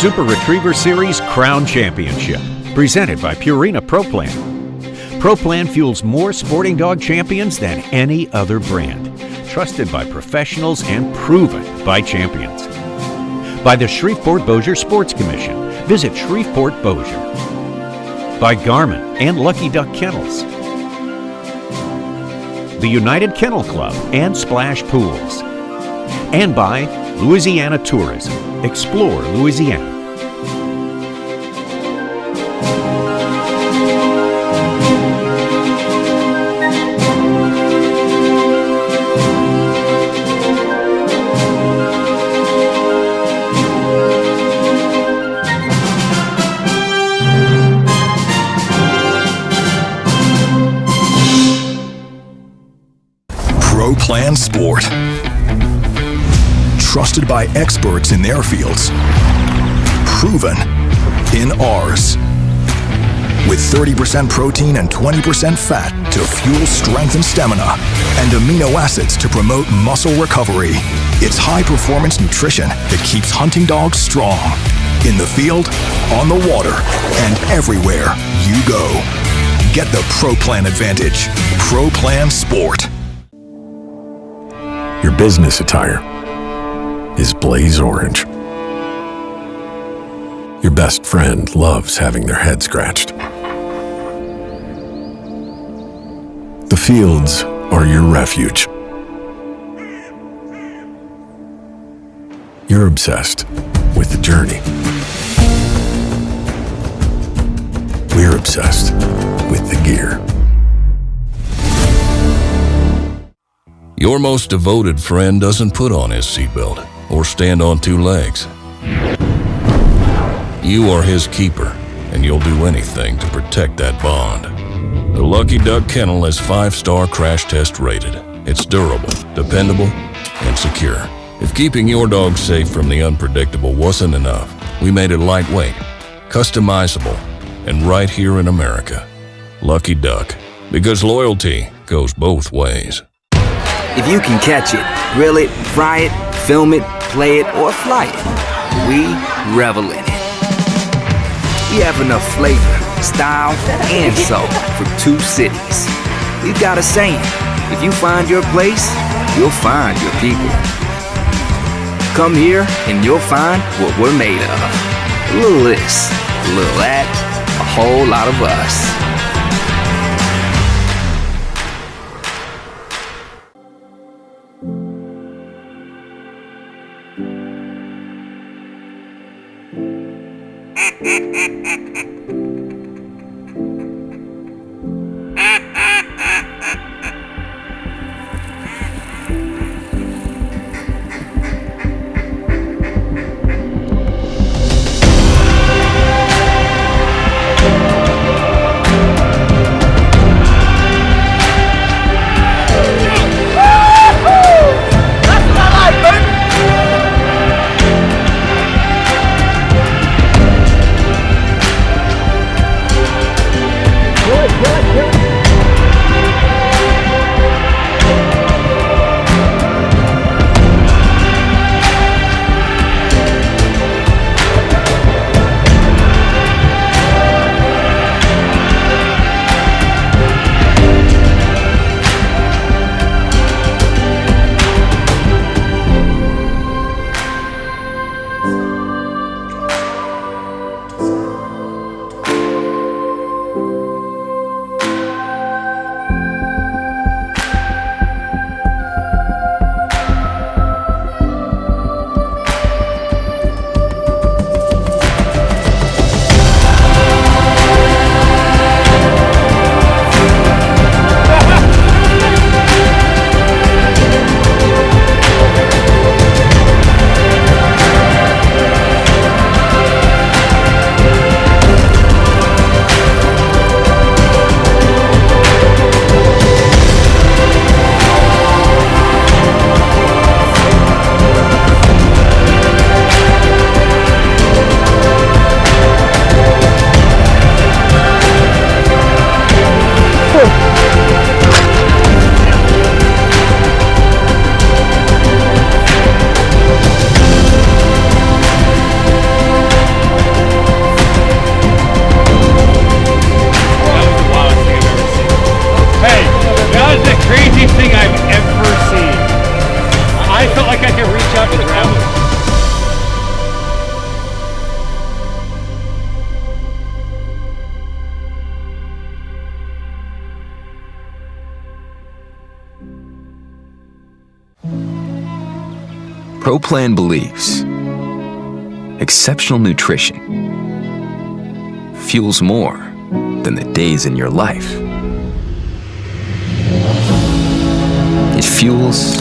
Super Retriever Series Crown Championship, presented by Purina Pro Plan. Pro Plan fuels more sporting dog champions than any other brand. Trusted by professionals and proven by champions. By the Shreveport-Bossier Sports Commission. Visit Shreveport-Bossier. By Garmin and Lucky Duck Kennels. The United Kennel Club and Splash Pools. And by Louisiana Tourism. Explore Louisiana. Pro Plan Sport. Trusted by experts in their fields. Proven in ours. With 30% protein and 20% fat to fuel strength and stamina, and amino acids to promote muscle recovery. It's high-performance nutrition that keeps hunting dogs strong. In the field, on the water, and everywhere you go. Get the Pro Plan advantage. Pro Plan Sport. Your business attire is blaze orange. Your best friend loves having their head scratched. The fields are your refuge. You're obsessed with the journey. We're obsessed with the gear. Your most devoted friend doesn't put on his seatbelt or stand on two legs. You are his keeper, and you'll do anything to protect that bond. The Lucky Duck Kennel is 5-star crash test rated. It's durable, dependable, and secure. If keeping your dog safe from the unpredictable wasn't enough, we made it lightweight, customizable, and right here in America. Lucky Duck, because loyalty goes both ways. If you can catch it, grill it, fry it, film it, play it, or fly it, we revel in it. We have enough flavor, style, and soul for two cities. We've got a saying, if you find your place, you'll find your people. Come here and you'll find what we're made of. A little this, a little that, a whole lot of us. ProPlan believes exceptional nutrition fuels more than the days in your life. It fuels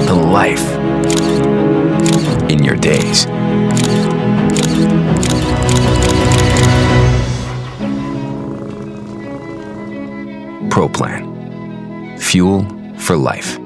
the life in your days. ProPlan. Fuel for life.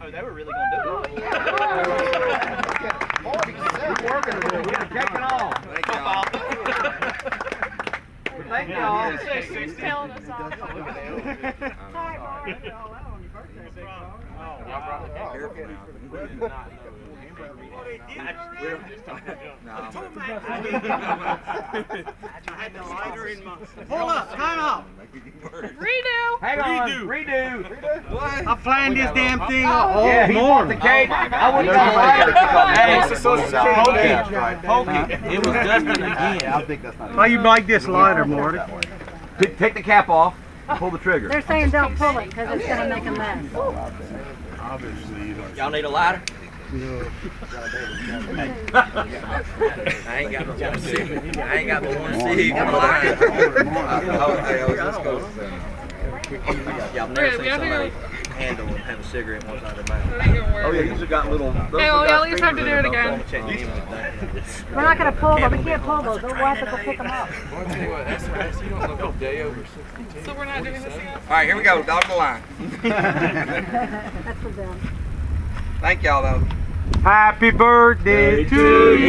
Oh, they were really going to do it. Keep working today. We can take it all. Thank y'all. Telling us all. Hold up, time out. Redo. Hang on. Redo. I planned this damn thing all Yeah, he bought the cake. I wouldn't have lied. Hey, it's a social security. Pokey. It was Dustin again. I think that's not. How you like this lighter, Marty? Take the cap off. Pull the trigger. They're saying don't pull it because it's going to make a mess. Y'all need a lighter? I ain't got no 1C. I ain't got no 1C. Y'all never seen somebody handle and have a cigarette one side of their mouth. Oh yeah, these have got little. Okay, well, we at least have to do it again. We're not going to pull them. We can't pull those. We'll have to go pick them up. So we're not doing this again? All right, here we go. Dog the line. That's for them. Thank y'all, though. Happy birthday to you.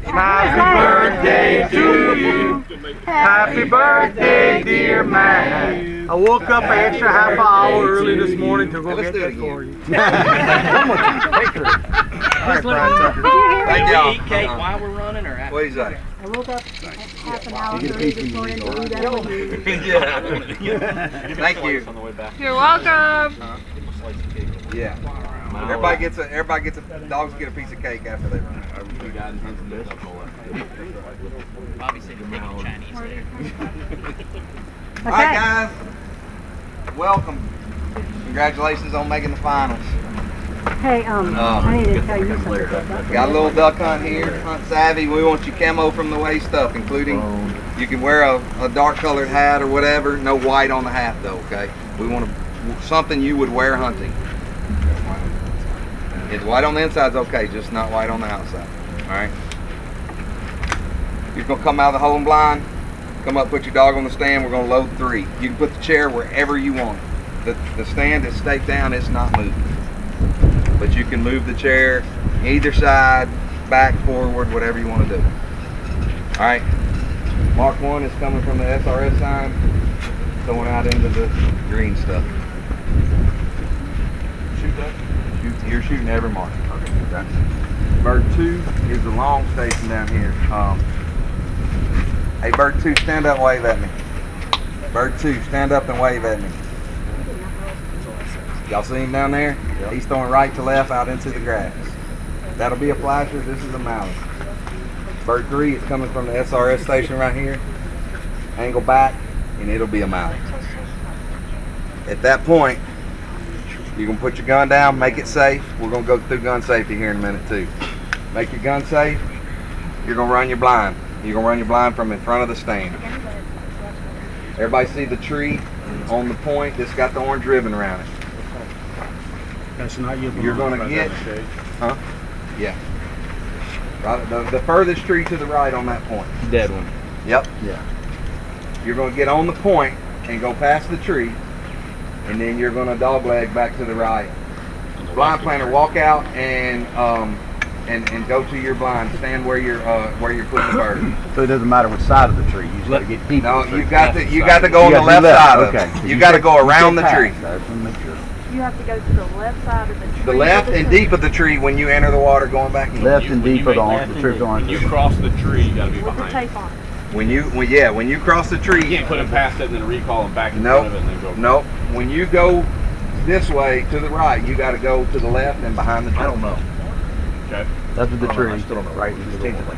Happy birthday to you. Happy birthday, dear man. I woke up an extra half an hour early this morning to go get that for you. Thank y'all. Eat cake while we're running or after? What do you say? I woke up half an hour early this morning to do that with you. Thank you. You're welcome. Yeah. Everybody gets a dogs get a piece of cake after they run. Bobby said you're taking Chinese there. All right, guys. Welcome. Congratulations on making the finals. Hey, I need to tell you something. Got a little duck hunt here, Hunt Savvy. We want you camo from the waist up, including you can wear a dark colored hat or whatever. No white on the hat though, okay? We want something you would wear hunting. It's white on the inside's okay, just not white on the outside. Alright? You're gonna come out of the hole and blind, come up, put your dog on the stand, we're gonna load 3. You can put the chair wherever you want. The stand is staked down, it's not moving. But you can move the chair either side, back, forward, whatever you want to do. Alright. Mark 1 is coming from the SRS sign, going out into the green stuff. Shoot that? You're shooting every mark. Okay. Bird 2 is the long station down here. Hey, Bird 2, stand up and wave at me. Bird 2, stand up and wave at me. Y'all see him down there? Yep. He's throwing right to left out into the grass. That'll be a flasher. This is a mallard. Bird 3 is coming from the SRS station right here. Angle back, and it'll be a mallard. At that point, you're going to put your gun down, make it safe. We're going to go through gun safety here in a minute too. Make your gun safe. You're going to run your blind. You're going to run your blind from in front of the stand. Everybody see the tree on the point that's got the orange ribbon around it? That's not your blind. You're going to get, huh? Yeah. Right, the furthest tree to the right on that point. Dead one. Yep. Yeah. You're going to get on the point and go past the tree, and then you're going to dogleg back to the right. Blind planter, walk out and go to your blind. Stand where you're putting the bird. So it doesn't matter which side of the tree. You just got to get deep. No, you got to go on the left side of it. You got to go around the tree. You have to go to the left side of the tree. The left and deep of the tree when you enter the water going back in. Left and deep of the tree going. When you cross the tree, you got to be With the behind. tape on. When you cross the tree. You can't put them past it and then recall them back in front of it and then go. Nope. When you go this way to the right, you got to go to the left and behind the tree. I don't know. Okay. That's the tree. I still don't know. Right.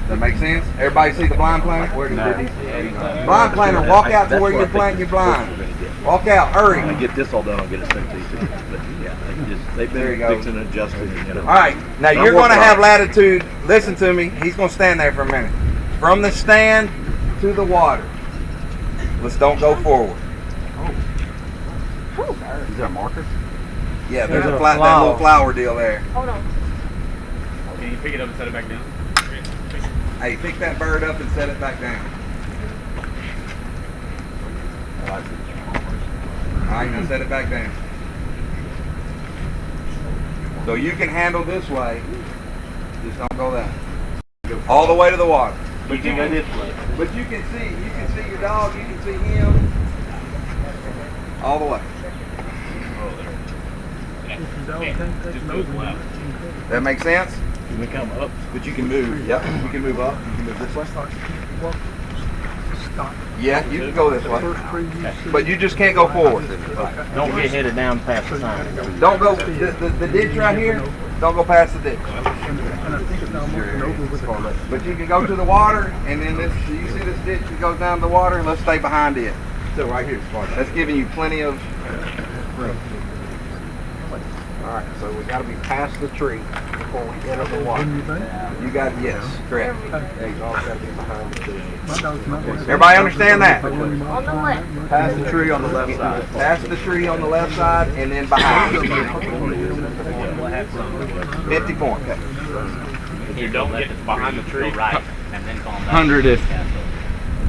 That makes sense? Everybody see the blind planter? Where blind planter, walk out to where you're planting your blind. Walk out, hurry. When I get this all done, I'll get it sent to you. But yeah, they've been fixing and adjusting. All right, now you're going to have latitude. Listen to me. He's going to stand there for a minute. From the stand to the water. Let's don't go forward. Is there a marker? Yeah, there's that little flower deal there. Hold on. Can you pick it up and set it back down? Hey, pick that bird up and set it back down. All right, now set it back down. So you can handle this way. Just don't go that way. All the way to the water. But you can go this way. But you can see your dog, you can see him. All the way. That makes sense? You can come up, but you can move. Yep, you can move up. You can move this way. Stop. Yeah, you can go this way. But you just can't go forward. Don't get headed down past the sign. Don't go, the ditch right here, don't go past the ditch. And I think it's now moving over with the But you can go to the water, and then this, you see this ditch that goes down to the water, let's stay behind it. So right here is far. That's giving you plenty of room. All right, so we got to be past the tree before we enter the water. You got, yes, correct. Everybody understand that? On the left. Past the tree on the left side. Past the tree on the left side, and then behind. 50 points. If you don't get behind the tree, right, and then call 100 if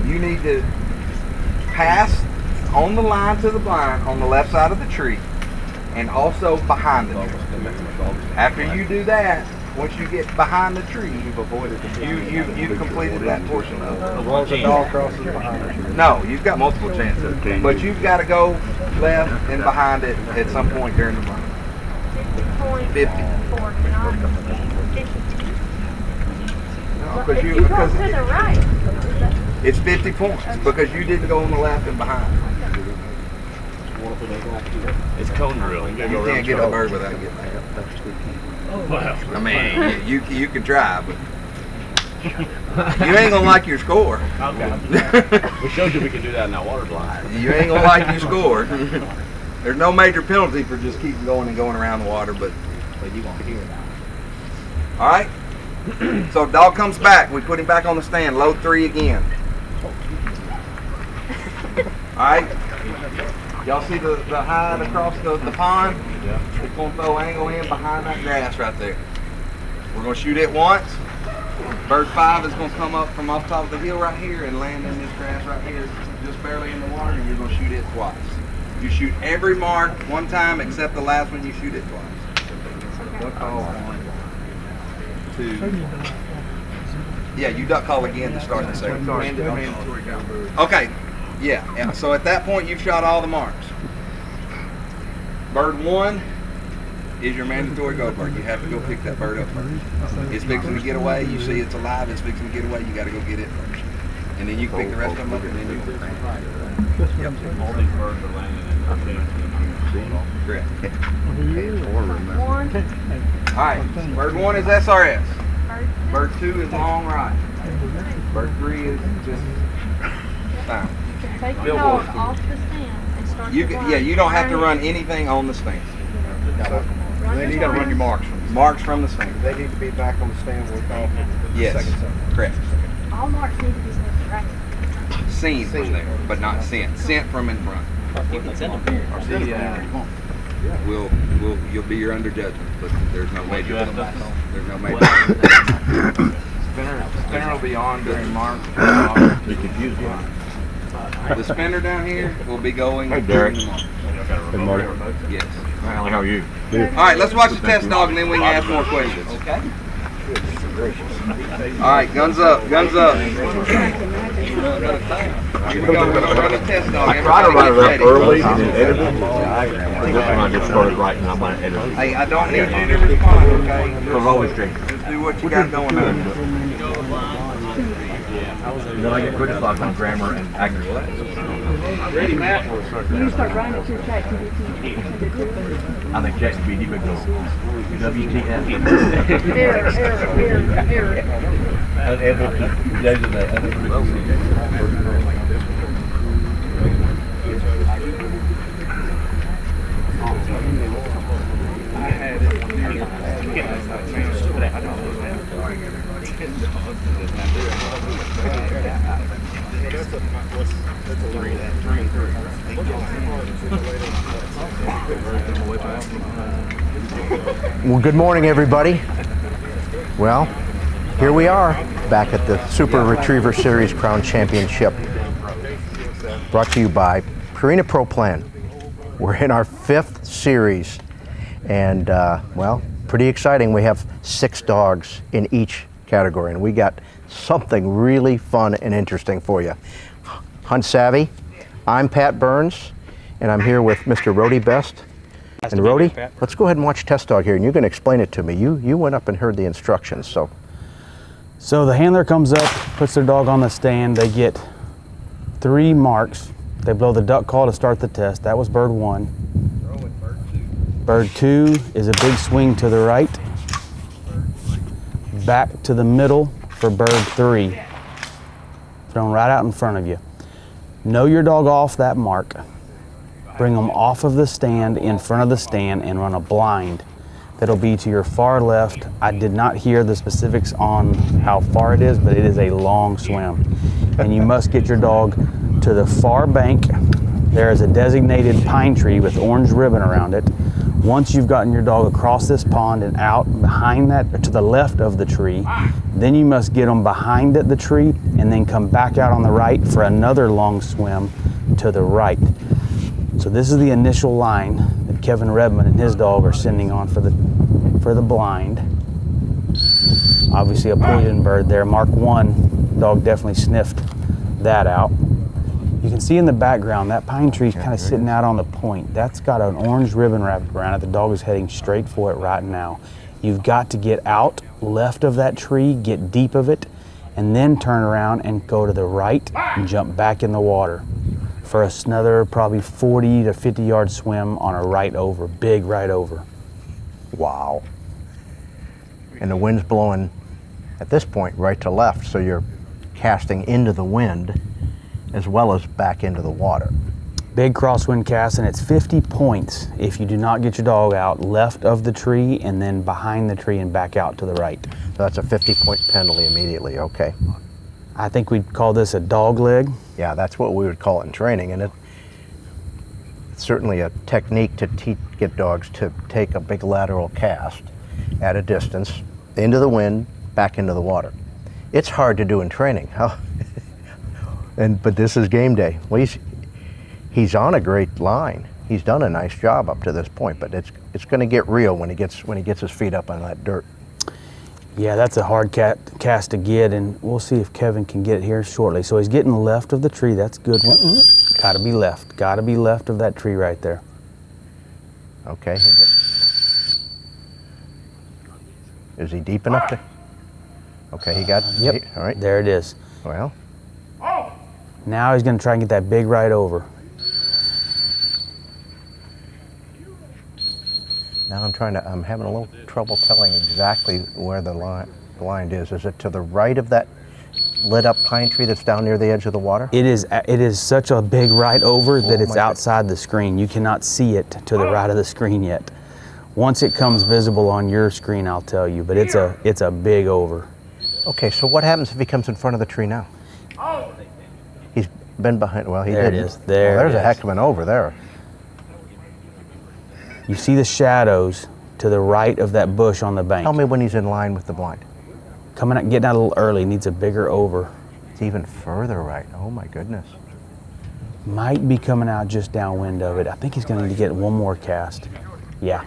you need to pass on the line to the blind on the left side of the tree, and also behind the tree. After you do that, once you get behind the tree, you've avoided you've completed that portion of it. Once the dog crosses behind the tree. No, you've got multiple chances, but you've got to go left and behind it at some point during the run. 50. No, If you go to the right. It's 50 points because you didn't go on the left and behind. It's cone drill. You You can't get a bird without getting there. Wow. I mean, you can try, but you ain't gonna like your score. Okay. We showed you we can do that in that water slide. You ain't gonna like your score. There's no major penalty for just keeping going and going around the water, but you won't hear that. all right. So dog comes back. We put him back on the stand. Load 3 again. All right. Y'all see the hide across the pond? Yeah. It's gonna throw angle in behind that grass right there. We're gonna shoot it once. Bird 5 is gonna come up from off top of the hill right here and land in this grass right here, just barely in the water, and you're gonna shoot it twice. You shoot every mark one time except the last one. You shoot it twice. Duck call 1, 2. Yeah, you duck call again to start the second. Okay. Yeah. So at that point, you've shot all the marks. Bird 1 is your mandatory go bird. You have to go pick that bird up first. It's fixing to get away. You see it's alive. It's fixing to get away. You got to go get it first. And then you can pick the rest of them up, and then you Yep. All these birds are landing in correct. One. All right. Bird 1 is SRS. Bird 2 is long right. Bird 3 is just fine. Take your dog off the stand and start You the can, blind. yeah, you don't have to run anything on the stand. Then you gotta run your marks. Marks from the stand. They need to be back on the stand with off the Yes, second set. correct. All marks need to be set right. Seen from there, but not sent. Sent from in front. You'll be your under judgment, but there's no major. There's no major. Spinner will be on during March. The spinner down here will be going. Hey, Derek. during March. Good morning. Yes. How are you? All right, let's watch the test dog and then we can ask more questions. Okay. All right, guns up, guns up. Here we go. We're gonna run a test dog. I try to run it up early and then edit it. Everybody This one I just started writing. I'm going to edit it. Hey, I don't need you to respond, okay? I've always drinking. Just do what you got going on. And then I get criticized on grammar and accuracy. Ready, Matt? When you start running through ChatGPT, I think ChatGPT would go WTF. error. Well, good morning, everybody. Well, here we are, back at the Super Retriever Series Crown Championship, brought to you by Purina Pro Plan. We're in our 5th series, and well, pretty exciting. We have 6 dogs in each category, and we got something really fun and interesting for you. Hunt Savvy, I'm Pat Burns, and I'm here with Mr. Rody Best. And Rody, let's go ahead and watch Test Dog here, and you can explain it to me. You went up and heard the instructions, so. So the handler comes up, puts their dog on the stand. They get 3 marks. They blow the duck call to start the test. That was bird 1. Bird 2 is a big swing to the right. Back to the middle for bird 3. Thrown right out in front of you. Know your dog off that mark. Bring them off of the stand, in front of the stand, and run a blind. That'll be to your far left. I did not hear the specifics on how far it is, but it is a long swim. And you must get your dog to the far bank. There is a designated pine tree with orange ribbon around it. Once you've gotten your dog across this pond and out behind that, or to the left of the tree, then you must get them behind the tree and then come back out on the right for another long swim to the right. So this is the initial line that Kevin Redmond and his dog are sending on for the blind. Obviously a poison bird there. Mark 1, dog definitely sniffed that out. You can see in the background that pine tree is kind of sitting out on the point. That's got an orange ribbon wrapped around it. The dog is heading straight for it right now. You've got to get out left of that tree, get deep of it, and then turn around and go to the right and jump back in the water for another probably 40 to 50 yard swim on a right over, big right over. Wow. And the wind's blowing at this point right to left, so you're casting into the wind as well as back into the water. Big crosswind cast, and it's 50 points if you do not get your dog out left of the tree and then behind the tree and back out to the right. So that's a 50-point penalty immediately, okay. I think we'd call this a dog leg. Yeah, that's what we would call it in training, and it's certainly a technique to get dogs to take a big lateral cast at a distance, into the wind, back into the water. It's hard to do in training. But this is game day. Well, he's on a great line. He's done a nice job up to this point, but it's going to get real when he gets his feet up on that dirt. Yeah, that's a hard cast to get, and we'll see if Kevin can get it here shortly. So he's getting left of the tree. That's good. Gotta be left. Gotta be left of that tree right there. Okay. Is he deep enough to? Okay, he got. Yep. All right. There it is. Well. Now he's going to try and get that big right over. Now I'm having a little trouble telling exactly where the blind is. Is it to the right of that lit up pine tree that's down near the edge of the water? It is such a big right over that it's outside the screen. You cannot see it to the right of the screen yet. Once it comes visible on your screen, I'll tell you, but it's a big over. Okay, so what happens if he comes in front of the tree now? He's been behind, well, he didn't. There it is. There's a heck of an over there. You see the shadows to the right of that bush on the bank. Tell me when he's in line with the blind. Getting out a little early, needs a bigger over. It's even further right. Oh my goodness. Might be coming out just downwind of it. I think he's going to need to get one more cast. Yeah,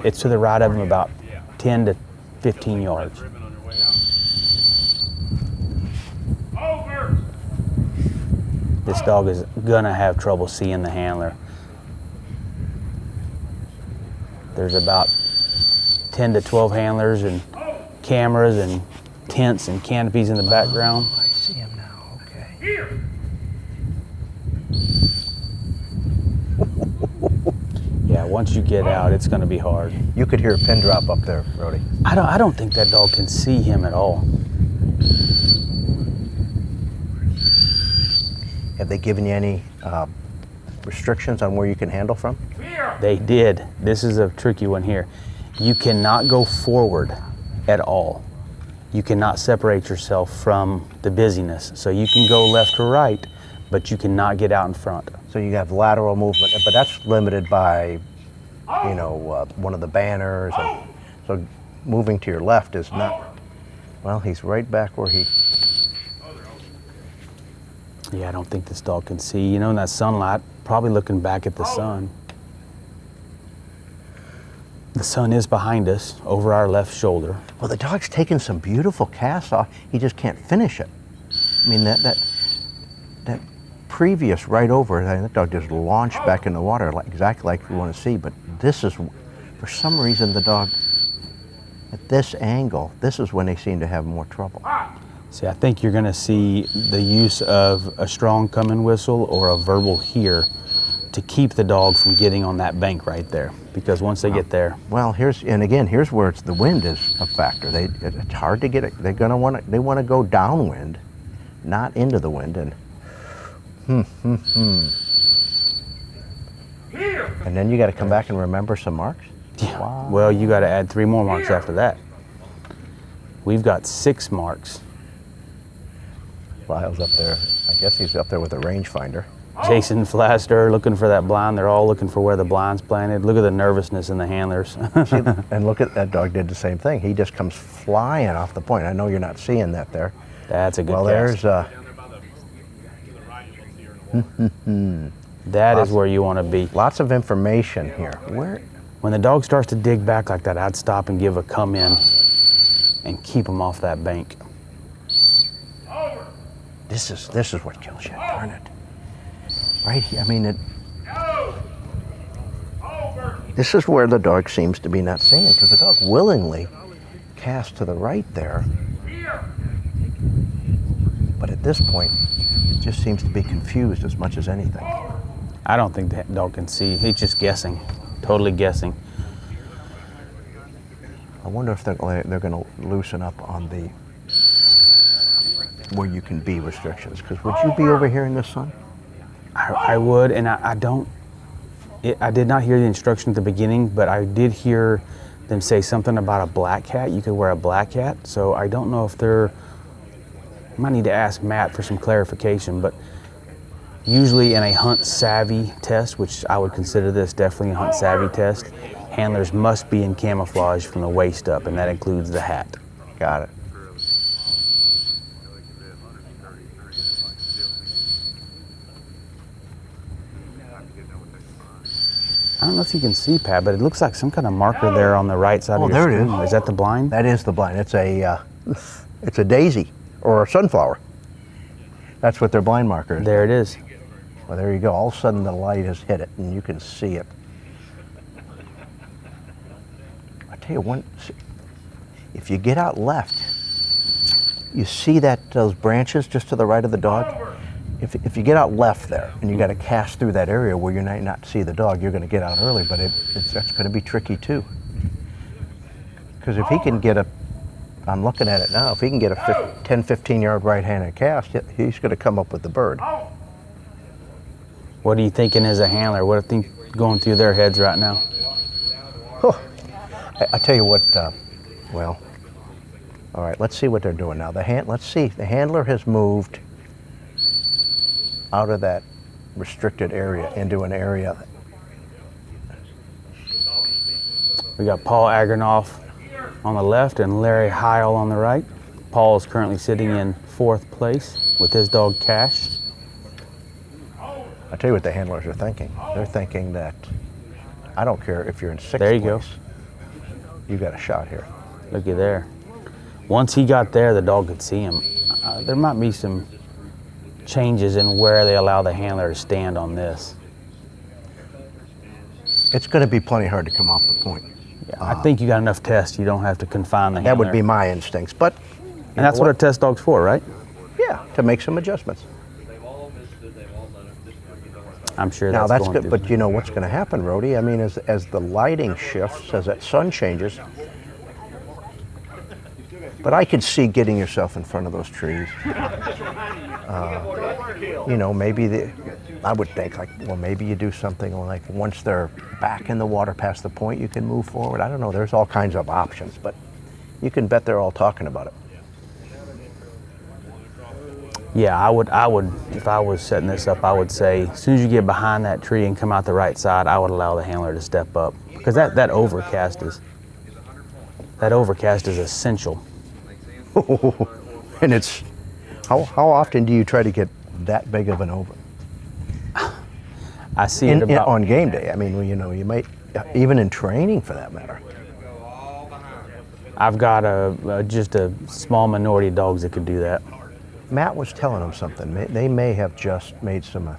it's to the right of him about 10 to 15 yards. This dog is gonna have trouble seeing the handler. There's about 10 to 12 handlers and cameras and tents and canopies in the background. Oh, I see him now, okay. Yeah, once you get out, it's gonna be hard. You could hear a pin drop up there, Rody. I don't think that dog can see him at all. Have they given you any restrictions on where you can handle from? They did. This is a tricky one here. You cannot go forward at all. You cannot separate yourself from the busyness. So you can go left or right, but you cannot get out in front. So you have lateral movement, but that's limited by, one of the banners. And so moving to your left is not, well, he's right back where he... Yeah, I don't think this dog can see. In that sunlight, probably looking back at the sun. The sun is behind us, over our left shoulder. Well, the dog's taking some beautiful casts off. He just can't finish it. I mean, that previous right over, that dog just launched back in the water, exactly like we want to see. But this is, for some reason, the dog, at this angle, this is when they seem to have more trouble. See, I think you're going to see the use of a strong come-in whistle or a verbal here to keep the dog from getting on that bank right there. Because once they get there, well, here's where the wind is a factor. It's hard to get it. They want to go downwind, not into the wind, and and then you got to come back and remember some marks. Yeah. Wow. Well, you got to add 3 more marks after that. We've got 6 marks. Lyle's up there. I guess he's up there with a rangefinder. Jason Flaster looking for that blind. They're all looking for where the blind's planted. Look at the nervousness in the handlers. And look at that dog did the same thing. He just comes flying off the point. I know you're not seeing that there. That's a good cast. There's that is where you want to be. Lots of information here. When the dog starts to dig back like that, I'd stop and give a come in and keep them off that bank. This is what kills you. Darn it. Right here. I mean, this is where the dog seems to be not seeing, because the dog willingly casts to the right there. But at this point, it just seems to be confused as much as anything. I don't think that dog can see. He's just guessing, totally guessing. I wonder if they're going to loosen up on the where you can be restrictions. Because would you be over here in the sun? I would, and I don't. I did not hear the instruction at the beginning, but I did hear them say something about a black hat. You could wear a black hat, so I don't know if they're. I might need to ask Matt for some clarification, but usually in a hunt savvy test, which I would consider this definitely a hunt savvy test, handlers must be in camouflage from the waist up, and that includes the hat. Got it. I don't know if you can see, Pat, but it looks like some kind of marker there on the right side of your there screen. it is. Is that the blind? That is the blind. It's a daisy or a sunflower. That's what their blind marker is. There it is. Well, there you go. All of a sudden the light has hit it and you can see it. I tell you, if you get out left, you see those branches just to the right of the dog? If you get out left there and you got to cast through that area where you might not see the dog, you're going to get out early, but that's going to be tricky too. Because if he can get I'm looking at it now, if he can get a 10, 15 yard right-handed cast, he's going to come up with the bird. What are you thinking as a handler? What do you think going through their heads right now? Oh, I tell you what, well, all right, let's see what they're doing now. Let's see, the handler has moved out of that restricted area into an area. We got Paul Agranoff on the left and Larry Heil on the right. Paul is currently sitting in 4th place with his dog Cash. I tell you what the handlers are thinking. They're thinking that I don't care if you're in 6th place. There you go. You got a shot here. Looky there. Once he got there, the dog could see him. There might be some changes in where they allow the handler to stand on this. It's going to be plenty hard to come off the point. Yeah, I think you got enough tests. You don't have to confine the handler. That would be my instincts, but and that's what a test dog's for, right? Yeah, to make some adjustments. I'm sure now that's good, going but you know what's going to happen, Rhodey? I mean, as the lighting shifts, as that sun changes. But I could see getting yourself in front of those trees. You know, maybe I would think like, well, maybe you do something like once they're back in the water past the point, you can move forward. I don't know. There's all kinds of options, but you can bet they're all talking about it. Yeah, I would, if I was setting this up, I would say as soon as you get behind that tree and come out the right side, I would allow the handler to step up because that overcast is essential. And it's how often do you try to get that big of an over? I see it about on game day. I mean, you know, you might even in training for that matter. I've got just a small minority of dogs that could do that. Matt was telling them something. They may have just made some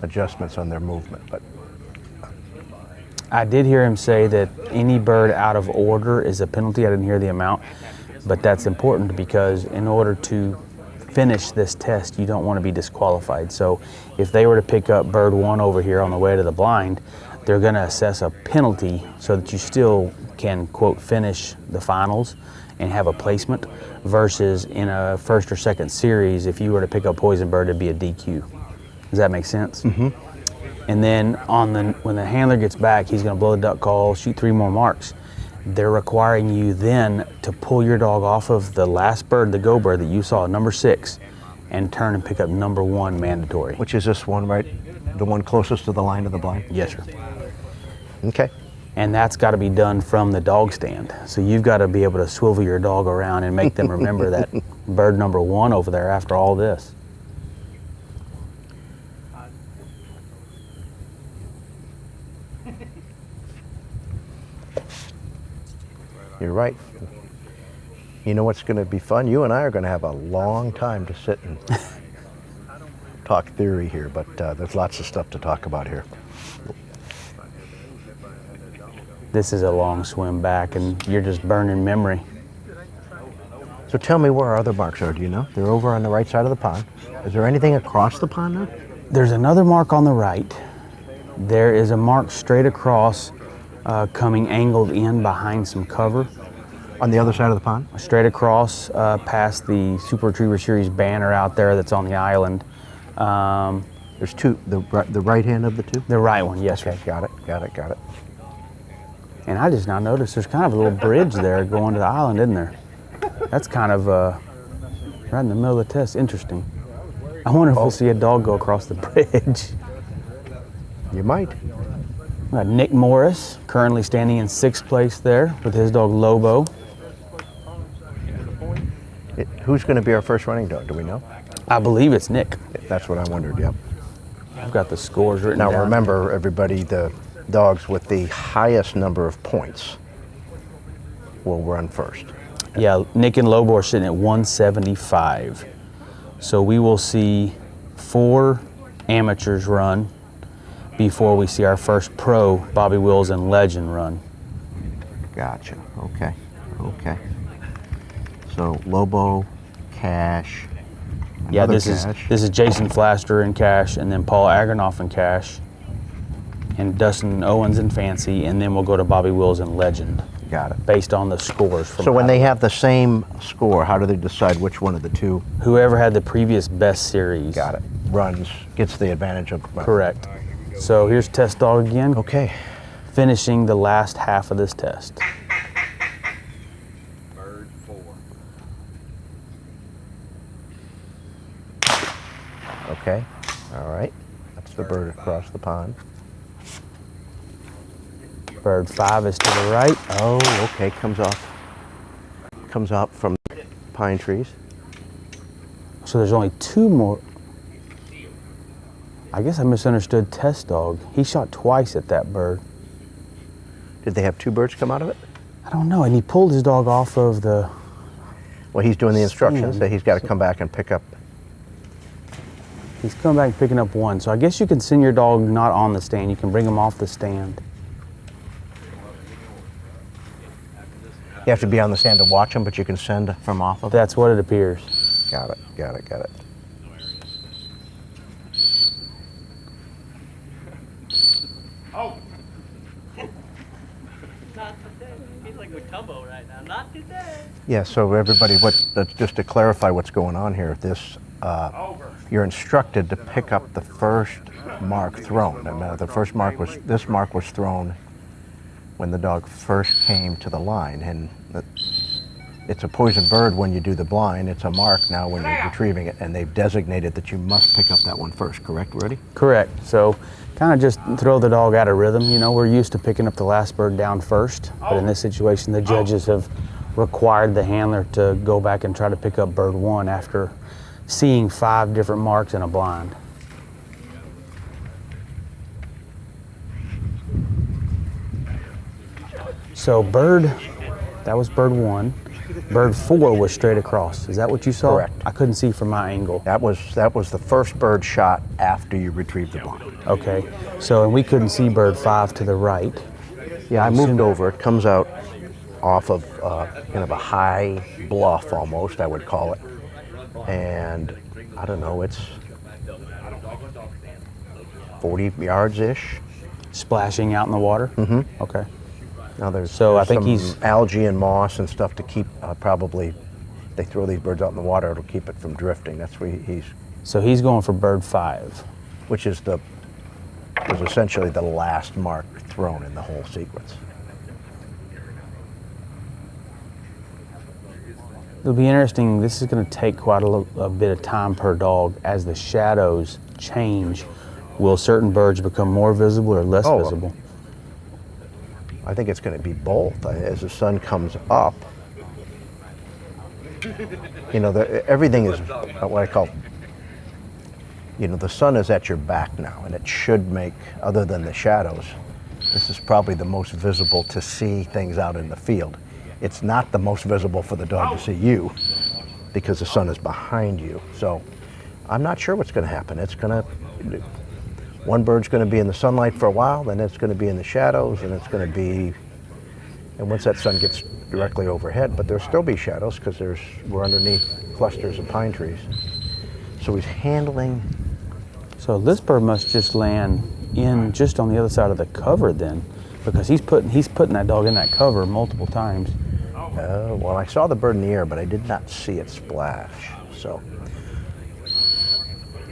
adjustments on their movement, but I did hear him say that any bird out of order is a penalty. I didn't hear the amount, but that's important because in order to finish this test, you don't want to be disqualified. So if they were to pick up bird 1 over here on the way to the blind, they're going to assess a penalty so that you still can, quote, finish the finals and have a placement, versus in a first or second series, if you were to pick up poison bird, it'd be a DQ. Does that make sense? Mm-hmm. And then when the handler gets back, he's going to blow the duck call, shoot 3 more marks. They're requiring you then to pull your dog off of the last bird, the go bird that you saw, number 6, and turn and pick up number 1 mandatory. Which is this one, right? The one closest to the line of the blind? Yes, sir. Okay. And that's got to be done from the dog stand. So you've got to be able to swivel your dog around and make them remember that bird number 1 over there after all this. You're right. You know what's going to be fun? You and I are going to have a long time to sit and talk theory here, but there's lots of stuff to talk about here. This is a long swim back, and you're just burning memory. So tell me where our other marks are, do you know? They're over on the right side of the pond. Is there anything across the pond now? There's another mark on the right. There is a mark straight across, coming angled in behind some cover. On the other side of the pond? Straight across, past the Super Retriever Series banner out there that's on the island. There's two, the right hand of the two? The right one, yes. Okay, got it. And I just now noticed there's kind of a little bridge there going to the island, isn't there? That's kind of right in the middle of the test. Interesting. I wonder if we'll see a dog go across the bridge. You might. We got Nick Morris currently standing in 6th place there with his dog Lobo. Who's going to be our first running dog? Do we know? I believe it's Nick. That's what I wondered, yep. I've got the scores written down. Now remember, everybody, the dogs with the highest number of points will run first. Yeah, Nick and Lobo are sitting at 175. So we will see 4 amateurs run before we see our first pro, Bobby Wills and Legend, run. Gotcha, okay. So Lobo, Cash, yeah, this is Jason Flaster in Cash, and then Paul Agranoff in Cash, and Dustin Owens in Fancy, and then we'll go to Bobby Wills and Legend. Got it. Based on the scores. So when they have the same score, how do they decide which one of the two? Whoever had the previous best series. Got it. Runs, gets the advantage of. Correct. So here's test dog again. Okay. Finishing the last half of this test. Bird 4. Okay. All right. That's the bird across the pond. Bird 5 is to the right. Oh, okay. Comes out from pine trees. So there's only 2 more. I guess I misunderstood test dog. He shot twice at that bird. Did they have 2 birds come out of it? I don't know. And he pulled his dog off of the. Well, he's doing the instructions that he's got to come back and pick up. He's coming back and picking up 1. So I guess you can send your dog not on the stand. You can bring him off the stand. You have to be on the stand to watch them, but you can send from off of it? That's what it appears. Got it. Oh! Not today. He's like Mutombo right now. Not today. Yeah, so everybody, just to clarify what's going on here, you're instructed to pick up the first mark thrown. This mark was thrown when the dog first came to the line, and it's a poison bird when you do the blind. It's a mark now when you're retrieving it, and they've designated that you must pick up that one first, correct, Rudy? Correct. So kind of just throw the dog out of rhythm. You know, we're used to picking up the last bird down first, but in this situation, the judges have required the handler to go back and try to pick up bird 1 after seeing 5 different marks in a blind. So that was bird 1. Bird 4 was straight across. Is that what you saw? Correct. I couldn't see from my angle. That was the first bird shot after you retrieved the blind. Okay. So, and we couldn't see bird 5 to the right. Yeah, I moved over. It comes out off of kind of a high bluff almost, I would call it. And I don't know, it's 40 yards-ish. Splashing out in the water? Mm-hmm. Okay. Now there's I think some he's algae and moss and stuff to keep probably. They throw these birds out in the water; it'll keep it from drifting. That's where he's. So he's going for bird 5, which is essentially the last mark thrown in the whole sequence. It'll be interesting. This is going to take quite a bit of time per dog as the shadows change. Will certain birds become more visible or less visible? I think it's going to be both. As the sun comes up, you know, everything is what I call, you know, the sun is at your back now, and it should make, other than the shadows, this is probably the most visible to see things out in the field. It's not the most visible for the dog to see you because the sun is behind you. So I'm not sure what's going to happen. It's going to, one bird's going to be in the sunlight for a while, then it's going to be in the shadows, and it's going to be, and once that sun gets directly overhead, but there'll still be shadows because we're underneath clusters of pine trees. So he's handling. So this bird must just land in just on the other side of the cover then, because he's putting that dog in that cover multiple times. Well, I saw the bird in the air, but I did not see it splash. So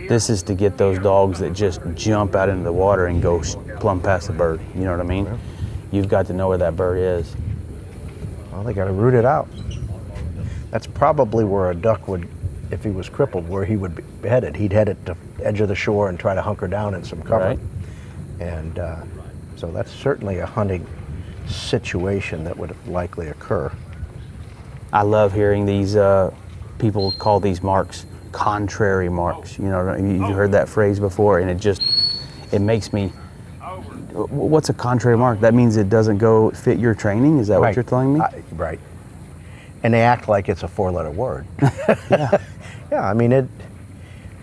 this is to get those dogs that just jump out into the water and go plumb past the bird. You know what I mean? Yeah. You've got to know where that bird is. Well, they got to root it out. That's probably where a duck would, if he was crippled, where he would be headed. He'd head it to the edge of the shore and try to hunker down in some cover. Right. And so that's certainly a hunting situation that would likely occur. I love hearing these people call these marks contrary marks. You know, you've heard that phrase before, and it makes me. What's a contrary mark? That means it doesn't go fit your training. Is that right. What you're telling me? Right. And they act like it's a 4-letter word. Yeah. Yeah. I mean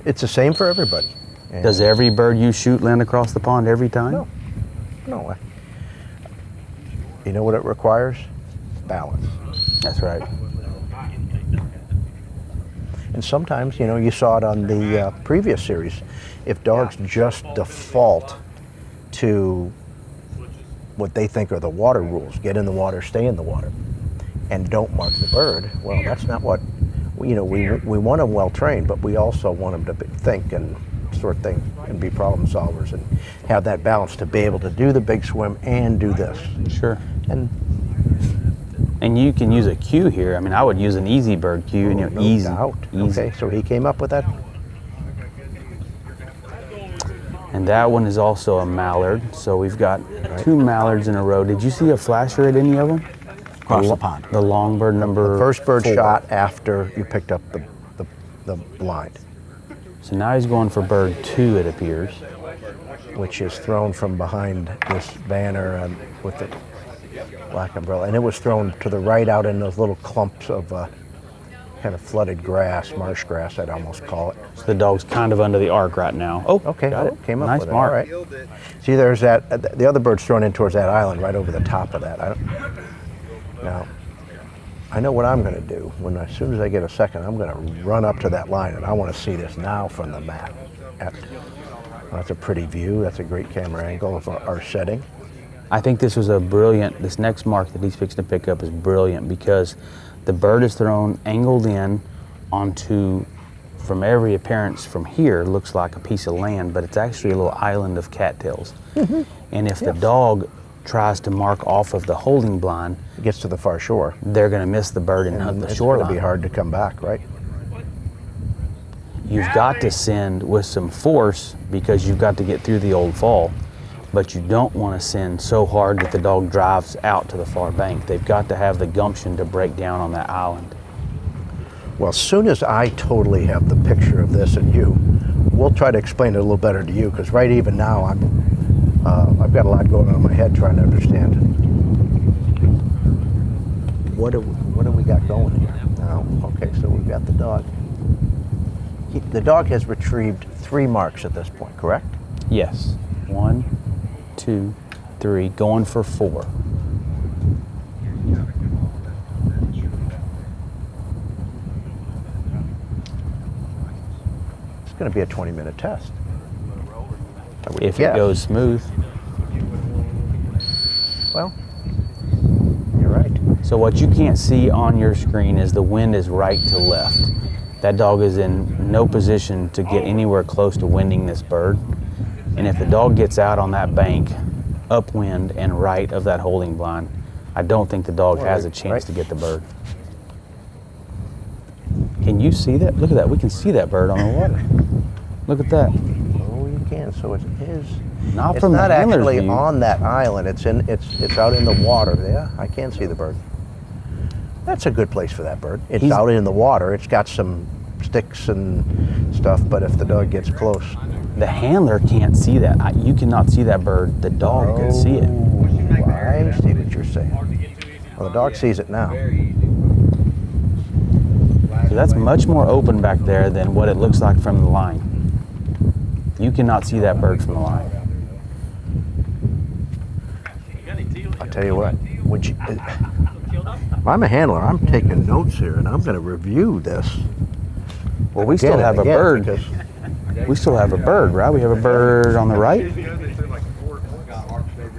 it's the same for everybody. And does every bird you shoot land across the pond every time? No. You know what it requires? Balance. That's right. And sometimes, you know, you saw it on the previous series. If dogs just default to what they think are the water rules, get in the water, stay in the water, and don't mark the bird, well, that's not what, you know, we want them well trained, but we also want them to think and sort things and be problem solvers and have that balance to be able to do the big swim and do this. Sure. And you can use a cue here. I mean, I would use an easy bird cue, and no easy. Doubt. Okay, so he came up with that. And that one is also a mallard. So we've got 2 mallards in a row. Did you see a flasher at any of them? Across the pond. The long bird number. The first bird 4. shot after you picked up the blind. So now he's going for bird 2, it appears. Which is thrown from behind this banner and with the black umbrella, and it was thrown to the right out in those little clumps of kind of flooded grass, marsh grass, I'd almost call it. So the dog's kind of under the arc right now. Oh, okay, got it. Came up nice with mark. It. All right. See, there's that. The other bird's thrown in towards that island, right over the top of that. Now, I know what I'm going to do. As soon as I get a second, I'm going to run up to that line, and I want to see this now from the map. That's a pretty view. That's a great camera angle of our setting. I think this next mark that he's fixing to pick up is brilliant because the bird is thrown angled in onto, from every appearance from here, looks like a piece of land, but it's actually a little island of cattails. Mm-hmm. And if the dog tries to mark off of the holding blind, it gets to the far shore, they're going to miss the bird and hunt the shoreline. It's going to be hard to come back, right? You've got to send with some force because you've got to get through the old fall, but you don't want to send so hard that the dog drives out to the far bank. They've got to have the gumption to break down on that island. Well, as soon as I totally have the picture of this and you, we'll try to explain it a little better to you, because right even now I've got a lot going on in my head trying to understand it. what do we got going here? Oh, okay, so we've got the dog. The dog has retrieved 3 marks at this point, correct? Yes. 1, 2, 3, going for 4. It's going to be a 20-minute test. If it goes smooth. Well, you're right. So what you can't see on your screen is the wind is right to left. That dog is in no position to get anywhere close to winding this bird. And if the dog gets out on that bank, upwind and right of that holding blind, I don't think the dog has a chance to get the bird. Can you see that? Look at that. We can see that bird on the water. Look at that. Oh, you can. So it is. Not from the handler's actually view. on that island. It's out in the water. Yeah, I can see the bird. That's a good place for that bird. It's out in the water. It's got some sticks and stuff, but if the dog gets close. The handler can't see that. You cannot see that bird. The dog can see it. I see what you're saying. Well, the dog sees it now. So that's much more open back there than what it looks like from the line. You cannot see that bird from the line. I'll tell you what. If I'm a handler, I'm taking notes here, and I'm going to review this. Well, we still have a bird. We still have a bird, right? We have a bird on the right.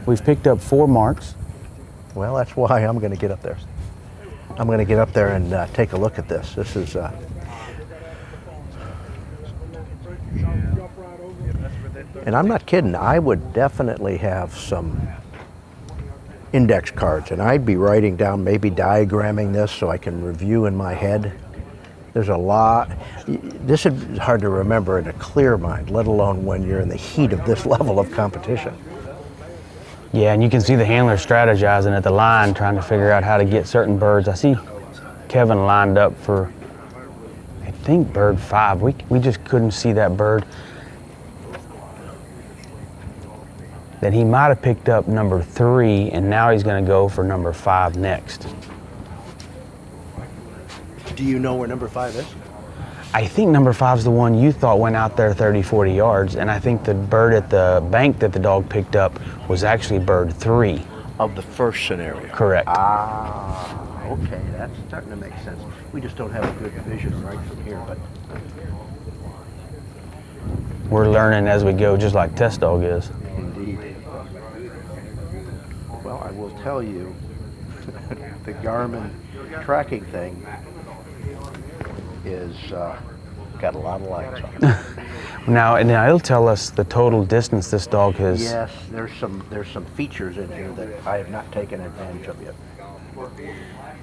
We've picked up 4 marks. Well, that's why I'm going to get up there. I'm going to get up there and take a look at this. This is... and I'm not kidding. I would definitely have some index cards, and I'd be writing down, maybe diagramming this so I can review in my head. There's a lot. This is hard to remember in a clear mind, let alone when you're in the heat of this level of competition. Yeah, and you can see the handler strategizing at the line, trying to figure out how to get certain birds. I see Kevin lined up for, I think, bird 5. We just couldn't see that bird. Then he might have picked up number 3, and now he's going to go for number 5 next. Do you know where number 5 is? I think number 5 is the one you thought went out there 30, 40 yards, and I think the bird at the bank that the dog picked up was actually bird 3. Of the first scenario? Correct. Ah, okay, that's starting to make sense. We just don't have a good vision right from here, but... We're learning as we go, just like Test Dog is. Indeed. Well, I will tell you, the Garmin tracking thing is got a lot of lights on it. Now it'll tell us the total distance this dog has. Yes, there's some features in here that I have not taken advantage of yet.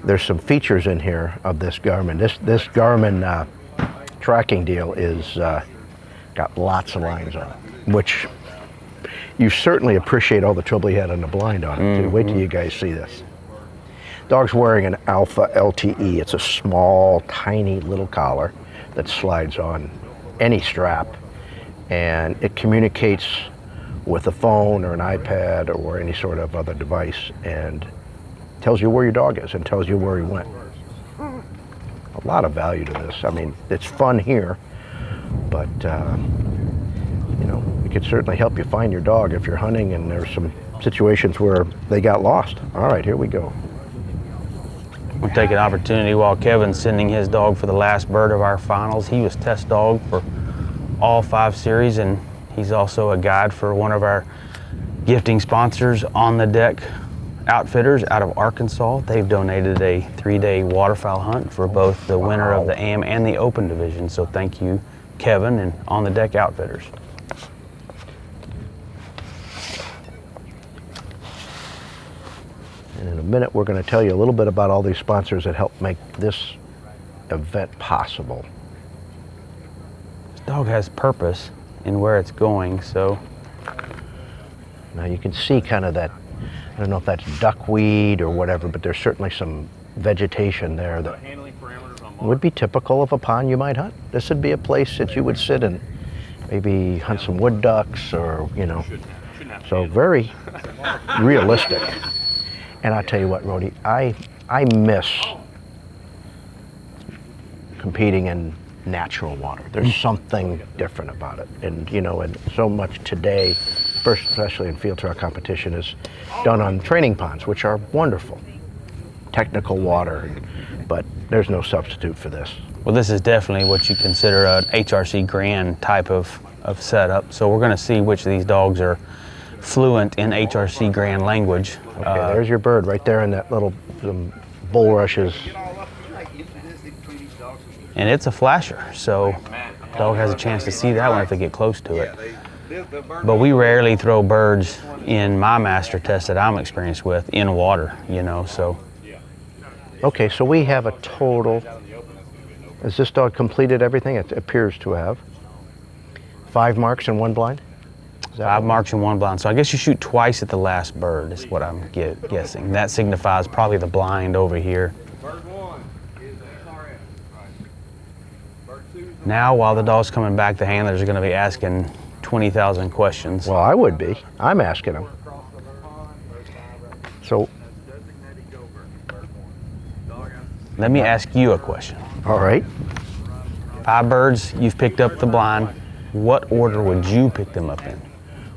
There's some features in here of this Garmin. This Garmin tracking deal is got lots of lines on it, which you certainly appreciate all the trouble he had on the blind on it too. Wait till you guys see this. Dog's wearing an Alpha LTE. It's a small, tiny little collar that slides on any strap, and it communicates with a phone or an iPad or any sort of other device and tells you where your dog is and tells you where he went. A lot of value to this. I mean, it's fun here, but you know, it could certainly help you find your dog if you're hunting and there's some situations where they got lost. All right, here we go. We'll take an opportunity while Kevin's sending his dog for the last bird of our finals. He was test dog for all 5 series, and he's also a guide for one of our gifting sponsors, On the Deck Outfitters out of Arkansas. They've donated a 3-day waterfowl hunt for both the winner of the AM and the Open division. So thank you, Kevin, and On the Deck Outfitters. And in a minute, we're going to tell you a little bit about all these sponsors that help make this event possible. This dog has purpose in where it's going, so. Now you can see kind of that, I don't know if that's duckweed or whatever, but there's certainly some vegetation there that would be typical of a pond you might hunt. This would be a place that you would sit and maybe hunt some wood ducks or, you know, so very realistic. And I'll tell you what, Rody, I I miss competing in natural water. There's something different about it. And, you know, and so much today, especially in field trial competition, is done on training ponds, which are wonderful. Technical water, but there's no substitute for this. Well, this is definitely what you consider an HRC Grand type of setup. So we're going to see which of these dogs are fluent in HRC Grand language. Okay, there's your bird right there in that little bulrushes. And it's a flasher, so the dog has a chance to see that one if they get close to it. But we rarely throw birds in my master test that I'm experienced with in water, you know, so. Okay, so we have a total, has this dog completed everything? It appears to have. 5 marks and 1 blind? 5 marks and 1 blind. So I guess you shoot twice at the last bird is what I'm guessing. That signifies probably the blind over here. Now, while the dog's coming back, the handlers are going to be asking 20,000 questions. Well, I would be. I'm asking them. So, let me ask you a question. All right. 5 birds, you've picked up the blind. What order would you pick them up in?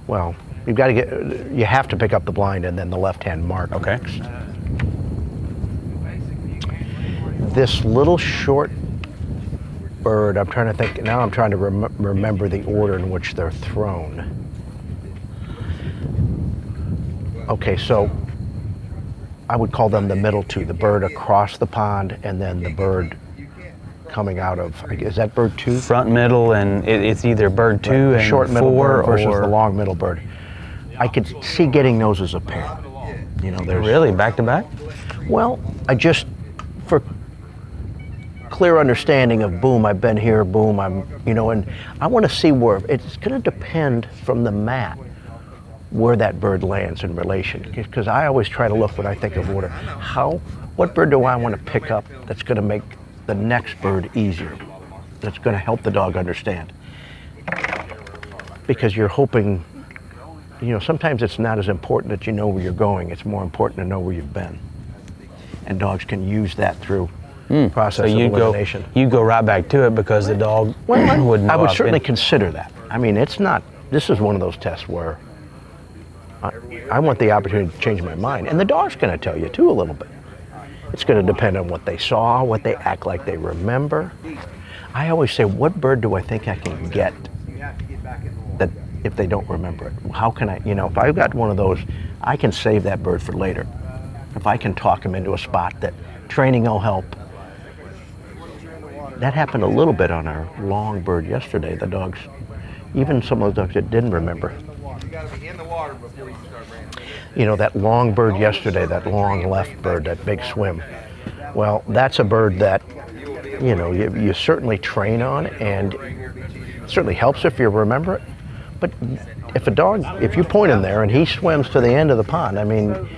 Well, you have to pick up the blind and then the left-hand mark. Okay. Next. This little short bird, I'm trying to think, now I'm trying to remember the order in which they're thrown. Okay, so I would call them the middle two, the bird across the pond and then the bird coming out of, is that bird 2? Front, middle, and it's either bird 2 and short middle 4 bird versus or the long middle bird. I could see getting those as a pair. You know, there's really back to back? Well, I just, for clear understanding of boom, I've been here, boom, I'm, you know, and I want to see where, it's going to depend from the mat where that bird lands in relation, because I always try to look when I think of order, what bird do I want to pick up that's going to make the next bird easier, that's going to help the dog understand. Because you're hoping, you know, sometimes it's not as important that you know where you're going, it's more important to know where you've been. And dogs can use that through process of elimination. You go right back to it because the dog would know. I would certainly consider that. I mean, it's not, this is one of those tests where I want the opportunity to change my mind. And the dog's going to tell you too a little bit. It's going to depend on what they saw, what they act like they remember. I always say, what bird do I think I can get that if they don't remember it? How can I, you know, if I've got one of those, I can save that bird for later. If I can talk him into a spot that training will help. That happened a little bit on our long bird yesterday. The dogs, even some of the dogs that didn't remember. You know, that long bird yesterday, that long left bird, that big swim. Well, that's a bird that, you know, you certainly train on, and it certainly helps if you remember it. But if you point him there and he swims to the end of the pond, I mean,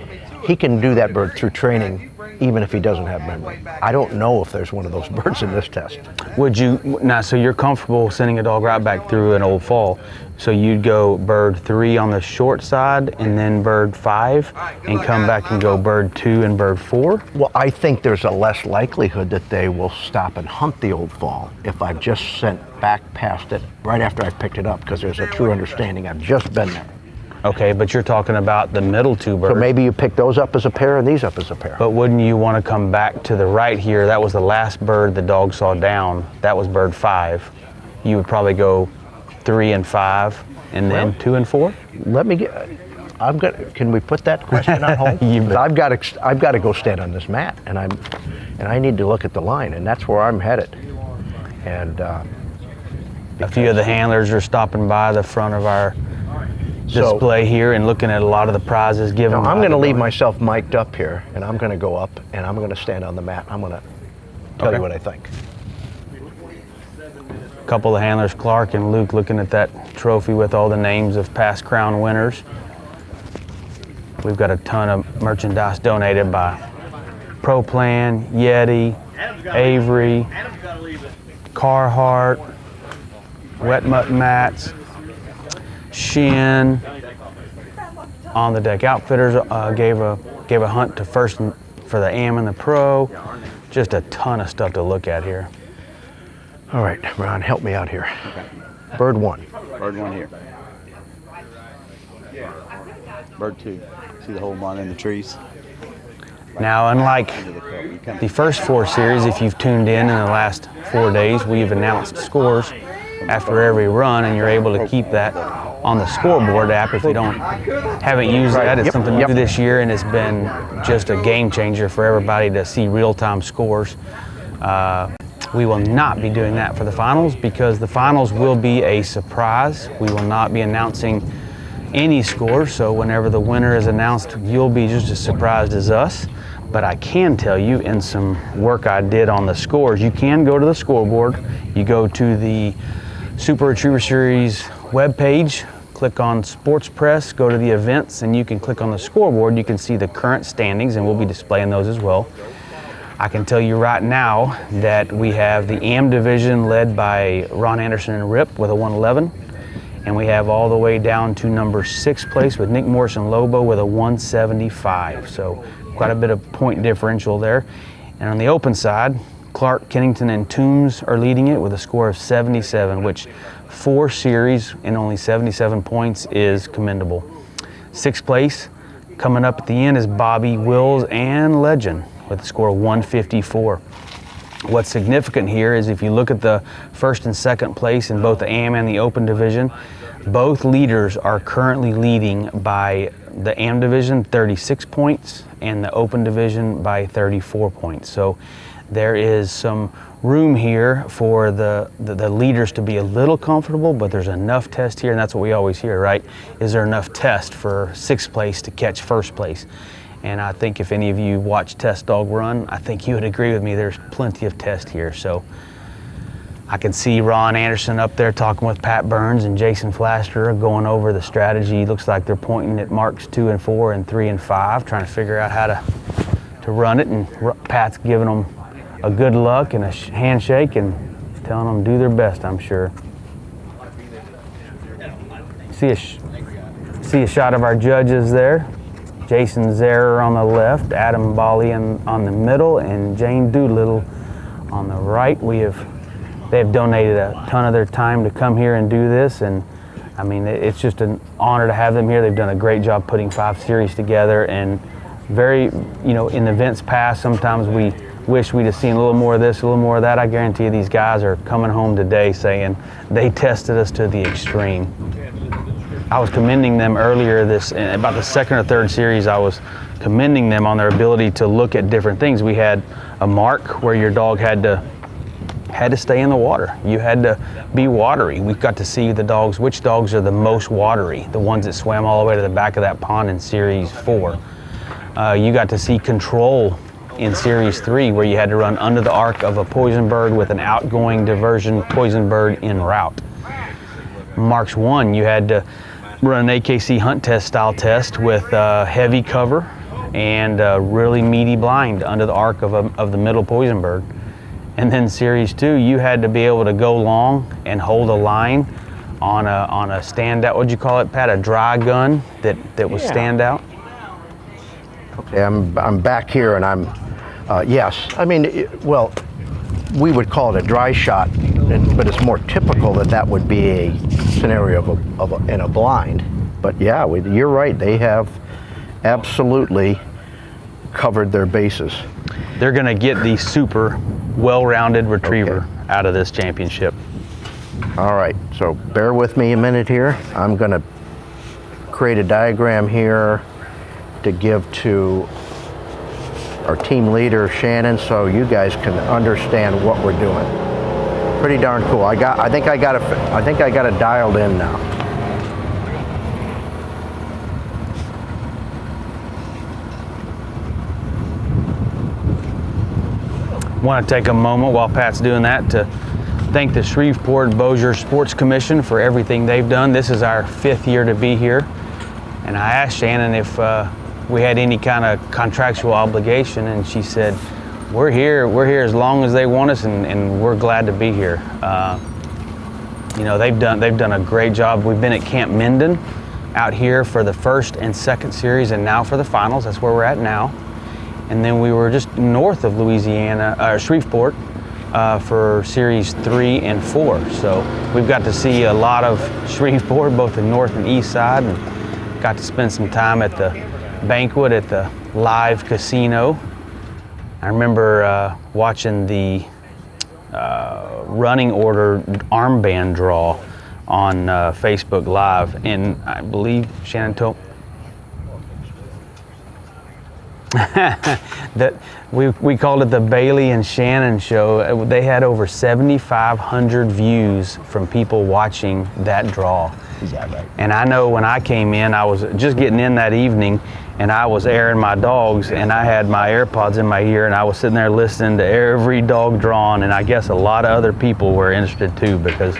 he can do that bird through training even if he doesn't have memory. I don't know if there's one of those birds in this test. Would you, now, so you're comfortable sending a dog right back through an old fall. So you'd go bird 3 on the short side and then bird 5 and come back and go bird 2 and bird 4? Well, I think there's a less likelihood that they will stop and hunt the old fall if I've just sent back past it right after I picked it up, because there's a true understanding I've just been there. Okay, but you're talking about the middle 2 birds. So maybe you pick those up as a pair and these up as a pair. But wouldn't you want to come back to the right here? That was the last bird the dog saw down. That was bird 5. You would probably go 3 and 5 and then 2 and 4? Let me get, can we put that question on hold? I've got to go stand on this mat, and I need to look at the line, and that's where I'm headed. And a few of the handlers are stopping by the front of our display here and looking at a lot of the prizes given. I'm going to leave myself mic'd up here, and I'm going to go up and I'm going to stand on the mat. I'm going to tell you what I think. A couple of handlers, Clark and Luke, looking at that trophy with all the names of past crown winners. We've got a ton of merchandise donated by Pro Plan, Yeti, Avery, Carhartt, Wet Mutt Mats, Shin. On the Deck Outfitters gave a hunt to first for the AM and the Pro. Just a ton of stuff to look at here. All right, Ron, help me out here. Bird 1. Bird 1 here. Bird 2. See the whole line in the trees? Now, unlike the first 4 series, if you've tuned in the last 4 days, we've announced scores after every run, and you're able to keep that on the scoreboard app. If you haven't used that, it's something new this year, and it's been just a game changer for everybody to see real-time scores. We will not be doing that for the finals because the finals will be a surprise. We will not be announcing any scores, so whenever the winner is announced, you'll be just as surprised as us. But I can tell you, in some work I did on the scores, you can go to the scoreboard. You go to the Super Retriever Series webpage, click on Sports Press, go to the events, and you can click on the scoreboard. You can see the current standings, and we'll be displaying those as well. I can tell you right now that we have the AM division led by Ron Anderson and Rip with a 111. And we have all the way down to number 6 place with Nick Morrison Lobo with a 175. So quite a bit of point differential there. And on the open side, Clark, Kennington, and Toombs are leading it with a score of 77, which 4 series and only 77 points is commendable. 6th place coming up at the end is Bobby, Wills, and Legend with a score of 154. What's significant here is if you look at the 1st and 2nd place in both the AM and the Open division, both leaders are currently leading by the AM division 36 points and the Open division by 34 points. So there is some room here for the leaders to be a little comfortable, but there's enough test here, and that's what we always hear, right? Is there enough test for 6th place to catch 1st place? And I think if any of you watch Test Dog run, I think you would agree with me, there's plenty of test here. So I can see Ron Anderson up there talking with Pat Burns and Jason Flaster going over the strategy. Looks like they're pointing at marks 2 and 4 and 3 and 5, trying to figure out how to run it. And Pat's giving them a good luck and a handshake and telling them to do their best, I'm sure. See a shot of our judges there. Jason Zehrer on the left, Adam Bali on the middle, and Jane Doolittle on the right. They have donated a ton of their time to come here and do this, and I mean, it's just an honor to have them here. They've done a great job putting 5 series together, and very, in events past, sometimes we wish we'd have seen a little more of this, a little more of that. I guarantee you these guys are coming home today saying they tested us to the extreme. I was commending them earlier about the 2nd or 3rd series. I was commending them on their ability to look at different things. We had a mark where your dog had to stay in the water. You had to be watery. We got to see which dogs are the most watery, the ones that swam all the way to the back of that pond in Series 4. You got to see control in Series 3, where you had to run under the arc of a poison bird with an outgoing diversion poison bird en route. Marks 1, you had to run an AKC hunt test style test with heavy cover and really meaty blind under the arc of the middle poison bird. And then Series 2, you had to be able to go long and hold a line on a standout, what'd you call it, Pat, a dry gun that was standout? Okay, I'm back here and I'm, yes, I mean, we would call it a dry shot, but it's more typical that would be a scenario in a blind. But yeah, you're right, they have absolutely covered their bases. They're gonna get the super well-rounded retriever out of this championship. All right, so bear with me a minute here. I'm gonna create a diagram here to give to our team leader, Shannon, so you guys can understand what we're doing. Pretty darn cool. I think I got it dialed in now. Want to take a moment while Pat's doing that to thank the Shreveport-Bossier Sports Commission for everything they've done. This is our 5th year to be here, and I asked Shannon if we had any kind of contractual obligation, and she said, we're here as long as they want us, and we're glad to be here. They've done a great job. We've been at Camp Minden out here for the 1st and 2nd series, and now for the finals. That's where we're at now. and then we were just north of Louisiana, Shreveport, for Series 3 and 4. So we've got to see a lot of Shreveport, both the north and east side, and got to spend some time at the banquet at the live casino. I remember watching the running order armband draw on Facebook Live, and I believe Shannon told that we called it the Bailey and Shannon show. They had over 7,500 views from people watching that draw. Is that right? And I know when I came in, I was just getting in that evening, and I was airing my dogs, and I had my AirPods in my ear, and I was sitting there listening to every dog drawn, and I guess a lot of other people were interested too, because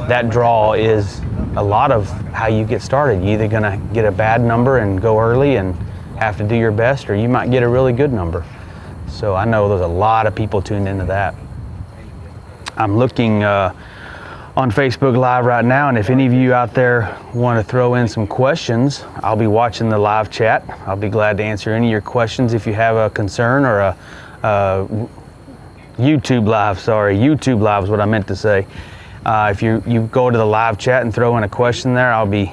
that draw is a lot of how you get started. You're either gonna get a bad number and go early and have to do your best, or you might get a really good number. So I know there's a lot of people tuned into that. I'm looking on Facebook Live right now, and if any of you out there want to throw in some questions, I'll be watching the live chat. I'll be glad to answer any of your questions if you have a concern, or a YouTube Live, sorry, YouTube Live is what I meant to say. If you go to the live chat and throw in a question there, I'll be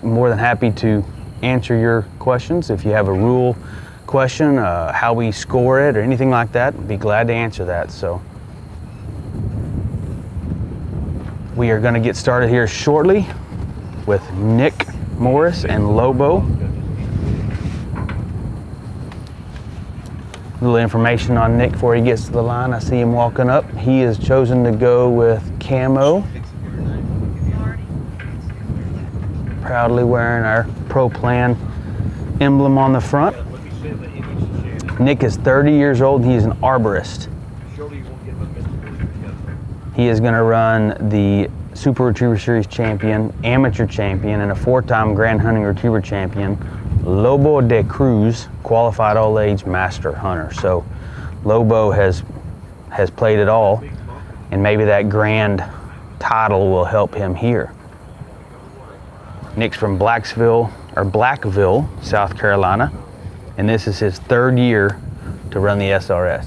more than happy to answer your questions. If you have a rule question, how we score it, or anything like that, I'd be glad to answer that. So we are going to get started here shortly with Nick Morris and Lobo. A little information on Nick before he gets to the line. I see him walking up. He has chosen to go with camo. Proudly wearing our Pro Plan emblem on the front. Nick is 30 years old. He is an arborist. He is going to run the Super Retriever Series champion, amateur champion, and a 4-time Grand Hunting Retriever champion, Lobo de Cruz, qualified all-age master hunter. So Lobo has played it all, and maybe that grand title will help him here. Nick's from Blackville, South Carolina, and this is his 3rd year to run the SRS.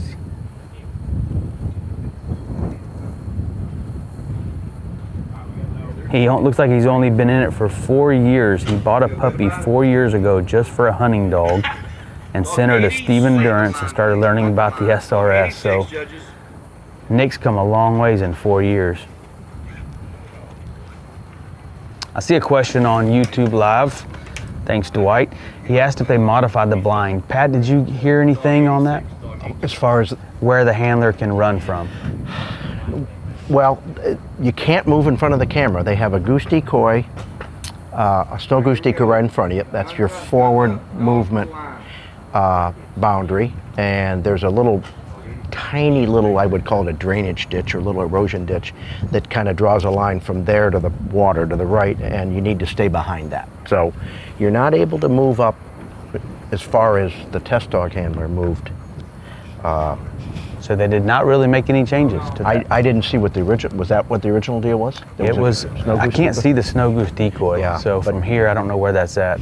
He looks like he's only been in it for 4 years. He bought a puppy 4 years ago just for a hunting dog, and sent her to Stephen Durance and started learning about the SRS. So Nick's come a long ways in 4 years. I see a question on YouTube Live. Thanks, Dwight. He asked if they modified the blind. Pat, did you hear anything on that? As far as where the handler can run from? Well, you can't move in front of the camera. They have a goose decoy, a snow goose decoy right in front of you. That's your forward movement boundary. And there's a tiny little, I would call it a drainage ditch or little erosion ditch that kind of draws a line from there to the water to the right, and you need to stay behind that. So you're not able to move up as far as the test dog handler moved. So they did not really make any changes to that. I didn't see what the original, was that what the original deal was? I can't see the snow goose decoy, yeah, so from here I don't know where that's at.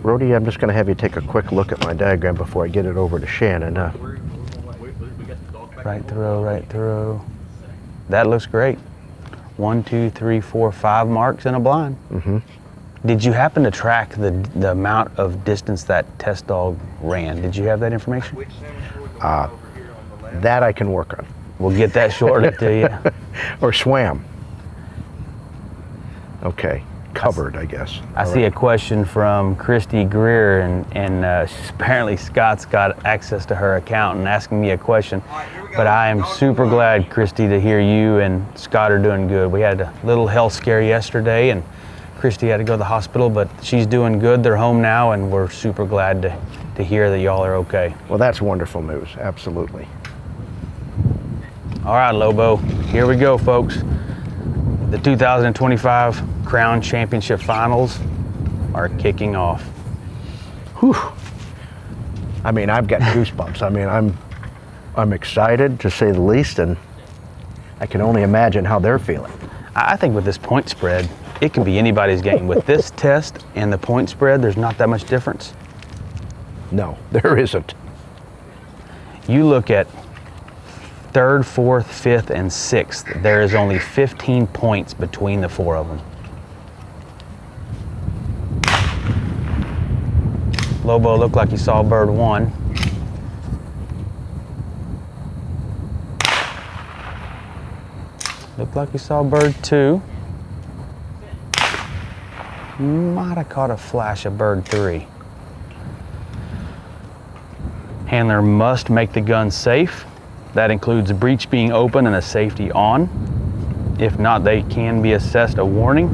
Rody, I'm just going to have you take a quick look at my diagram before I get it over to Shannon. Right throw. That looks great. 1, 2, 3, 4, 5 marks in a blind. Mm-hmm. Did you happen to track the amount of distance that test dog ran? Did you have that information? That I can work on. We'll get that shortly to you. Or swam. Okay, covered, I guess. I see a question from Christy Greer, and apparently Scott's got access to her account and asking me a question. But I am super glad, Christy, to hear you and Scott are doing good. We had a little health scare yesterday, and Christy had to go to the hospital, but she's doing good. They're home now, and we're super glad to hear that y'all are okay. Well, that's wonderful news, absolutely. All right, Lobo, here we go, folks. The 2025 Crown Championship Finals are kicking off. Whew. I mean, I've got goosebumps. I mean, I'm excited, to say the least, and I can only imagine how they're feeling. I think with this point spread, it can be anybody's game. With this test and the point spread, there's not that much difference. No, there isn't. You look at 3rd, 4th, 5th, and 6th. There is only 15 points between the 4 of them. Lobo looked like he saw bird 1. Looked like he saw bird 2. Might have caught a flash of bird 3. Handler must make the gun safe. That includes the breech being open and a safety on. If not, they can be assessed a warning.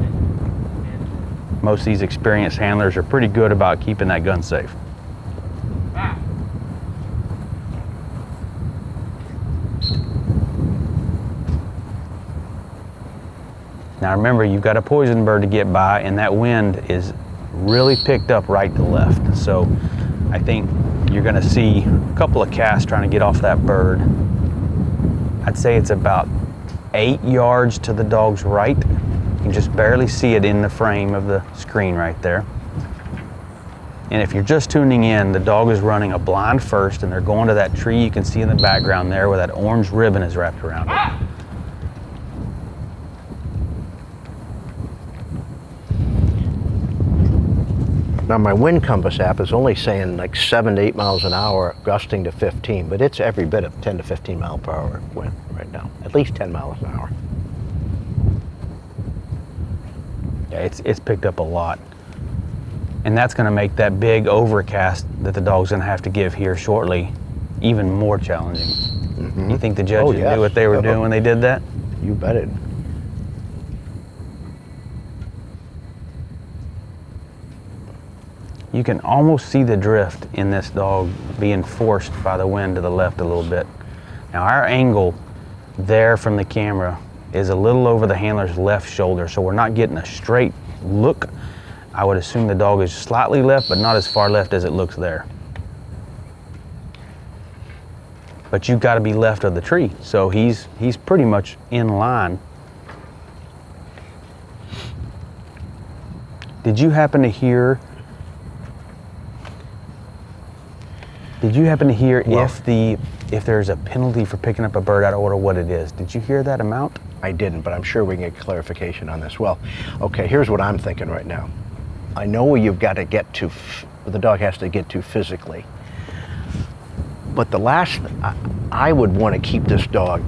Most of these experienced handlers are pretty good about keeping that gun safe. Now remember, you've got a poison bird to get by, and that wind is really picked up right to left. So I think you're gonna see a couple of casts trying to get off that bird. I'd say it's about 8 yards to the dog's right. You can just barely see it in the frame of the screen right there. And if you're just tuning in, the dog is running a blind first, and they're going to that tree you can see in the background there where that orange ribbon is wrapped around it. Now my wind compass app is only saying like 7 to 8 miles an hour, gusting to 15, but it's every bit of 10 to 15 mile per hour wind right now, at least 10 miles an hour. Yeah, it's picked up a lot. And that's gonna make that big overcast that the dog's gonna have to give here shortly even more challenging. Mm-hmm. You think the judges yes. knew what they were doing when they did that? You bet it. You can almost see the drift in this dog being forced by the wind to the left a little bit. Now our angle there from the camera is a little over the handler's left shoulder, so we're not getting a straight look. I would assume the dog is slightly left, but not as far left as it looks there. But you've got to be left of the tree, so he's pretty much in line. Did you happen to hear if there's a penalty for picking up a bird out of order, what it is? Did you hear that amount? I didn't, but I'm sure we can get clarification on this. Well, okay, here's what I'm thinking right now. I know where you've got to get to, the dog has to get to physically. But the last, I would want to keep this dog,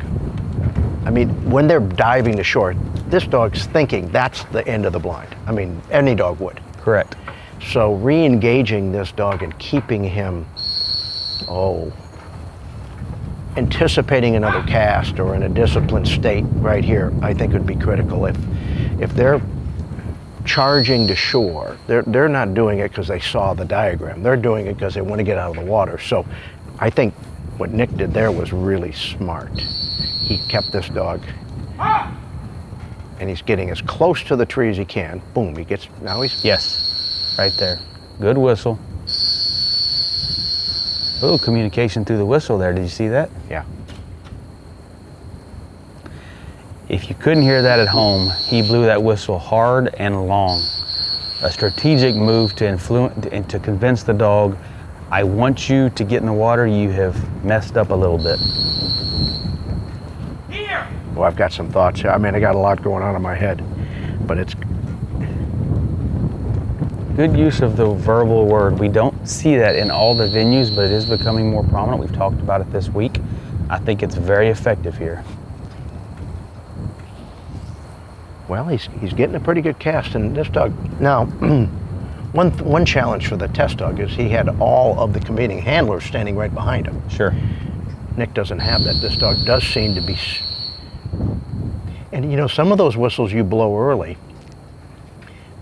I mean, when they're diving to shore, this dog's thinking that's the end of the blind. I mean, any dog would. Correct. So re-engaging this dog and keeping him, anticipating another cast or in a disciplined state right here, I think would be critical. If they're charging to shore, they're not doing it because they saw the diagram. They're doing it because they want to get out of the water. So I think what Nick did there was really smart. He kept this dog, and he's getting as close to the tree as he can. Boom, he gets, now he's... Yes, right there. Good whistle. Oh, communication through the whistle there. Did you see that? Yeah. If you couldn't hear that at home, he blew that whistle hard and long. A strategic move to influence and to convince the dog, I want you to get in the water, you have messed up a little bit. Here! Well, I've got some thoughts here. I mean, I got a lot going on in my head, but it's... Good use of the verbal word. We don't see that in all the venues, but it is becoming more prominent. We've talked about it this week. I think it's very effective here. Well, he's getting a pretty good cast, and this dog, now, one challenge for the test dog is he had all of the competing handlers standing right behind him. Sure. Nick doesn't have that. This dog does seem to be, and you know, some of those whistles you blow early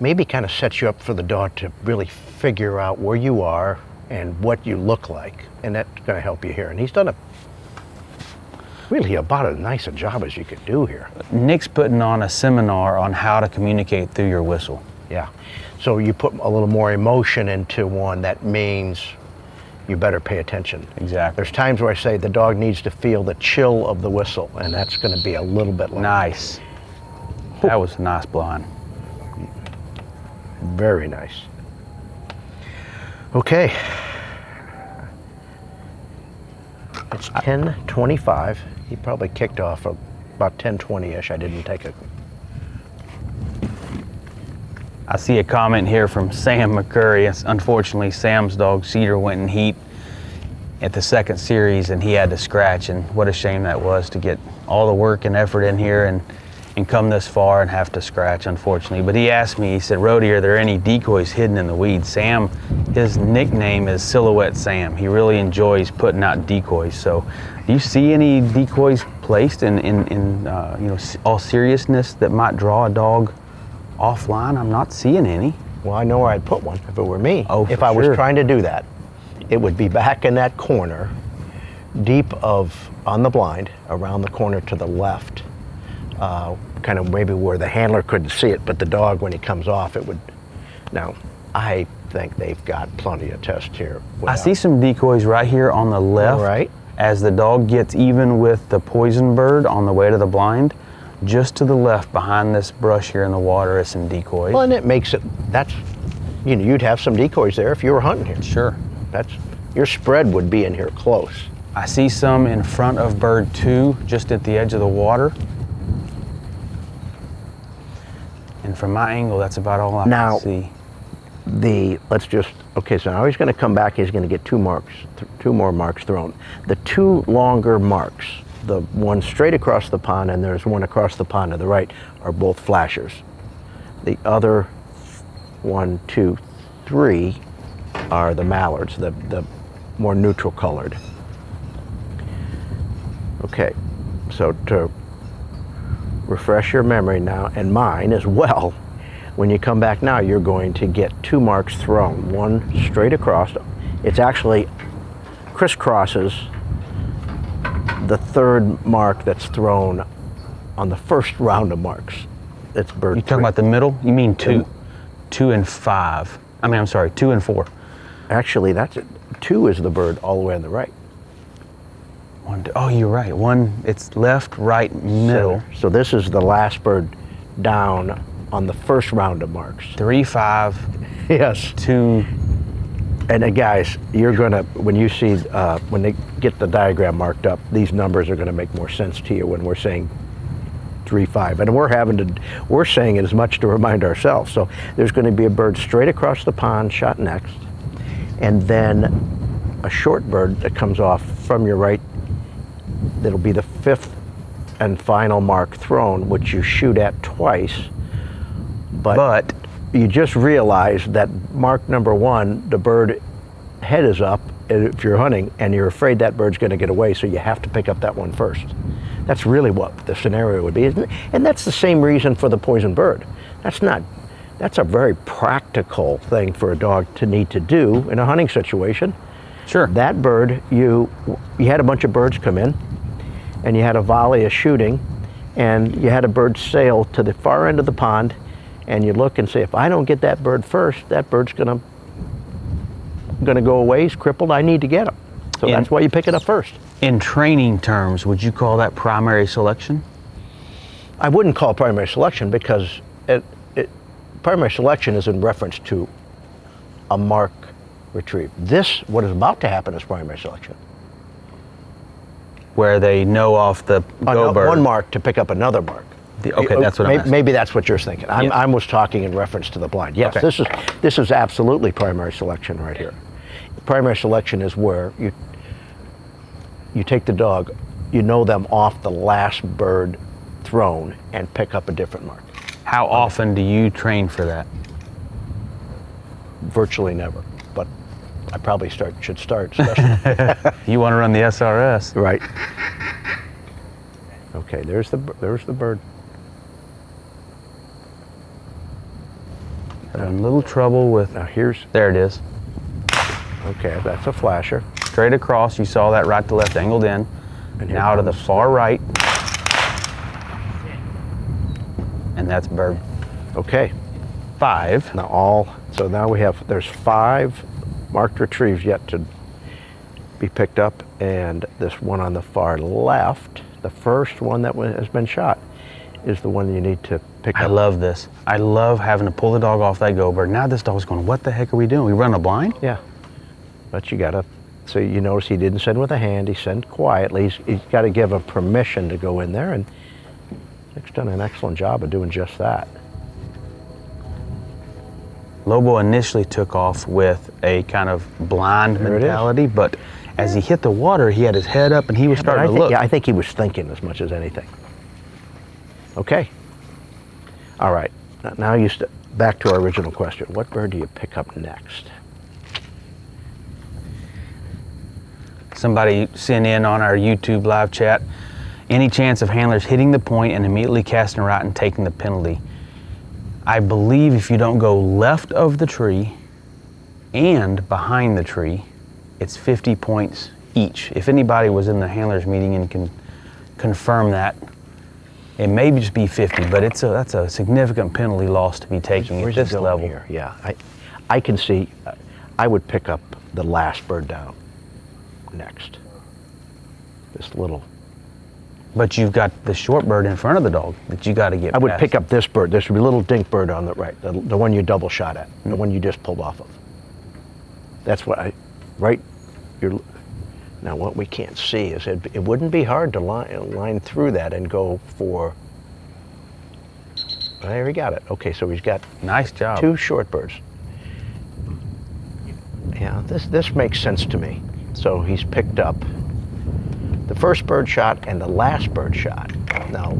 maybe kind of sets you up for the dog to really figure out where you are and what you look like, and that's going to help you here. And he's done really about as nice a job as you could do here. Nick's putting on a seminar on how to communicate through your whistle. Yeah, so you put a little more emotion into one, that means you better pay attention. Exactly. There's times where I say the dog needs to feel the chill of the whistle, and that's going to be a little bit loud. Nice. That was a nice blind. Very nice. Okay, It's 10:25. He probably kicked off about 10:20-ish. I didn't take it. I see a comment here from Sam McCurry. Unfortunately, Sam's dog Cedar went in heat at the second series and he had to scratch, and what a shame that was to get all the work and effort in here and come this far and have to scratch, unfortunately. But he asked me, he said, Rody, are there any decoys hidden in the weeds? Sam, his nickname is Silhouette Sam. He really enjoys putting out decoys. So do you see any decoys placed in you know, all seriousness that might draw a dog offline? I'm not seeing any. Well, I know where I'd put one if it were me. Oh, if for I was sure. trying to do that, it would be back in that corner, deep on the blind, around the corner to the left, kind of maybe where the handler couldn't see it, but the dog, when he comes off, it would. Now, I think they've got plenty of tests here. I see some decoys right here on the left. Right. As the dog gets even with the poison bird on the way to the blind, just to the left behind this brush here in the water is some decoys. Well, and it makes it, that's, you know, you'd have some decoys there if you were hunting here. Sure. Your spread would be in here close. I see some in front of bird 2, just at the edge of the water. And from my angle, that's about all I can see. So now he's going to come back, he's going to get two more marks thrown. The two longer marks, the one straight across the pond and there's one across the pond to the right, are both flashers. The other 1, 2, 3 are the mallards, the more neutral colored. Okay, so to refresh your memory now, and mine as well, when you come back now, you're going to get two marks thrown, one straight across. It's actually crisscrosses the third mark that's thrown on the first round of marks. It's bird You talking about the middle? You mean 2? 2 and 5. I mean, I'm sorry, 2 and 4. Actually, that's it. 2 is the bird all the way on the right. Oh, you're right. One, it's left, right, middle. So this is the last bird down on the first round of marks. 3, 5. Yes. 2. And guys, you're gonna, when you see, when they get the diagram marked up, these numbers are gonna make more sense to you when we're saying 3, 5. And we're saying it as much to remind ourselves. So there's gonna be a bird straight across the pond, shot next, and then a short bird that comes off from your right. That'll be the fifth and final mark thrown, which you shoot at twice. But you just realize that mark number 1, the bird head is up if you're hunting, and you're afraid that bird's going to get away, so you have to pick up that one first. That's really what the scenario would be, isn't it? And that's the same reason for the poison bird. That's a very practical thing for a dog to need to do in a hunting situation. Sure. That bird, you had a bunch of birds come in, and you had a volley of shooting, and you had a bird sail to the far end of the pond, and you look and say, if I don't get that bird first, that bird's gonna go away, he's crippled, I need to get him. So that's why you pick it up first. In training terms, would you call that primary selection? I wouldn't call it primary selection, because primary selection is in reference to a mark retrieve. What is about to happen is primary selection. Where they know off the go bird. One mark to pick up another mark. Okay, that's what I'm asking. Maybe that's what you're thinking. I was talking in reference to the blind. Yes, Okay. This is absolutely primary selection right here. Primary selection is where you take the dog, you know them off the last bird thrown, and pick up a different mark. How often do you train for that? Virtually never, but I probably should start. Especially. You want to run the SRS. Right. Okay, there's the bird. Having a little trouble with. Now there it is. Okay, that's a flasher. Straight across, you saw that right to left angled in. And now to the far right. And that's bird. Okay. 5. So now there's 5 marked retrieves yet to be picked up, and this one on the far left, the first one that has been shot, is the one you need to pick up. I love this. I love having to pull the dog off that go bird. Now this dog's going, what the heck are we doing? We run a blind? Yeah. But you gotta So you notice he didn't send with a hand, he sent quietly. He's got to give him permission to go in there, and Nick's done an excellent job of doing just that. Lobo initially took off with a kind of blind mentality, but as he hit the water, he had his head up and he was starting to look. Yeah, I think he was thinking as much as anything. Okay. All right. Now back to our original question. What bird do you pick up next? Somebody sent in on our YouTube live chat, any chance of handlers hitting the point and immediately casting right and taking the penalty? I believe if you don't go left of the tree and behind the tree, it's 50 points each. If anybody was in the handlers meeting and can confirm that, it may just be 50, but that's a significant penalty loss to be taking at this level. Here? Yeah, I can see. I would pick up the last bird down next. This little. But you've got the short bird in front of the dog that you got to get I would past. pick up this bird. This little dink bird on the right, the one you double shot at, the one you just pulled off of. That's what now what we can't see is it wouldn't be hard to line through that and go for, there he got it. Okay, so he's got nice job. 2 short birds. Yeah, this makes sense to me. So he's picked up the first bird shot and the last bird shot. Now,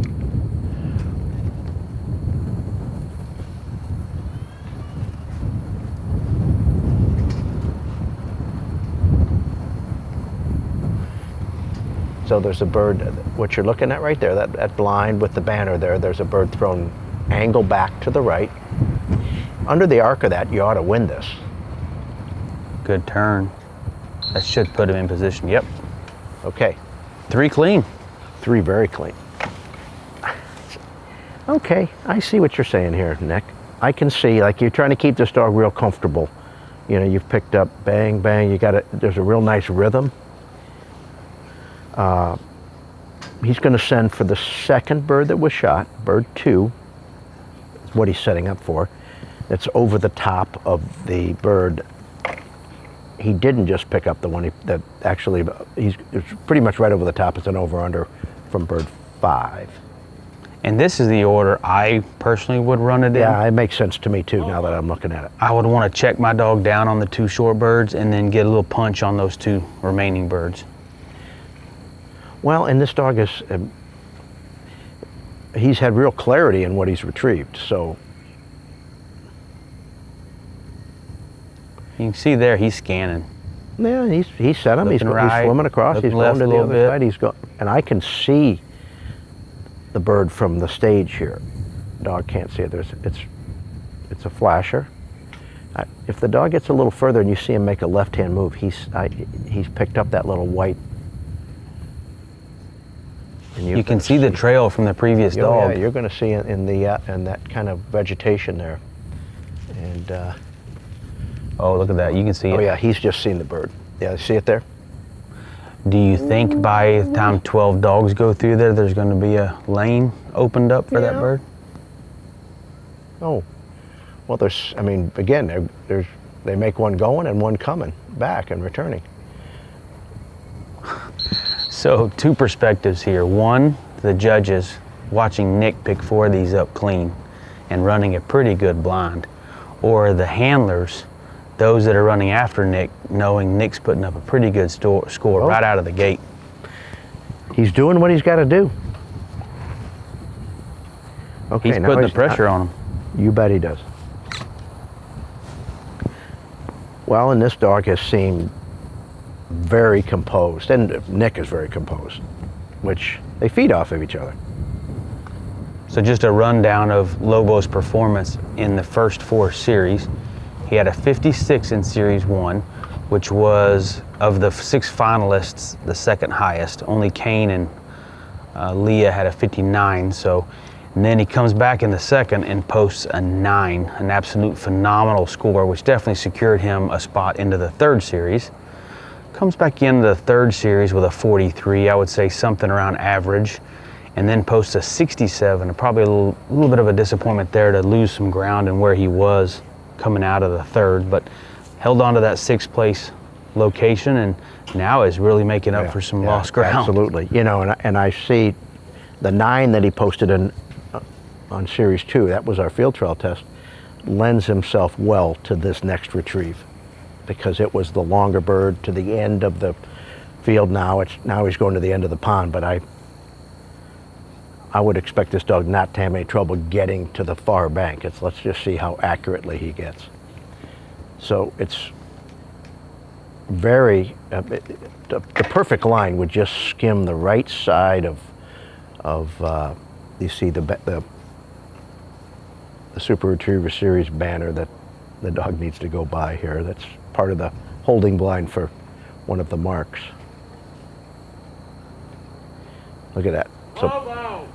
so there's a bird, what you're looking at right there, that blind with the banner there's a bird thrown angle back to the right. Under the arc of that, you ought to win this. Good turn. That should put him in position, yep. Okay. 3 clean. 3 very clean. Okay, I see what you're saying here, Nick. I can see, like you're trying to keep this dog real comfortable. You know, you've picked up bang, bang, there's a real nice rhythm. He's going to send for the second bird that was shot, bird 2, is what he's setting up for. It's over the top of the bird. He didn't just pick up the one that actually, it's pretty much right over the top. It's an over-under from bird 5. And this is the order I personally would run it in. Yeah, it makes sense to me too, now that I'm looking at it. I would want to check my dog down on the 2 short birds and then get a little punch on those 2 remaining birds. Well, and this dog is, he's had real clarity in what he's retrieved, so. You can see there, he's scanning. Yeah, he's set him, he's right, swimming across, he's going to the other side, he's going, and I can see the bird from the stage here. Dog can't see it, it's a flasher. If the dog gets a little further and you see him make a left-hand move, he's picked up that little white. You can see the trail from the previous dog. Yeah, you're going to see it in that kind of vegetation there. And oh, look at that! You can see it. Oh yeah, he's just seen the bird. Yeah, see it there. Do you think by the time 12 dogs go through there, there's going to be a lane opened up for that bird? Oh, well, there's. I mean, again, they make one going and one coming back and returning. So 2 perspectives here. One, the judges watching Nick pick 4 of these up clean and running a pretty good blind, or the handlers, those that are running after Nick, knowing Nick's putting up a pretty good score right out of the gate. He's doing what he's got to do. Okay, he's putting the pressure on him. You bet he does. Well, and this dog has seemed very composed, and Nick is very composed, which they feed off of each other. So just a rundown of Lobo's performance in the first 4 series. He had a 56 in Series 1, which was, of the 6 finalists, the second highest. Only Kane and Leah had a 59, and then he comes back in the second and posts a 9, an absolute phenomenal score, which definitely secured him a spot into the 3rd series. Comes back into the 3rd series with a 43, I would say something around average, and then posts a 67, probably a little bit of a disappointment there to lose some ground in where he was coming out of the 3rd, but held on to that 6th place location, and now is really making up for some lost ground. Absolutely. You know, and I see the 9 that he posted on Series 2, that was our field trial test, lends himself well to this next retrieve because it was the longer bird to the end of the field. Now he's going to the end of the pond, but I would expect this dog not to have any trouble getting to the far bank. Let's just see how accurately he gets. So it's very, the perfect line would just skim the right side of you see the Super Retriever Series banner that the dog needs to go by here. That's part of the holding blind for one of the marks. Look at that. So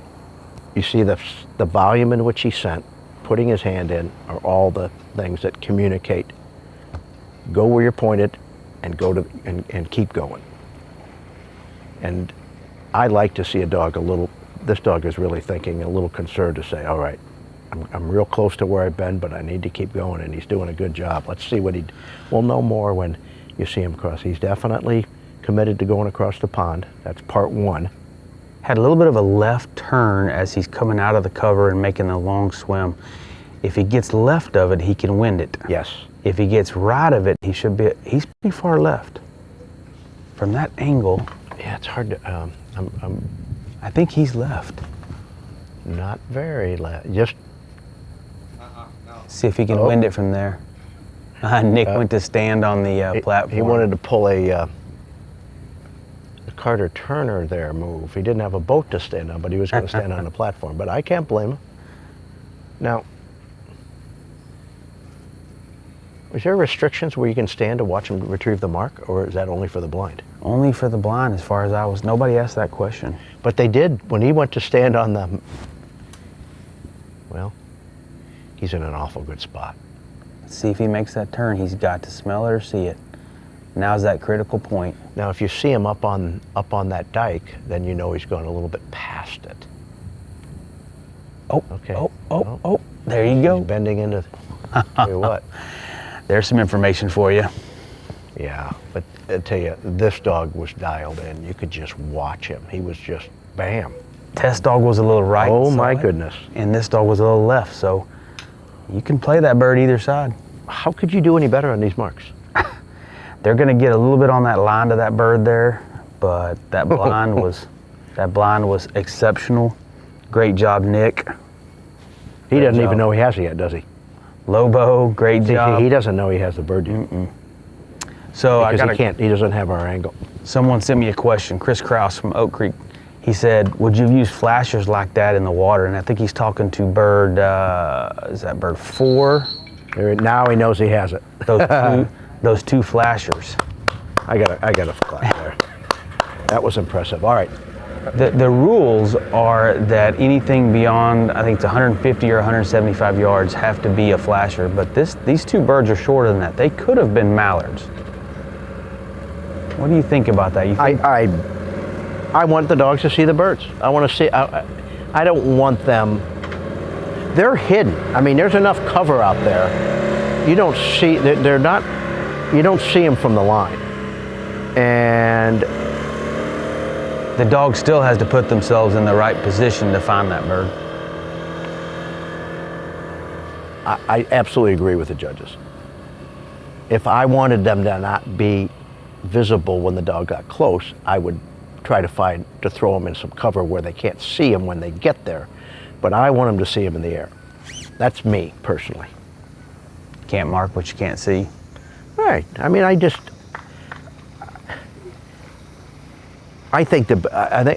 you see the volume in which he sent, putting his hand in, are all the things that communicate. Go where you're pointed and go to and keep going. And I like to see a dog this dog is really thinking, a little concerned to say, all right, I'm real close to where I've been, but I need to keep going, and he's doing a good job. Let's see what we'll know more when you see him cross. He's definitely committed to going across the pond. That's part 1. Had a little bit of a left turn as he's coming out of the cover and making a long swim. If he gets left of it, he can wind it. Yes. If he gets right of it, he's pretty far left. From that angle. Yeah, it's hard to, I think he's left. Not very left. Just see if he can wind it from there. Nick went to stand on the platform. He wanted to pull a Carter Turner there move. He didn't have a boat to stand on, but he was going to stand on the platform. But I can't blame him. Now, is there restrictions where you can stand to watch him retrieve the mark, or is that only for the blind? Only for the blind, as far as nobody asked that question. But they did, when he went to stand on the, well, he's in an awful good spot. Let's see if he makes that turn. He's got to smell it or see it. Now's that critical point. Now, if you see him up on that dike, then you know he's going a little bit past it. Oh, okay. Oh, there you go. He's bending into, tell you what. There's some information for you. Yeah, but I tell you, this dog was dialed in. You could just watch him. He was just, bam. Test dog was a little right. Oh my goodness. And this dog was a little left, so you can play that bird either side. How could you do any better on these marks? They're gonna get a little bit on that line to that bird there, but that blind was exceptional. Great job, Nick. He doesn't even know he has it yet, does he? Lobo, great job. He doesn't know he has the bird yet. So because he doesn't have our angle. Someone sent me a question, Chris Krause from Oak Creek. He said, would you use flashers like that in the water? And I think he's talking to bird, is that bird 4? Now he knows he has it. Those two flashers. I got a clap there. That was impressive. All right. The rules are that anything beyond, I think it's 150 or 175 yards have to be a flasher, but these two birds are shorter than that. They could have been mallards. What do you think about that? I want the dogs to see the birds. I want to see, I don't want them, they're hidden. I mean, there's enough cover out there. You don't see, they're not, you don't see them from the line. And the dog still has to put themselves in the right position to find that bird. I absolutely agree with the judges. If I wanted them to not be visible when the dog got close, I would try to throw them in some cover where they can't see them when they get there. But I want them to see them in the air. That's me, personally. Can't mark what you can't see. Right. I mean, I think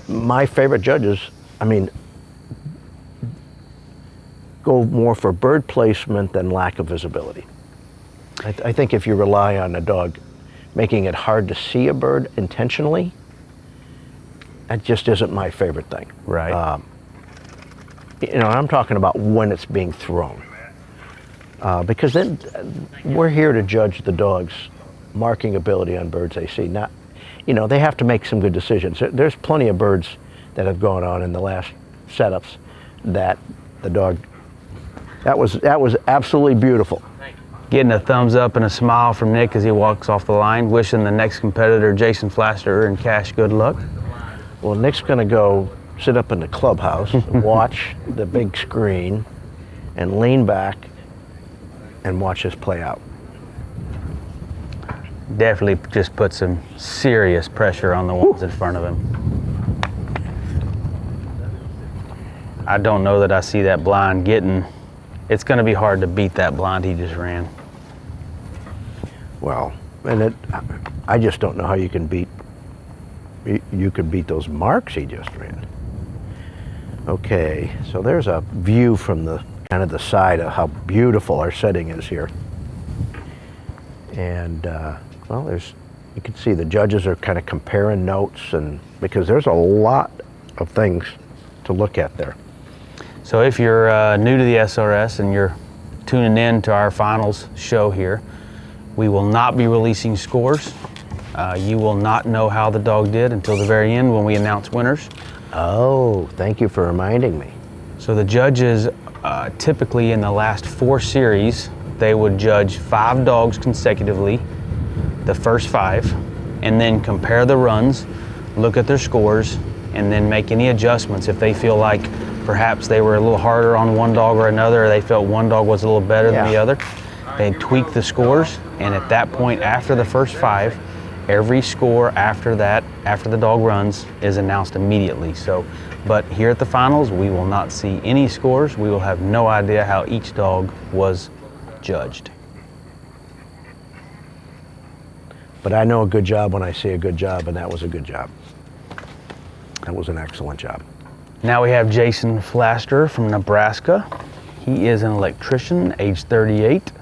my favorite judges, I mean, go more for bird placement than lack of visibility. I think if you rely on a dog making it hard to see a bird intentionally, that just isn't my favorite thing. Right. I'm talking about when it's being thrown. Because then we're here to judge the dog's marking ability on birds they see. Not, they have to make some good decisions. There's plenty of birds that have gone on in the last setups that the dog, that was absolutely beautiful. Getting a thumbs up and a smile from Nick as he walks off the line, wishing the next competitor, Jason Flaster and Cash, good luck. Well, Nick's going to go sit up in the clubhouse, watch the big screen, and lean back and watch this play out. Definitely just put some serious pressure on the ones in front of him. I don't know that I see that blind getting, it's going to be hard to beat that blind he just ran. Well, and I just don't know how you can beat, you could beat those marks he just ran. Okay, so there's a view from the kind of the side of how beautiful our setting is here. And well, you can see the judges are kind of comparing notes, and because there's a lot of things to look at there. So if you're new to the SRS and you're tuning in to our finals show here, we will not be releasing scores. You will not know how the dog did until the very end when we announce winners. Oh, thank you for reminding me. So the judges, typically in the last 4 series, they would judge 5 dogs consecutively, the first 5, and then compare the runs, look at their scores, and then make any adjustments if they feel like perhaps they were a little harder on one dog or another, or they felt one dog was a little better than the other. They tweak the scores, and at that point, after the first 5, every score after that, after the dog runs, is announced immediately. So, but here at the finals, we will not see any scores. We will have no idea how each dog was judged. But I know a good job when I see a good job, and that was a good job. That was an excellent job. Now we have Jason Flaster from Nebraska. He is an electrician, age 38,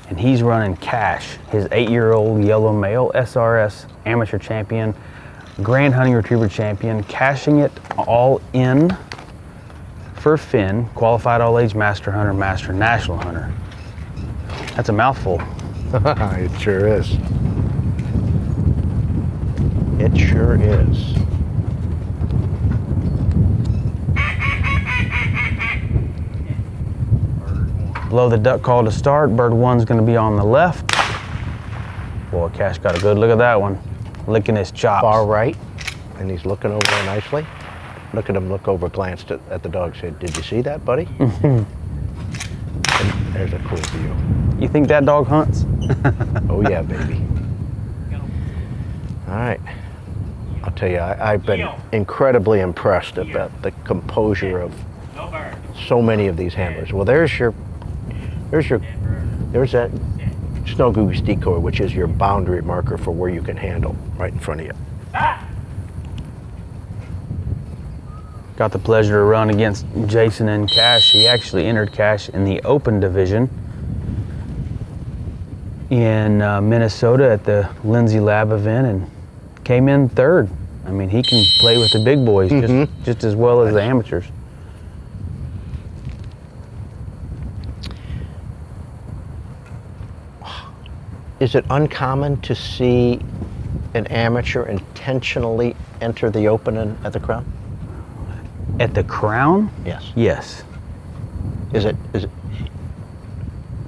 and he's running Cash, his 8-year-old yellow male, SRS amateur champion, Grand Hunting Retriever champion, cashing it all in for Finn, qualified all-age master hunter, master national hunter. That's a mouthful. It sure is. It sure is. Blow the duck call to start. Bird 1's going to be on the left. Boy, Cash got a good look at that one. Licking his chops. Far right, and he's looking over there nicely. Look at him look over, glanced at the dog, said, "Did you see that, buddy?" And there's a cool view. You think that dog hunts? Oh yeah, baby. All right. I'll tell you, I've been incredibly impressed about the composure of so many of these handlers. Well, there's that snow goose decoy, which is your boundary marker for where you can handle, right in front of you. Got the pleasure to run against Jason and Cash. He actually entered Cash in the open division in Minnesota at the Lindsay Lab event and came in 3rd. I mean, he can play with the big boys just as well as the amateurs. Is it uncommon to see an amateur intentionally enter the open at the Crown? At the Crown? Yes. Yes. Is it?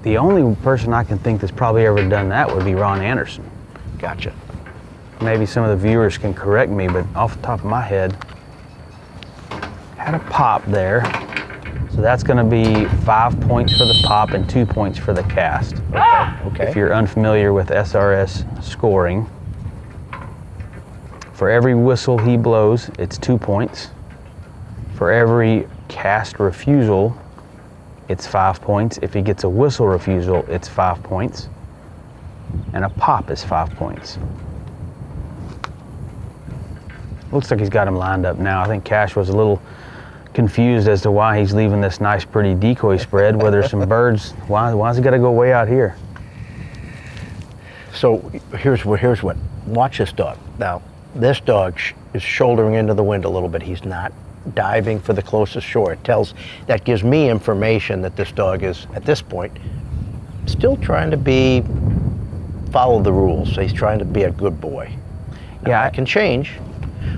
The only person I can think that's probably ever done that would be Ron Anderson. Gotcha. Maybe some of the viewers can correct me, but off the top of my head, had a pop there. So that's going to be 5 points for the pop and 2 points for the cast. Okay. If you're unfamiliar with SRS scoring, for every whistle he blows, it's 2 points. For every cast refusal, it's 5 points. If he gets a whistle refusal, it's 5 points. And a pop is 5 points. Looks like he's got him lined up now. I think Cash was a little confused as to why he's leaving this nice pretty decoy spread where there's some birds. Why's he got to go way out here? So here's what. Watch this dog. Now, this dog is shouldering into the wind a little bit. He's not diving for the closest shore. That gives me information that this dog is, at this point, still trying to follow the rules. So he's trying to be a good boy. Now, Yeah, I can change.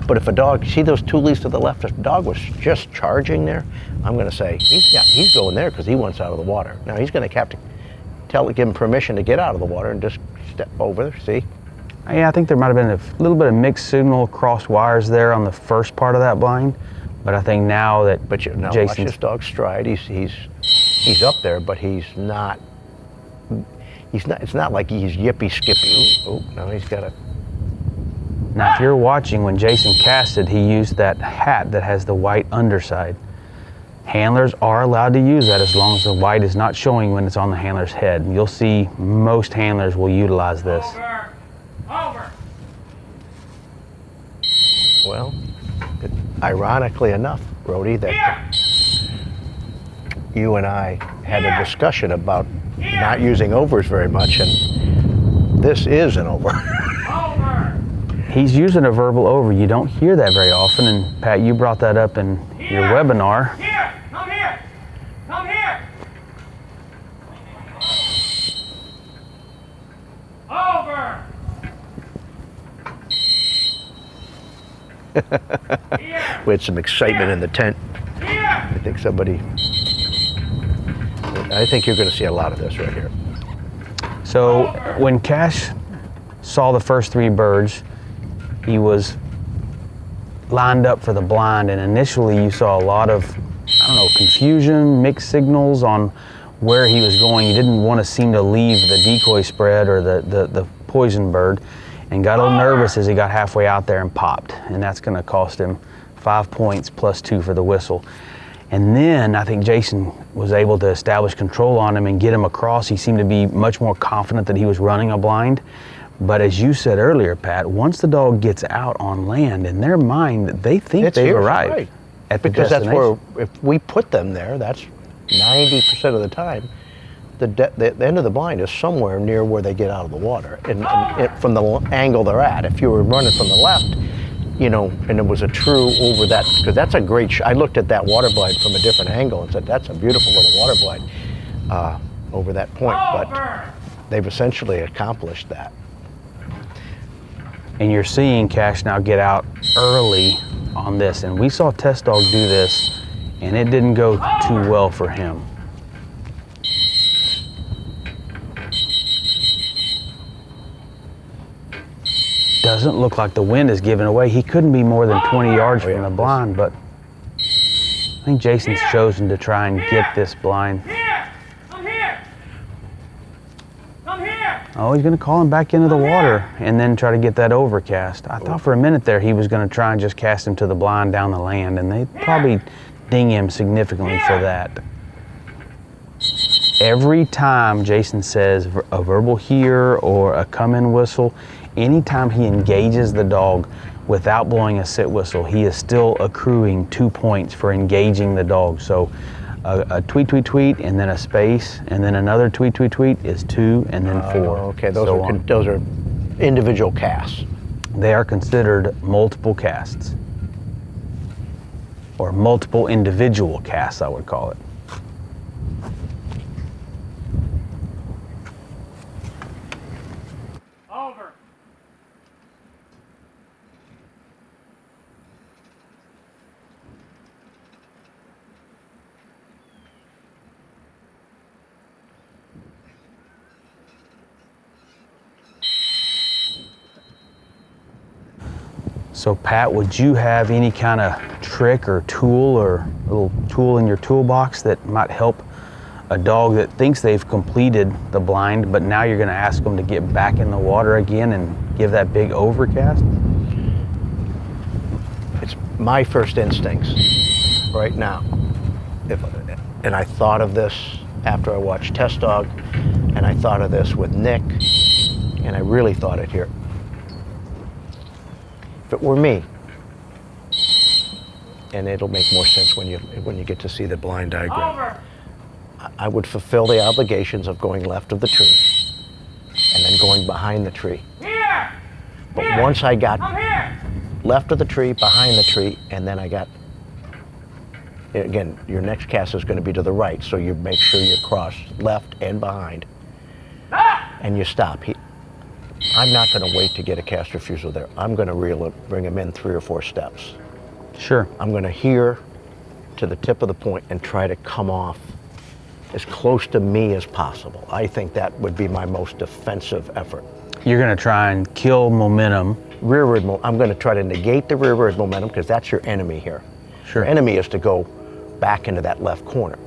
But if a dog, see those 2 leaves to the left, if a dog was just charging there, I'm going to say, he's going there because he wants out of the water. Now he's going to have to give him permission to get out of the water and just step over there, see? Yeah, I think there might have been a little bit of mixed signal crossed wires there on the first part of that blind, but I think now that now watch Jason's this dog stride. He's up there, but he's not. It's not like he's yippy skippy. Oh, no, he's got a. Now, if you're watching, when Jason casted, he used that hat that has the white underside. Handlers are allowed to use that as long as the white is not showing when it's on the handler's head. You'll see most handlers will utilize this. Over. Well, ironically enough, Brody, that you and I had a discussion about not using overs very much, and this is an over. He's using a verbal over. You don't hear that very often, and Pat, you brought that up in your webinar. Here. Come here. Come here. Over. We had some excitement in the tent. I think you're going to see a lot of this right here. So when Cash saw the first 3 birds, he was lined up for the blind, and initially you saw a lot of, confusion, mixed signals on where he was going. He didn't want to seem to leave the decoy spread or the poison bird, and got a little nervous as he got halfway out there and popped, and that's going to cost him 5 points plus 2 for the whistle. And then I think Jason was able to establish control on him and get him across. He seemed to be much more confident that he was running a blind. But as you said earlier, Pat, once the dog gets out on land, in their mind, they think they've arrived right. at the because destination. That's where, if we put them there, that's 90% of the time, the end of the blind is somewhere near where they get out of the water, and from the angle they're at. If you were running from the left, and it was a true over that, because that's a great I looked at that water blind from a different angle and said, that's a beautiful little water blind over that point, but they've essentially accomplished that. And you're seeing Cash now get out early on this, and we saw Test Dog do this, and it didn't go too well for him. Doesn't look like the wind is giving away. He couldn't be more than 20 yards from the blind, but I think Jason's chosen to try and get this blind. Come here. Come here. Oh, he's going to call him back into the water and then try to get that overcast. I thought for a minute there he was going to try and just cast him to the blind down the land, and they probably ding him significantly for that. Every time Jason says a verbal here or a come-in whistle, anytime he engages the dog without blowing a sit whistle, he is still accruing 2 points for engaging the dog. So a tweet, tweet, tweet, and then a space, and then another tweet, tweet, tweet is 2, and then 4. Okay, those are individual casts. They are considered multiple casts, or multiple individual casts, I would call it. Over. So Pat, would you have any kind of trick or tool or little tool in your toolbox that might help a dog that thinks they've completed the blind, but now you're going to ask them to get back in the water again and give that big overcast? It's my first instincts right now. And I thought of this after I watched Test Dog, and I thought of this with Nick, and I really thought it here. If it were me, and it'll make more sense when you get to see the blind diagram, I would fulfill the obligations of going left of the tree and then going behind the tree. But once I got left of the tree, behind the tree, and then I got, again, your next cast is going to be to the right, so you make sure you cross left and behind, and you stop. I'm not going to wait to get a cast refusal there. I'm going to reel it, bring him in 3 or 4 steps. Sure. I'm going to hear to the tip of the point and try to come off as close to me as possible. I think that would be my most defensive effort. You're going to try and kill momentum. I'm going to try to negate the rearward momentum because that's your enemy here. Sure. Your enemy is to go back into that left corner.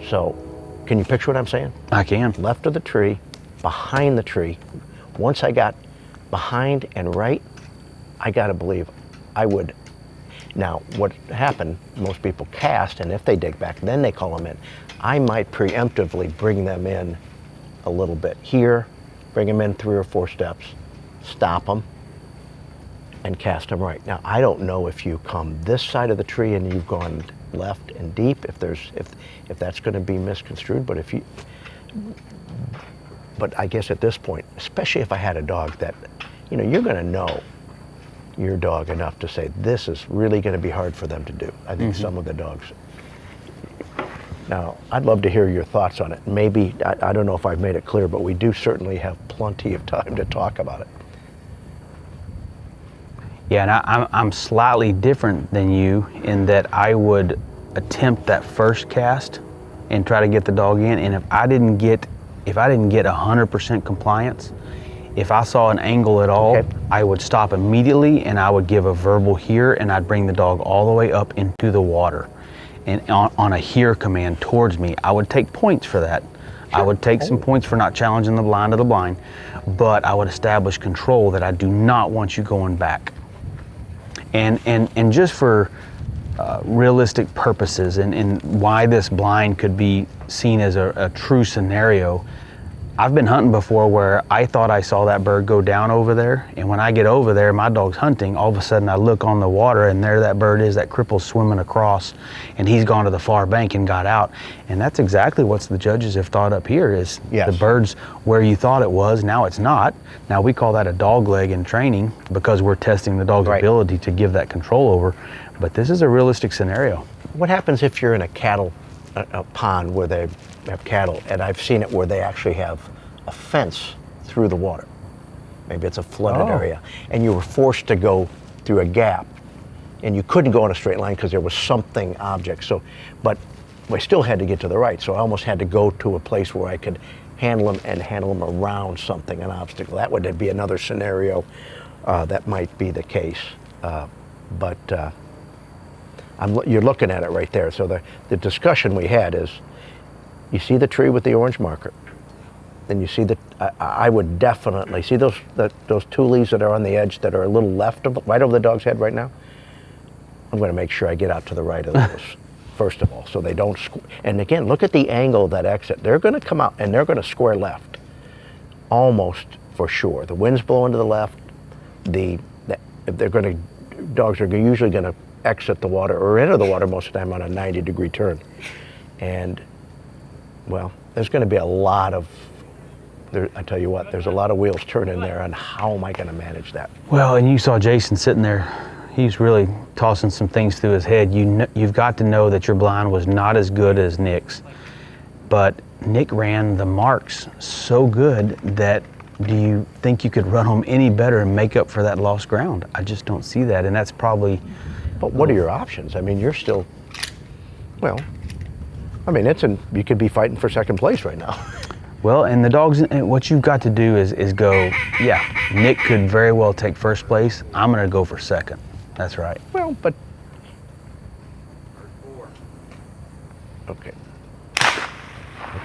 So, can you picture what I'm saying? I can. Left of the tree, behind the tree. Once I got behind and right, I got to believe I would. Now, what happened, most people cast, and if they dig back, then they call them in. I might preemptively bring them in a little bit here, bring them in 3 or 4 steps, stop them, and cast them right. Now, I don't know if you come this side of the tree and you've gone left and deep, if that's going to be misconstrued, but I guess at this point, especially if I had a dog that, you're going to know your dog enough to say, this is really going to be hard for them to do. I think some of the dogs. Now, I'd love to hear your thoughts on it. Maybe, I don't know if I've made it clear, but we do certainly have plenty of time to talk about it. Yeah, and I'm slightly different than you in that I would attempt that first cast and try to get the dog in, and if I didn't get 100% compliance, if I saw an angle at all, I would stop immediately and I would give a verbal here, and I'd bring the dog all the way up into the water. And on a here command towards me, I would take points for that. Sure. I would take some points for not challenging the blind to the blind, but I would establish control that I do not want you going back. And just for realistic purposes and why this blind could be seen as a true scenario, I've been hunting before where I thought I saw that bird go down over there, and when I get over there, my dog's hunting, all of a sudden I look on the water and there that bird is, that cripple's swimming across, and he's gone to the far bank and got out. And that's exactly what the judges have thought up here is the bird's where you thought it was, now it's not. Now we call that a dog leg in training because we're testing the dog's ability to give that control over, but this is a realistic scenario. What happens if you're in a pond where they have cattle, and I've seen it where they actually have a fence through the water. Maybe it's a flooded area, and you were forced to go through a gap, and you couldn't go in a straight line because there was something object. So, but I still had to get to the right, so I almost had to go to a place where I could handle them around something, an obstacle. That would be another scenario that might be the case, but you're looking at it right there. So the discussion we had is, you see the tree with the orange marker, then you see I would definitely see those 2 leaves that are on the edge that are a little right over the dog's head right now. I'm going to make sure I get out to the right of those first of all, so they don't. And again, look at the angle of that exit. They're going to come out and they're going to square left, almost for sure. The wind's blowing to the left. Dogs are usually going to exit the water or enter the water most of the time on a 90-degree turn, and well, there's going to be a lot of, I tell you what, there's a lot of wheels turning there on how am I going to manage that. Well, and you saw Jason sitting there. He's really tossing some things through his head. You've got to know that your blind was not as good as Nick's, but Nick ran the marks so good that do you think you could run them any better and make up for that lost ground? I just don't see that, and that's probably... But what are your options? I mean, you're still, well, I mean, you could be fighting for second place right now. Well, and the dogs, what you've got to do is go, yeah, Nick could very well take first place. I'm going to go for second. That's right. Well, but, okay.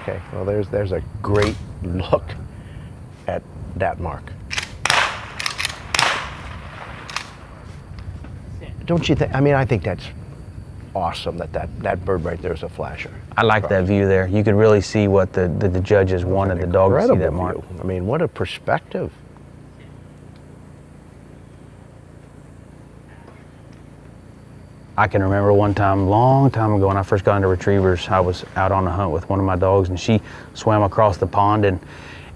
Okay, well, there's a great look at that mark. Don't you think, I mean, I think that's awesome that bird right there is a flasher. I like that view there. You could really see what the judges wanted the dog to see that mark. I mean, what a perspective. I can remember one time, long time ago, when I first got into retrievers, I was out on a hunt with one of my dogs, and she swam across the pond, and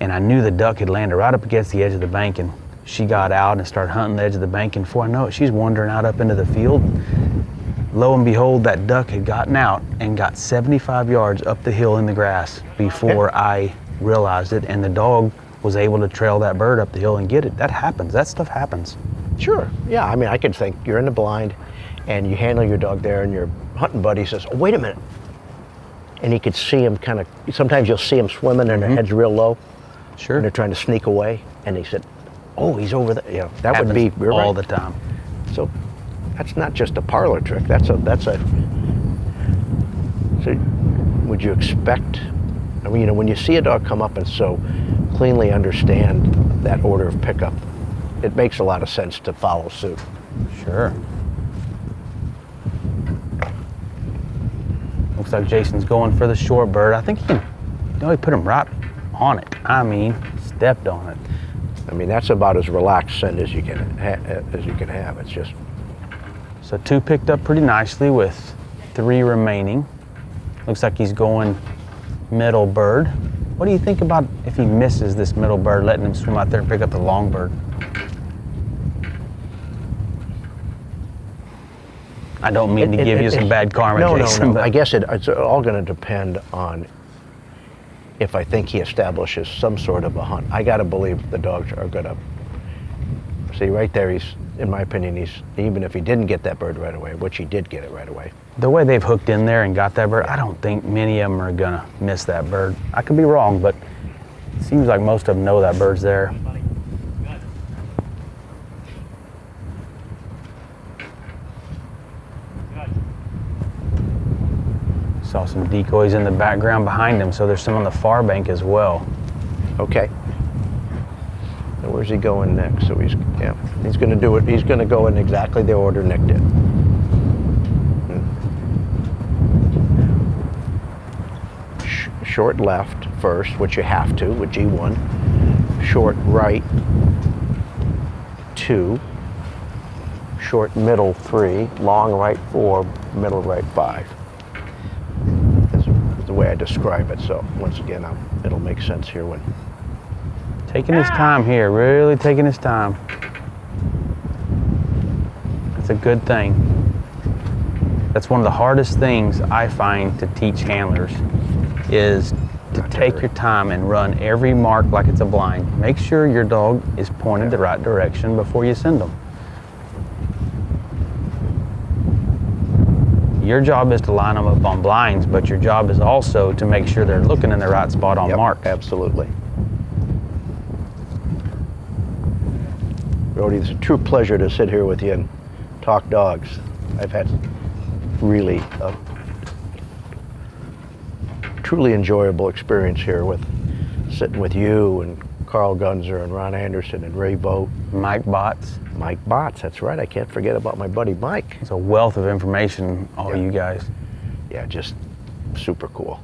I knew the duck had landed right up against the edge of the bank, and she got out and started hunting the edge of the bank, and before I know it, she's wandering out up into the field. Lo and behold, that duck had gotten out and got 75 yards up the hill in the grass before I realized it, and the dog was able to trail that bird up the hill and get it. That happens. That stuff happens. Sure. Yeah, I mean, I could think you're in the blind and you handle your dog there and your hunting buddy says, oh, wait a minute. and you could see them kind of, sometimes you'll see them swimming and their head's real low. Sure. And they're trying to sneak away. And he said, oh, he's over there. You know, that Happens would be you're all right. the time. So that's not just a parlor trick. So would you expect, I mean, you know, when you see a dog come up and so cleanly understand that order of pickup, it makes a lot of sense to follow suit. Sure. Looks like Jason's going for the short bird. I think he put him right on it. I mean, stepped on it. I mean, that's about as relaxed send as you can have. It's just. So 2 picked up pretty nicely with 3 remaining. Looks like he's going middle bird. What do you think about if he misses this middle bird, letting him swim out there and pick up the long bird? I don't mean to give you some bad karma, Jason. No. I guess it's all going to depend on if I think he establishes some sort of a hunt. I got to believe the dogs are going to see right there. He's, in my opinion, even if he didn't get that bird right away, which he did get it right away. The way they've hooked in there and got that bird, I don't think many of them are going to miss that bird. I could be wrong, but it seems like most of them know that bird's there. Saw some decoys in the background behind him, so there's some on the far bank as well. Okay. Now where's he going next? So he's going to do it. He's going to go in exactly the order Nick did. Short left first, which you have to with G1. Short right 2. Short middle 3. Long right 4. Middle right 5. The way I describe it, so once again it'll make sense here when taking his time here, really taking his time. That's a good thing. That's one of the hardest things I find to teach handlers is to take your time and run every mark like it's a blind. Make sure your dog is pointed the right direction before you send them. Your job is to line them up on blinds, but your job is also to make sure they're looking in the right spot on mark. Absolutely. Brody, it's a true pleasure to sit here with you and talk dogs. I've had really a truly enjoyable experience here with sitting with you and Carl Gunzer and Ron Anderson and Ray Vogt. Mike Botts. Mike Botts, that's right. I can't forget about my buddy Mike. It's a wealth of information, all you guys. Yeah, just super cool.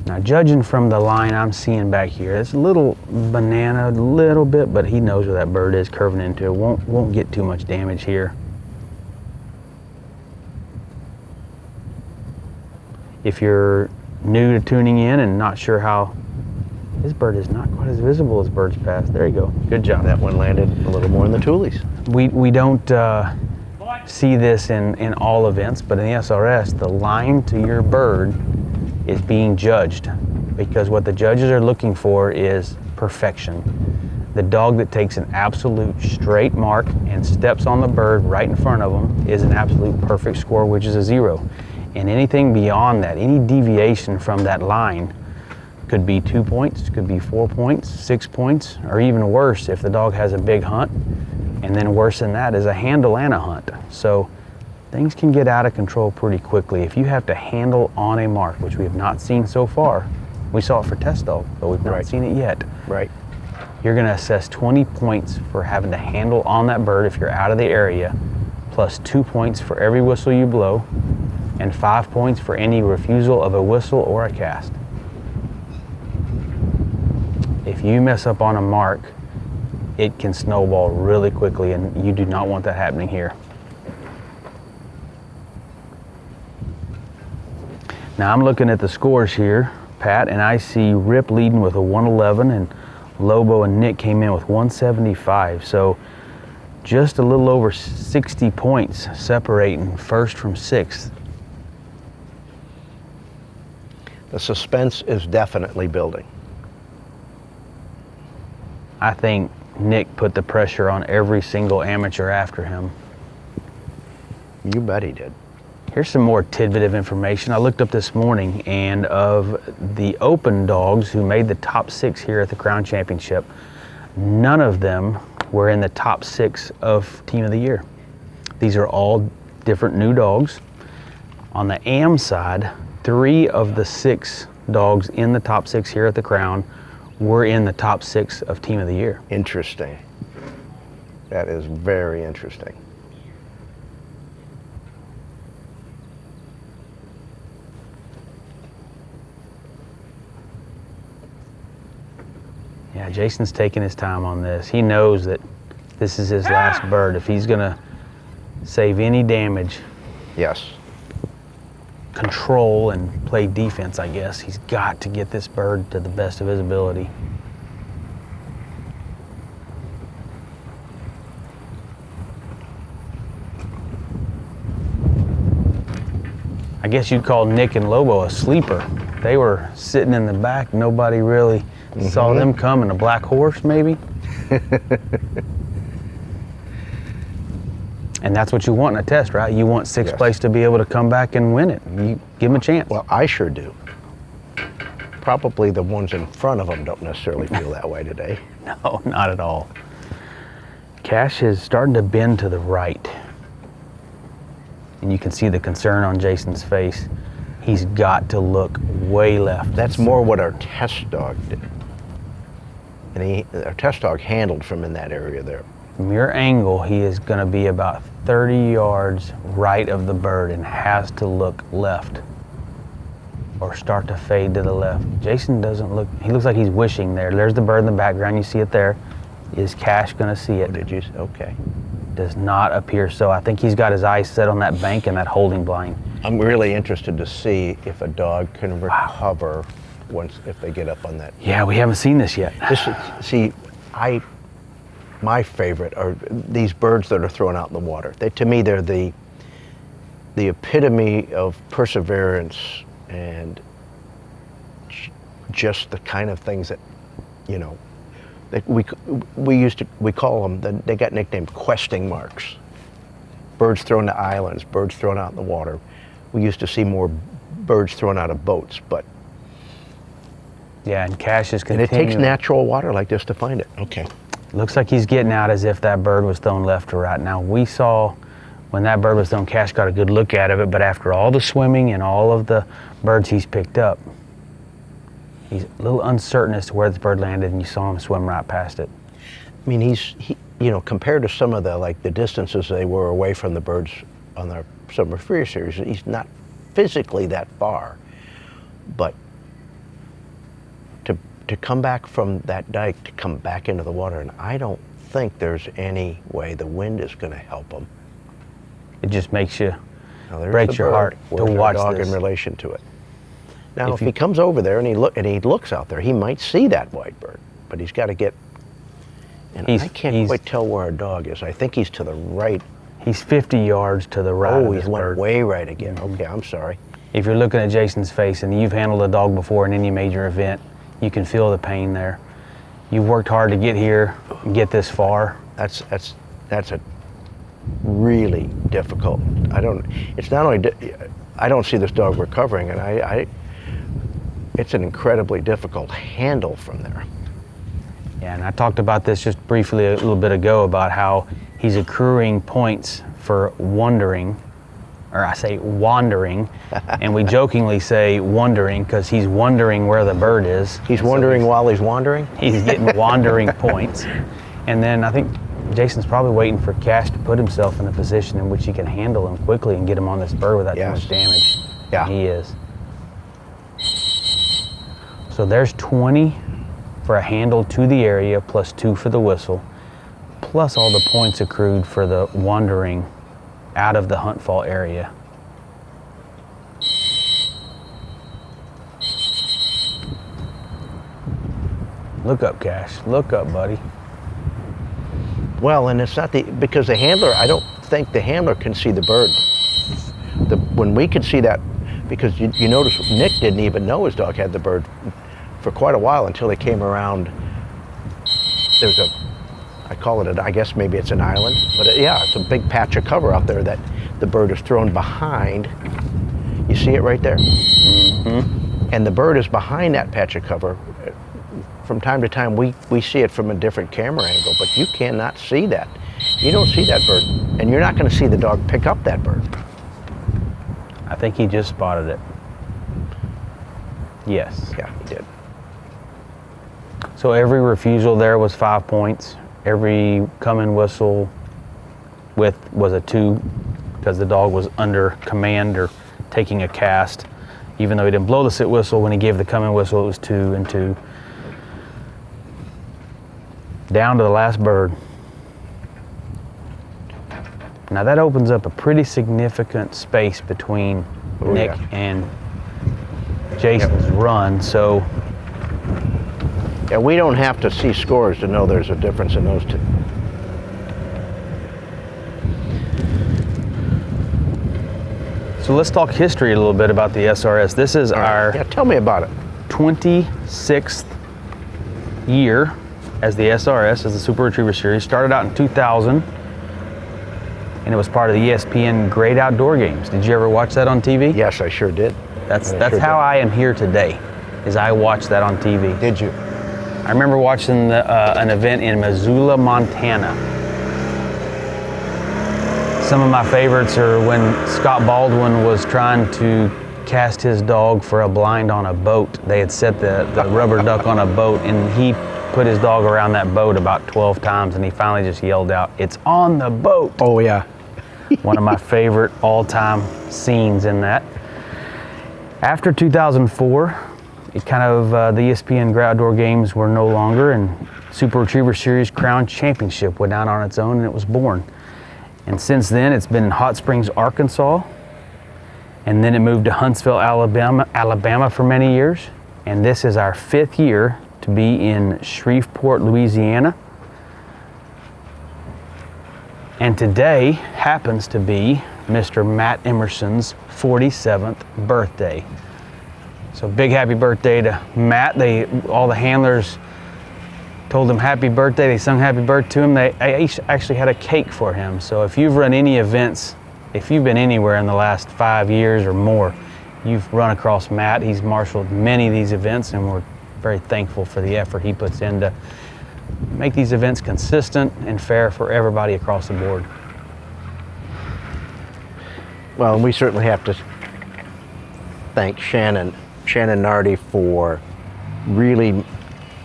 Now, judging from the line I'm seeing back here, it's a little banana, a little bit, but he knows where that bird is curving into. It won't get too much damage here. If you're new to tuning in and not sure how, this bird is not quite as visible as birds past. There you go. Good job. That one landed a little more in the Toolies. We don't see this in all events, but in the SRS, the line to your bird is being judged because what the judges are looking for is perfection. The dog that takes an absolute straight mark and steps on the bird right in front of them is an absolute perfect score, which is a 0. And anything beyond that, any deviation from that line could be 2 points, could be 4 points, 6 points, or even worse if the dog has a big hunt. And then worse than that is a handle and a hunt. So things can get out of control pretty quickly. If you have to handle on a mark, which we have not seen so far, we saw it for test dog, but we've not seen it yet. Right. You're gonna assess 20 points for having to handle on that bird if you're out of the area, plus 2 points for every whistle you blow, and 5 points for any refusal of a whistle or a cast. If you mess up on a mark, it can snowball really quickly, and you do not want that happening here. Now I'm looking at the scores here, Pat, and I see Rip leading with a 111, and Lobo and Nick came in with 175. So just a little over 60 points separating first from sixth. The suspense is definitely building. I think Nick put the pressure on every single amateur after him. You bet he did. Here's some more tidbit of information. I looked up this morning, and of the open dogs who made the top 6 here at the Crown Championship, none of them were in the top 6 of Team of the Year. These are all different new dogs. On the AM side, 3 of the 6 dogs in the top 6 here at the Crown were in the top 6 of Team of the Year. Interesting. That is very interesting. Yeah, Jason's taking his time on this. He knows that this is his last bird. If he's gonna save any damage, yes, control and play defense, I guess, he's got to get this bird to the best of his ability. I guess you'd call Nick and Lobo a sleeper. They were sitting in the back. Nobody really saw them coming. A black horse, maybe? And that's what you want in a test, right? You want sixth place to be able to come back and win it. You give them a chance. Well, I sure do. Probably the ones in front of them don't necessarily feel that way today. No, not at all. Cash is starting to bend to the right. And you can see the concern on Jason's face. He's got to look way left. That's more what our test dog did. And our test dog handled from in that area there. From your angle, he is going to be about 30 yards right of the bird and has to look left or start to fade to the left. Jason doesn't look, he looks like he's wishing there. There's the bird in the background, you see it there. Is Cash going to see it? Oh, did you? Okay. Does not appear so. I think he's got his eyes set on that bank and that holding blind. I'm really interested to see if a dog can recover if they get up on that. Yeah, we haven't seen this yet. My favorite are these birds that are thrown out in the water. To me, they're the epitome of perseverance and just the kind of things that, you know, that we call them. They got nicknamed questing marks. Birds thrown to islands, birds thrown out in the water. We used to see more birds thrown out of boats, but. Yeah, and Cash is continuing. And it takes natural water like this to find it. Okay. Looks like he's getting out as if that bird was thrown left or right. Now, we saw when that bird was thrown, Cash got a good look at it, but after all the swimming and all of the birds he's picked up, he's a little uncertain as to where this bird landed, and you saw him swim right past it. I mean, you know, compared to some of the distances they were away from the birds on their Summer Freer series, he's not physically that far, but to come back from that dike, to come back into the water, and I don't think there's any way the wind is going to help him. It just makes you, breaks your heart to watch dog this. In relation to it. Now, if he comes over there and he looks out there, he might see that white bird, but he's got to get. And I can't quite tell where our dog is. I think he's to the right. He's 50 yards to the right. Oh, he went way right again. Okay, I'm sorry. If you're looking at Jason's face and you've handled a dog before in any major event, you can feel the pain there. You've worked hard to get here and get this far. That's a really difficult. It's not only, I don't see this dog recovering, and it's an incredibly difficult handle from there. Yeah, and I talked about this just briefly a little bit ago about how he's accruing points for wandering, or I say wandering, and we jokingly say wandering because he's wondering where the bird is. He's wondering while he's wandering? He's getting wandering points. And then I think Jason's probably waiting for Cash to put himself in a position in which he can handle him quickly and get him on this bird without too much damage. Yeah. And he is. So there's 20 for a handle to the area, plus 2 for the whistle, plus all the points accrued for the wandering out of the hunt fall area. Look up, Cash. Look up, buddy. Well, and it's not because the handler, I don't think the handler can see the bird. When we could see that, because you notice Nick didn't even know his dog had the bird for quite a while until they came around. There's I call it I guess maybe it's an island, but yeah, it's a big patch of cover out there that the bird is thrown behind. You see it right there? Mm-hmm. And the bird is behind that patch of cover. From time to time, we see it from a different camera angle, but you cannot see that. You don't see that bird, and you're not going to see the dog pick up that bird. I think he just spotted it. Yes. Yeah, he did. So every refusal there was 5 points. Every come and whistle was a 2 because the dog was under command or taking a cast. Even though he didn't blow the sit whistle, when he gave the come and whistle, it was 2 and 2. Down to the last bird. Now that opens up a pretty significant space between Nick and Jason's run. So yeah, we don't have to see scores to know there's a difference in those two. So let's talk history a little bit about the SRS. This is our tell me about it. 26th year as the SRS, as the Super Retriever Series. Started out in 2000, and it was part of the ESPN Great Outdoor Games. Did you ever watch that on TV? Yes, I sure did. That's how I am here today, is I watched that on TV. Did you? I remember watching an event in Missoula, Montana. Some of my favorites are when Scott Baldwin was trying to cast his dog for a blind on a boat. They had set the rubber duck on a boat, and he put his dog around that boat about 12 times, and he finally just yelled out, "It's on the boat!" Oh yeah. One of my favorite all-time scenes in that. After 2004, it kind of, the ESPN Great Outdoor Games were no longer, and Super Retriever Series Crown Championship went down on its own, and it was born. And since then, it's been in Hot Springs, Arkansas, and then it moved to Huntsville, Alabama for many years. And this is our 5th year to be in Shreveport, Louisiana. And today happens to be Mr. Matt Emerson's 47th birthday. So big happy birthday to Matt. All the handlers told him happy birthday. They sung happy birthday to him. They actually had a cake for him. So if you've run any events, if you've been anywhere in the last 5 years or more, you've run across Matt. He's marshaled many of these events, and we're very thankful for the effort he puts in to make these events consistent and fair for everybody across the board. Well, and we certainly have to thank Shannon Nardi for really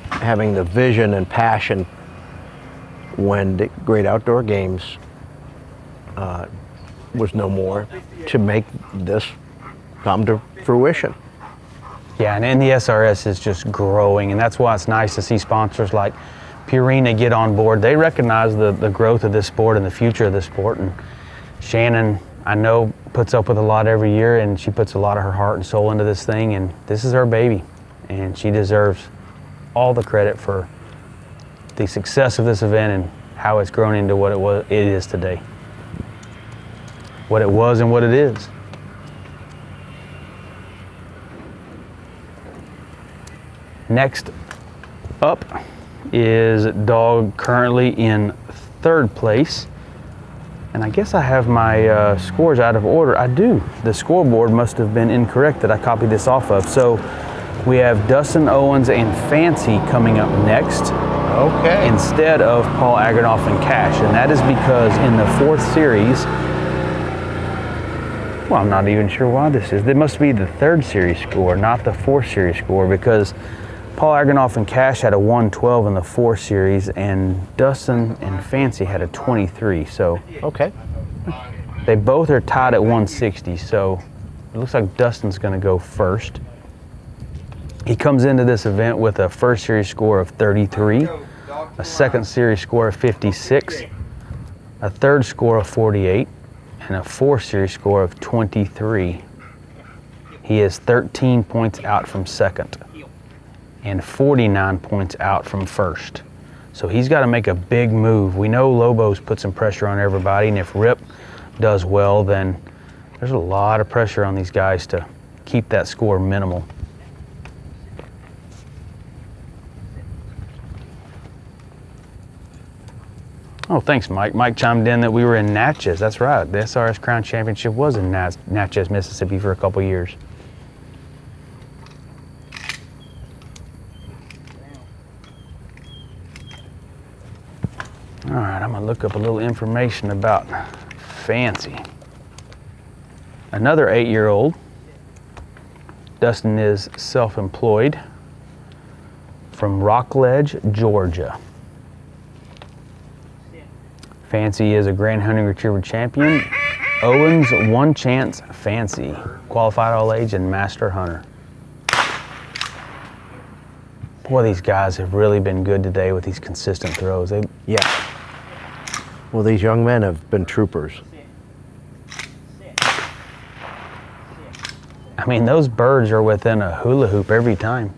having the vision and passion when the Great Outdoor Games was no more to make this come to fruition. Yeah, and the SRS is just growing, and that's why it's nice to see sponsors like Purina get on board. They recognize the growth of this sport and the future of this sport, and Shannon, I know, puts up with a lot every year, and she puts a lot of her heart and soul into this thing, and this is her baby, and she deserves all the credit for the success of this event and how it's grown into what it is today. What it was and what it is. Next up is a dog currently in 3rd place. And I guess I have my scores out of order. I do. The scoreboard must have been incorrect that I copied this off of. So we have Dustin Owens and Fancy coming up next. Okay. Instead of Paul Agranoff and Cash. And that is because in the 4th series, well, I'm not even sure why this is. It must be the 3rd series score, not the 4th series score, because Paul Agranoff and Cash had a 112 in the 4th series, and Dustin and Fancy had a 23. So okay, they both are tied at 160. So it looks like Dustin's going to go first. He comes into this event with a 1st series score of 33, a 2nd series score of 56, a 3rd score of 48, and a 4th series score of 23. He is 13 points out from 2nd. And 49 points out from 1st. So he's got to make a big move. We know Lobos put some pressure on everybody, and if Rip does well, then there's a lot of pressure on these guys to keep that score minimal. Oh, thanks, Mike. Mike chimed in that we were in Natchez. That's right. The SRS Crown Championship was in Natchez, Mississippi for a couple years. All right, I'm gonna look up a little information about Fancy. Another 8-year-old. Dustin is self-employed from Rockledge, Georgia. Fancy is a Grand Hunting Retriever champion. Owens One Chance Fancy, qualified all age and master hunter. Boy, these guys have really been good today with these consistent throws. Yeah. Well, these young men have been troopers. I mean, those birds are within a hula hoop every time.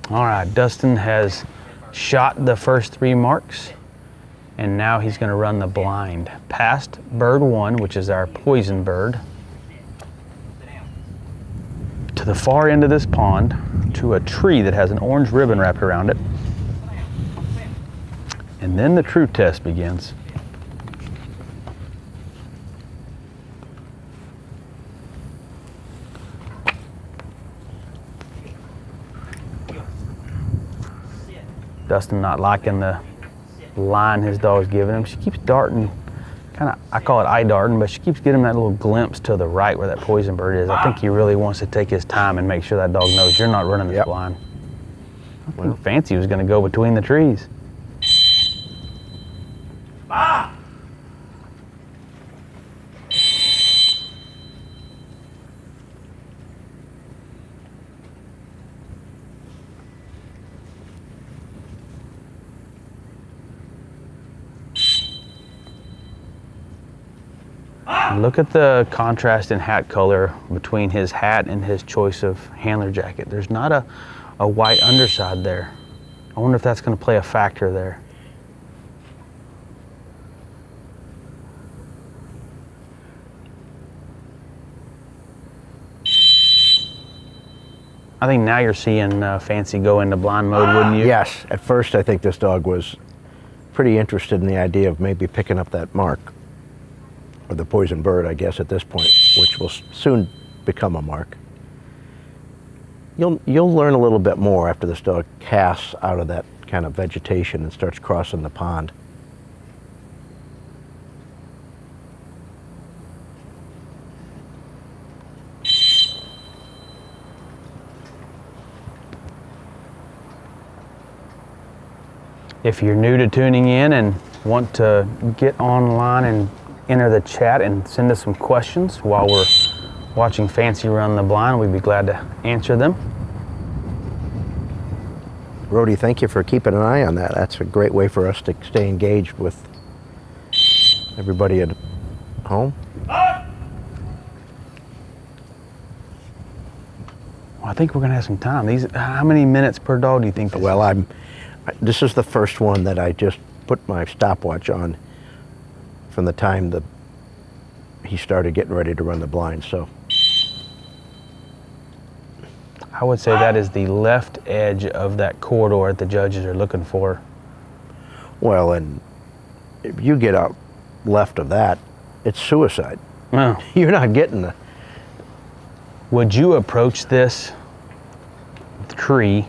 All right, Dustin has shot the first 3 marks, and now he's going to run the blind past bird 1, which is our poison bird, to the far end of this pond, to a tree that has an orange ribbon wrapped around it. And then the true test begins. Dustin not liking the line his dog's giving him. She keeps darting, kind of, I call it eye darting, but she keeps getting that little glimpse to the right where that poison bird is. I think he really wants to take his time and make sure that dog knows you're not running this blind. I think Fancy was going to go between the trees. Look at the contrast in hat color between his hat and his choice of handler jacket. There's not a white underside there. I wonder if that's going to play a factor there. I think now you're seeing Fancy go into blind mode, wouldn't you? Yes. At first, I think this dog was pretty interested in the idea of maybe picking up that mark, or the poison bird, I guess, at this point, which will soon become a mark. You'll learn a little bit more after this dog casts out of that kind of vegetation and starts crossing the pond. If you're new to tuning in and want to get online and enter the chat and send us some questions while we're watching Fancy run the blind, we'd be glad to answer them. Rody, thank you for keeping an eye on that. That's a great way for us to stay engaged with everybody at home. Well, I think we're gonna have some time. How many minutes per dog do you think this is? This is the first one that I just put my stopwatch on from the time that he started getting ready to run the blind, so. I would say that is the left edge of that corridor that the judges are looking for. Well, and if you get out left of that, it's suicide. Oh. You're not getting the. Would you approach this tree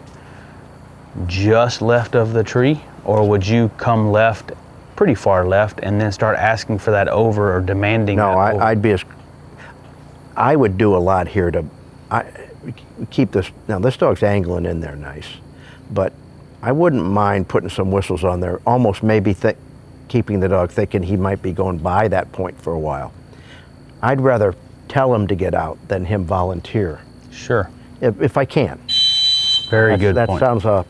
just left of the tree, or would you come left, pretty far left, and then start asking for that over or demanding? No, that over? I'd be as. I would do a lot here to keep this. Now this dog's angling in there nice, but I wouldn't mind putting some whistles on there. Almost maybe keeping the dog thinking he might be going by that point for a while. I'd rather tell him to get out than him volunteer. Sure. If I can. Very good point. That sounds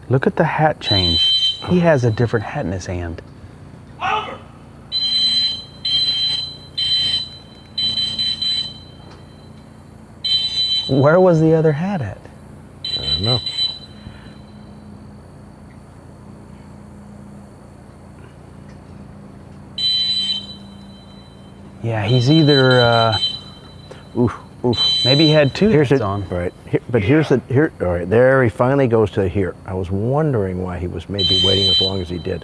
Look at the hat change. He has a different hat in his hand. Where was the other hat at? I don't know. Yeah, he's either, maybe he had two Here's hits it. on. Right. But here's the, here, all right, there he finally goes to here. I was wondering why he was maybe waiting as long as he did.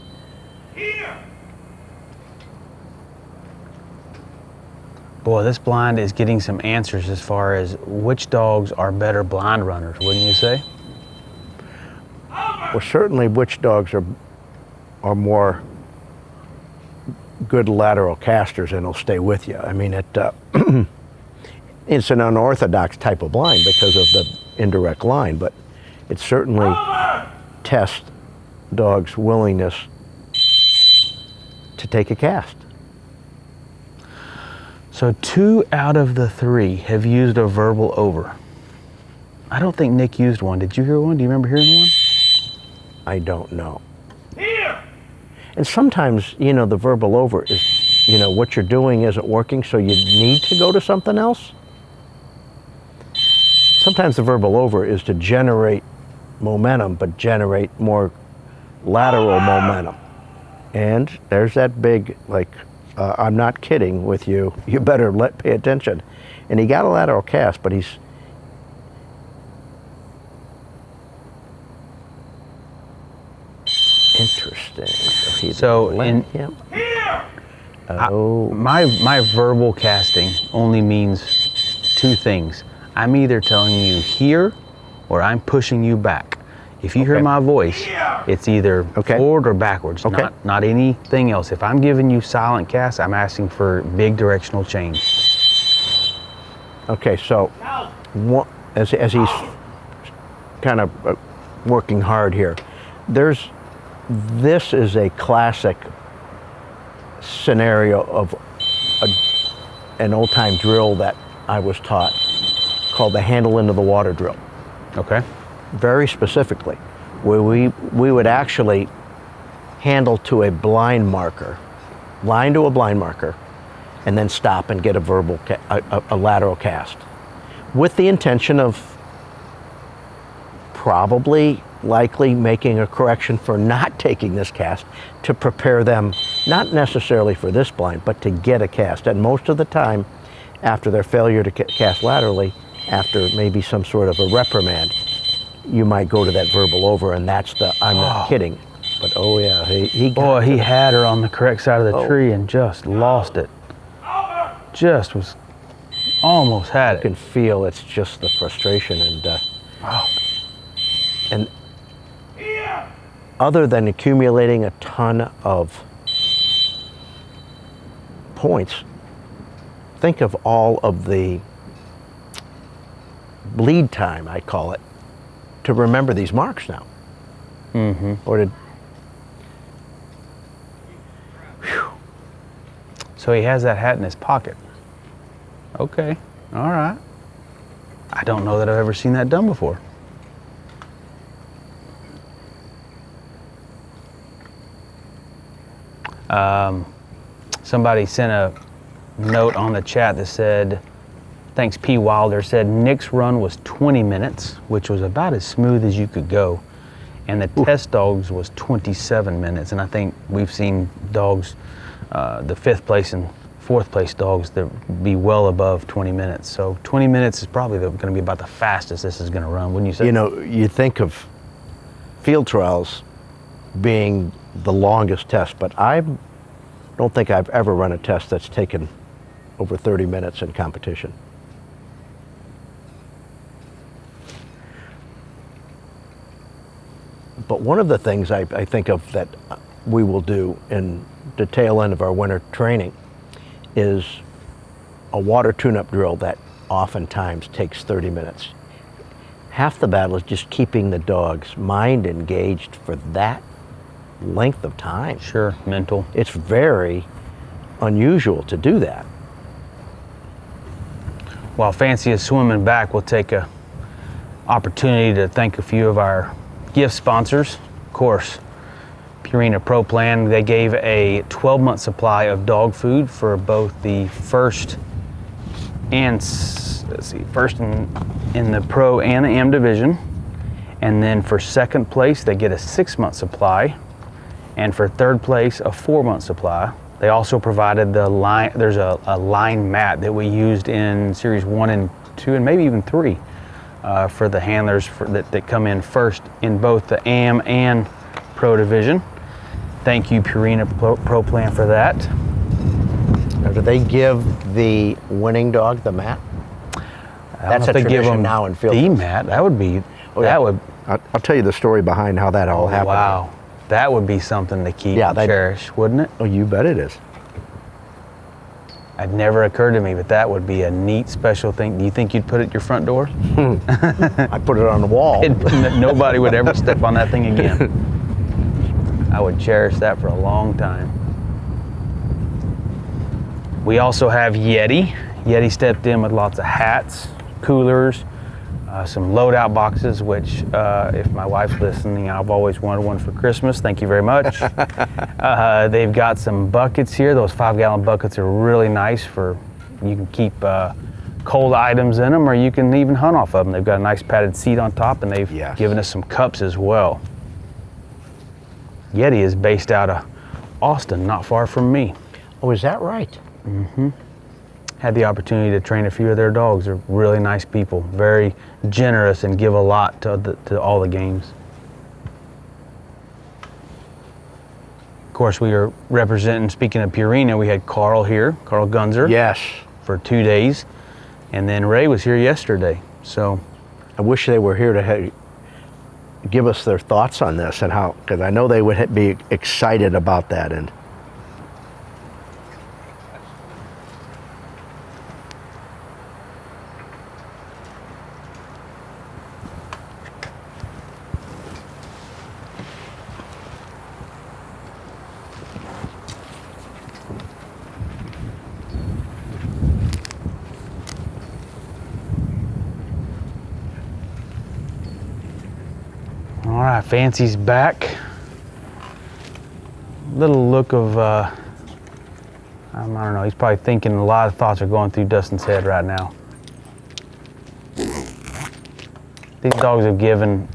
Boy, this blind is getting some answers as far as which dogs are better blind runners, wouldn't you say? Well, certainly which dogs are more good lateral casters and will stay with you. I mean, it's an unorthodox type of blind because of the indirect line, but it certainly tests dogs' willingness to take a cast. So 2 out of the 3 have used a verbal over. I don't think Nick used one. Did you hear one? Do you remember hearing one? I don't know. And sometimes, you know, the verbal over is, you know, what you're doing isn't working, so you need to go to something else. Sometimes the verbal over is to generate momentum, but generate more lateral momentum. And there's that big, like, I'm not kidding with you, you better pay attention. And he got a lateral cast, but he's, interesting. So in my verbal casting only means 2 things. I'm either telling you here or I'm pushing you back. If you hear my voice, it's either forward or backwards, not anything else. If I'm giving you silent cast, I'm asking for big directional change. Okay, so as he's kind of working hard here, this is a classic scenario of an old-time drill that I was taught called the handle into the water drill. Okay. Very specifically, where we would actually handle to a blind marker, line to a blind marker, and then stop and get a verbal, a lateral cast, with the intention of likely making a correction for not taking this cast to prepare them, not necessarily for this blind, but to get a cast. And most of the time, after their failure to cast laterally, after maybe some sort of a reprimand, you might go to that verbal over, and that's the I'm not kidding. But oh yeah, he had her on the correct side of the tree and just lost it. Just was almost had it. You can feel it's just the frustration and other than accumulating a ton of points, think of all of the bleed time, I call it, to remember these marks now. Mm-hmm. Or so he has that hat in his pocket. Okay, all right. I don't know that I've ever seen that done before. Somebody sent a note on the chat that said, thanks P. Wilder, said Nick's run was 20 minutes, which was about as smooth as you could go. And the test dogs was 27 minutes. And I think we've seen dogs, the 5th place and 4th place dogs, that be well above 20 minutes. So 20 minutes is probably going to be about the fastest this is going to run, wouldn't you say? You know, you think of field trials being the longest test, but I don't think I've ever run a test that's taken over 30 minutes in competition. But one of the things I think of that we will do in the tail end of our winter training is a water tune-up drill that oftentimes takes 30 minutes. Half the battle is just keeping the dog's mind engaged for that length of time. Sure, mental. It's very unusual to do that. While Fancy is swimming back, we'll take a opportunity to thank a few of our gift sponsors. Of course, Purina Pro Plan, they gave a 12-month supply of dog food for both the first in the Pro and the Am division. And then for 2nd place, they get a 6-month supply. And for 3rd place, a 4-month supply. They also provided the line, there's a line mat that we used in Series 1 and 2 and maybe even 3 for the handlers that come in first in both the AM and Pro Division. Thank you, Purina Pro Plan, for that. Now, do they give the winning dog the mat? That's a tradition now in field. The mat, that would be, I'll tell you the story behind how that all happened. Wow, that would be something to keep and cherish, wouldn't it? Oh, you bet it is. It never occurred to me, but that would be a neat special thing. Do you think you'd put it at your front door? I put it on the wall. Nobody would ever step on that thing again. I would cherish that for a long time. We also have Yeti. Yeti stepped in with lots of hats, coolers, some loadout boxes, which if my wife's listening, I've always wanted one for Christmas. Thank you very much. They've got some buckets here. Those 5-gallon buckets are really nice for, you can keep cold items in them, or you can even hunt off of them. They've got a nice padded seat on top, and they've given us some cups as well. Yeti is based out of Austin, not far from me. Oh, is that right? Mm-hmm. Had the opportunity to train a few of their dogs. They're really nice people, very generous, and give a lot to all the games. Of course, we are representing, speaking of Purina, we had Carl here, Carl Gunzer. Yes. For 2 days. And then Ray was here yesterday. So I wish they were here to give us their thoughts on this and how, because I know they would be excited about that. And all right, Fancy's back. Little look of, I don't know, he's probably thinking a lot of thoughts are going through Dustin's head right now. These dogs have given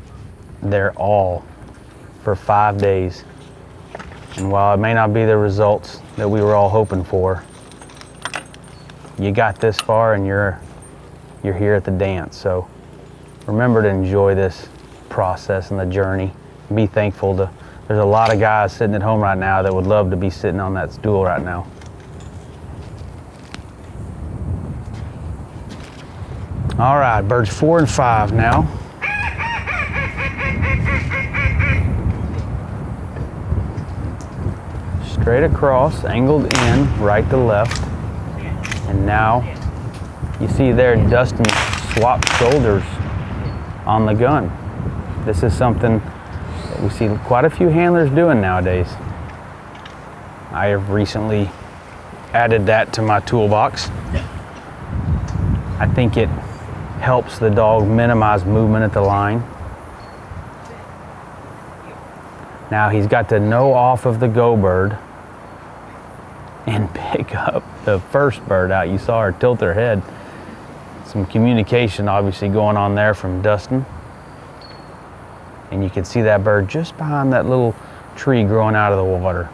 their all for 5 days. And while it may not be the results that we were all hoping for, you got this far and you're here at the dance. So remember to enjoy this process and the journey. Be thankful to, there's a lot of guys sitting at home right now that would love to be sitting on that stool right now. All right, birds 4 and 5 now. Straight across, angled in, right to left. And now you see there Dustin swapped shoulders on the gun. This is something that we see quite a few handlers doing nowadays. I have recently added that to my toolbox. I think it helps the dog minimize movement at the line. Now he's got to know off of the go bird and pick up the first bird out. You saw her tilt her head. Some communication obviously going on there from Dustin. And you can see that bird just behind that little tree growing out of the water.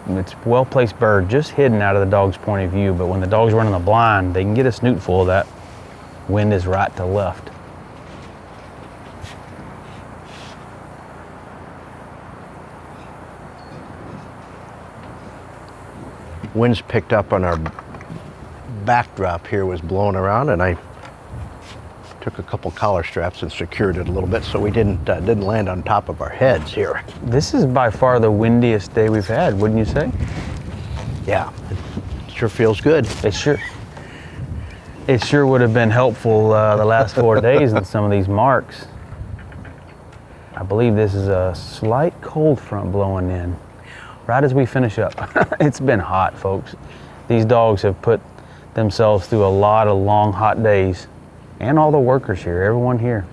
It's a well-placed bird, just hidden out of the dog's point of view, but when the dog's running the blind, they can get a snoot full of that. Wind is right to left. Wind's picked up on our backdrop here, was blowing around, and I took a couple collar straps and secured it a little bit so we didn't land on top of our heads here. This is by far the windiest day we've had, wouldn't you say? Yeah, it sure feels good. It sure would have been helpful the last 4 days in some of these marks. I believe this is a slight cold front blowing in right as we finish up. It's been hot, folks. These dogs have put themselves through a lot of long, hot days. And all the workers here, everyone here.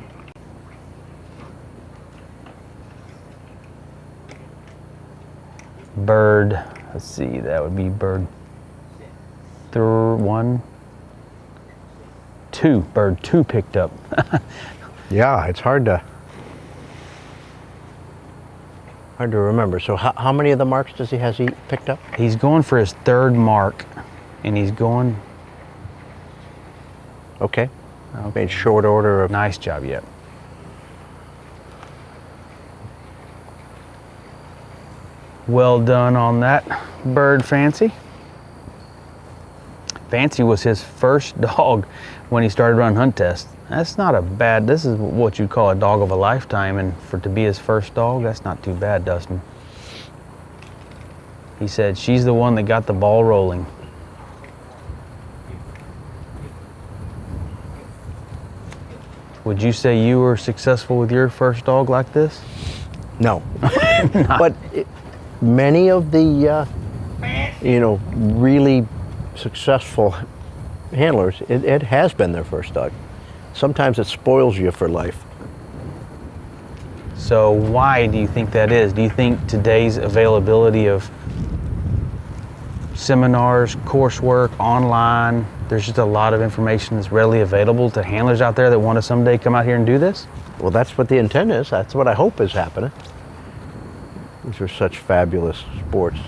Bird, let's see, that would be bird 1, 2, bird 2 picked up. Yeah, it's hard to. Hard to remember. So how many of the marks has he picked up? He's going for his 3rd mark, and he's going. Okay. Made short order of. Nice job, yep. Well done on that, bird, Fancy. Fancy was his first dog when he started running hunt tests. That's not a bad, this is what you call a dog of a lifetime, and for to be his first dog, that's not too bad, Dustin. He said she's the one that got the ball rolling. Would you say you were successful with your first dog like this? No. But many of the, really successful handlers, it has been their first dog. Sometimes it spoils you for life. So why do you think that is? Do you think today's availability of seminars, coursework, online, there's just a lot of information that's readily available to handlers out there that want to someday come out here and do this? Well, that's what the intent is. That's what I hope is happening. These are such fabulous sports.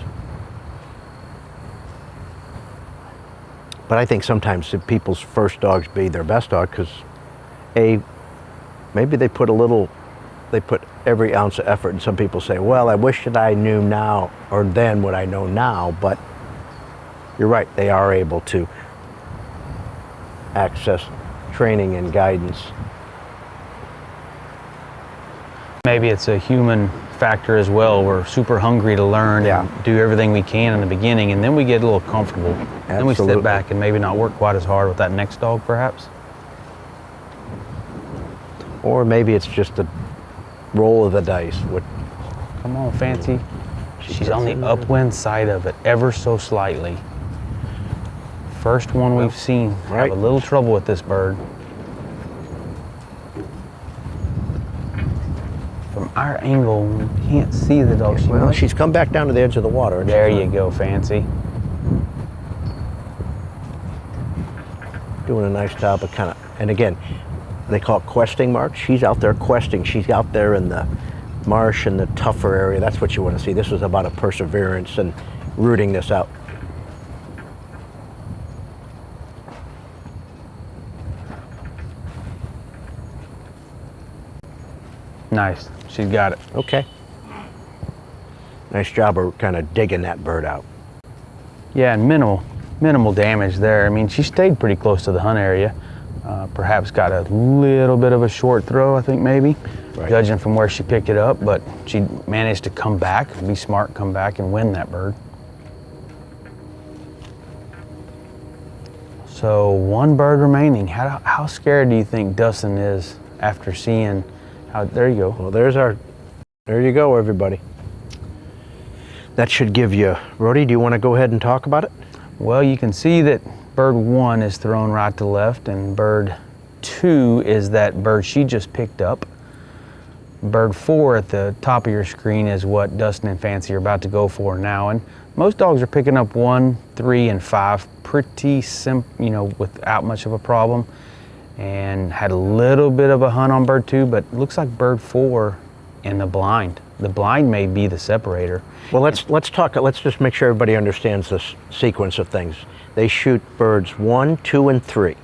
But I think sometimes people's first dogs be their best dog because, maybe they put every ounce of effort, and some people say, well, I wish that I knew now or then what I know now, but you're right, they are able to access training and guidance. Maybe it's a human factor as well. We're super hungry to learn and do everything we can in the beginning, and then we get a little comfortable. Absolutely. Then we sit back and maybe not work quite as hard with that next dog, perhaps. Or maybe it's just a roll of the dice. Come on, Fancy. She's on the upwind side of it, ever so slightly. First one we've seen have a little trouble with this bird. From our angle, we can't see the dog. Well, she's come back down to the edge of the water. There you go, Fancy. Doing a nice job of and again, they call it questing marks. She's out there questing. She's out there in the marsh and the tougher area. That's what you want to see. This was about a perseverance and rooting this out. Nice. She's got it. Okay. Nice job of kind of digging that bird out. Yeah, and minimal damage there. I mean, she stayed pretty close to the hunt area. Perhaps got a little bit of a short throw, I think maybe, judging from where she picked it up, but she managed to come back, be smart, come back and win that bird. So 1 bird remaining. How scared do you think Dustin is after seeing how, there you go. Well, there you go, everybody. That should give you, Rody, do you want to go ahead and talk about it? Well, you can see that bird 1 is thrown right to left, and bird 2 is that bird she just picked up. Bird 4 at the top of your screen is what Dustin and Fancy are about to go for now. And most dogs are picking up 1, 3, and 5 pretty simple, without much of a problem. And had a little bit of a hunt on bird 2, but looks like bird 4 in the blind. The blind may be the separator. Well, let's just make sure everybody understands this sequence of things. They shoot birds 1, 2, and 3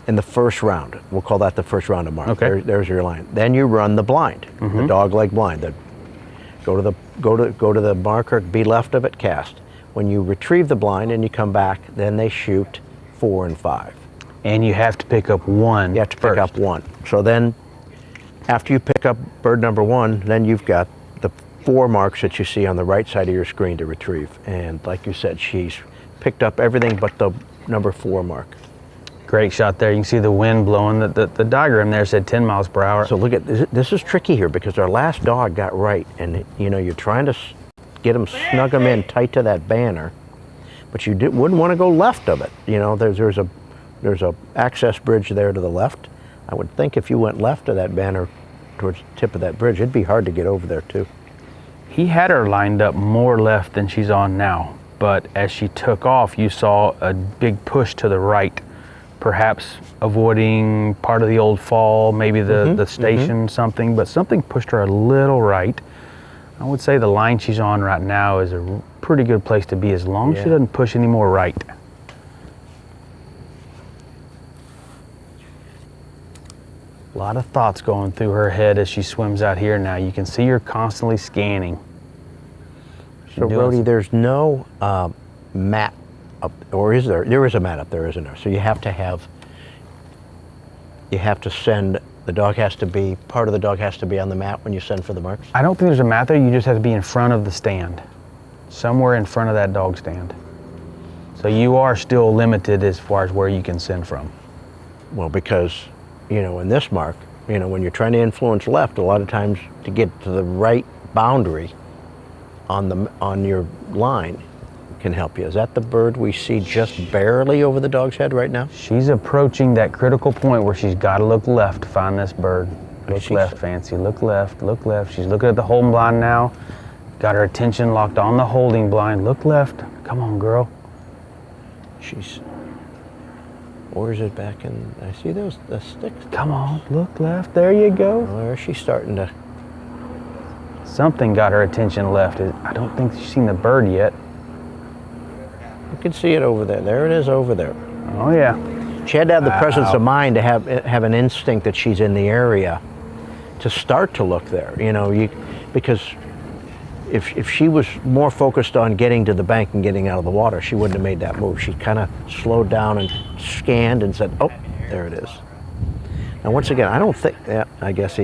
in the first round. We'll call that the first round of mark. Okay. There's your line. Then you run the blind, the dog leg blind. Go to the marker, be left of it, cast. When you retrieve the blind and you come back, then they shoot 4 and 5. And you have to pick up 1. You have to pick up 1. So then, after you pick up bird number 1, then you've got the 4 marks that you see on the right side of your screen to retrieve. And like you said, she's picked up everything but the number 4 mark. Great shot there. You can see the wind blowing. The diagram there said 10 miles per hour. So look at this is tricky here because our last dog got right, and you're trying to get them, snug them in tight to that banner, but you wouldn't want to go left of it. There's a access bridge there to the left. I would think if you went left of that banner towards the tip of that bridge, it'd be hard to get over there too. He had her lined up more left than she's on now, but as she took off, you saw a big push to the right, perhaps avoiding part of the old fall, maybe the station, something, but something pushed her a little right. I would say the line she's on right now is a pretty good place to be as long as she doesn't push any more right. A lot of thoughts going through her head as she swims out here now. You can see her constantly scanning. So Brody, there's no mat up, or is there? There is a mat up there, isn't there? So you have to send, the dog has to be, part of the dog has to be on the mat when you send for the marks? I don't think there's a mat there. You just have to be in front of the stand. Somewhere in front of that dog stand. So you are still limited as far as where you can send from. Well, because, you know, in this mark, you know, when you're trying to influence left, a lot of times to get to the right boundary on your line can help you. Is that the bird we see just barely over the dog's head right now? She's approaching that critical point where she's got to look left to find this bird. Look left, Fancy. Look left, look left. She's looking at the holding blind now. Got her attention locked on the holding blind. Look left. Come on, girl. Or is it back in, I see the sticks. Come on, look left. There you go. Or is she starting to? Something got her attention left. I don't think she's seen the bird yet. You can see it over there. There it is over there. Oh yeah. She had to have the presence of mind to have an instinct that she's in the area to start to look there. You know, because if she was more focused on getting to the bank and getting out of the water, she wouldn't have made that move. She kind of slowed down and scanned and said, oh, there it is. Now once again, I don't think, I guess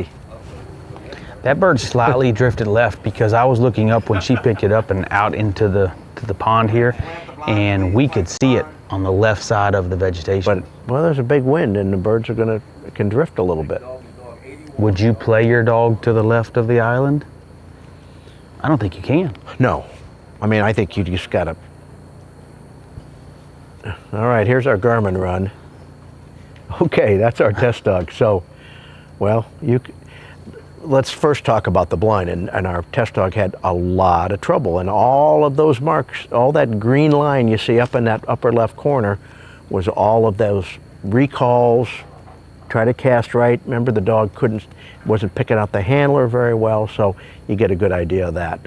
that bird slightly drifted left because I was looking up when she picked it up and out into the pond here, and we could see it on the left side of the vegetation. But, well, there's a big wind and the birds can drift a little bit. Would you play your dog to the left of the island? I don't think you can. No. I mean, I think you just gotta. All right, here's our Garmin run. Okay, that's our test dog. So, well, let's first talk about the blind. And our test dog had a lot of trouble. And all of those marks, all that green line you see up in that upper left corner was all of those recalls, try to cast right. Remember, the dog wasn't picking out the handler very well, so you get a good idea of that.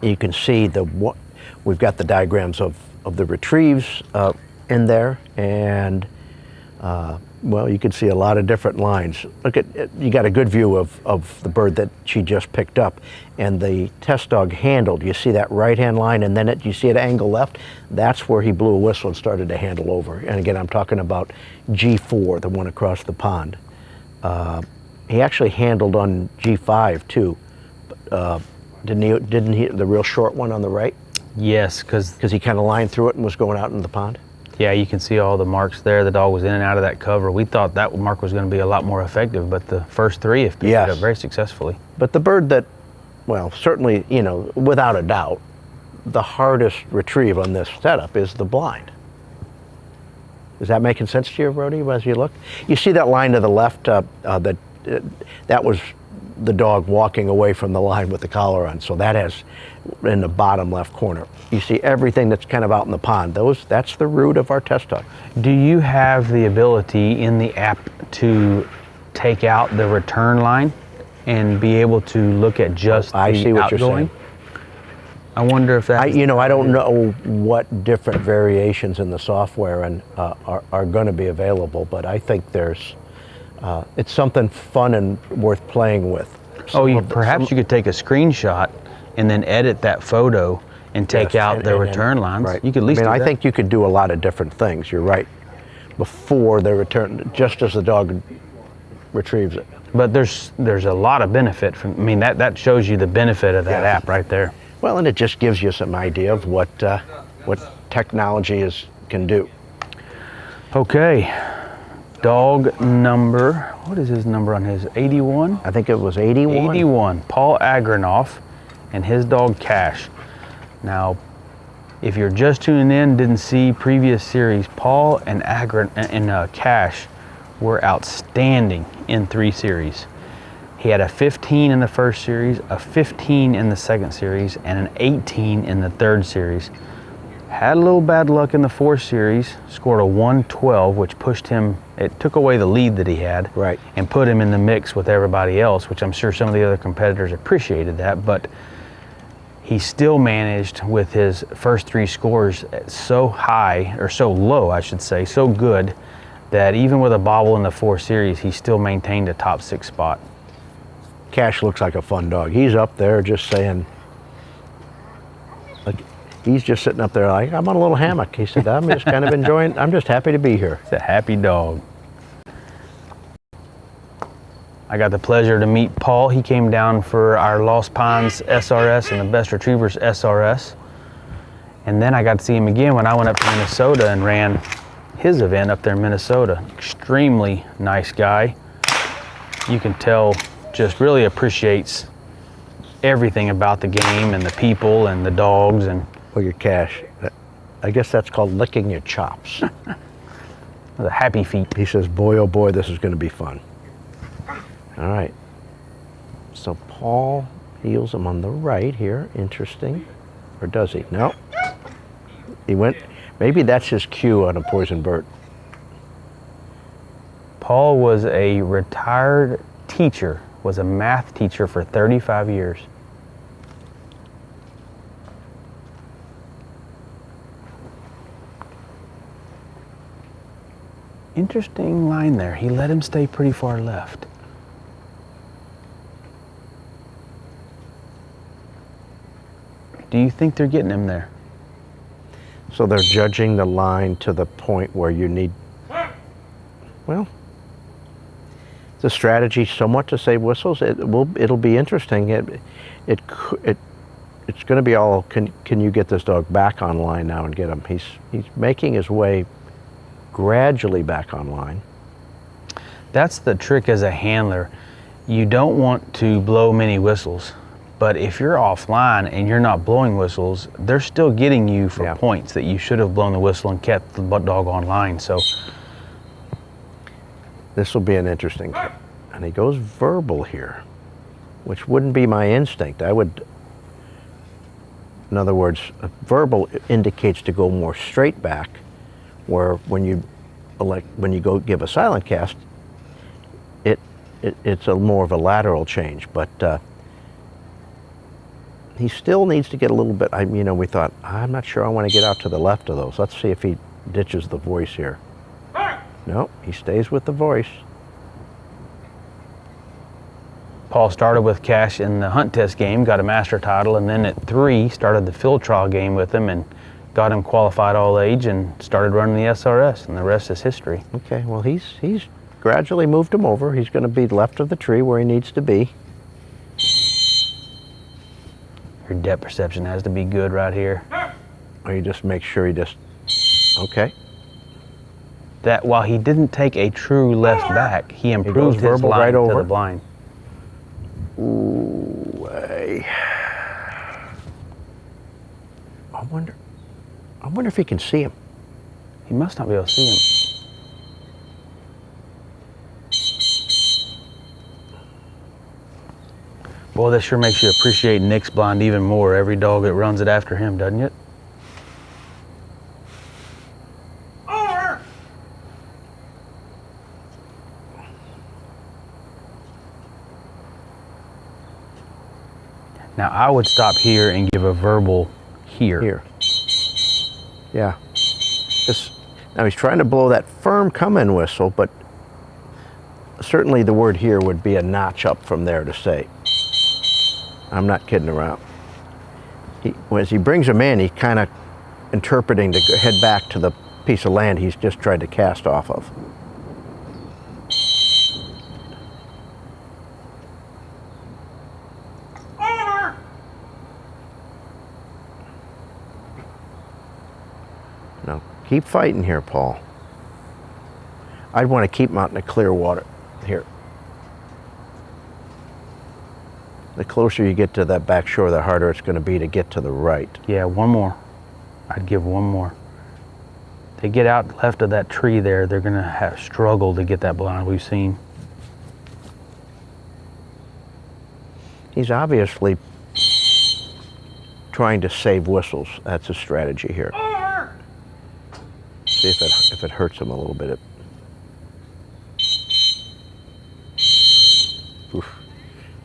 You can see we've got the diagrams of the retrieves in there, and well, you can see a lot of different lines. You got a good view of the bird that she just picked up, and the test dog handled. You see that right-hand line, and then you see it angle left. That's where he blew a whistle and started to handle over. And again, I'm talking about G4, the one across the pond. He actually handled on G5 too. Didn't he? The real short one on the right? Yes, because he kind of lined through it and was going out into the pond. Yeah, you can see all the marks there. The dog was in and out of that cover. We thought that mark was going to be a lot more effective, but the first three have picked it up very successfully. But the bird that, well, certainly, you know, without a doubt, the hardest retrieve on this setup is the blind. Is that making sense to you, Brody, as you look? You see that line to the left, that was the dog walking away from the line with the collar on, so that has in the bottom left corner. You see everything that's kind of out in the pond. That's the root of our test dog. Do you have the ability in the app to take out the return line and be able to look at just the outgoing? I see what you're saying. I wonder if that. I don't know what different variations in the software are going to be available, but I think it's something fun and worth playing with. Perhaps you could take a screenshot and then edit that photo and take out the return lines. Right. You could at least do I that. think you could do a lot of different things. You're right. Before the return, just as the dog retrieves it. But there's a lot of benefit from. I mean, that shows you the benefit of that app right there. Well, and it just gives you some idea of what technology can do. Okay, dog number. What is his number on his? 81. I think it was 81. 81. Paul Agranoff and his dog Cash. Now, if you're just tuning in, didn't see previous series, Paul and Cash were outstanding in 3 series. He had a 15 in the first series, a 15 in the second series, and an 18 in the third series. Had a little bad luck in the 4 Series, scored a 112, which pushed him, it took away the lead that he had. Right. And put him in the mix with everybody else, which I'm sure some of the other competitors appreciated that, but he still managed with his first 3 scores so high, or so low, I should say, so good, that even with a bobble in the 4 Series, he still maintained a top 6 spot. Cash looks like a fun dog. He's up there just saying, like, he's just sitting up there like, I'm on a little hammock. He said, I'm just kind of enjoying, I'm just happy to be here. He's a happy dog. I got the pleasure to meet Paul. He came down for our Lost Pines SRS and the Best Retrievers SRS. And then I got to see him again when I went up to Minnesota and ran his event up there in Minnesota. Extremely nice guy. You can tell just really appreciates everything about the game and the people and the dogs. And well, your Cash, I guess that's called licking your chops. The happy feet. He says, boy, oh boy, this is going to be fun. All right. So Paul heels him on the right here. Interesting. Or does he? No. He went, maybe that's his cue on a poison bird. Paul was a retired teacher, was a math teacher for 35 years. Interesting line there. He let him stay pretty far left. Do you think they're getting him there? So they're judging the line to the point where you need, well, the strategy somewhat to save whistles. It'll be interesting. It's going to be all, can you get this dog back on line now and get him? He's making his way gradually back on line. That's the trick as a handler. You don't want to blow many whistles. But if you're offline and you're not blowing whistles, they're still getting you for points that you should have blown the whistle and kept the dog on line. So this will be an interesting. And he goes verbal here, which wouldn't be my instinct. I would, in other words, verbal indicates to go more straight back, where when you go give a silent cast, it's a more of a lateral change. But he still needs to get a little bit, we thought, I'm not sure I want to get out to the left of those. Let's see if he ditches the voice here. No, he stays with the voice. Paul started with Cash in the hunt test game, got a master title, and then at 3 started the field trial game with him and got him qualified all age and started running the SRS, and the rest is history. Okay, well he's gradually moved him over. He's going to be left of the tree where he needs to be. Your depth perception has to be good right here. Or you just make sure okay. That while he didn't take a true left back, he improved his line right over to the blind. Ooh, I wonder if he can see him. He must not be able to see him. Boy, that sure makes you appreciate Nick's blind even more. Every dog that runs it after him, doesn't it? Over. Now I would stop here and give a verbal here. Here. Yeah. Now he's trying to blow that firm come-in whistle, but certainly the word here would be a notch up from there to say. I'm not kidding around. As he brings him in, he's kind of interpreting to head back to the piece of land he's just tried to cast off of. Over. No, keep fighting here, Paul. I'd want to keep him out in the clear water here. The closer you get to that back shore, the harder it's going to be to get to the right. Yeah, one more. I'd give one more. They get out left of that tree there, they're going to have struggle to get that blind we've seen. He's obviously trying to save whistles. That's a strategy here. Over. See if it hurts him a little bit. Oof.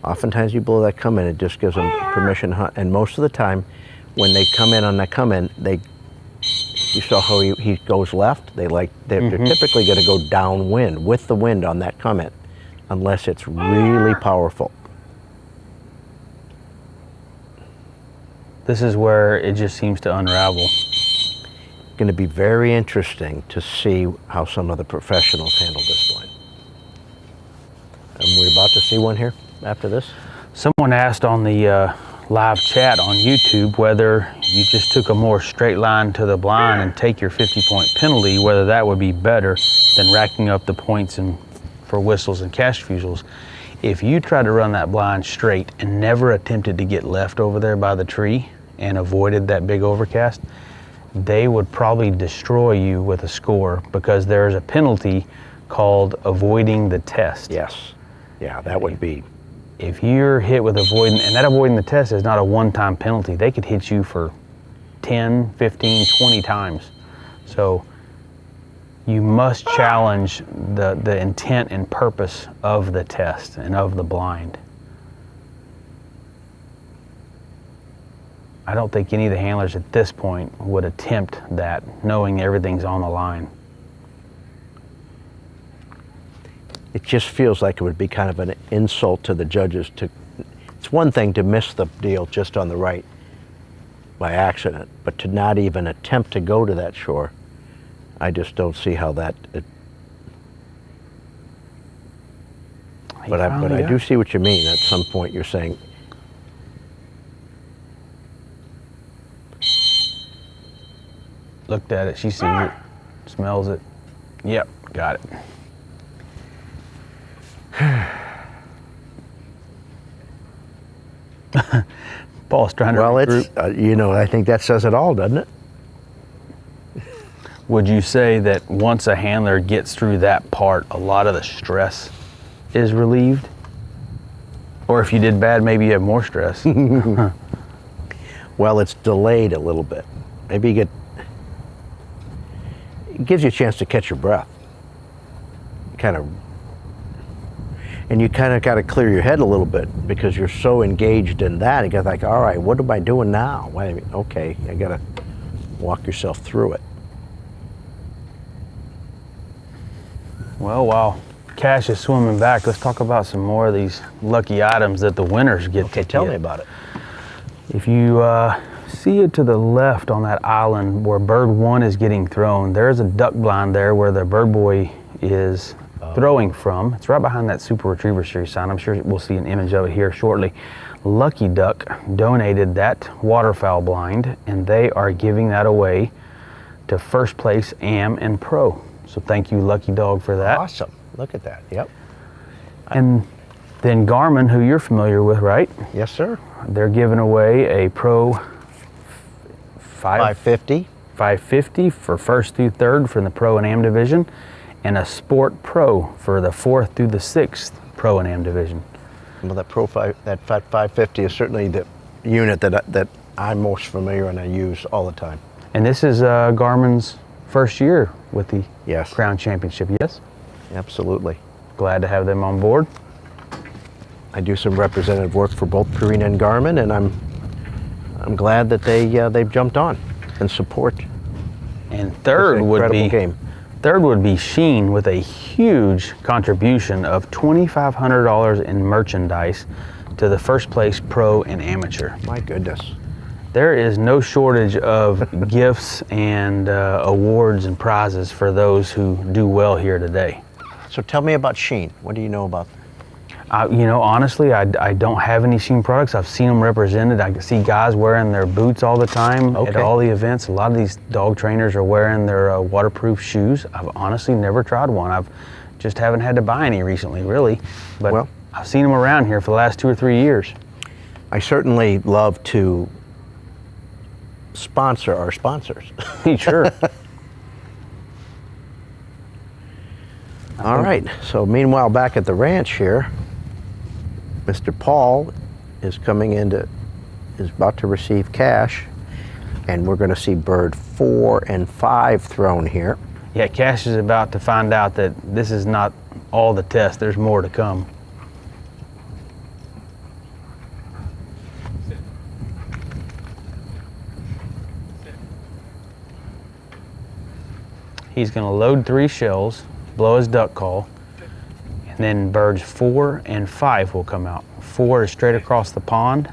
Oftentimes you blow that come in, it just gives them permission to hunt. And most of the time, when they come in on that come in, you saw how he goes left. They're typically going to go downwind with the wind on that come in, unless it's really powerful. This is where it just seems to unravel. Going to be very interesting to see how some of the professionals handle this blind. And we're about to see one here after this. Someone asked on the live chat on YouTube whether you just took a more straight line to the blind and take your 50-point penalty, whether that would be better than racking up the points for whistles and cash refusals. If you tried to run that blind straight and never attempted to get left over there by the tree and avoided that big overcast, they would probably destroy you with a score, because there's a penalty called avoiding the test. Yes. Yeah, that would be. If you're hit with avoiding, and that avoiding the test is not a one-time penalty, they could hit you for 10, 15, 20 times. So you must challenge the intent and purpose of the test and of the blind. I don't think any of the handlers at this point would attempt that, knowing everything's on the line. It just feels like it would be kind of an insult to the judges it's one thing to miss the deal just on the right by accident, but to not even attempt to go to that shore, I just don't see how that. But I do see what you mean. At some point, you're saying. Looked at it. She sees it, smells it. Yep, got it. Paul's trying to. Well, it's I think that says it all, doesn't it? Would you say that once a handler gets through that part, a lot of the stress is relieved? Or if you did bad, maybe you have more stress? Well, it's delayed a little bit. Maybe it gives you a chance to catch your breath. And you kind of got to clear your head a little bit, because you're so engaged in that. You got like, all right, what am I doing now? Okay, I got to walk yourself through it. Well, while Cash is swimming back, let's talk about some more of these lucky items that the winners get. Okay, tell me about it. If you see it to the left on that island where bird 1 is getting thrown, there's a duck blind there where the bird boy is throwing from. It's right behind that Super Retriever Series sign. I'm sure we'll see an image of it here shortly. Lucky Duck donated that waterfowl blind, and they are giving that away to first place AM and Pro. So thank you, Lucky Dog, for that. Awesome. Look at that. Yep. And then Garmin, who you're familiar with, right? Yes, sir. They're giving away a Pro 550 for first through third from the Pro and AM division, and a Sport Pro for the 4th through the 6th Pro and AM division. Well, that 550 is certainly the unit that I'm most familiar and I use all the time. And this is Garmin's first year with the Crown Championship, yes? Absolutely. Glad to have them on board. I do some representative work for both Purina and Garmin, and I'm glad that they've jumped on and support. And third would be Sheen with a huge contribution of $2,500 in merchandise to the first place Pro and Amateur. My goodness. There is no shortage of gifts and awards and prizes for those who do well here today. So tell me about Sheen. What do you know about them? Honestly, I don't have any Sheen products. I've seen them represented. I see guys wearing their boots all the time at all the events. A lot of these dog trainers are wearing their waterproof shoes. I've honestly never tried one. I've just haven't had to buy any recently, really. But I've seen them around here for the last 2 or 3 years. I certainly love to sponsor our sponsors. Sure. All right, so meanwhile back at the ranch here, Mr. Paul is about to receive cash. And we're going to see bird 4 and 5 thrown here. Yeah, Cash is about to find out that this is not all the test. There's more to come. He's going to load 3 shells, blow his duck call, and then birds 4 and 5 will come out. 4 is straight across the pond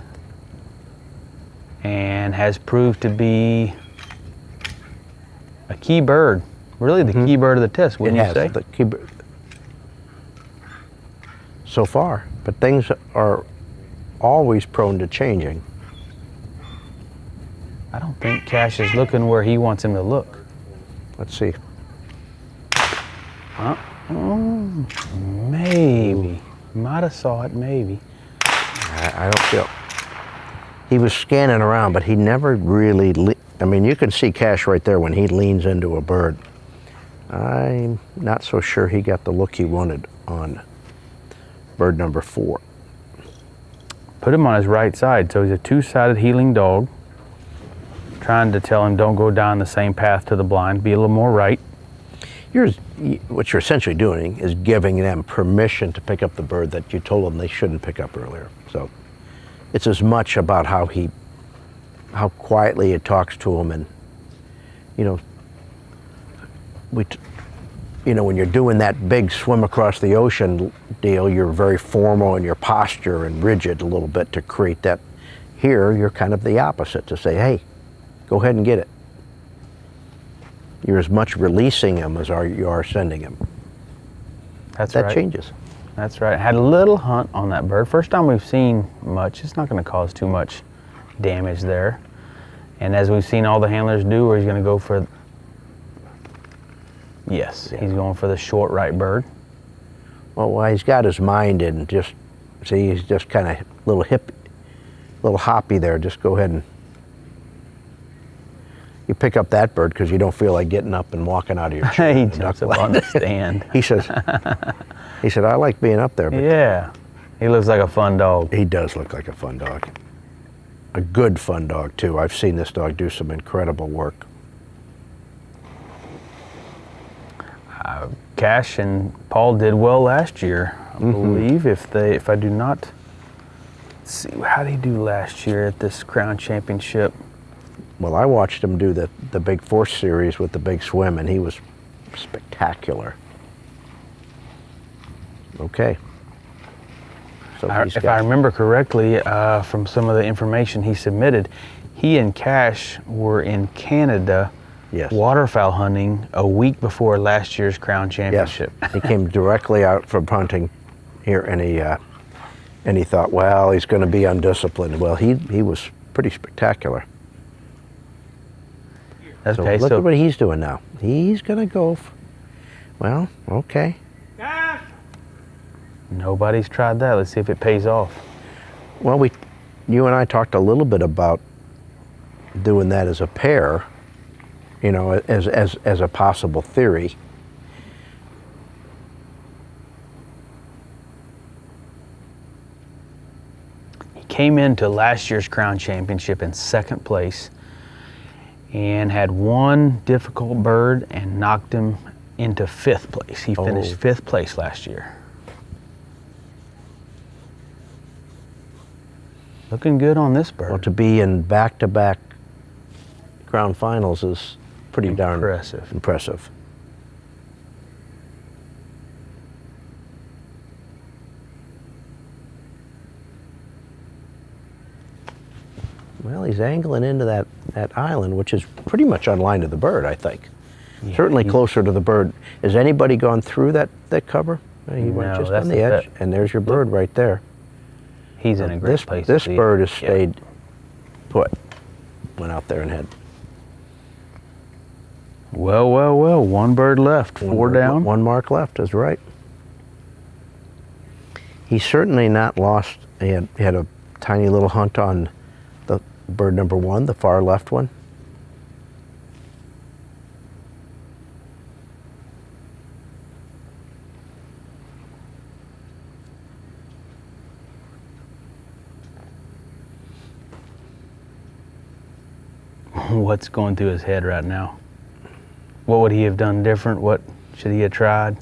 and has proved to be a key bird. Really the key bird of the test, wouldn't you say? The key bird so far, but things are always prone to changing. I don't think Cash is looking where he wants him to look. Let's see. Maybe. Might have saw it, maybe. I don't feel. He was scanning around, but he never really. I mean, you can see Cash right there when he leans into a bird. I'm not so sure he got the look he wanted on bird number 4. Put him on his right side, so he's a 2-sided heeling dog. Trying to tell him don't go down the same path to the blind, be a little more right. What you're essentially doing is giving them permission to pick up the bird that you told them they shouldn't pick up earlier. So it's as much about how quietly it talks to him, and when you're doing that big swim across the ocean deal, you're very formal in your posture and rigid a little bit to create that. Here, you're kind of the opposite, to say, hey, go ahead and get it. You're as much releasing him as you are sending him. That's right. That changes. That's right. Had a little hunt on that bird. First time we've seen much. It's not going to cause too much damage there. And as we've seen all the handlers do, where he's going to go for, he's going for the short right bird. Well, he's got his mind in, just, see, he's just kind of little hoppy there. Just go ahead and you pick up that bird because you don't feel like getting up and walking out of your chair. He jumps up on the stand. He said, I like being up there. But yeah, he looks like a fun dog. He does look like a fun dog. A good fun dog, too. I've seen this dog do some incredible work. Cash and Paul did well last year, I believe. If I do not see, how did he do last year at this Crown Championship? Well, I watched him do the Big Force Series with the big swim, and he was spectacular. Okay. So if I remember correctly, from some of the information he submitted, he and Cash were in Canada waterfowl hunting a week before last year's Crown Championship. Yes. He came directly out from hunting here, and he thought, well, he's going to be undisciplined. Well, he was pretty spectacular. Okay, so look at what he's doing now. He's going to go. Well, okay. Nobody's tried that. Let's see if it pays off. Well, you and I talked a little bit about doing that as a pair, as a possible theory. He came into last year's Crown Championship in 2nd place and had one difficult bird and knocked him into 5th place. He finished 5th place last year. Looking good on this bird. Well, to be in back-to-back Crown finals is pretty darn impressive. Well, he's angling into that island, which is pretty much on line to the bird, I think. Yeah, certainly closer to the bird. Has anybody gone through that cover? He went just on the edge, and there's your bird right there. He's in a great place. This bird has stayed put. Went out there and had. Well, one bird left, 4 down. One mark left, is right. He's certainly not lost. He had a tiny little hunt on the bird number 1, the far left one. what's going through his head right now. What would he have done different? What should he have tried?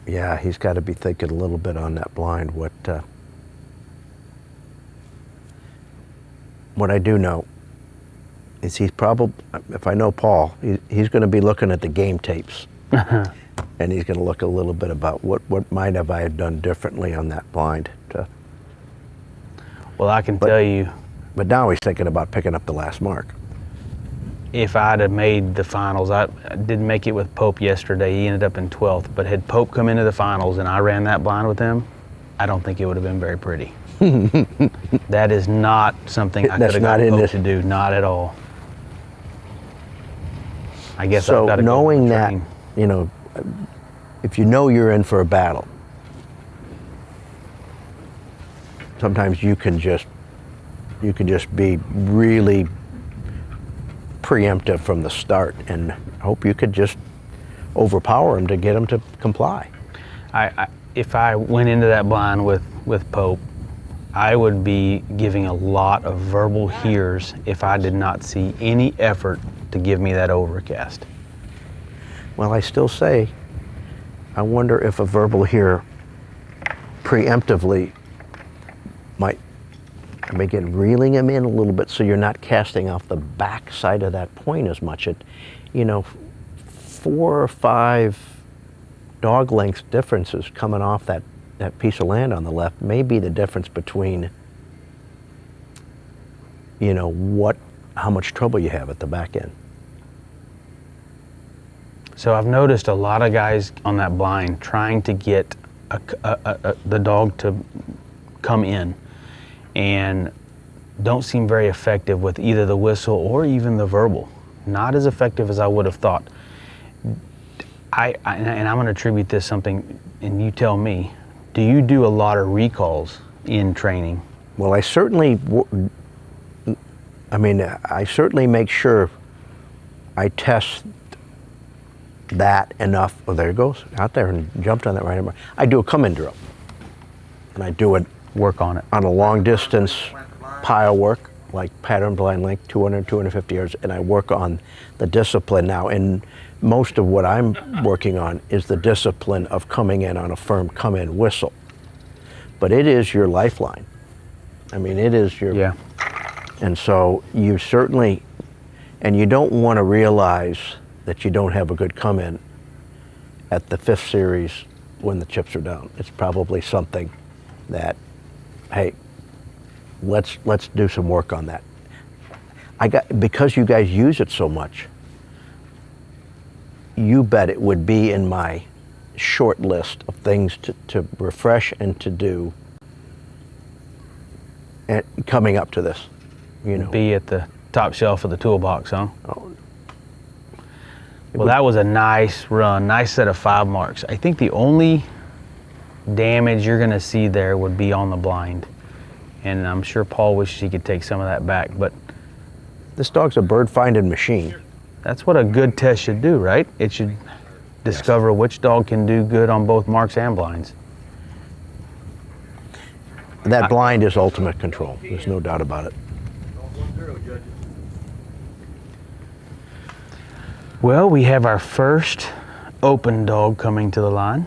Yeah, he's got to be thinking a little bit on that blind. What I do know is he's probably, if I know Paul, he's going to be looking at the game tapes. And he's going to look a little bit about what might have I done differently on that blind. Well, I can tell you. But now he's thinking about picking up the last mark. If I'd have made the finals, I didn't make it with Pope yesterday. He ended up in 12th. But had Pope come into the finals and I ran that blind with him, I don't think it would have been very pretty. That is not something I could have got Pope to do. Not at all. I guess I've got to knowing that, you know, if you know you're in for a battle, sometimes you can just be really preemptive from the start and hope you could just overpower him to get him to comply. If I went into that blind with Pope, I would be giving a lot of verbal hears if I did not see any effort to give me that overcast. Well, I still say, I wonder if a verbal hear preemptively might begin reeling him in a little bit so you're not casting off the back side of that point as much. You know, 4 or 5 dog length differences coming off that piece of land on the left may be the difference between, you know, how much trouble you have at the back end. So I've noticed a lot of guys on that blind trying to get the dog to come in and don't seem very effective with either the whistle or even the verbal. Not as effective as I would have thought. And I'm going to attribute this something, and you tell me, do you do a lot of recalls in training? Well, I certainly make sure I test that enough. Oh, there it goes, out there and jumped on that right. I do a come-in drill, and I do it. Work on it. On a long distance pile work, like pattern blind length, 200, 250 yards, and I work on the discipline now. And most of what I'm working on is the discipline of coming in on a firm come-in whistle. But it is your lifeline. I mean, it is your... Yeah. And so you certainly, and you don't want to realize that you don't have a good come-in at the 5th series when the chips are down. It's probably something that, hey, let's do some work on that. Because you guys use it so much, you bet it would be in my short list of things to refresh and to do and coming up to this, you know. Be at the top shelf of the toolbox, huh? Oh. Well, that was a nice run, nice set of 5 marks. I think the only damage you're gonna see there would be on the blind. And I'm sure Paul wishes he could take some of that back, but this dog's a bird finding machine. That's what a good test should do, right? It should discover which dog can do good on both marks and blinds. That blind is ultimate control. There's no doubt about it. Well, we have our first open dog coming to the line.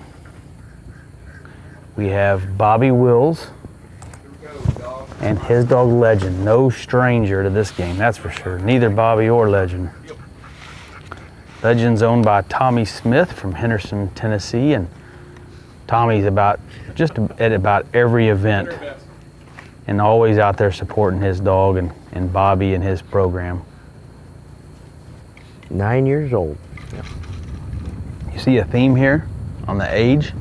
We have Bobby Wills and his dog Legend. No stranger to this game, that's for sure. Neither Bobby or Legend. Legend's owned by Tommy Smith from Henderson, Tennessee, and Tommy's just at about every event and always out there supporting his dog and Bobby and his program. 9 years old. Yeah. You see a theme here on the age?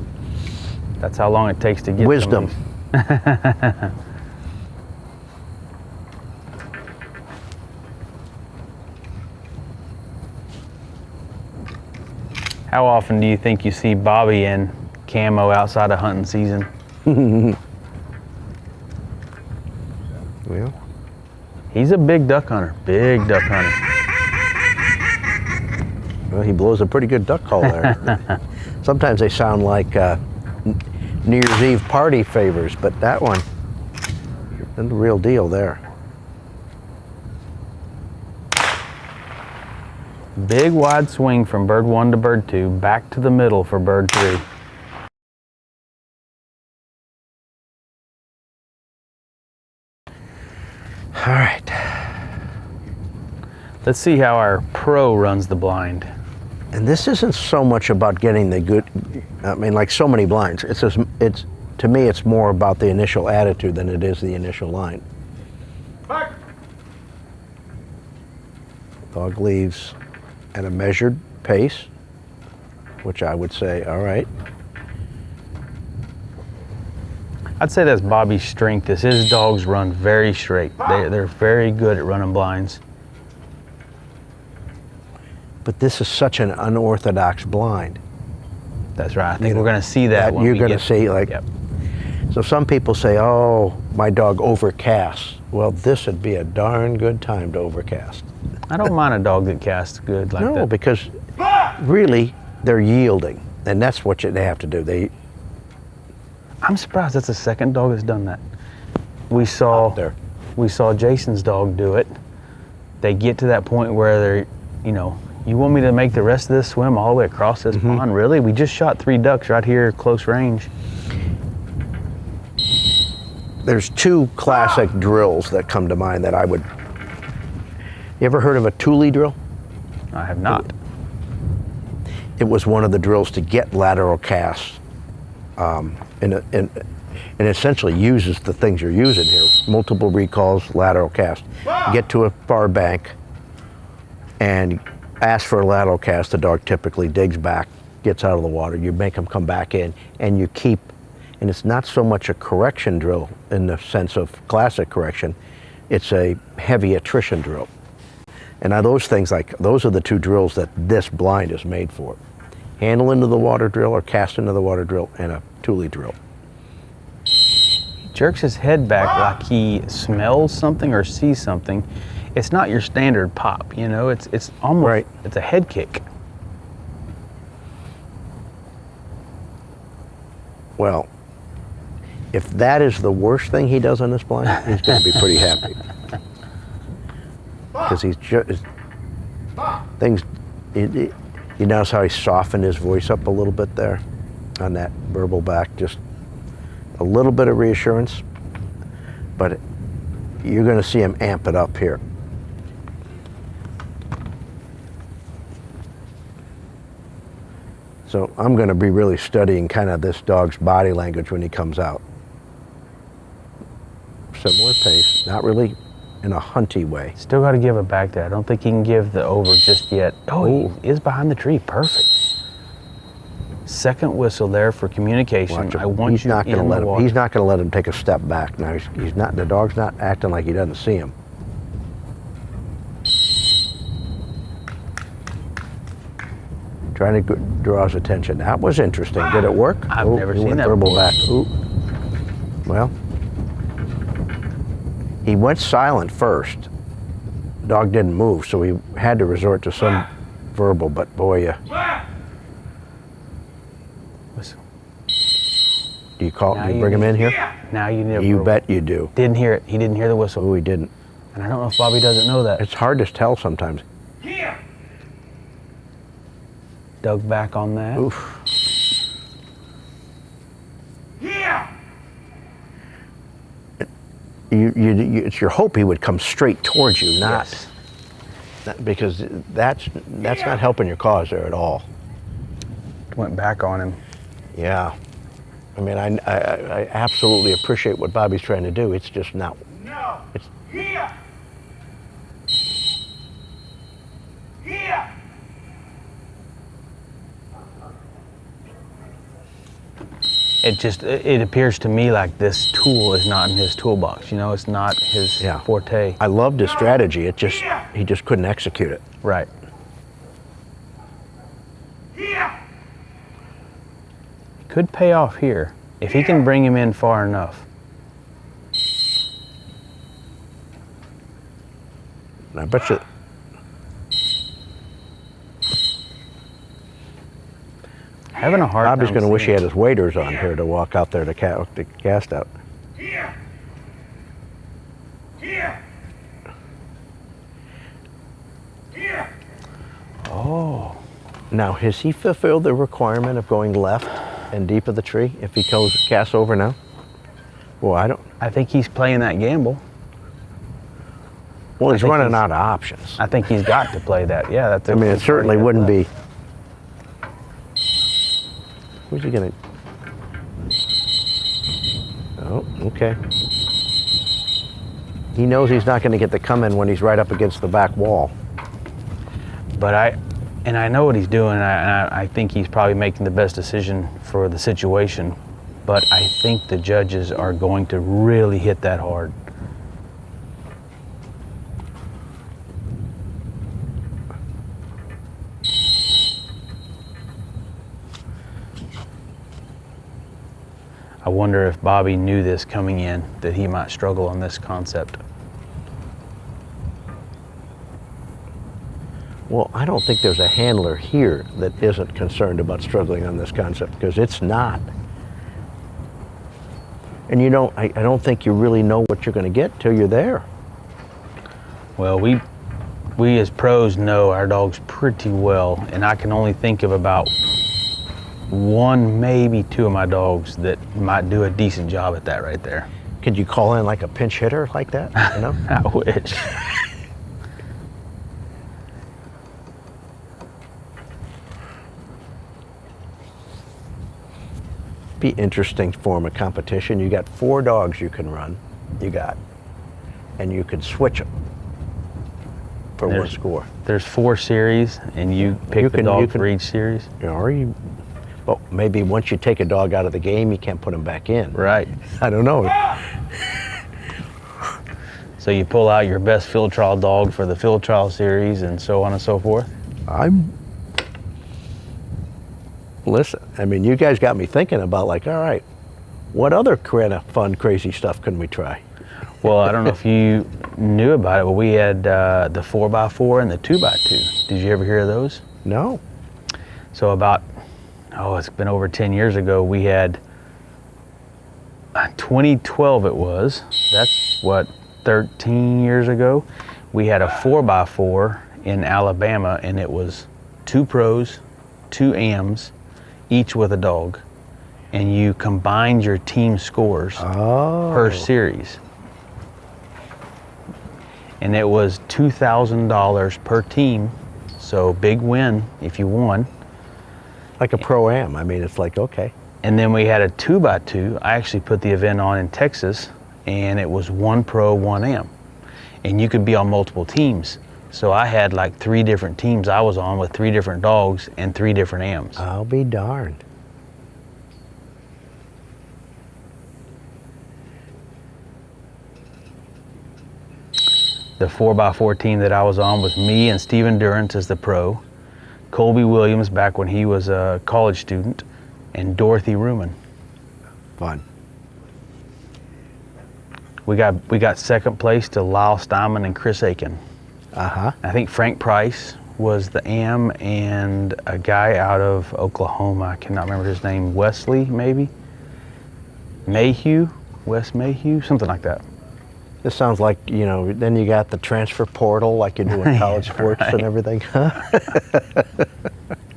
That's how long it takes to get wisdom. How often do you think you see Bobby in camo outside of hunting season? Well, he's a big duck hunter, big duck hunter. Well, he blows a pretty good duck call there. Sometimes they sound like New Year's Eve party favors, but that one, the real deal there. Big wide swing from bird 1 to bird 2, back to the middle for bird 3. All right. Let's see how our pro runs the blind. And this isn't so much about getting the good, I mean, like so many blinds, to me, it's more about the initial attitude than it is the initial line. Back. Dog leaves at a measured pace, which I would say, all right. I'd say that's Bobby's strength, is his dogs run very straight. They're very good at running blinds. But this is such an unorthodox blind. That's right. I think we're going to see that when you're we going to get- see, like, Yep. so some people say, oh, my dog overcasts. Well, this would be a darn good time to overcast. I don't mind a dog that casts good like No, that. because really, they're yielding, and that's what they have to do. I'm surprised that's the second dog that's done that. We saw Jason's dog do it. They get to that point where they're, you want me to make the rest of this swim all the way across this pond? Really? We just shot 3 ducks right here, close range. There's 2 classic drills that come to mind that I would. You ever heard of a Thule drill? I have not. It was one of the drills to get lateral casts, and essentially uses the things you're using here: multiple recalls, lateral cast. Get to a far bank and ask for a lateral cast. The dog typically digs back, gets out of the water. You make them come back in, and you keep. And it's not so much a correction drill in the sense of classic correction. It's a heavy attrition drill. And now those things, those are the 2 drills that this blind is made for. Handle into the water drill or cast into the water drill, and a Thule drill. Jerks his head back like he smells something or sees something. It's not your standard pop, it's almost, it's a head kick. Well, if that is the worst thing he does on this blind, he's going to be pretty happy. Because he's just, things, you notice how he softened his voice up a little bit there on that verbal back, just a little bit of reassurance, but you're going to see him amp it up here. So I'm going to be really studying kind of this dog's body language when he comes out. Similar pace, not really in a hunty way. Still got to give it back there. I don't think he can give the over just yet. Oh, he is behind the tree. Perfect. Second whistle there for communication. I want he's you not gonna in let the him. water. He's not going to let him take a step back. Now he's not. The dog's not acting like he doesn't see him. Trying to draw his attention. That was interesting. Did it work? I've never he seen went that verbal before. back. Ooh. Well, he went silent first. Dog didn't move, so he had to resort to some verbal. But boy, do you call? Now Do you bring him in here? Now you need a You verbal. bet you do. Didn't hear it. He didn't hear the whistle. Oh, he didn't. And I don't know if Bobby doesn't know that. It's hard to tell sometimes. Dug back on that. Oof. It's your hope he would come straight towards you, not because that's not helping your cause there at all. Went back on him. Yeah, I mean, I absolutely appreciate what Bobby's trying to do. It's just not. No. It's Here. Here. It appears to me like this tool is not in his toolbox. It's not his forte. I loved his strategy. He just couldn't execute it. Right. Here. Could pay off here if he can bring him in far enough. And I bet you. Having a hard time. Bobby's going to wish he seeing had his waders on here to walk out there to cast out. Here. Here. Here. Oh. Now, has he fulfilled the requirement of going left and deep of the tree if he casts over now? Well, I think he's playing that gamble. Well, he's running out of options. I think he's got to play that. Yeah, that's. I mean, it certainly wouldn't be. Who's he gonna? Oh, okay. He knows he's not going to get the come in when he's right up against the back wall. But I know what he's doing. I think he's probably making the best decision for the situation. But I think the judges are going to really hit that hard. I wonder if Bobby knew this coming in, that he might struggle on this concept. Well, I don't think there's a handler here that isn't concerned about struggling on this concept, because it's not. And you don't, I don't think you really know what you're going to get till you're there. Well, we as pros know our dogs pretty well, and I can only think of about one, maybe two of my dogs that might do a decent job at that right there. Could you call in like a pinch hitter like that? You know? I wish. Be interesting form of competition. You got 4 dogs you can run. And you could switch them for one score. There's 4 series, and you pick the dog for each series. Well, maybe once you take a dog out of the game, you can't put him back in. Right. I don't know. So you pull out your best field trial dog for the field trial series, and so on and so forth. Listen, I mean, you guys got me thinking about, like, all right, what other kind of fun, crazy stuff can we try? Well, I don't know if you knew about it, but we had the 4x4 and the 2x2. Did you ever hear of those? No. So about, it's been over 10 years ago, we had, 2012 it was, that's what, 13 years ago, we had a 4x4 in Alabama, and it was 2 pros, 2 AMs, each with a dog, and you combined your team scores per series. And it was $2,000 per team, so big win if you won. Like a pro-am, I mean, it's like, okay. And then we had a 2x2. I actually put the event on in Texas, and it was 1 pro, 1 am. And you could be on multiple teams. So I had like 3 different teams I was on with 3 different dogs and 3 different AMs. I'll be darned. The 4x4 team that I was on was me and Steven Durrance as the pro, Colby Williams back when he was a college student, and Dorothy Ruman. Fun. We got second place to Lyle Steinman and Chris Aiken. Uh-huh. I think Frank Price was the AM, and a guy out of Oklahoma, I cannot remember his name, Wesley maybe? Mayhew? Wes Mayhew? Something like that. This sounds like, you know, then you got the transfer portal like you do in college sports and everything.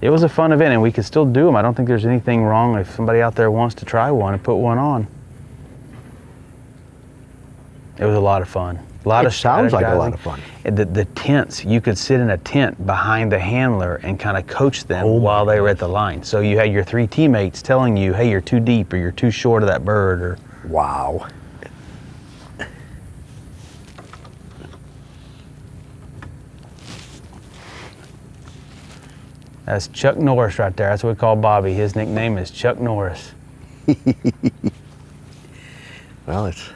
It was a fun event, and we could still do them. I don't think there's anything wrong if somebody out there wants to try one and put one on. It was a lot of fun. It sounds like a lot of fun. The tents, you could sit in a tent behind the handler and kind of coach them while they were at the line. So you had your 3 teammates telling you, hey, you're too deep, or you're too short of that bird, or... Wow. That's Chuck Norris right there. That's what we call Bobby. His nickname is Chuck Norris. Well, it's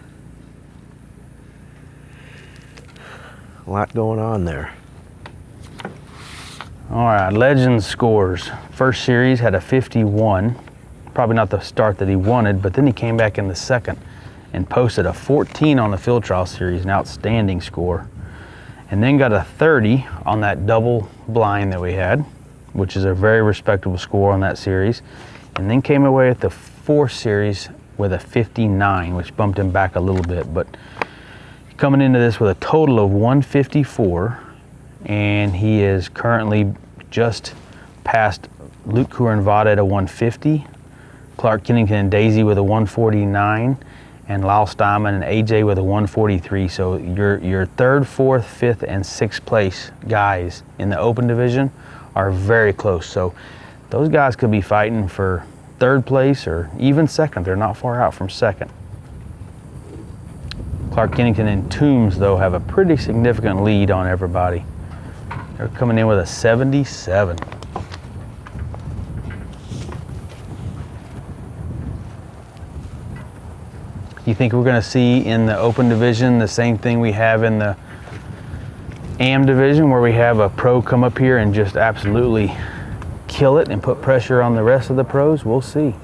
a lot going on there. All right, Legends scores. First series had a 51. Probably not the start that he wanted, but then he came back in the second and posted a 14 on the field trial series, an outstanding score. And then got a 30 on that double blind that we had, which is a very respectable score on that series. And then came away at the 4th series with a 59, which bumped him back a little bit. But coming into this with a total of 154, and he is currently just passed Luke Kurenvada at a 150, Clark Kennington and Daisy with a 149, and Lyle Steinman and AJ with a 143. So your third, fourth, fifth, and sixth place guys in the open division are very close. So those guys could be fighting for third place or even second. They're not far out from second. Clark Kennington and Toombs, though, have a pretty significant lead on everybody. They're coming in with a 77. You think we're going to see in the open division the same thing we have in the AM division, where we have a pro come up here and just absolutely kill it and put pressure on the rest of the pros? We'll see.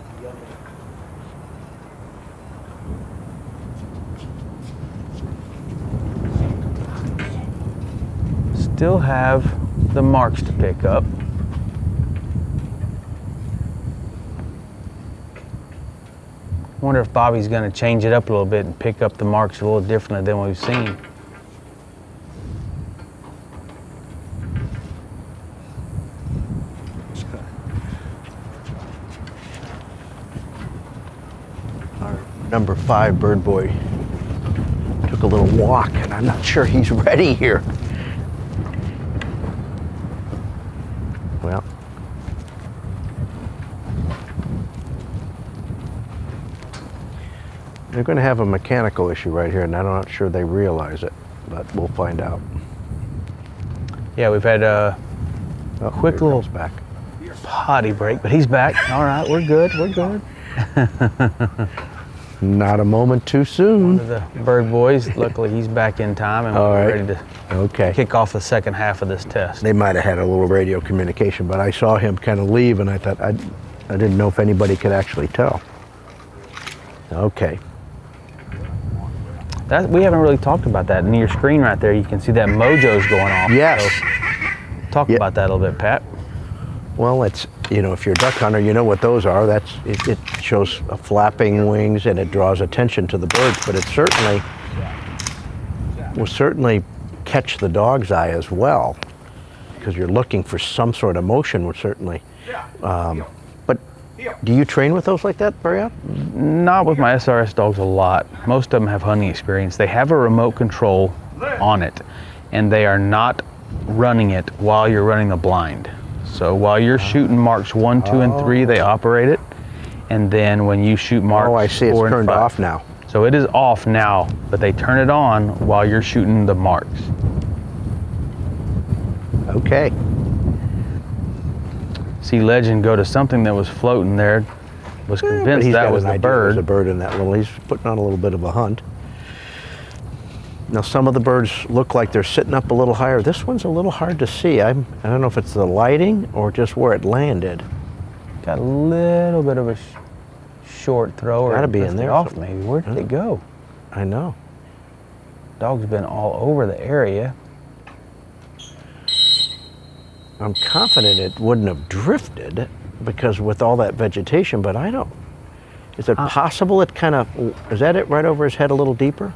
Still have the marks to pick up. Wonder if Bobby's going to change it up a little bit and pick up the marks a little differently than we've seen. Our number 5 bird boy took a little walk, and I'm not sure he's ready here. Well, they're going to have a mechanical issue right here, and I'm not sure they realize it, but we'll find out. Yeah, we've had a quick little back potty break, but he's back. All right, we're good. We're good. Not a moment too soon. One of the bird boys, luckily he's back in time, and we're ready to kick off the second half of this test. They might have had a little radio communication, but I saw him kind of leave, and I thought I didn't know if anybody could actually tell. Okay. We haven't really talked about that. In your screen right there, you can see that mojo's going off. Yes. So talk about that a little bit, Pat. Well, it's, you know, if you're a duck hunter, you know what those are. It shows flapping wings, and it draws attention to the birds, but it will certainly catch the dog's eye as well, because you're looking for some sort of motion, would certainly. But do you train with those like that very often? Not with my SRS dogs a lot. Most of them have hunting experience. They have a remote control on it, and they are not running it while you're running the blind. So while you're shooting marks 1, 2, and 3, they operate it. And then when you shoot marks 4 and 5. I see, it's turned off now. So it is off now, but they turn it on while you're shooting the marks. Okay. See Legend go to something that was floating there, was convinced that was the bird. There's a bird in that little, he's putting on a little bit of a hunt. Now some of the birds look like they're sitting up a little higher. This one's a little hard to see. I don't know if it's the lighting or just where it landed. Got a little bit of a short throw. Gotta be in there. Off maybe. Where did it go? I know. Dog's been all over the area. I'm confident it wouldn't have drifted because with all that vegetation, but I don't. Is it possible it kind of, is that it right over his head a little deeper?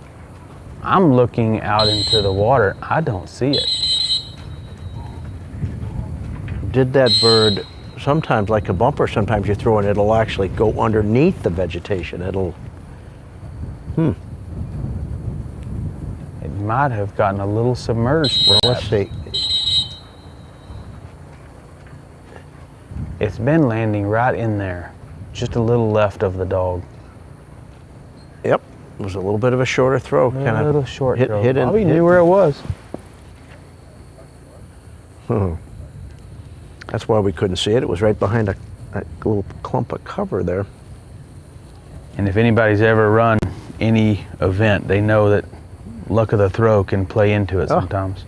I'm looking out into the water. I don't see it. Did that bird, sometimes like a bumper, sometimes you throw and it'll actually go underneath the vegetation. It'll, It might have gotten a little submerged. Well, let's see. It's been landing right in there, just a little left of the dog. Yep, it was a little bit of a shorter throw. A little short throw. Hit in. Bobby knew where it was. That's why we couldn't see it. It was right behind a little clump of cover there. And if anybody's ever run any event, they know that luck of the throw can play into it sometimes.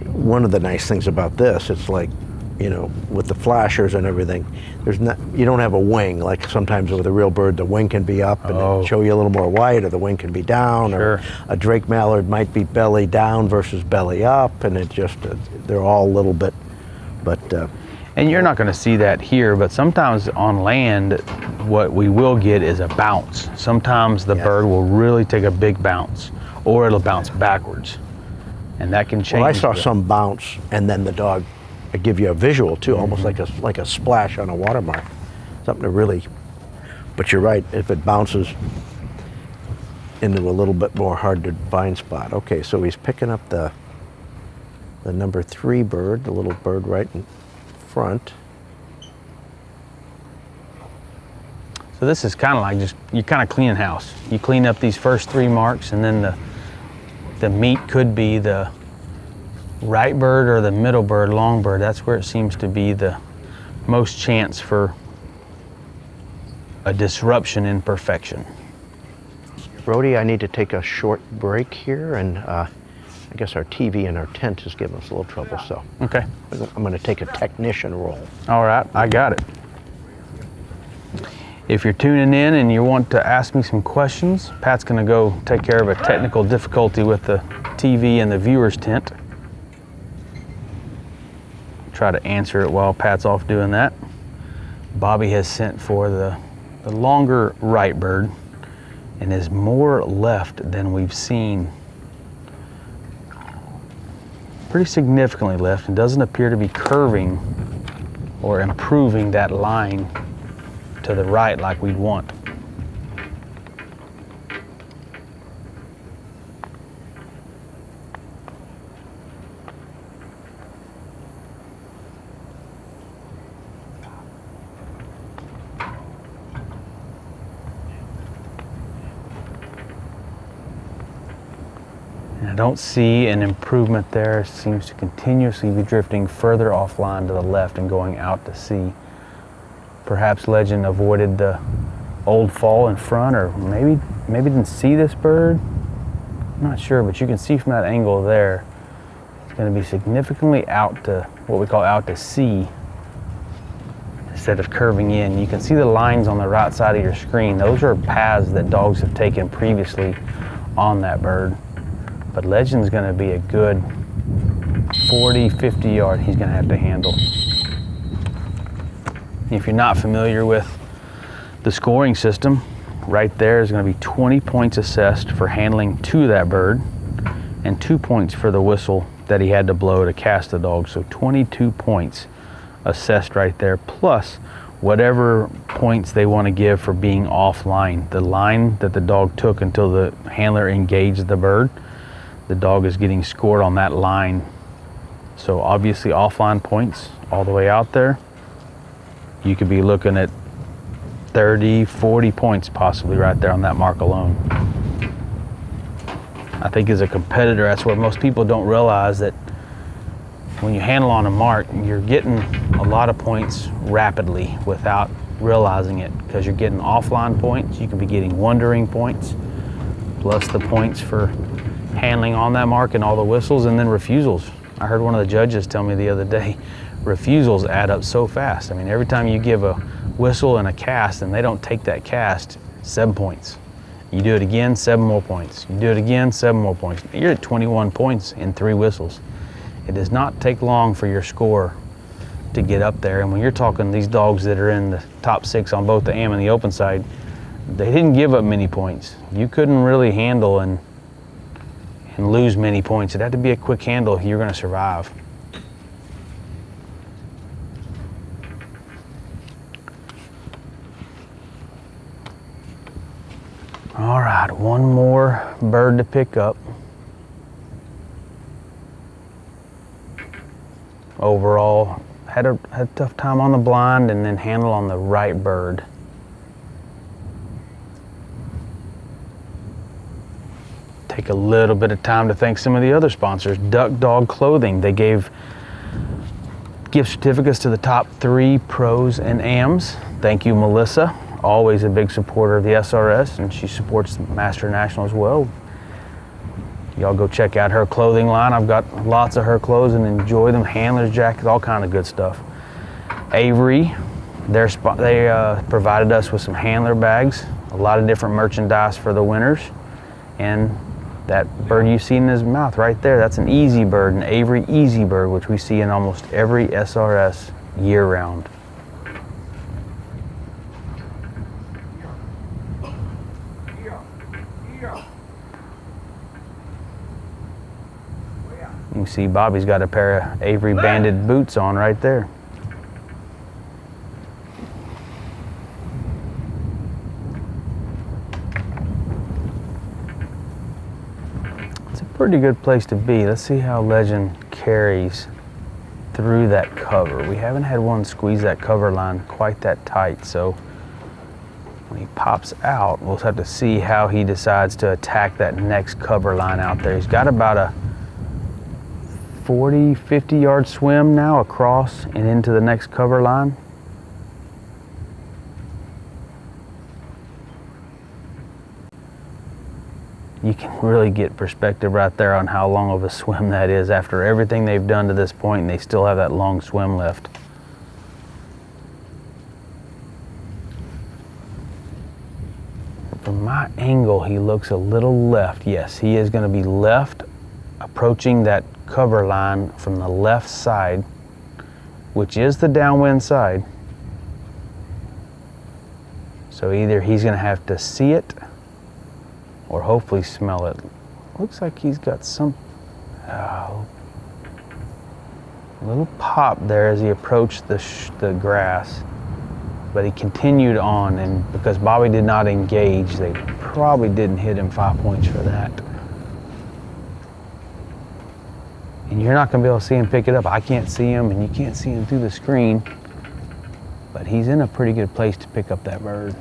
One of the nice things about this, it's like, you know, with the flashers and everything, you don't have a wing. Like sometimes with a real bird, the wing can be up and show you a little more white, or the wing can be down, or a Drake Mallard might be belly down versus belly up, and it just, they're all a little bit, but. And you're not gonna see that here, but sometimes on land, what we will get is a bounce. Sometimes the bird will really take a big bounce, or it'll bounce backwards. And that can change. Well, I saw the- some bounce, and then the dog give you a visual too, almost like a splash on a watermark. Something to really. But you're right. If it bounces into a little bit more hard to find spot. Okay, so he's picking up the number 3 bird, the little bird right in front. So this is kind of like just, you kind of clean house. You clean up these first 3 marks, and then the meat could be the right bird or the middle bird, long bird. That's where it seems to be the most chance for a disruption in perfection. Brody, I need to take a short break here, and I guess our TV and our tent is giving us a little trouble, so. Okay. I'm gonna take a technician role. All right, I got it. If you're tuning in and you want to ask me some questions, Pat's gonna go take care of a technical difficulty with the TV and the viewer's tent. Try to answer it while Pat's off doing that. Bobby has sent for the longer right bird, and is more left than we've seen. Pretty significantly left, and doesn't appear to be curving or improving that line to the right like we'd want. I don't see an improvement there. It seems to continuously be drifting further offline to the left and going out to sea. Perhaps Legend avoided the old fall in front, or maybe didn't see this bird. I'm not sure, but you can see from that angle there, it's going to be significantly out to what we call out to sea instead of curving in. You can see the lines on the right side of your screen. Those are paths that dogs have taken previously on that bird. But Legend's gonna be a good 40, 50 yard he's gonna have to handle. If you're not familiar with the scoring system, right there is gonna be 20 points assessed for handling to that bird, and 2 points for the whistle that he had to blow to cast the dog. So 22 points assessed right there, plus whatever points they wanna give for being offline. The line that the dog took until the handler engaged the bird, the dog is getting scored on that line. So obviously offline points all the way out there, you could be looking at 30, 40 points possibly right there on that mark alone. I think as a competitor, that's what most people don't realize, that when you handle on a mark, you're getting a lot of points rapidly without realizing it, because you're getting offline points, you could be getting wandering points, plus the points for handling on that mark and all the whistles, and then refusals. I heard one of the judges tell me the other day, refusals add up so fast. I mean, every time you give a whistle and a cast and they don't take that cast, 7 points. You do it again, 7 more points. You do it again, 7 more points. You're at 21 points in 3 whistles. It does not take long for your score to get up there. And when you're talking these dogs that are in the top 6 on both the am and the open side, they didn't give up many points. You couldn't really handle and lose many points. It had to be a quick handle if you're going to survive. All right, one more bird to pick up. Overall, had a tough time on the blind, and then handle on the right bird. Take a little bit of time to thank some of the other sponsors. Duck Dog Clothing. They gave gift certificates to the top 3 pros and AMs. Thank you, Melissa. Always a big supporter of the SRS, and she supports the Master National as well. Y'all go check out her clothing line. I've got lots of her clothes and enjoy them. Handlers, jackets, all kind of good stuff. Avery, they provided us with some handler bags, a lot of different merchandise for the winners, and that bird you see in his mouth right there, that's an Easy Bird, an Avery Easy Bird, which we see in almost every SRS year-round. You can see Bobby's got a pair of Avery banded boots on right there. It's a pretty good place to be. Let's see how Legend carries through that cover. We haven't had one squeeze that cover line quite that tight, so when he pops out, we'll have to see how he decides to attack that next cover line out there. He's got about a 40, 50 yard swim now across and into the next cover line. You can really get perspective right there on how long of a swim that is after everything they've done to this point, and they still have that long swim left. From my angle, he looks a little left. Yes, he is going to be left, approaching that cover line from the left side, which is the downwind side. So either he's going to have to see it or hopefully smell it. Looks like he's got some little pop there as he approached the grass. But he continued on, and because Bobby did not engage, they probably didn't hit him 5 points for that. And you're not going to be able to see him pick it up. I can't see him, and you can't see him through the screen. But he's in a pretty good place to pick up that bird.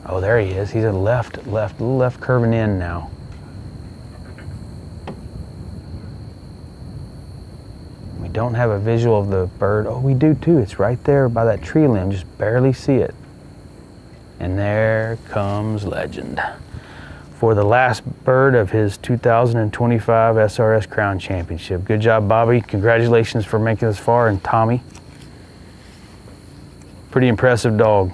Oh, there he is. He's a left curving in now. We don't have a visual of the bird. Oh, we do too. It's right there by that tree limb. Just barely see it. And there comes Legend for the last bird of his 2025 SRS Crown Championship. Good job, Bobby. Congratulations for making this far. And Tommy, pretty impressive dog.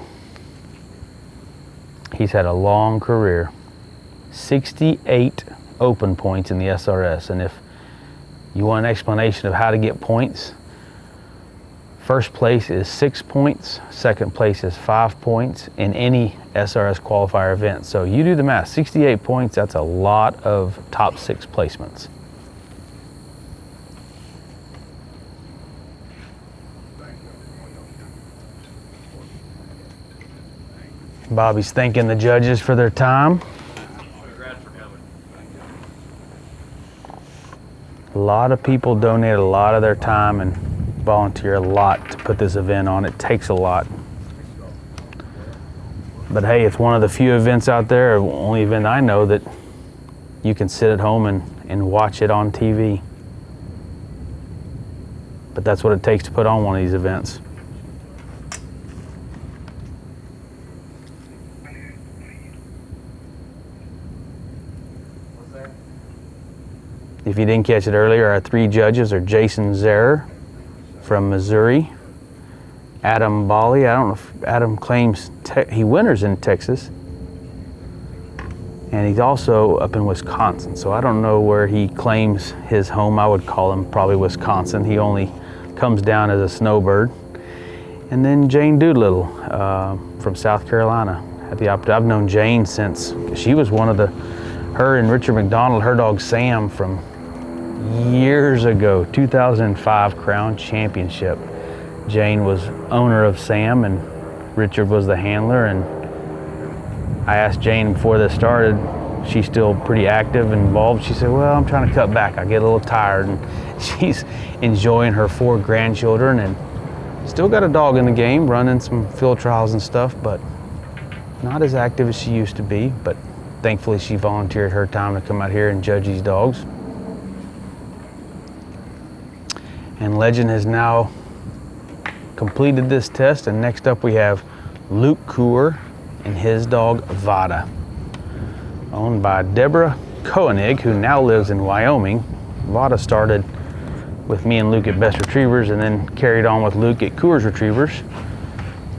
He's had a long career. 68 open points in the SRS. And if you want an explanation of how to get points, first place is 6 points, second place is 5 points in any SRS qualifier event. So you do the math, 68 points, that's a lot of top 6 placements. Bobby's thanking the judges for their time. A lot of people donate a lot of their time and volunteer a lot to put this event on. It takes a lot. But hey, it's one of the few events out there, only event I know, that you can sit at home and watch it on TV. But that's what it takes to put on one of these events. If you didn't catch it earlier, our 3 judges are Jason Zerer from Missouri, Adam Bali. I don't know if Adam claims he winters in Texas, and he's also up in Wisconsin. So I don't know where he claims his home. I would call him probably Wisconsin. He only comes down as a snowbird. And then Jane Doolittle from South Carolina. I've known Jane since she was one of her and Richard McDonald, her dog Sam, from years ago, 2005 Crown Championship. Jane was owner of Sam and Richard was the handler, and I asked Jane before this started, she's still pretty active and involved. She said, well, I'm trying to cut back. I get a little tired, and she's enjoying her 4 grandchildren and still got a dog in the game, running some field trials and stuff, but not as active as she used to be. But thankfully she volunteered her time to come out here and judge these dogs. And Legend has now completed this test, and next up we have Luke Coor and his dog Vada, owned by Deborah Koenig, who now lives in Wyoming. Vada started with me and Luke at Best Retrievers and then carried on with Luke at Coors Retrievers.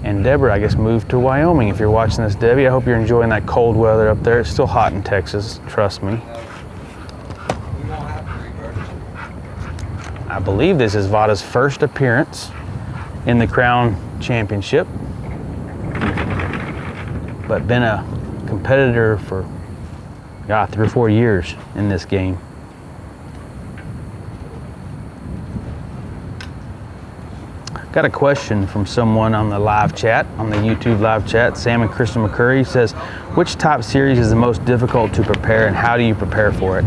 And Deborah, I guess, moved to Wyoming. If you're watching this, Debbie, I hope you're enjoying that cold weather up there. It's still hot in Texas, trust me. I believe this is Vada's first appearance in the Crown Championship, but been a competitor for, 3 or 4 years in this game. Got a question from someone on the live chat, on the YouTube live chat. Sam and Kristen McCurry says, which top series is the most difficult to prepare and how do you prepare for it?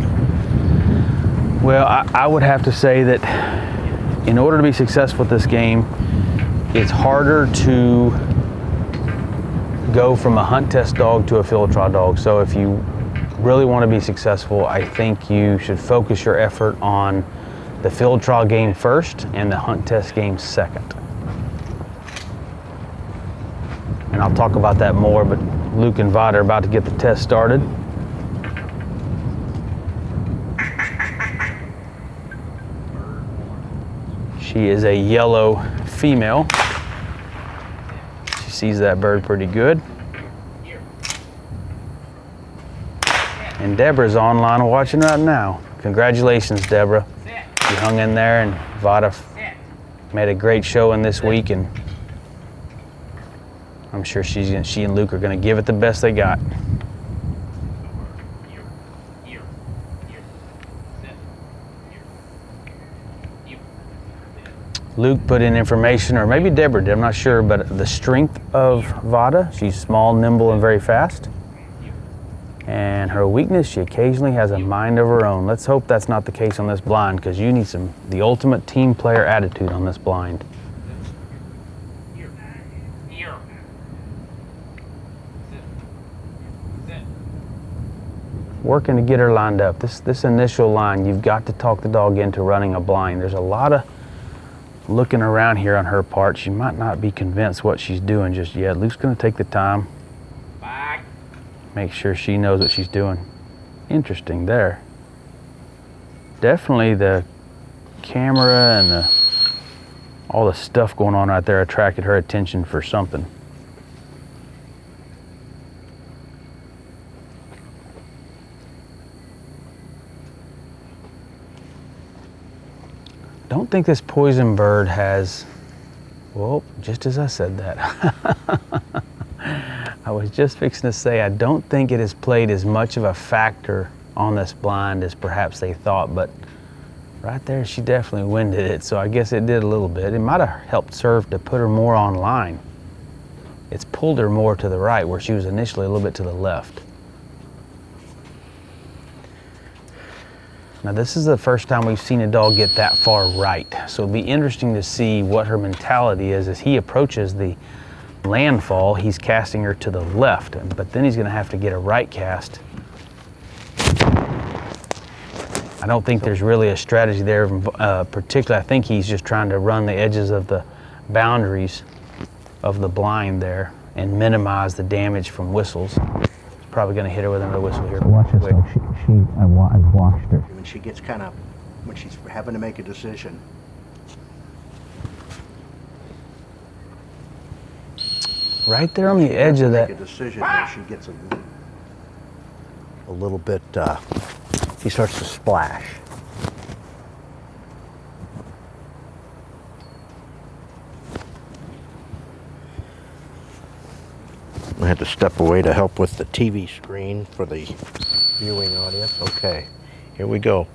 Well, I would have to say that in order to be successful at this game, it's harder to go from a hunt test dog to a field trial dog. So if you really want to be successful, I think you should focus your effort on the field trial game first and the hunt test game second. And I'll talk about that more, but Luke and Vada are about to get the test started. She is a yellow female. She sees that bird pretty good. And Deborah's online watching right now. Congratulations, Deborah. You hung in there, and Vada made a great showing this week, and I'm sure she and Luke are going to give it the best they got. Luke put in information, or maybe Deborah did, I'm not sure, but the strength of Vada. She's small, nimble, and very fast. And her weakness, she occasionally has a mind of her own. Let's hope that's not the case on this blind, because you need the ultimate team player attitude on this blind. Working to get her lined up. This initial line, you've got to talk the dog into running a blind. There's a lot of looking around here on her part. She might not be convinced what she's doing just yet. Luke's going to take the time. Make sure she knows what she's doing. Interesting there. Definitely the camera and all the stuff going on right there attracted her attention for something. Don't think this poison bird has, well, just as I said that. I was just fixing to say, I don't think it has played as much of a factor on this blind as perhaps they thought, but right there, she definitely winded it, so I guess it did a little bit. It might have helped serve to put her more on line. It's pulled her more to the right, where she was initially a little bit to the left. Now, this is the first time we've seen a dog get that far right, so it'll be interesting to see what her mentality is as he approaches the landfall. He's casting her to the left, but then he's going to have to get a right cast. I don't think there's really a strategy there, particularly. I think he's just trying to run the edges of the boundaries of the blind there and minimize the damage from whistles. He's probably going to hit her with another whistle here. Watch this though. I've watched her. When she gets when she's having to make a decision. Right there on the edge of that. Make a decision where she gets a little bit, he starts to splash. I had to step away to help with the TV screen for the viewing audience. Okay, here we go.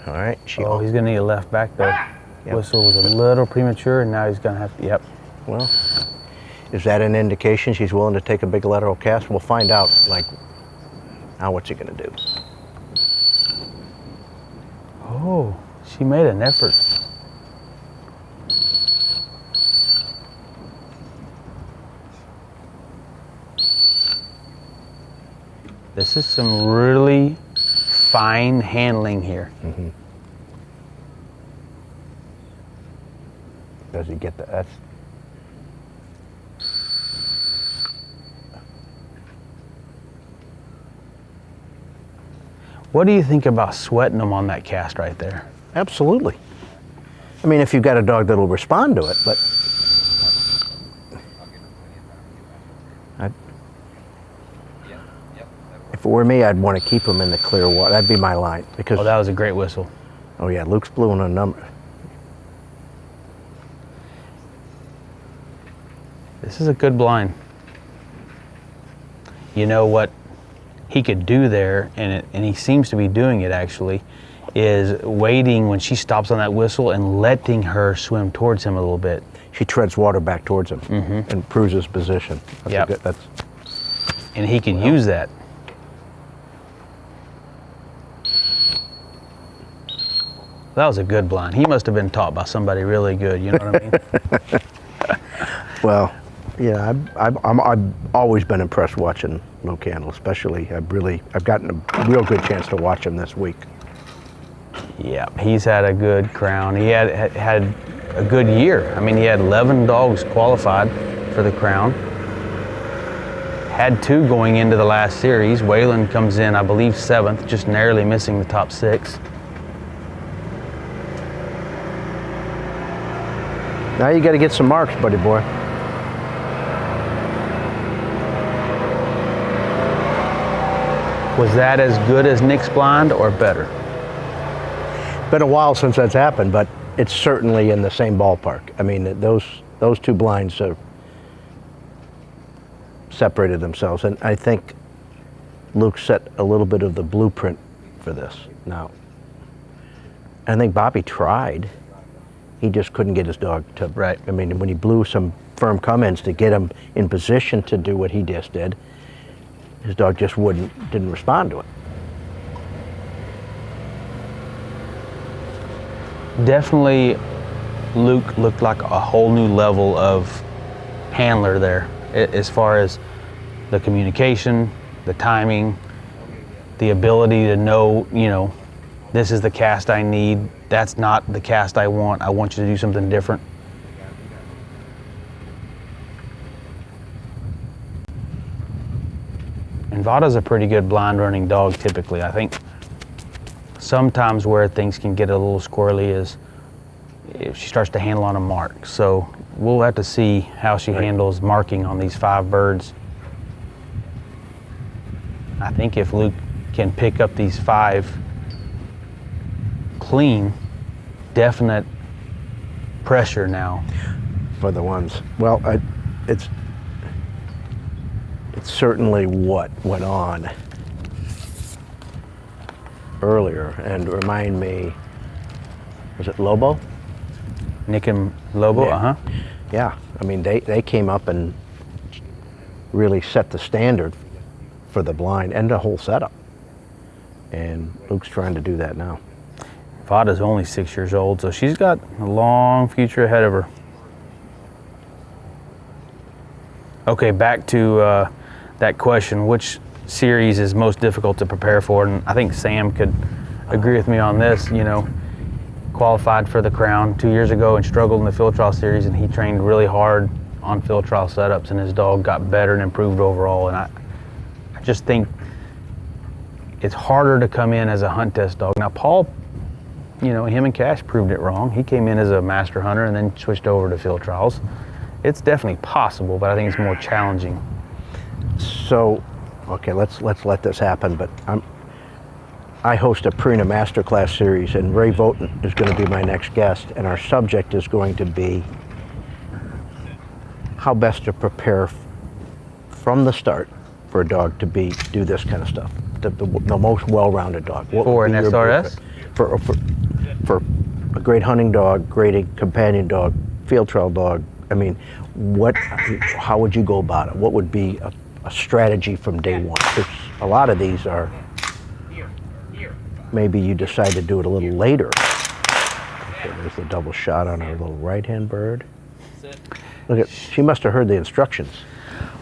All right. He's going to need a left back though. Yep. Whistle was a little premature, and now he's going to have to, yep. Well, is that an indication she's willing to take a big lateral cast? We'll find out, now what's he going to do? Oh, she made an effort. This is some really fine handling here. Mm-hmm. Does he get that? What do you think about sweating them on that cast right there? Absolutely. I mean, if you've got a dog that'll respond to it, but if it were me, I'd want to keep them in the clear water. That'd be my line. Because, oh, that was a great whistle. Oh yeah, Luke's blowing a number. This is a good blind. You know what he could do there, and he seems to be doing it actually, is waiting when she stops on that whistle and letting her swim towards him a little bit. She treads water back towards him and improves his position. That's and he can use that. That was a good blind. He must have been taught by somebody really good, you know what I mean? Well, yeah, I've always been impressed watching Luke handle, especially. I've gotten a real good chance to watch him this week. Yeah, he's had a good crown. He had a good year. I mean, he had 11 dogs qualified for the crown. Had 2 going into the last series. Waylon comes in, I believe, 7th, just narrowly missing the top 6. Now you got to get some marks, buddy boy. Was that as good as Nick's blind or better? Been a while since that's happened, but it's certainly in the same ballpark. I mean, those 2 blinds have separated themselves, and I think Luke set a little bit of the blueprint for this. Now, I think Bobby tried. He just couldn't get his dog to. Right. I mean, when he blew some firm come-ins to get him in position to do what he just did, his dog just didn't respond to it. Definitely, Luke looked like a whole new level of handler there, as far as the communication, the timing, the ability to know, this is the cast I need, that's not the cast I want you to do something different. And Vada's a pretty good blind running dog typically. I think sometimes where things can get a little squirrely is if she starts to handle on a mark. So we'll have to see how she handles marking on these 5 birds. I think if Luke can pick up these 5 clean, definite pressure now. For the ones, well, it's certainly what went on earlier. And remind me, was it Lobo? Nick and Lobo, yeah. Yeah, I mean, they came up and really set the standard for the blind and the whole setup. And Luke's trying to do that now. Vada's only 6 years old, so she's got a long future ahead of her. Okay, back to that question, which series is most difficult to prepare for? And I think Sam could agree with me on this. Qualified for the crown 2 years ago and struggled in the field trial series, and he trained really hard on field trial setups, and his dog got better and improved overall. And I just think it's harder to come in as a hunt test dog. Now Paul, him and Cash proved it wrong. He came in as a master hunter and then switched over to field trials. It's definitely possible, but I think it's more challenging. So, okay, let's let this happen, but I host a Purina Masterclass series, and Ray Voten is going to be my next guest, and our subject is going to be how best to prepare from the start for a dog to do this kind of stuff. The most well-rounded dog. For an SRS? For a great hunting dog, great companion dog, field trial dog. I mean, how would you go about it? What would be a strategy from day one? Because a lot of these are, maybe you decide to do it a little later. Okay, there's the double shot on our little right-hand bird. Look at, she must have heard the instructions.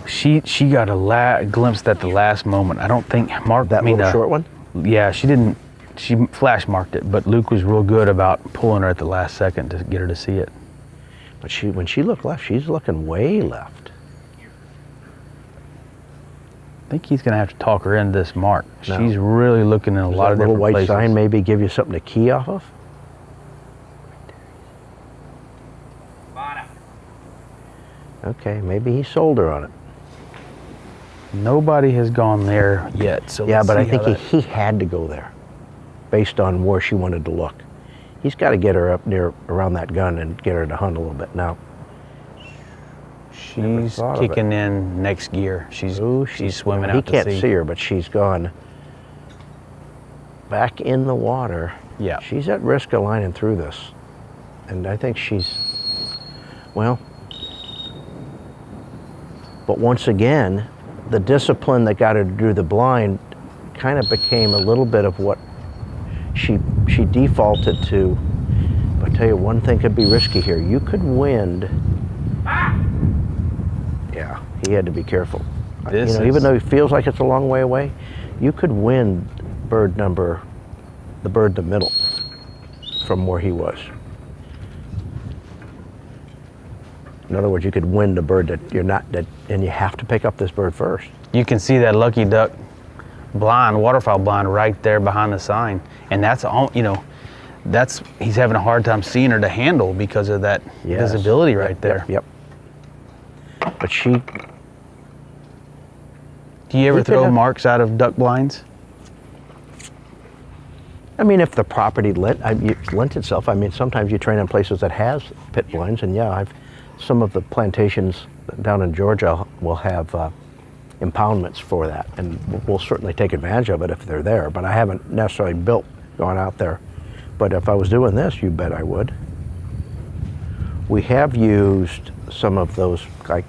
She got a glimpse at the last moment. I don't think Mark. That little short one? Yeah, she didn't. She flash marked it, but Luke was real good about pulling her at the last second to get her to see it. But when she looked left, she's looking way left. I think he's gonna have to talk her into this mark. No. She's really looking in a lot of different places. Little white sign maybe give you something to key off of? Okay, maybe he sold her on it. Nobody has gone there yet, so yeah, but I think he had to go there based on where she wanted to look. He's got to get her up near around that gun and get her to hunt a little bit. Now, She's thought of it. kicking in next gear. She's swimming He out to can't sea. see her, but she's gone back in the water. Yeah. She's at risk of lining through this. And I think she's, well, but once again, the discipline that got her to do the blind kind of became a little bit of what she defaulted to. But I tell you, one thing could be risky here. You could wind. Yeah, he had to be careful. Even though he feels like it's a long way away, you could wind the bird in the middle from where he was. In other words, you could wind a bird and you have to pick up this bird first. You can see that lucky duck blind, waterfowl blind, right there behind the sign, and that's all. He's having a hard time seeing her to handle because of that visibility right there. Yep. But she. Do you ever throw marks out of duck blinds? I mean, if the property lent itself. I mean, sometimes you train in places that has pit blinds, and some of the plantations down in Georgia will have impoundments for that, and we'll certainly take advantage of it if they're there. But I haven't necessarily gone out there. But if I was doing this, you bet I would. We have used some of those, like,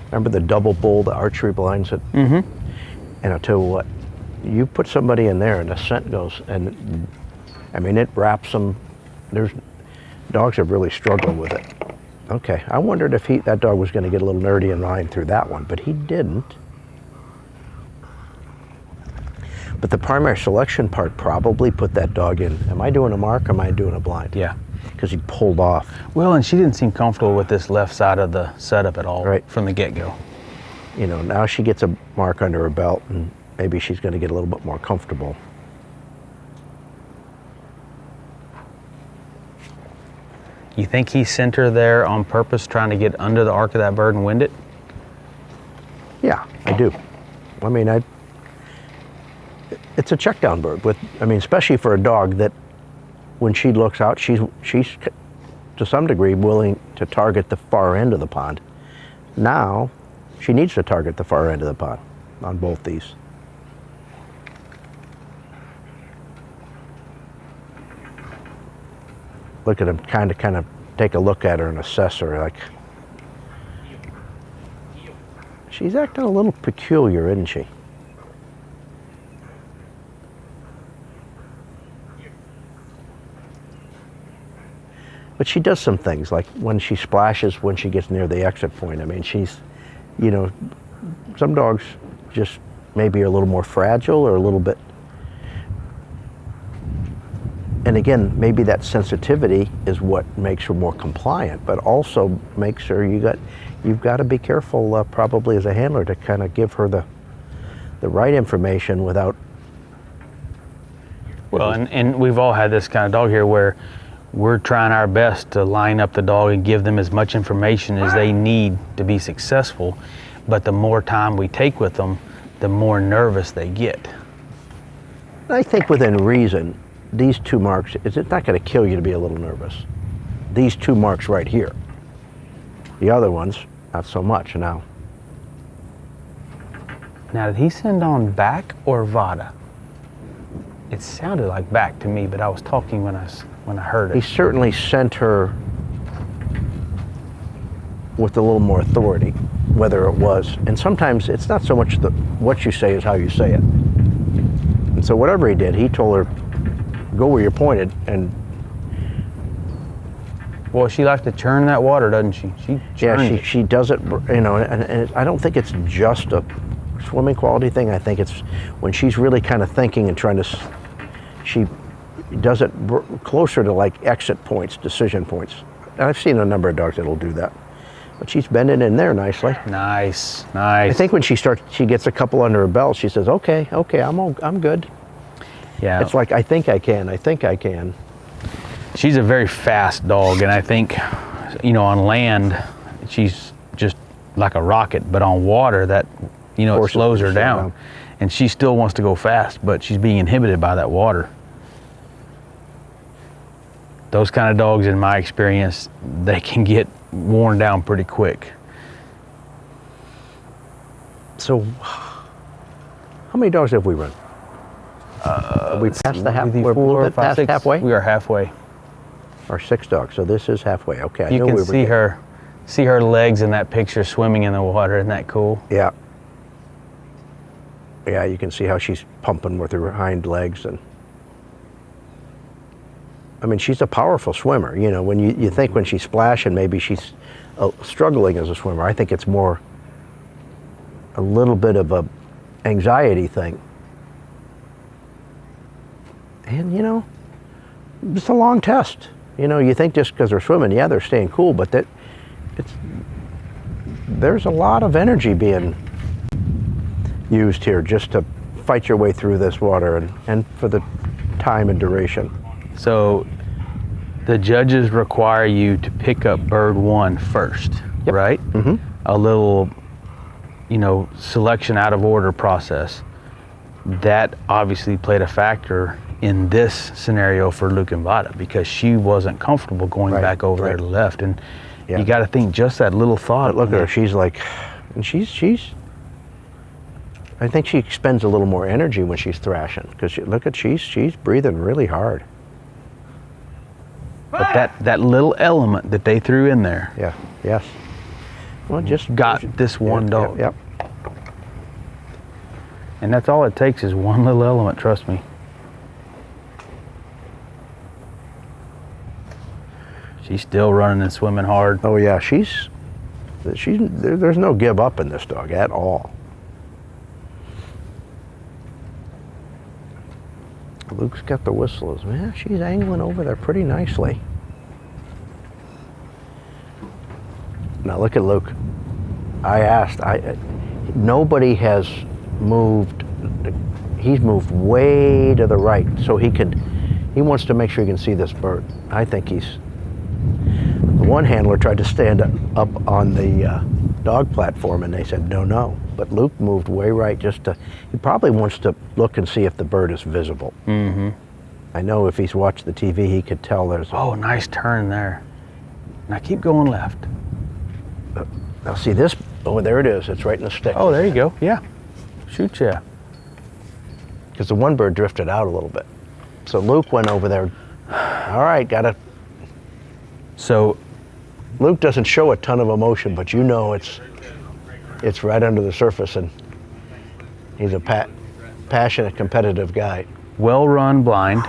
remember the double bull, the archery blinds? And I'll tell you what, you put somebody in there and the scent goes, and I mean, it wraps them. Dogs have really struggled with it. Okay, I wondered if that dog was going to get a little nerdy and line through that one, but he didn't. But the primary selection part probably put that dog in. Am I doing a mark or am I doing a blind? Yeah. Because he pulled off. Well, and she didn't seem comfortable with this left side of the setup at all from the get-go. Now she gets a mark under her belt and maybe she's going to get a little bit more comfortable. You think he sent her there on purpose, trying to get under the arc of that bird and wind it? Yeah, I do. I mean, it's a check down bird especially for a dog that when she looks out, she's to some degree willing to target the far end of the pond. Now, she needs to target the far end of the pond on both these. Look at him kind of take a look at her and assess her, like, she's acting a little peculiar, isn't she? But she does some things, like when she splashes when she gets near the exit point. I mean, she's, some dogs just maybe are a little more fragile or a little bit. And again, maybe that sensitivity is what makes her more compliant, but also makes her, you've got to be careful probably as a handler to kind of give her the right information without. Well, and we've all had this kind of dog here where we're trying our best to line up the dog and give them as much information as they need to be successful, but the more time we take with them, the more nervous they get. I think within reason, these two marks, it's not going to kill you to be a little nervous. These two marks right here. The other ones, not so much now. Now, did he send on back or Vada? It sounded like back to me, but I was talking when I heard it. He certainly sent her with a little more authority, whether it was. And sometimes it's not so much what you say as how you say it. And so whatever he did, he told her, go where you're pointed, and well, she likes to churn that water, doesn't she? She does it, and I don't think it's just a swimming quality thing. I think it's when she's really kind of thinking and trying to, she does it closer to like exit points, decision points. And I've seen a number of dogs that'll do that, but she's bending in there nicely. Nice. I think when she gets a couple under her belt, she says, okay, I'm good. Yeah. It's like, I think I can. She's a very fast dog, and I think, on land, she's just like a rocket, but on water, that, it slows her down. And she still wants to go fast, but she's being inhibited by that water. Those kind of dogs, in my experience, they can get worn down pretty quick. So, how many dogs have we run? Are we past the half? We're a little bit past halfway. We are halfway. Or 6 dogs. So this is halfway. Okay. I You knew can we were see her, legs in that picture swimming in the water. Isn't that cool? Yeah. Yeah, you can see how she's pumping with her hind legs, and I mean, she's a powerful swimmer. You know, when you think when she's splashing, maybe she's struggling as a swimmer. I think it's more a little bit of a anxiety thing. And you know, it's a long test. You know, you think just because they're swimming, yeah, they're staying cool, but there's a lot of energy being used here just to fight your way through this water and for the time and duration. So the judges require you to pick up bird 1 first, right? Mm-hmm. A little, you know, selection out of order process. That obviously played a factor in this scenario for Luke and Vada because she wasn't comfortable going back over there to the left. And you got to think just that little thought. But look at her, she's like, and she's I think she expends a little more energy when she's thrashing because look at she's breathing really hard. But that little element that they threw in there, yes, well, just got this one dog. Yep. And that's all it takes is one little element. Trust me. She's still running and swimming hard. Oh yeah, there's no give up in this dog at all. Luke's got the whistles. Man, she's angling over there pretty nicely. Now look at Luke. I asked, nobody has moved, he's moved way to the right so he wants to make sure he can see this bird. I think the one handler tried to stand up on the dog platform and they said no. But Luke moved way right he probably wants to look and see if the bird is visible. Mm-hmm. I know if he's watched the TV, he could tell there's Oh, nice turn there. Now keep going left. Now see this, oh, there it is. It's right in the stick. Oh, there you go. Yeah. Shoot ya. Because the one bird drifted out a little bit. So Luke went over there. All right, So Luke doesn't show a ton of emotion, but you know it's right under the surface, and he's a passionate, competitive guy. Well-run blind,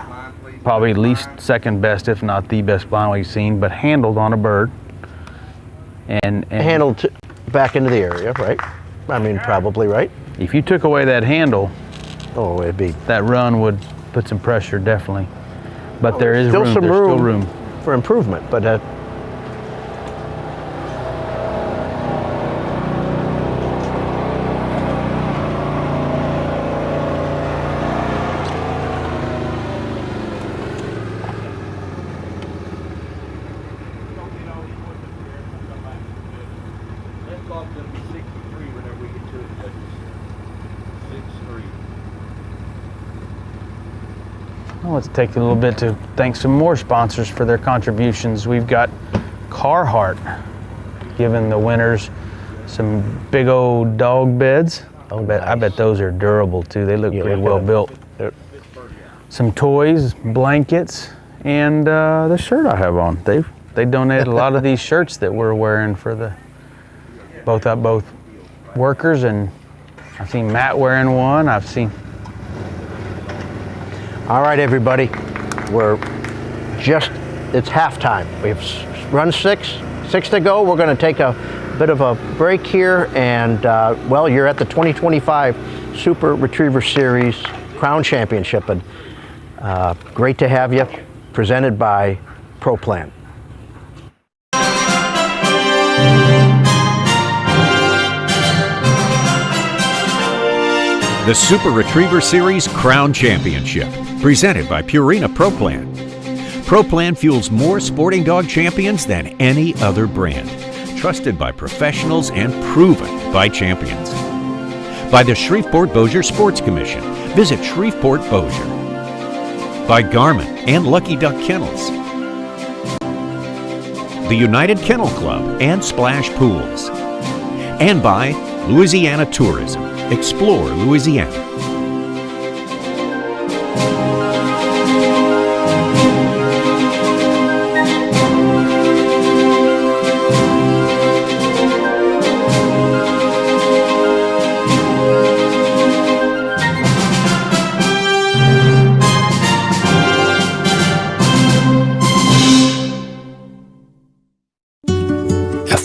probably at least second best, if not the best blind we've seen, but handled on a bird. And handled back into the area, right? I mean, probably, right? If you took away that handle, that run would put some pressure, definitely. But there is still room. There's still room for improvement, but Well, let's take a little bit to thank some more sponsors for their contributions. We've got Carhartt giving the winners some big old dog beds. Oh, I bet those are durable too. They look pretty well built. Some toys, blankets, and the shirt I have on. They donated a lot of these shirts that we're wearing for the both workers, and I've seen Matt wearing one. I've seen. All right, everybody, it's halftime. We've run six to go. We're going to take a bit of a break here, and well, you're at the 2025 Super Retriever Series Crown Championship, and great to have you, presented by ProPlan. The Super Retriever Series Crown Championship, presented by Purina ProPlan. ProPlan fuels more sporting dog champions than any other brand. Trusted by professionals and proven by champions. By the Shreveport-Bossier Sports Commission. Visit Shreveport-Bossier. By Garmin and Lucky Duck Kennels. The United Kennel Club and Splash Pools. And by Louisiana Tourism. Explore Louisiana.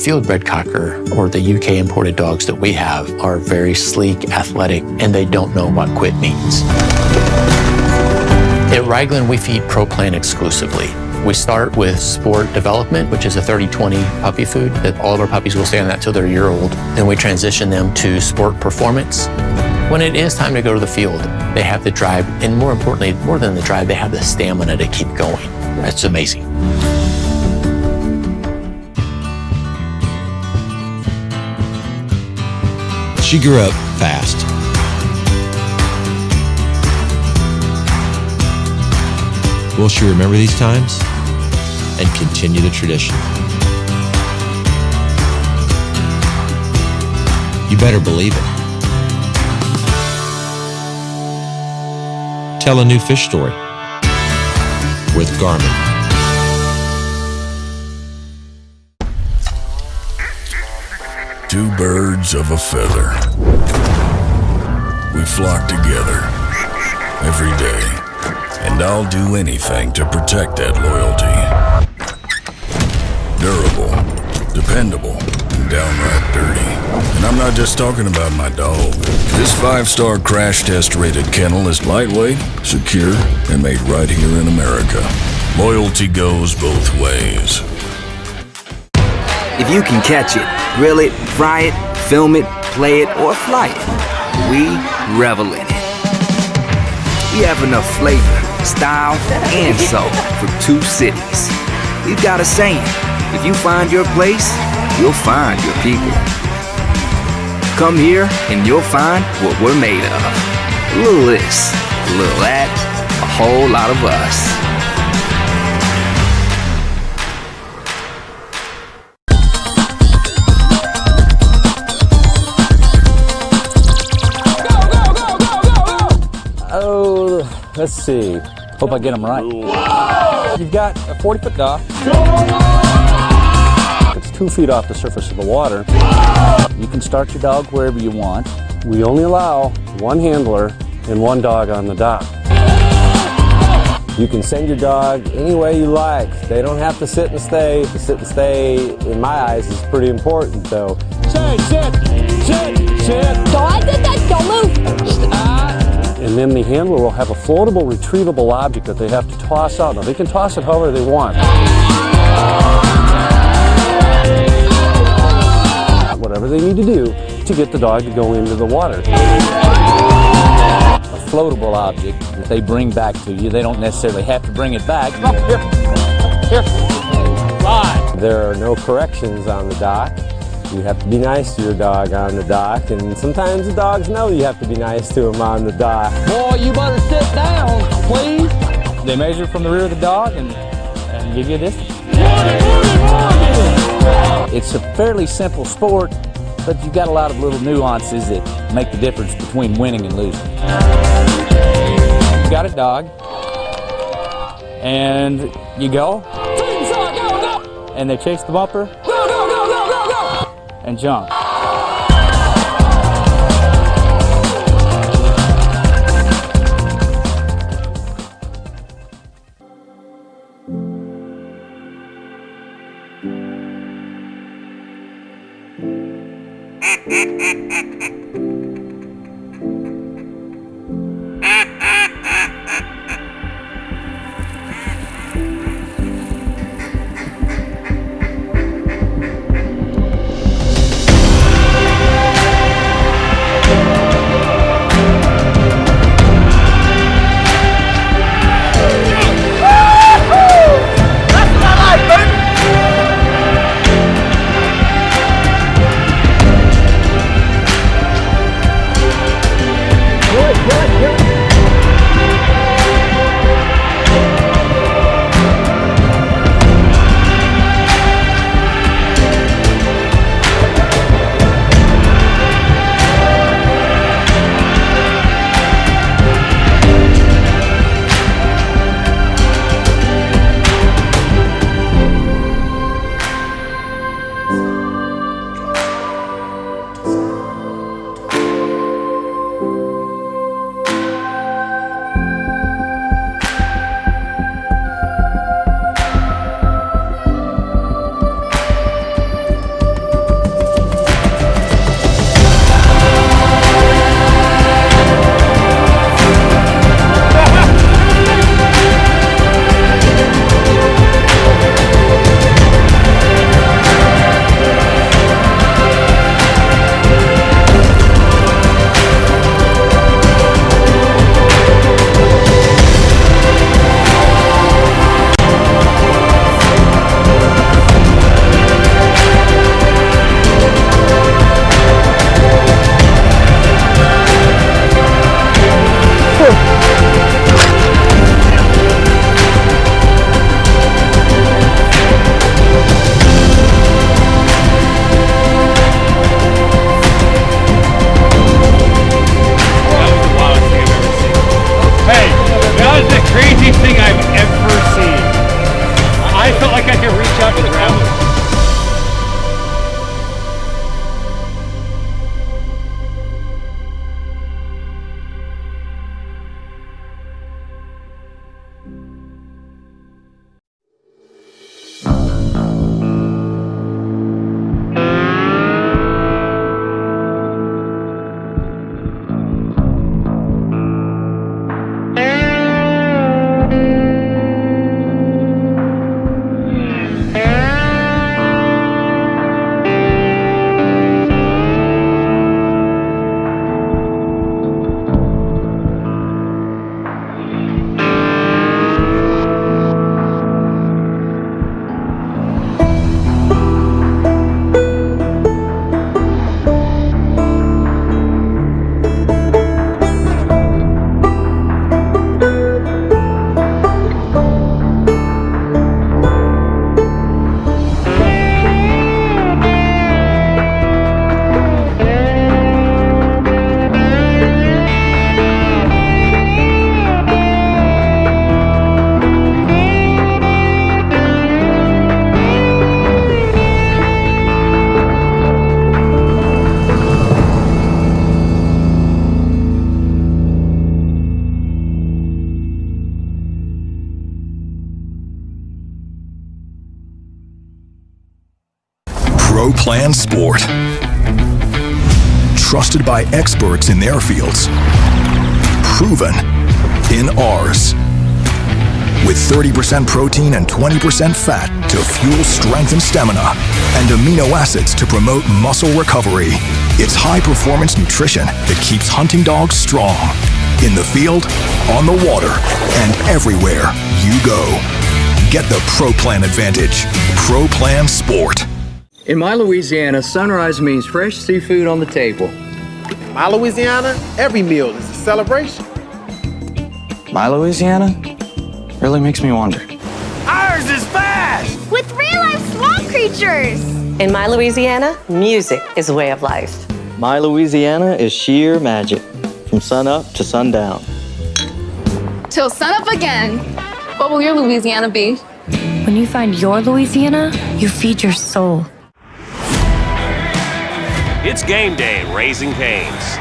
Fieldbred Cocker, or the UK imported dogs that we have, are very sleek, athletic, and they don't know what quit means. At Raglan, we feed ProPlan exclusively. We start with sport development, which is a 30-20 puppy food that all of our puppies will stay on that till they're a year old. Then we transition them to sport performance. When it is time to go to the field, they have the drive, and more importantly, more than the drive, they have the stamina to keep going. That's amazing. She grew up fast. Will she remember these times and continue the tradition? You better believe it. Tell a new fish story with Garmin. Two birds of a feather. We flock together every day, and I'll do anything to protect that loyalty. Durable, dependable, and downright dirty. And I'm not just talking about my dog. This 5-star crash test rated kennel is lightweight, secure, and made right here in America. Loyalty goes both ways. If you can catch it, grill it, fry it, film it, play it, or fly it, we revel in it. We have enough flavor, style, and soul for 2 cities. We've got a saying, if you find your place, you'll find your people. Come here and you'll find what we're made of. A little this, a little that, a whole lot of us. Let's see. Hope I get them right. You've got a 40-foot dock. It's 2 feet off the surface of the water. You can start your dog wherever you want. We only allow 1 handler and 1 dog on the dock. You can send your dog any way you like. They don't have to sit and stay. The sit and stay, in my eyes, is pretty important, though. Sit, sit, sit, sit. Dog, don't move. And then the handler will have a floatable, retrievable object that they have to toss out. Now, they can toss it however they want. Whatever they need to do to get the dog to go into the water. A floatable object that they bring back to you, they don't necessarily have to bring it back. Here, here, right. There are no corrections on the dock. You have to be nice to your dog on the dock, and sometimes the dogs know you have to be nice to them on the dock. Boy, you better sit down, please. They measure from the rear of the dog and give you a distance. It's a fairly simple sport, but you've got a lot of little nuances that make the difference between winning and losing. You got a dog, and you go, and they chase the bumper, and jump. shot to the ground. ProPlan Sport. Trusted by experts in their fields. Proven in ours. With 30% protein and 20% fat to fuel strength and stamina, and amino acids to promote muscle recovery. It's high-performance nutrition that keeps hunting dogs strong. In the field, on the water, and everywhere you go. Get the ProPlan advantage. ProPlan Sport. In my Louisiana, sunrise means fresh seafood on the table. My Louisiana, every meal is a celebration. My Louisiana really makes me wonder. Ours is fast! With real-life swamp creatures! In my Louisiana, music is a way of life. My Louisiana is sheer magic, from sun up to sundown. Till sun up again. What will your Louisiana be? When you find your Louisiana, you feed your soul. It's game day at Raising Cane's.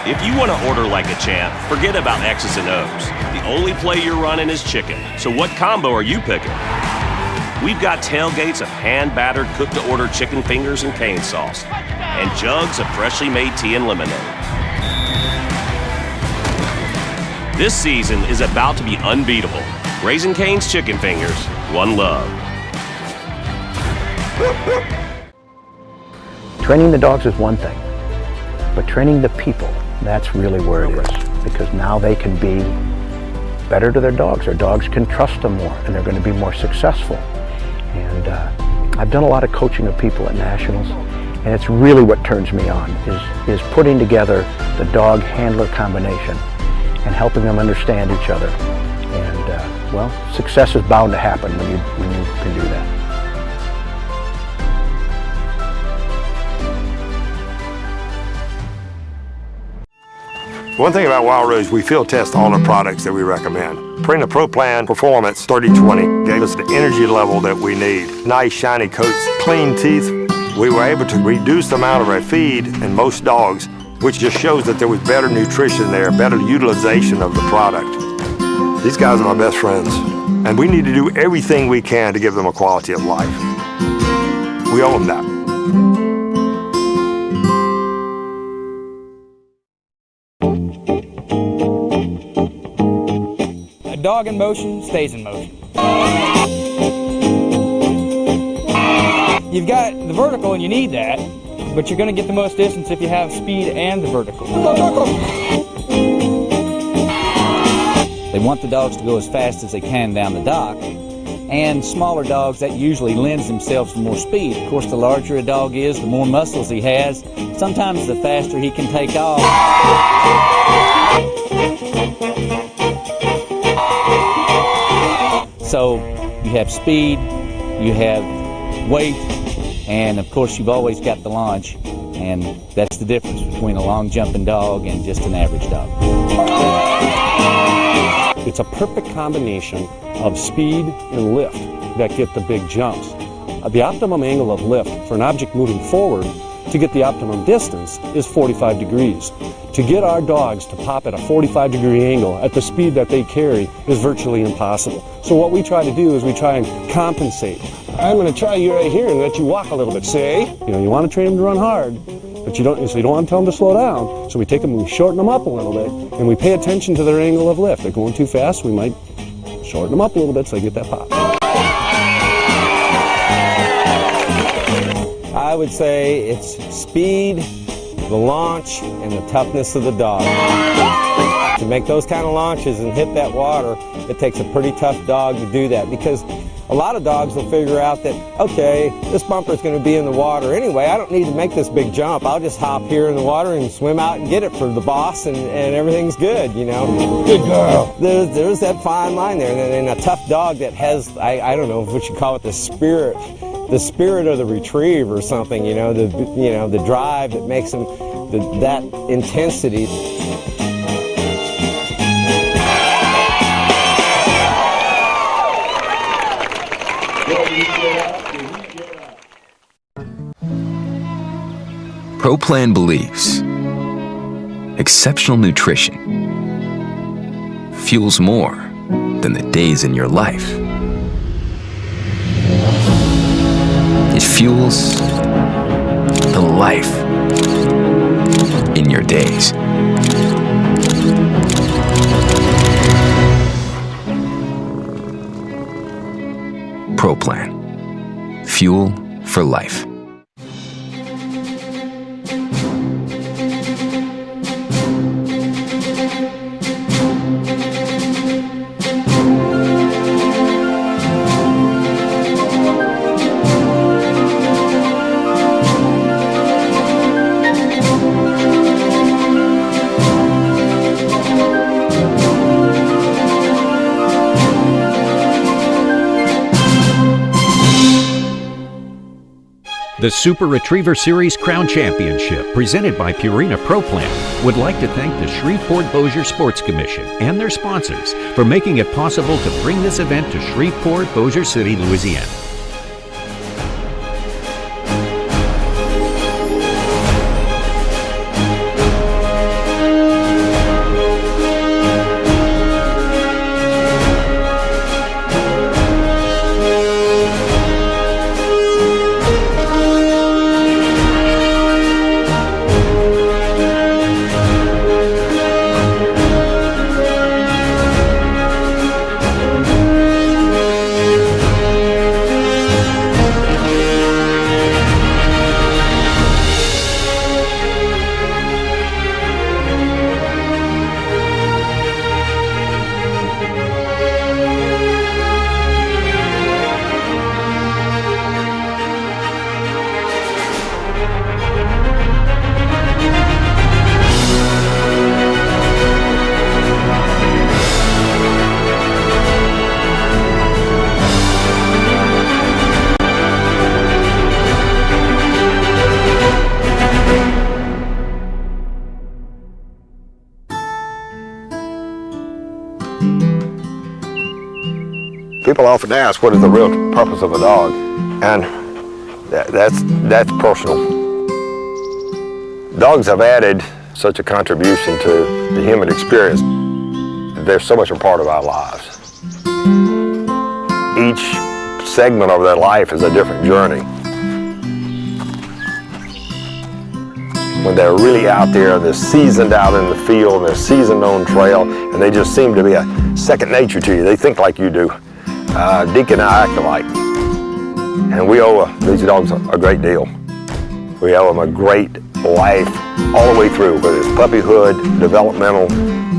If you want to order like a champ, forget about X's and O's. The only play you're running is chicken. So what combo are you picking? We've got tailgates of hand-battered, cooked-to-order chicken fingers and cane sauce, and jugs of freshly made tea and lemonade. This season is about to be unbeatable. Raising Cane's Chicken Fingers, one love. Training the dogs is one thing, but training the people, that's really where it is, because now they can be better to their dogs. Their dogs can trust them more, and they're going to be more successful. And I've done a lot of coaching of people at Nationals, and it's really what turns me on, is putting together the dog-handler combination and helping them understand each other. And, well, success is bound to happen when you can do that. One thing about Wild Rose, we field test all the products that we recommend. Purina ProPlan Performance 3020 gave us the energy level that we need. Nice shiny coats, clean teeth. We were able to reduce the amount of our feed in most dogs, which just shows that there was better nutrition there, better utilization of the product. These guys are my best friends, and we need to do everything we can to give them a quality of life. We owe them that. A dog in motion stays in motion. You've got the vertical and you need that, but you're going to get the most distance if you have speed and the vertical. They want the dogs to go as fast as they can down the dock, and smaller dogs, that usually lends themselves to more speed. Of course, the larger a dog is, the more muscles he has, sometimes the faster he can take off. So you have speed, you have weight, and of course you've always got the launch, and that's the difference between a long jumping dog and just an average dog. It's a perfect combination of speed and lift that get the big jumps. The optimum angle of lift for an object moving forward to get the optimum distance is 45 degrees. To get our dogs to pop at a 45-degree angle at the speed that they carry is virtually impossible. So what we try to do is we try and compensate. I'm going to try you right here and let you walk a little bit. Say, you want to train them to run hard, but you don't want to tell them to slow down. So we take them and we shorten them up a little bit, and we pay attention to their angle of lift. They're going too fast, we might shorten them up a little bit so they get that pop. I would say it's speed, the launch, and the toughness of the dog. To make those kind of launches and hit that water, it takes a pretty tough dog to do that, because a lot of dogs will figure out that, okay, this bumper is going to be in the water anyway. I don't need to make this big jump. I'll just hop here in the water and swim out and get it for the boss, and everything's good, Good girl. There's that fine line there, and a tough dog that has, I don't know what you call it, the spirit of the retrieve or something, the drive that makes them, that intensity. ProPlan believes exceptional nutrition fuels more than the days in your life. It fuels the life in your days. ProPlan. Fuel for life. The Super Retriever Series Crown Championship, presented by Purina ProPlan, would like to thank the Shreveport-Bossier Sports Commission and their sponsors for making it possible to bring this event to Shreveport, Bossier City, Louisiana. People often ask, what is the real purpose of a dog? And that's personal. Dogs have added such a contribution to the human experience. They're so much a part of our lives. Each segment of their life is a different journey. When they're really out there, they're seasoned out in the field, they're seasoned on trail, and they just seem to be a second nature to you. They think like you do. Deacon and I act alike. And we owe these dogs a great deal. We owe them a great life all the way through, whether it's puppyhood, developmental,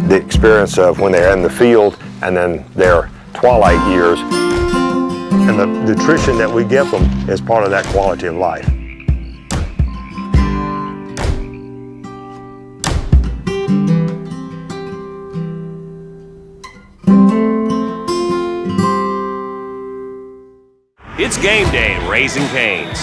the experience of when they're in the field, and then their twilight years. And the nutrition that we give them is part of that quality of life. It's game day at Raising Cane's.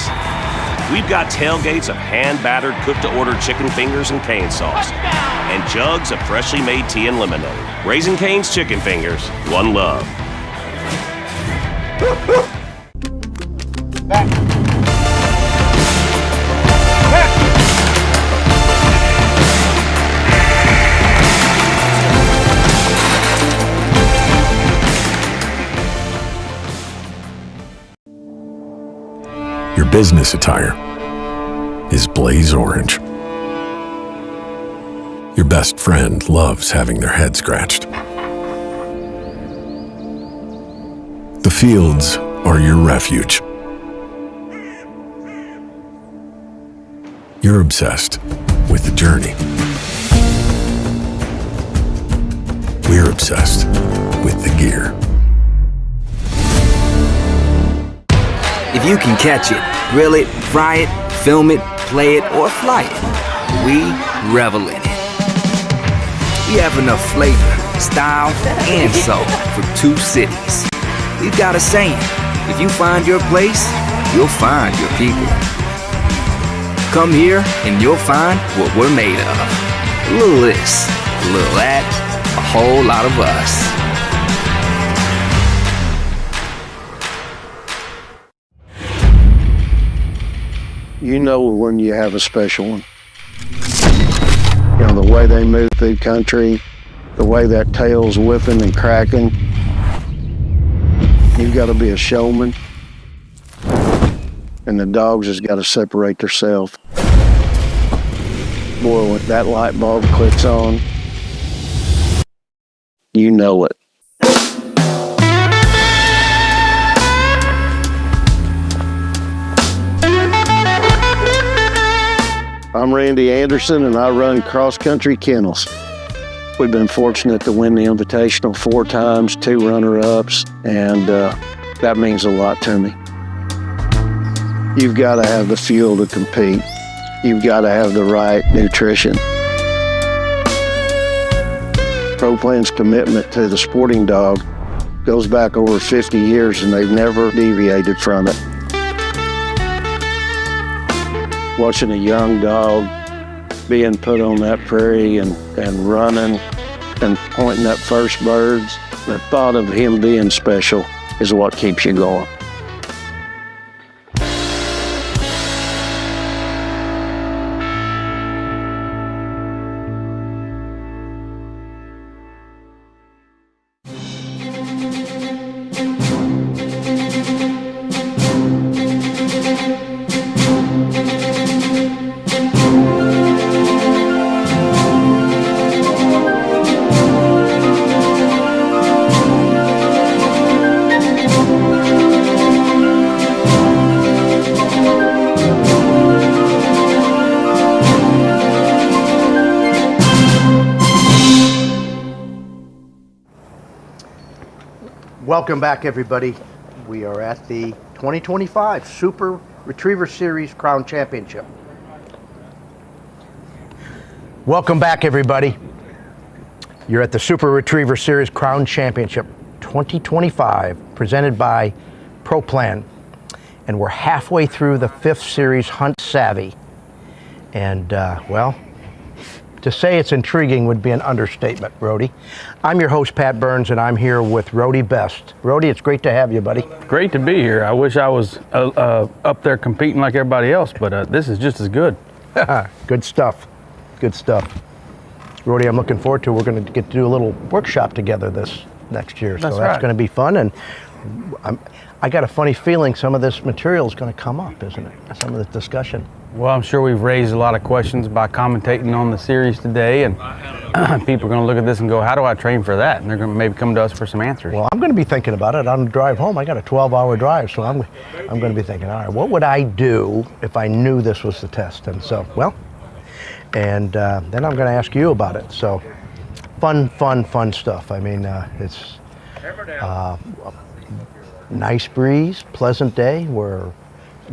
We've got tailgates of hand-battered, cooked-to-order chicken fingers and cane sauce, and jugs of freshly made tea and lemonade. Raising Cane's Chicken Fingers, one love. Back. Your business attire is blaze orange. Your best friend loves having their head scratched. The fields are your refuge. You're obsessed with the journey. We're obsessed with the gear. If you can catch it, reel it, fry it, film it, play it, or fly it, we revel in it. We have enough flavor, style, and soul for two cities. We've got a saying, if you find your place, you'll find your people. Come here and you'll find what we're made of. A little this, a little that, a whole lot of us. You know when you have a special one. You know, the way they move through country, the way that tail's whipping and cracking. You've got to be a showman. And the dogs has got to separate themselves. Boy, when that light bulb clicks on, you know it. I'm Randy Anderson, and I run Cross Country Kennels. We've been fortunate to win the Invitational 4 times, 2 runner-ups, and that means a lot to me. You've got to have the fuel to compete. You've got to have the right nutrition. ProPlan's commitment to the sporting dog goes back over 50 years, and they've never deviated from it. Watching a young dog being put on that prairie and running and pointing at first birds, the thought of him being special is what keeps you going. Welcome back, everybody. We are at the 2025 Super Retriever Series Crown Championship. Welcome back, everybody. You're at the Super Retriever Series Crown Championship 2025, presented by ProPlan. And we're halfway through the 5th series, Hunt Savvy. And, well, to say it's intriguing would be an understatement, Rody. I'm your host, Pat Burns, and I'm here with Rody Best. Rody, it's great to have you, buddy. Great to be here. I wish I was up there competing like everybody else, but this is just as good. Good stuff. Good stuff. Rody, I'm looking forward to. We're going to get to do a little workshop together this next year, so that's going to be fun. And I got a funny feeling some of this material is going to come up, isn't it? Some of the discussion. Well, I'm sure we've raised a lot of questions by commentating on the series today, and people are going to look at this and go, how do I train for that? And they're going to maybe come to us for some answers. Well, I'm going to be thinking about it on the drive home. I got a 12-hour drive, so I'm going to be thinking, all right, what would I do if I knew this was the test? And so, well, and then I'm going to ask you about it. So fun stuff. I mean, it's nice breeze, pleasant day. We're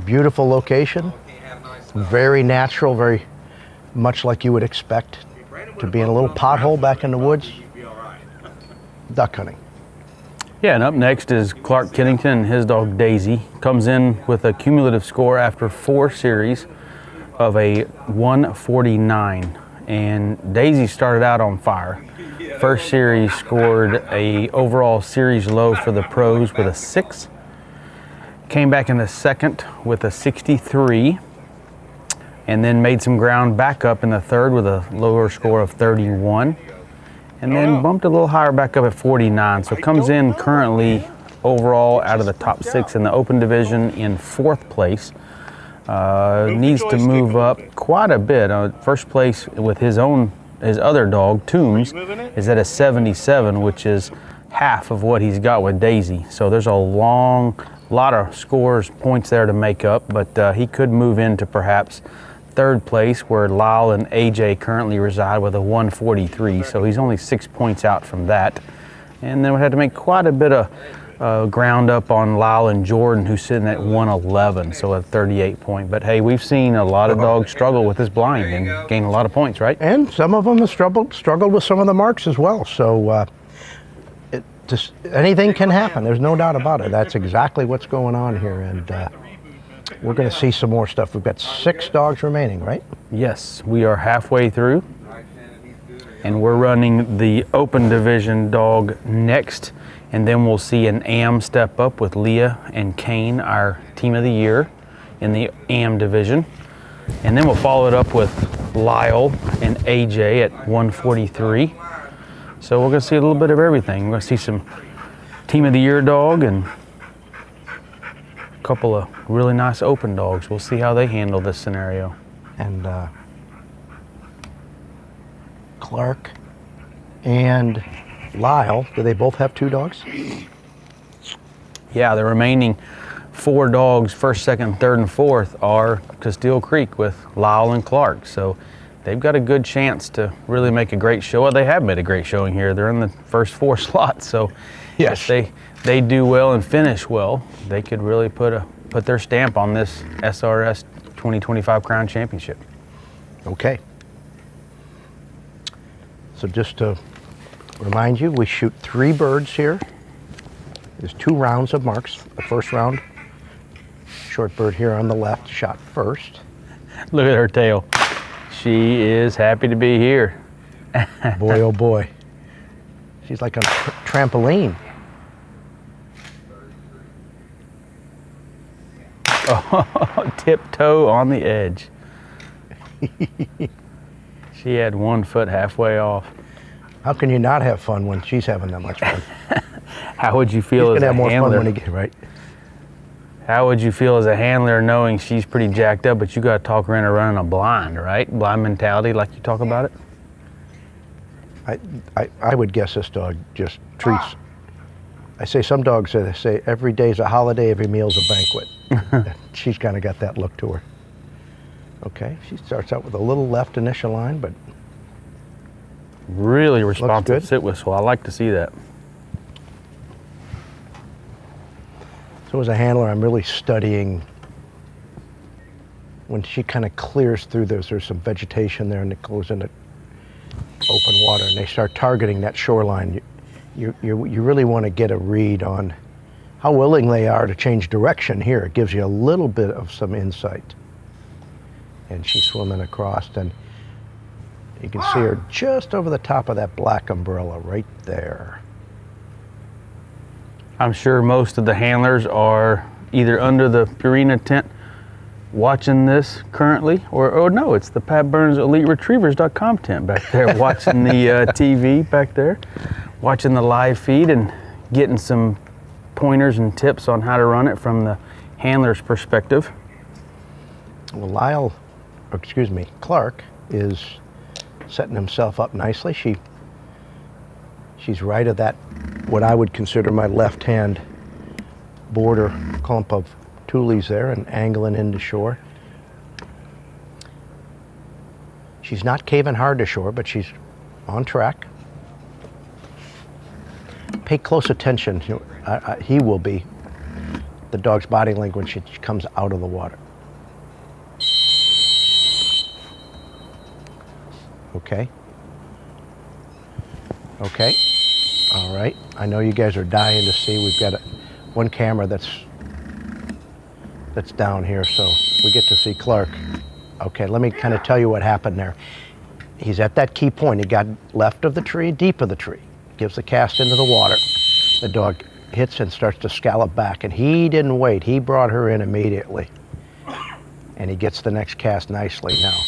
beautiful location. Very natural, very much like you would expect to be in a little pothole back in the woods. Duck hunting. Yeah, and up next is Clark Kennington and his dog Daisy. Comes in with a cumulative score after 4 series of a 149. And Daisy started out on fire. First series scored a overall series low for the pros with a 6. Came back in the second with a 63. And then made some ground back up in the third with a lower score of 31. And then bumped a little higher back up at 49. So comes in currently overall out of the top 6 in the open division in 4th place. Needs to move up quite a bit. First place with his other dog, Toombs, is at a 77, which is half of what he's got with Daisy. So there's a lot of scores, points there to make up, but he could move into perhaps 3rd place, where Lyle and AJ currently reside with a 143. So he's only 6 points out from that. And then we had to make quite a bit of ground up on Lyle and Jordan, who's sitting at 111, so a 38 point. But hey, we've seen a lot of dogs struggle with this blind and gain a lot of points, right? And some of them have struggled with some of the marks as well. So anything can happen. There's no doubt about it. That's exactly what's going on here. And we're going to see some more stuff. We've got 6 dogs remaining, right? Yes, we are halfway through. And we're running the open division dog next. And then we'll see an AM step up with Leah and Kane, our team of the year in the AM division. And then we'll follow it up with Lyle and AJ at 143. So we're going to see a little bit of everything. We're going to see some team of the year dog and a couple of really nice open dogs. We'll see how they handle this scenario. And Clark and Lyle, do they both have 2 dogs? Yeah, the remaining 4 dogs, 1st, 2nd, 3rd, and 4th, are Castile Creek with Lyle and Clark. So they've got a good chance to really make a great show. Well, they have made a great showing here. They're in the first 4 slots. So yes, if they do well and finish well, they could really put their stamp on this SRS 2025 Crown Championship. Okay. So just to remind you, we shoot 3 birds here. There's 2 rounds of marks. The first round, short bird here on the left, shot first. Look at her tail. She is happy to be here. Boy, oh boy. She's like a trampoline. Oh, tiptoe on the edge. She had 1 foot halfway off. How can you not have fun when she's having that much fun? How would you feel as a handler? He's gonna have more fun when he gets right. How would you feel as a handler knowing she's pretty jacked up, but you got to talk her into running a blind, right? Blind mentality, like you talk about it? I would guess this dog just treats. I say some dogs say every day's a holiday, every meal's a banquet. She's kind of got that look to her. Okay, she starts out with a little left initial line, but really responsive sit whistle. I like to see that. So as a handler, I'm really studying when she kind of clears through there's some vegetation there and it goes into open water and they start targeting that shoreline. You really want to get a read on how willing they are to change direction here. It gives you a little bit of some insight. And she's swimming across and you can see her just over the top of that black umbrella right there. I'm sure most of the handlers are either under the Purina tent watching this currently, or no, it's the Pat Burns EliteRetrievers.com tent back there watching the TV back there, watching the live feed and getting some pointers and tips on how to run it from the handler's perspective. Well, Clark is setting himself up nicely. She's right at that, what I would consider my left-hand border clump of tules there and angling into shore. She's not caving hard to shore, but she's on track. Pay close attention. He will be. The dog's body language when she comes out of the water. Okay. Okay. All right. I know you guys are dying to see. We've got one camera that's down here, so we get to see Clark. Okay, let me kind of tell you what happened there. He's at that key point. He got left of the tree, deep of the tree. Gives the cast into the water. The dog hits and starts to scallop back, and he didn't wait. He brought her in immediately. And he gets the next cast nicely now.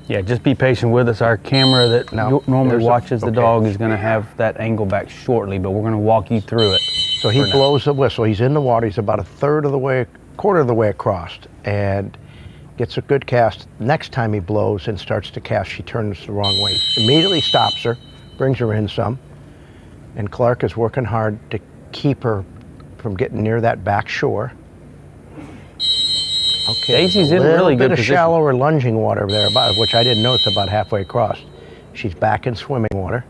Yeah, just be patient with us. Our camera that normally watches the dog is going to have that angle back shortly, but we're going to walk you through it. So he blows the whistle. He's in the water. He's about quarter of the way across, and gets a good cast. Next time he blows and starts to cast, she turns the wrong way. Immediately stops her, brings her in some, and Clark is working hard to keep her from getting near that back shore. Okay, Daisy's in really good position. A bit of position. shallower lunging water there, which I didn't notice about halfway across. She's back in swimming water.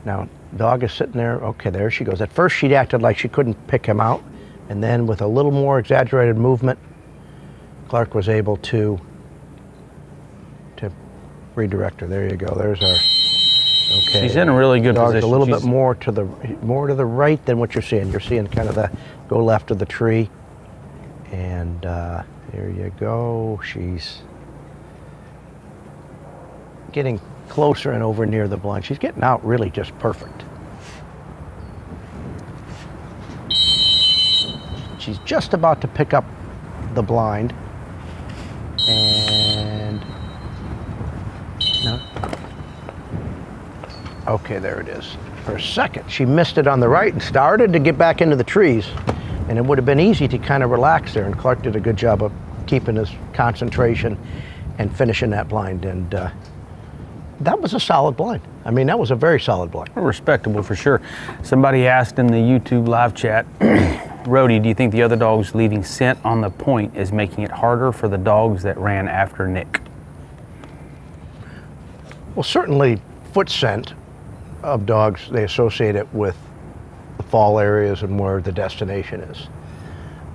Now, dog is sitting there. Okay, there she goes. At first, she acted like she couldn't pick him out, and then with a little more exaggerated movement, Clark was able to redirect her. There you go. There's our. Okay. She's in a really good Dog's position. A little bit more to the right than what you're seeing. You're seeing kind of the go left of the tree, and there you go. She's getting closer and over near the blind. She's getting out really just perfect. She's just about to pick up the blind, and no. Okay, there it is. For a second, she missed it on the right and started to get back into the trees, and it would have been easy to kind of relax there, and Clark did a good job of keeping his concentration and finishing that blind, and that was a solid blind. I mean, that was a very solid blind. Respectable for sure. Somebody asked in the YouTube live chat, Rody, do you think the other dogs leaving scent on the point is making it harder for the dogs that ran after Nick? Well, certainly foot scent of dogs, they associate it with the fall areas and where the destination is.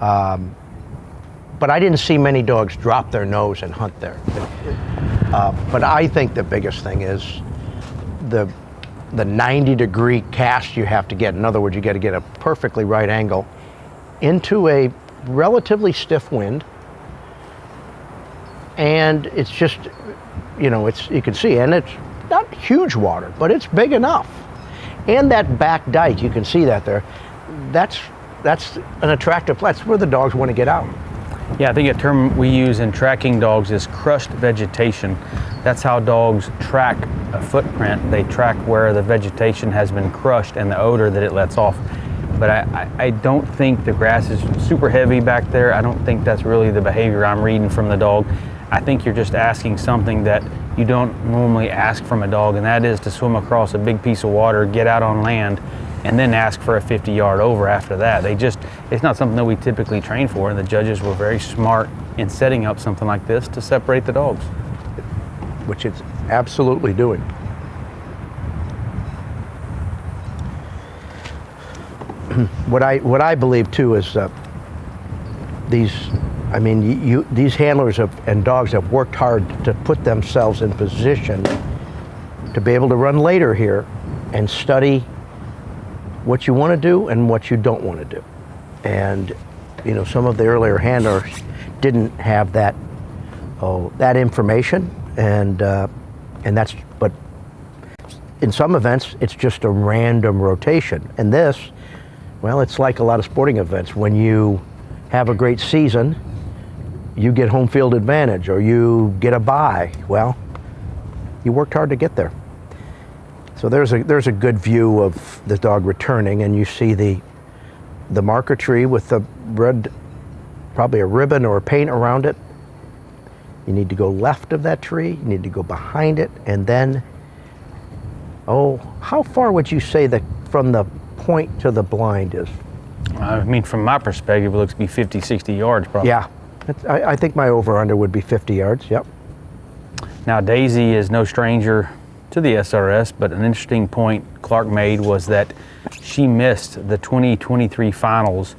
But I didn't see many dogs drop their nose and hunt there. But I think the biggest thing is the 90-degree cast you have to get. In other words, you got to get a perfectly right angle into a relatively stiff wind, and it's just, you know, you can see, and it's not huge water, but it's big enough. And that back dike, you can see that there. That's an attractive place. That's where the dogs want to get out. Yeah, I think a term we use in tracking dogs is crushed vegetation. That's how dogs track a footprint. They track where the vegetation has been crushed and the odor that it lets off. But I don't think the grass is super heavy back there. I don't think that's really the behavior I'm reading from the dog. I think you're just asking something that you don't normally ask from a dog, and that is to swim across a big piece of water, get out on land, and then ask for a 50-yard over after that. It's not something that we typically train for, and the judges were very smart in setting up something like this to separate the dogs. Which it's absolutely doing. What I believe too is these handlers and dogs have worked hard to put themselves in position to be able to run later here and study what you want to do and what you don't want to do. And you know, some of the earlier handlers didn't have that information, and that's, but in some events it's just a random rotation. And this, well, it's like a lot of sporting events. When you have a great season, you get home field advantage or you get a bye. Well, you worked hard to get there. So there's a good view of the dog returning, and you see the marker tree with the red, probably a ribbon or a paint around it. You need to go left of that tree, you need to go behind it, and then, how far would you say that from the point to the blind is? I mean, from my perspective, it looks to be 50, 60 yards probably. Yeah, I think my over-under would be 50 yards, yep. Now, Daisy is no stranger to the SRS, but an interesting point Clark made was that she missed the 2023 finals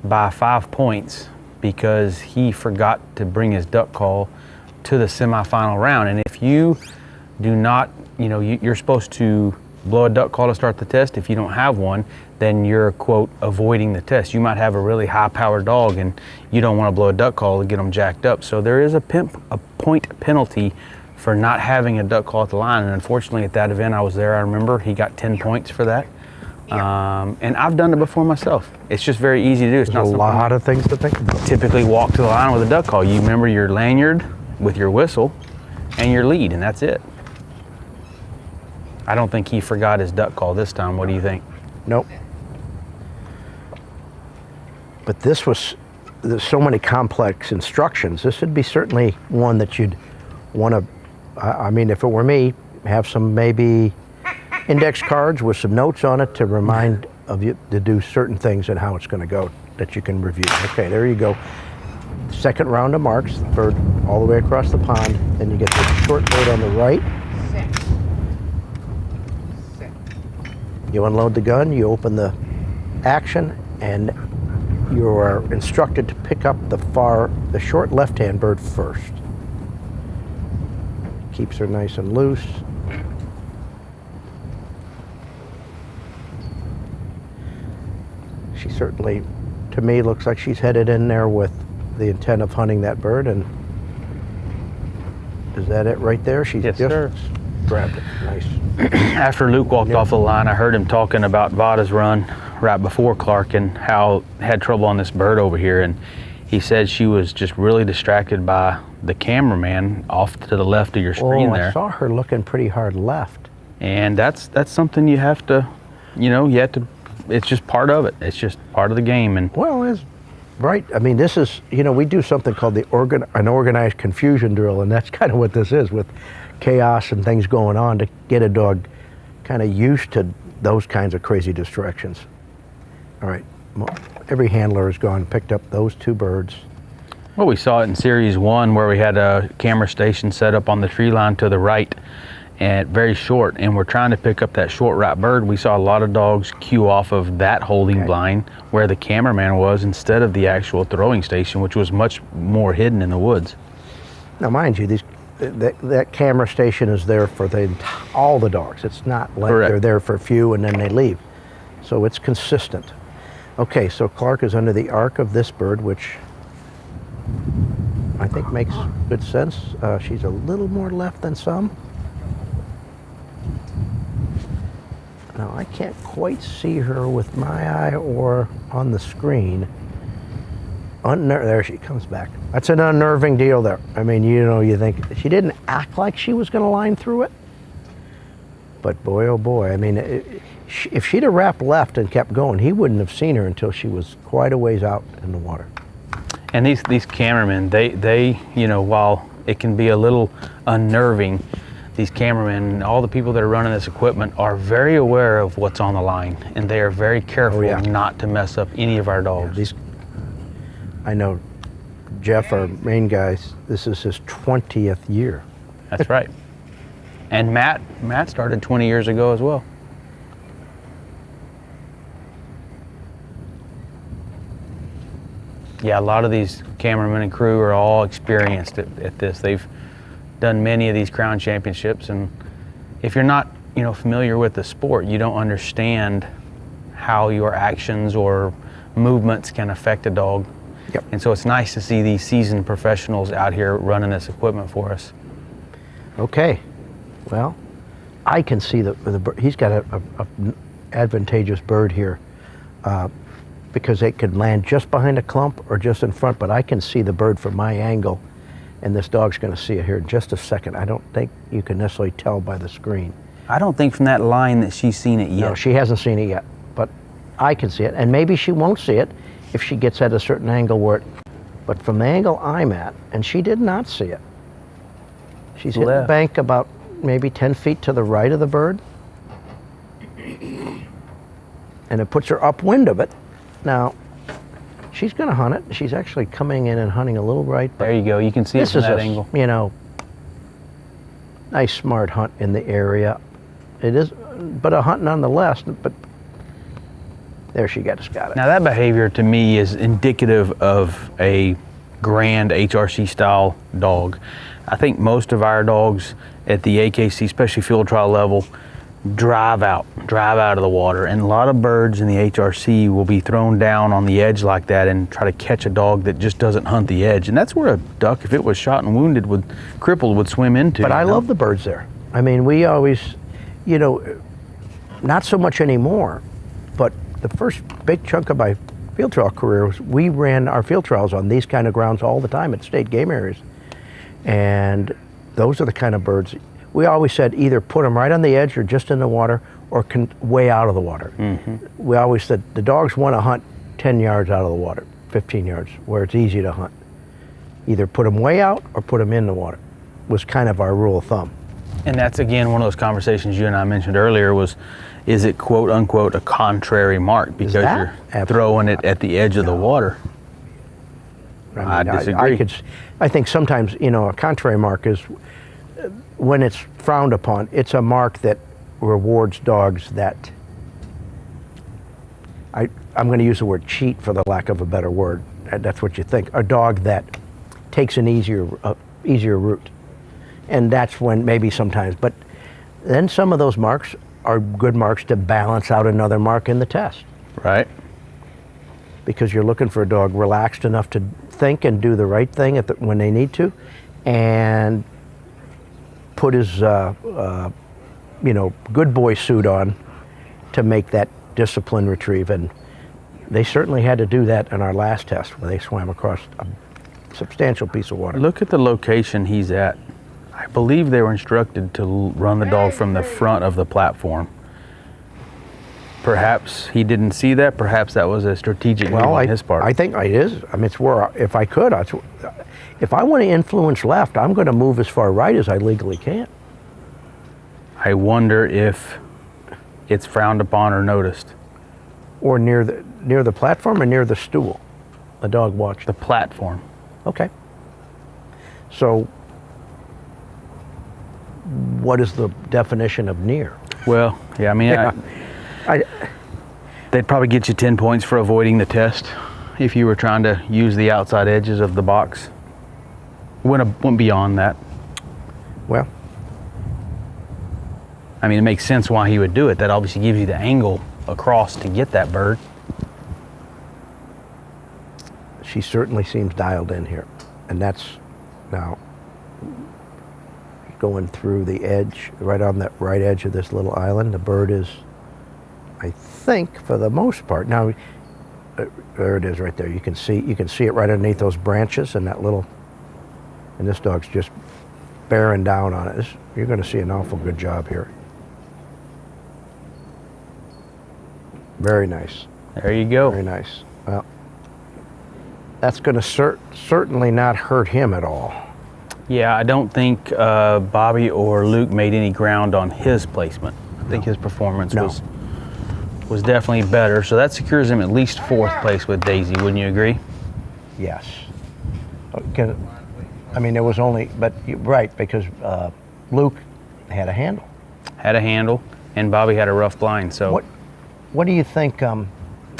by 5 points because he forgot to bring his duck call to the semifinal round. And if you do not, you're supposed to blow a duck call to start the test. If you don't have one, then you're, quote, avoiding the test. You might have a really high-powered dog and you don't want to blow a duck call to get them jacked up. So there is a point penalty for not having a duck call at the line. And unfortunately at that event I was there, I remember he got 10 points for that. And I've done it before myself. It's just very easy to do. It's There's not a lot of things to think about. Typically walk to the line with a duck call. You remember your lanyard with your whistle, and your lead, and that's it. I don't think he forgot his duck call this time. What do you think? Nope. But this was, there's so many complex instructions. This would be certainly one that you'd want to, I mean, if it were me, have some maybe index cards with some notes on it to remind of you to do certain things and how it's going to go that you can review. Okay, there you go. Second round of marks, the bird all the way across the pond. Then you get the short bird on the right. You unload the gun, you open the action, and you are instructed to pick up the short left-hand bird first. Keeps her nice and loose. She certainly, to me, looks like she's headed in there with the intent of hunting that bird, and is that it right there? She's yes, just sir. grabbed it. Nice. After Luke walked off the line, I heard him talking about Vada's run right before Clark and how had trouble on this bird over here, and he said she was just really distracted by the cameraman off to the left of your screen there. I saw her looking pretty hard left. And that's something you have to, it's just part of it. It's just part of the game. And well, it's right. I mean, this is, we do something called an organized confusion drill, and that's kind of what this is, with chaos and things going on, to get a dog kind of used to those kinds of crazy distractions. All right, every handler has gone and picked up those two birds. Well, we saw it in Series 1 where we had a camera station set up on the tree line to the right and very short, and we're trying to pick up that short right bird. We saw a lot of dogs cue off of that holding blind where the cameraman was instead of the actual throwing station, which was much more hidden in the woods. Now, mind you, that camera station is there for all the dogs. It's not like Correct. They're there for a few and then they leave. So it's consistent. Okay, so Clark is under the arc of this bird, which I think makes good sense. She's a little more left than some. Now, I can't quite see her with my eye or on the screen. There she comes back. That's an unnerving deal there. I mean, you think, she didn't act like she was going to line through it. But boy, oh boy, I mean, if she'd have wrapped left and kept going, he wouldn't have seen her until she was quite a ways out in the water. And these cameramen, they while it can be a little unnerving, these cameramen, all the people that are running this equipment are very aware of what's on the line, and they are very careful not to mess up any of our dogs. Yeah, I know Jeff, our main guy, this is his 20th year. That's right. And Matt started 20 years ago as well. Yeah, a lot of these cameramen and crew are all experienced at this. They've done many of these Crown Championships, and if you're not, familiar with the sport, you don't understand how your actions or movements can affect a dog. Yep. And so it's nice to see these seasoned professionals out here running this equipment for us. Okay, well, I can see the bird. He's got a advantageous bird here because it could land just behind a clump or just in front, but I can see the bird from my angle, and this dog's going to see it here in just a second. I don't think you can necessarily tell by the screen. I don't think from that line that she's seen it yet. No, she hasn't seen it yet, but I can see it, and maybe she won't see it if she gets at a certain angle but from the angle I'm at, and she did not see it. She's hit the bank about maybe 10 feet to the right of the bird, and it puts her upwind of it. Now, she's going to hunt it. She's actually coming in and hunting a little right. There you go. You can see it from that angle. Nice, smart hunt in the area. It is, but a hunt nonetheless. But there she got it. Now that behavior to me is indicative of a grand HRC style dog. I think most of our dogs at the AKC, especially field trial level, drive out of the water, and a lot of birds in the HRC will be thrown down on the edge like that and try to catch a dog that just doesn't hunt the edge, and that's where a duck, if it was shot and wounded, crippled, would swim into. But I love the birds there. I mean, we always, not so much anymore, but the first big chunk of my field trial career was we ran our field trials on these kind of grounds all the time at state game areas, and those are the kind of birds. We always said either put them right on the edge or just in the water or way out of the water. We always said the dogs want to hunt 10 yards out of the water, 15 yards, where it's easy to hunt. Either put them way out or put them in the water was kind of our rule of thumb. And that's, again, one of those conversations you and I mentioned earlier was, is it quote unquote a contrary mark because you're throwing it at the edge of the water? I disagree. I think sometimes, you know, a contrary mark is, when it's frowned upon, it's a mark that rewards dogs that, I'm going to use the word cheat for the lack of a better word. That's what you think. A dog that takes an easier route. And that's when maybe sometimes, but then some of those marks are good marks to balance out another mark in the test. Right. Because you're looking for a dog relaxed enough to think and do the right thing when they need to, and put his good boy suit on to make that discipline retrieve. And they certainly had to do that in our last test where they swam across a substantial piece of water. Look at the location he's at. I believe they were instructed to run the dog from the front of the platform. Perhaps he didn't see that. Perhaps that was a strategic move on his part. I think it is. I mean, it's where, if I could, if I want to influence left, I'm going to move as far right as I legally can. I wonder if it's frowned upon or noticed. Or near the platform or near the stool? A dog watch. The platform. Okay. So, what is the definition of near? Well, yeah, I mean, they'd probably get you 10 points for avoiding the test if you were trying to use the outside edges of the box. Went beyond that. Well, I mean, it makes sense why he would do it. That obviously gives you the angle across to get that bird. She certainly seems dialed in here. And that's now going through the edge, right on that right edge of this little island. The bird is, I think, for the most part. Now, there it is right there. You can see it right underneath those branches and that little, and this dog's just bearing down on it. You're going to see an awful good job here. Very nice. There you go. Very nice. Well, that's going to certainly not hurt him at all. Yeah, I don't think Bobby or Luke made any ground on his placement. I think his performance was definitely better. So that secures him at least 4th place with Daisy. Wouldn't you agree? Yes. I mean, there was only, but right, because Luke had a handle. Had a handle, and Bobby had a rough blind. So, what do you think? How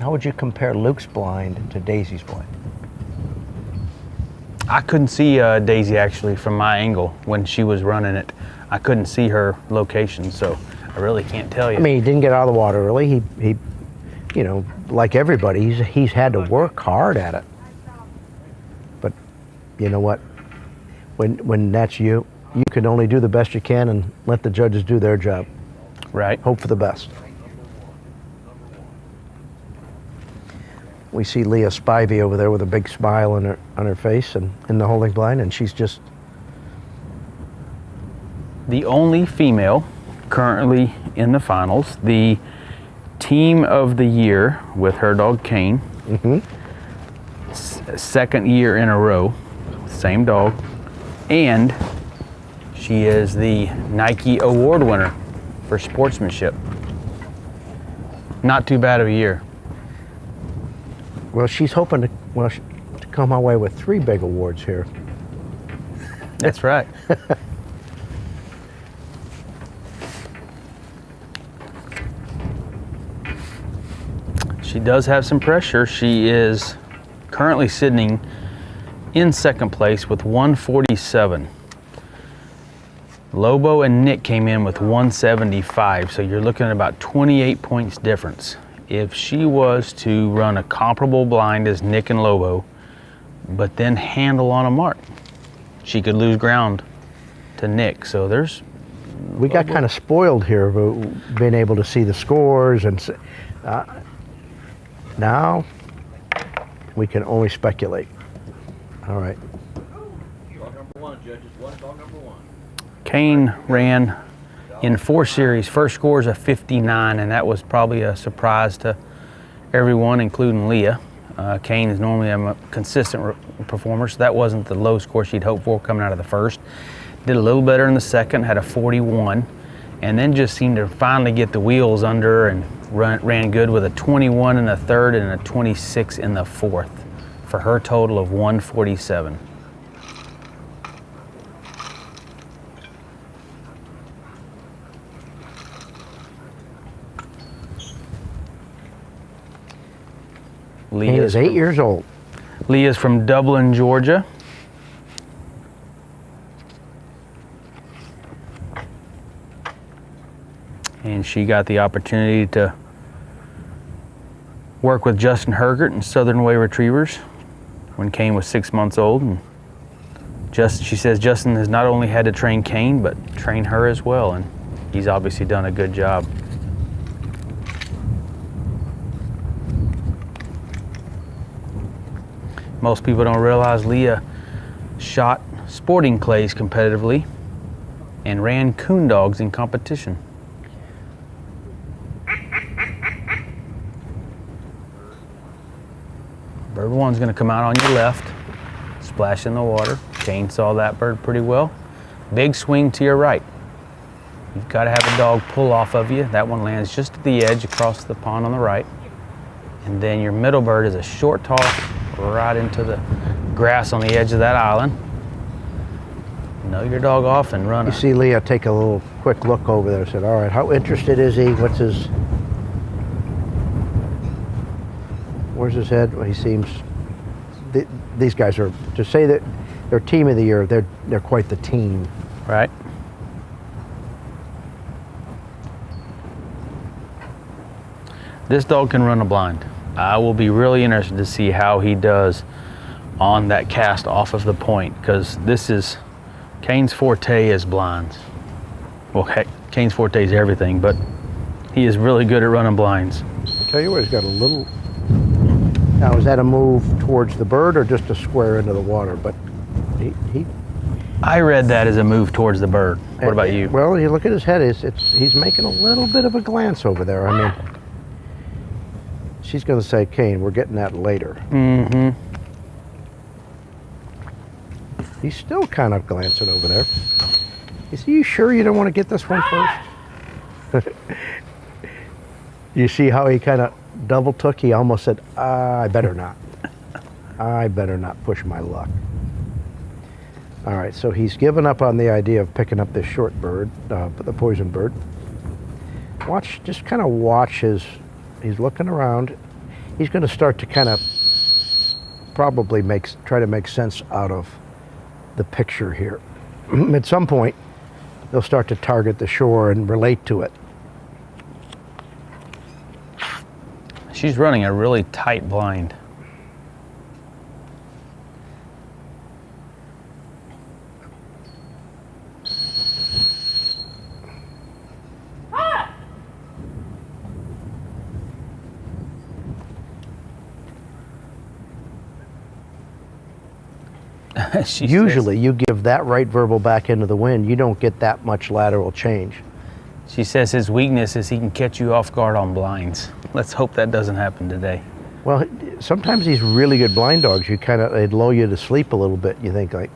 would you compare Luke's blind to Daisy's blind? I couldn't see Daisy actually from my angle when she was running it. I couldn't see her location, so I really can't tell you. I mean, he didn't get out of the water early. He you know, like everybody, he's had to work hard at it. But you know what? When that's you can only do the best you can and let the judges do their job. Right. Hope for the best. We see Leah Spivey over there with a big smile on her face and in the holding blind, and she's just the only female currently in the finals. The team of the year with her dog Kane. Second year in a row, same dog, and she is the Nike award winner for sportsmanship. Not too bad of a year. Well, she's hoping to come away with 3 big awards here. That's right. She does have some pressure. She is currently sitting in 2nd place with 147. Lobo and Nick came in with 175, so you're looking at about 28 points difference. If she was to run a comparable blind as Nick and Lobo, but then handle on a mark, she could lose ground to Nick. So we got kind of spoiled here, being able to see the scores, and now we can only speculate. All right. Dog number 1, judges. Dog number 1. Kane ran in 4 series, first scores of 59, and that was probably a surprise to everyone, including Leah. Kane is normally a consistent performer, so that wasn't the low score she'd hoped for coming out of the first. Did a little better in the second, had a 41, and then just seemed to finally get the wheels under and ran good with a 21 in the third and a 26 in the fourth for her total of 147. Leah is 8 years old. Leah's from Dublin, Georgia. And she got the opportunity to work with Justin Hergert and Southern Way Retrievers when Kane was 6 months old. And she says Justin has not only had to train Kane, but train her as well. And he's obviously done a good job. Most people don't realize Leah shot sporting clays competitively and ran coon dogs in competition. Bird one's gonna come out on your left, splash in the water. Kane saw that bird pretty well. Big swing to your right. You've got to have a dog pull off of you. That one lands just at the edge across the pond on the right. And then your middle bird is a short toss right into the grass on the edge of that island. Know your dog off and run. You see Leah take a little quick look over there and said, all right, how interested is he? What's his, where's his head? Well, he seems, these guys are, to say that they're team of the year, they're quite the team. Right. This dog can run a blind. I will be really interested to see how he does on that cast off of the point, because this is, Kane's forte is blinds. Well, heck, Kane's forte is everything, but he is really good at running blinds. I'll tell you what, he's got a little, now is that a move towards the bird or just a square into the water? But he I read that as a move towards the bird. What about you? Well, you look at his head, he's making a little bit of a glance over there. I mean, she's going to say, Kane, we're getting that later. Mm-hmm. He's still kind of glancing over there. Is you sure you don't want to get this one first? You see how he kind of double took? He almost said, I better not. I better not push my luck. All right, so he's given up on the idea of picking up this short bird, the poison bird. Just kind of watch his, he's looking around. He's going to start to kind of probably try to make sense out of the picture here. At some point, they'll start to target the shore and relate to it. She's running a really tight blind. Usually you give that right verbal back into the wind, you don't get that much lateral change. She says his weakness is he can catch you off guard on blinds. Let's hope that doesn't happen today. Well, sometimes these really good blind dogs, they'd lull you to sleep a little bit. You think like,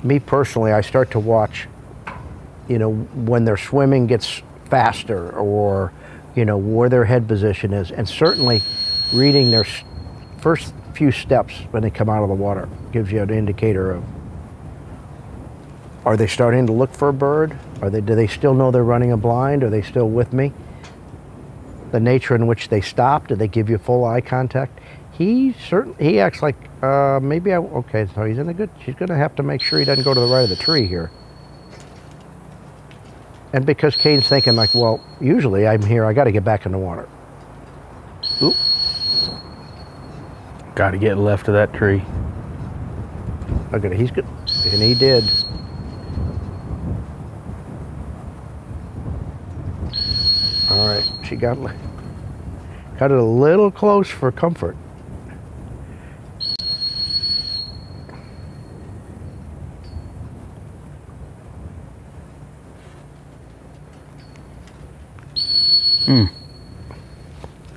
me personally, I start to watch, when their swimming gets faster or, where their head position is. And certainly reading their first few steps when they come out of the water gives you an indicator of, are they starting to look for a bird? Do they still know they're running a blind? Are they still with me? The nature in which they stop, do they give you full eye contact? He acts like, okay, so she's gonna have to make sure he doesn't go to the right of the tree here. And because Kane's thinking like, well, usually I'm here, I gotta get back in the water. Oop. Gotta get left of that tree. Look at it, he's good, and he did. All right, Cut it a little close for comfort.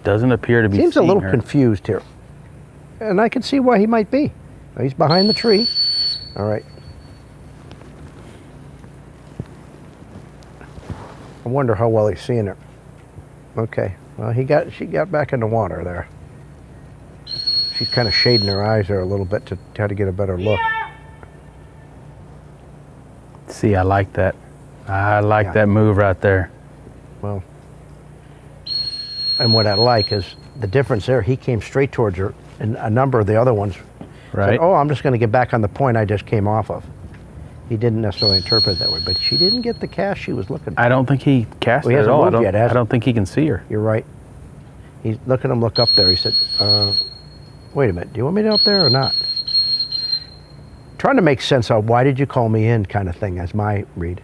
Doesn't appear to be. Seems a little her. confused here. And I can see why he might be. He's behind the tree. All right. I wonder how well he's seeing her. Okay. Well, she got back in the water there. She's kind of shading her eyes there a little bit to try to get a better look. See, I like that. I like that move right there. Well, and what I like is the difference there. He came straight towards her, and a number of the other ones right. said, "Oh, I'm just going to get back on the point I just came off of." He didn't necessarily interpret it that way, but she didn't get the cast she was looking for. I don't think he cast Well, he it at hasn't all. moved yet, has I don't think he can see her. You're right. He's looking him look up there. He said, "Wait a minute. Do you want me up there or not?" Trying to make sense of why did you call me in kind of thing as my read.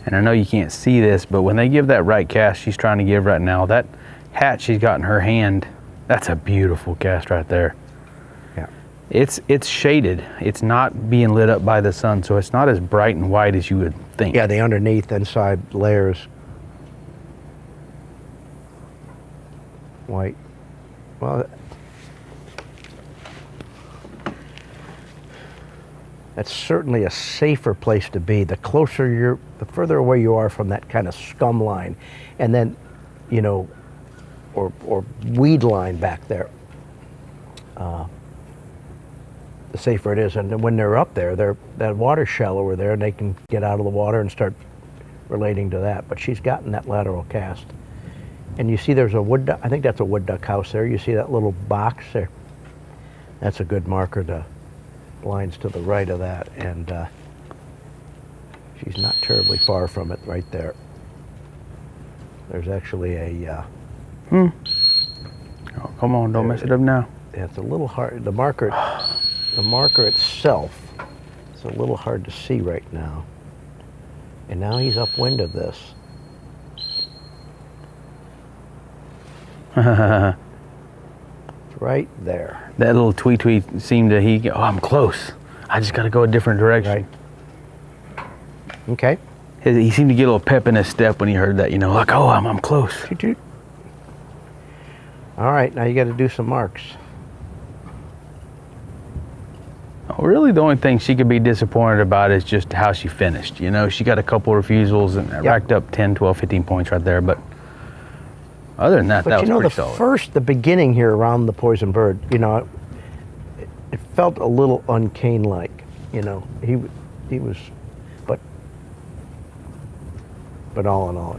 And I know you can't see this, but when they give that right cast she's trying to give right now, that hat she's got in her hand, that's a beautiful cast right there. Yeah. It's shaded. It's not being lit up by the sun, so it's not as bright and white as you would think. Yeah, the underneath inside layers. White. Well, that's certainly a safer place to be. The closer the further away you are from that kind of scum line, and then, you know, or weed line back there, the safer it is. And then when they're up there, that water's shallower there, and they can get out of the water and start relating to that. But she's gotten that lateral cast. And you see there's a wood duck, I think that's a wood duck house there. You see that little box there? That's a good marker. The lines to the right of that, and she's not terribly far from it right there. There's actually a... Oh, come on, don't mess it up now. Yeah, it's a little hard. The marker itself, it's a little hard to see right now. And now he's upwind of this. It's right there. That little tweet seemed to, oh, I'm close. I just got to go a different direction. Right. Okay. He seemed to get a little pep in his step when he heard that, you know, like, oh, I'm close. All right, now you got to do some marks. Oh, really, the only thing she could be disappointed about is just how she finished. You know, she got a couple refusals and racked up 10, 12, 15 points right there, but other than that, that was pretty solid. The beginning here around the poison bird, you know, it felt a little uncane-like. You know, he was, but all in all,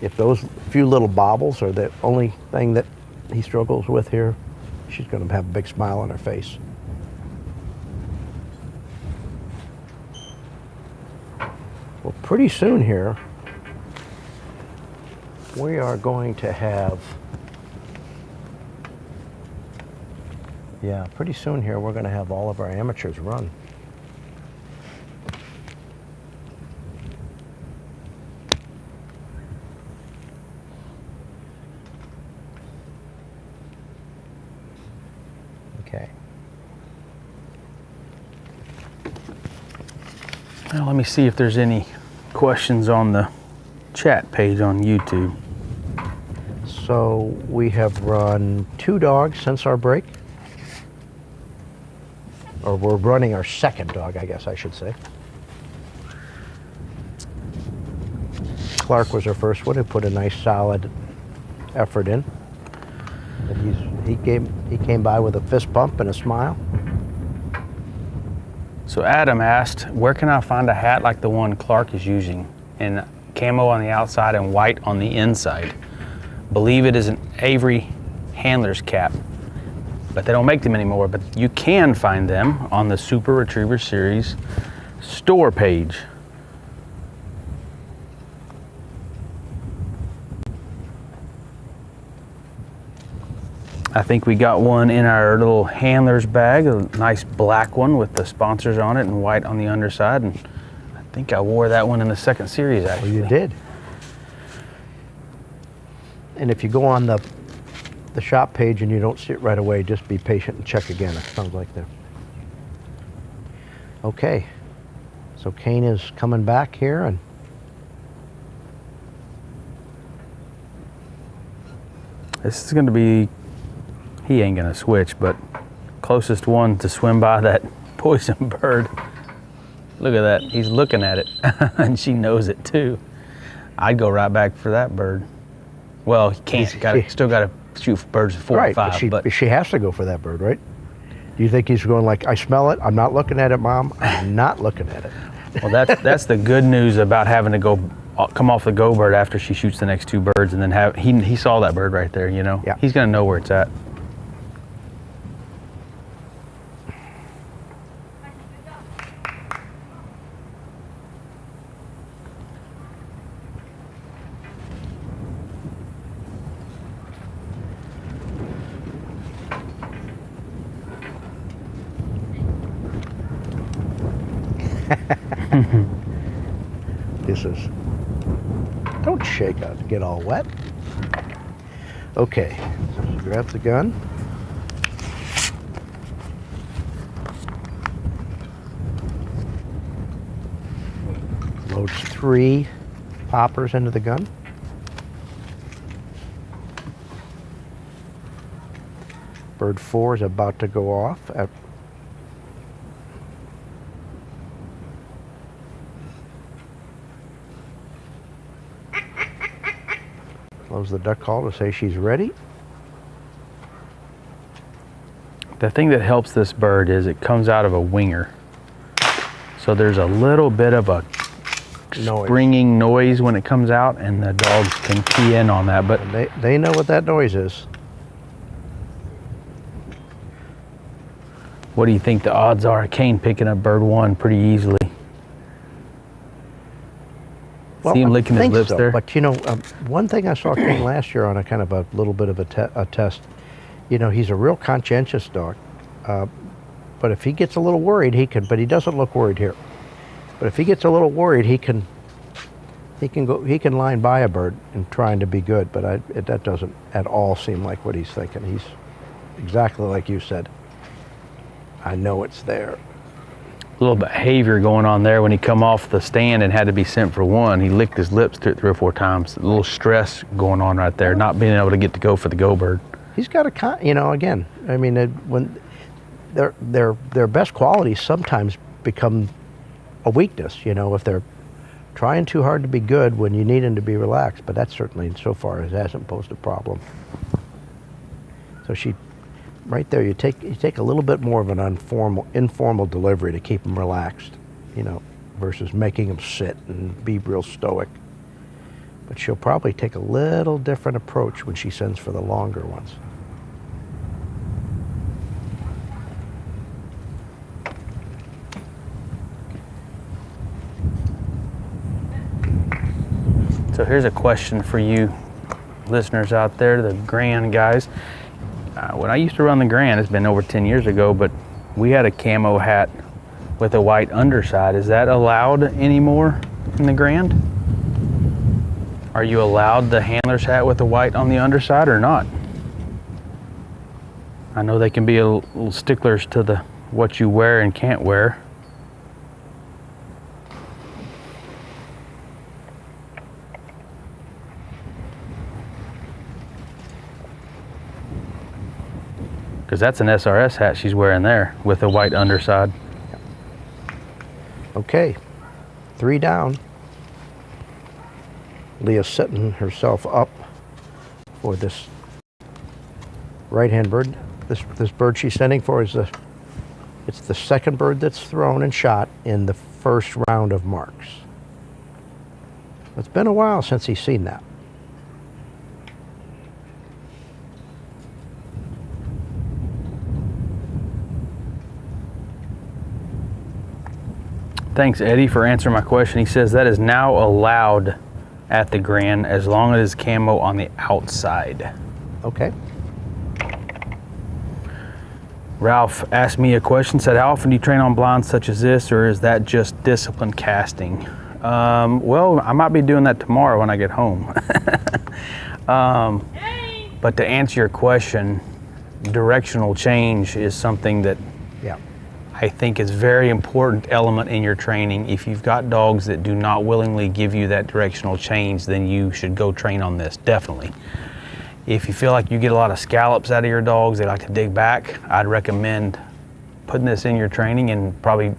if those few little bobbles are the only thing that he struggles with here, she's going to have a big smile on her face. Well, pretty soon here, we are going to have, pretty soon here we're going to have all of our amateurs run. Okay. Well, let me see if there's any questions on the chat page on YouTube. So we have run 2 dogs since our break. Or we're running our second dog, I guess I should say. Clark was our first one who put a nice solid effort in. And he came by with a fist bump and a smile. So Adam asked, where can I find a hat like the one Clark is using, in camo on the outside and white on the inside? Believe it is an Avery handler's cap, but they don't make them anymore. But you can find them on the Super Retriever Series store page. I think we got one in our little handler's bag, a nice black one with the sponsors on it and white on the underside. And I think I wore that one in the second series, actually. Well, you did. And if you go on the shop page and you don't see it right away, just be patient and check again. It sounds like that. Okay. So Kane is coming back here, and this is going to be, he ain't going to switch, but closest one to swim by that poison bird. Look at that. He's looking at it, and she knows it too. I'd go right back for that bird. Well, he can't. Still got to shoot for birds at 4 right, or 5. But she has to go for that bird, right? Do you think he's going like, I smell it, I'm not looking at it, Mom, I'm not looking at it? Well, that's the good news about having to come off the go bird after she shoots the next 2 birds, and then he saw that bird right there, you know? Yeah. He's going to know where it's at. This is, don't shake it, get all wet. Okay, so grab the gun. Loads 3 poppers into the gun. Bird 4 is about to go off. Blows the duck call to say she's ready. The thing that helps this bird is it comes out of a winger. So there's a little bit of a springing noise when it comes out, and the dogs can key in on that. But they know what that noise is. What do you think the odds are of Kane picking up bird 1 pretty easily? Well, See him licking his lips so, there? But you know, one thing I saw Kane last year on a kind of a little bit of a test, you know, he's a real conscientious dog. But if he gets a little worried, he can, but he doesn't look worried here. But if he gets a little worried, he can line by a bird and trying to be good, but that doesn't at all seem like what he's thinking. He's exactly like you said. I know it's there. A little behavior going on there when he come off the stand and had to be sent for 1. He licked his lips 3 or 4 times. A little stress going on right there, not being able to get to go for the go bird. He's got a, you know, again, I mean, when their best qualities sometimes become a weakness, you know, if they're trying too hard to be good when you need them to be relaxed, but that certainly so far hasn't posed a problem. So she, right there, you take a little bit more of an informal delivery to keep them relaxed, you know, versus making them sit and be real stoic. But she'll probably take a little different approach when she sends for the longer ones. So here's a question for you listeners out there, the Grand guys. When I used to run the Grand, it's been over 10 years ago, but we had a camo hat with a white underside. Is that allowed anymore in the Grand? Are you allowed the handler's hat with the white on the underside or not? I know they can be a little sticklers to what you wear and can't wear. Because that's an SRS hat she's wearing there with a white underside. Okay, 3 down. Leah's setting herself up for this right-hand bird. This bird she's sending for is it's the second bird that's thrown and shot in the first round of marks. It's been a while since he's seen that. Thanks, Eddie, for answering my question. He says that is now allowed at the Grand as long as it's camo on the outside. Okay. Ralph asked me a question, said, how often do you train on blinds such as this, or is that just disciplined casting? Well, I might be doing that tomorrow when I get home. But to answer your question, directional change is something that I think is a very important element in your training. If you've got dogs that do not willingly give you that directional change, then you should go train on this, definitely. If you feel like you get a lot of scallops out of your dogs, they like to dig back, I'd recommend putting this in your training and probably,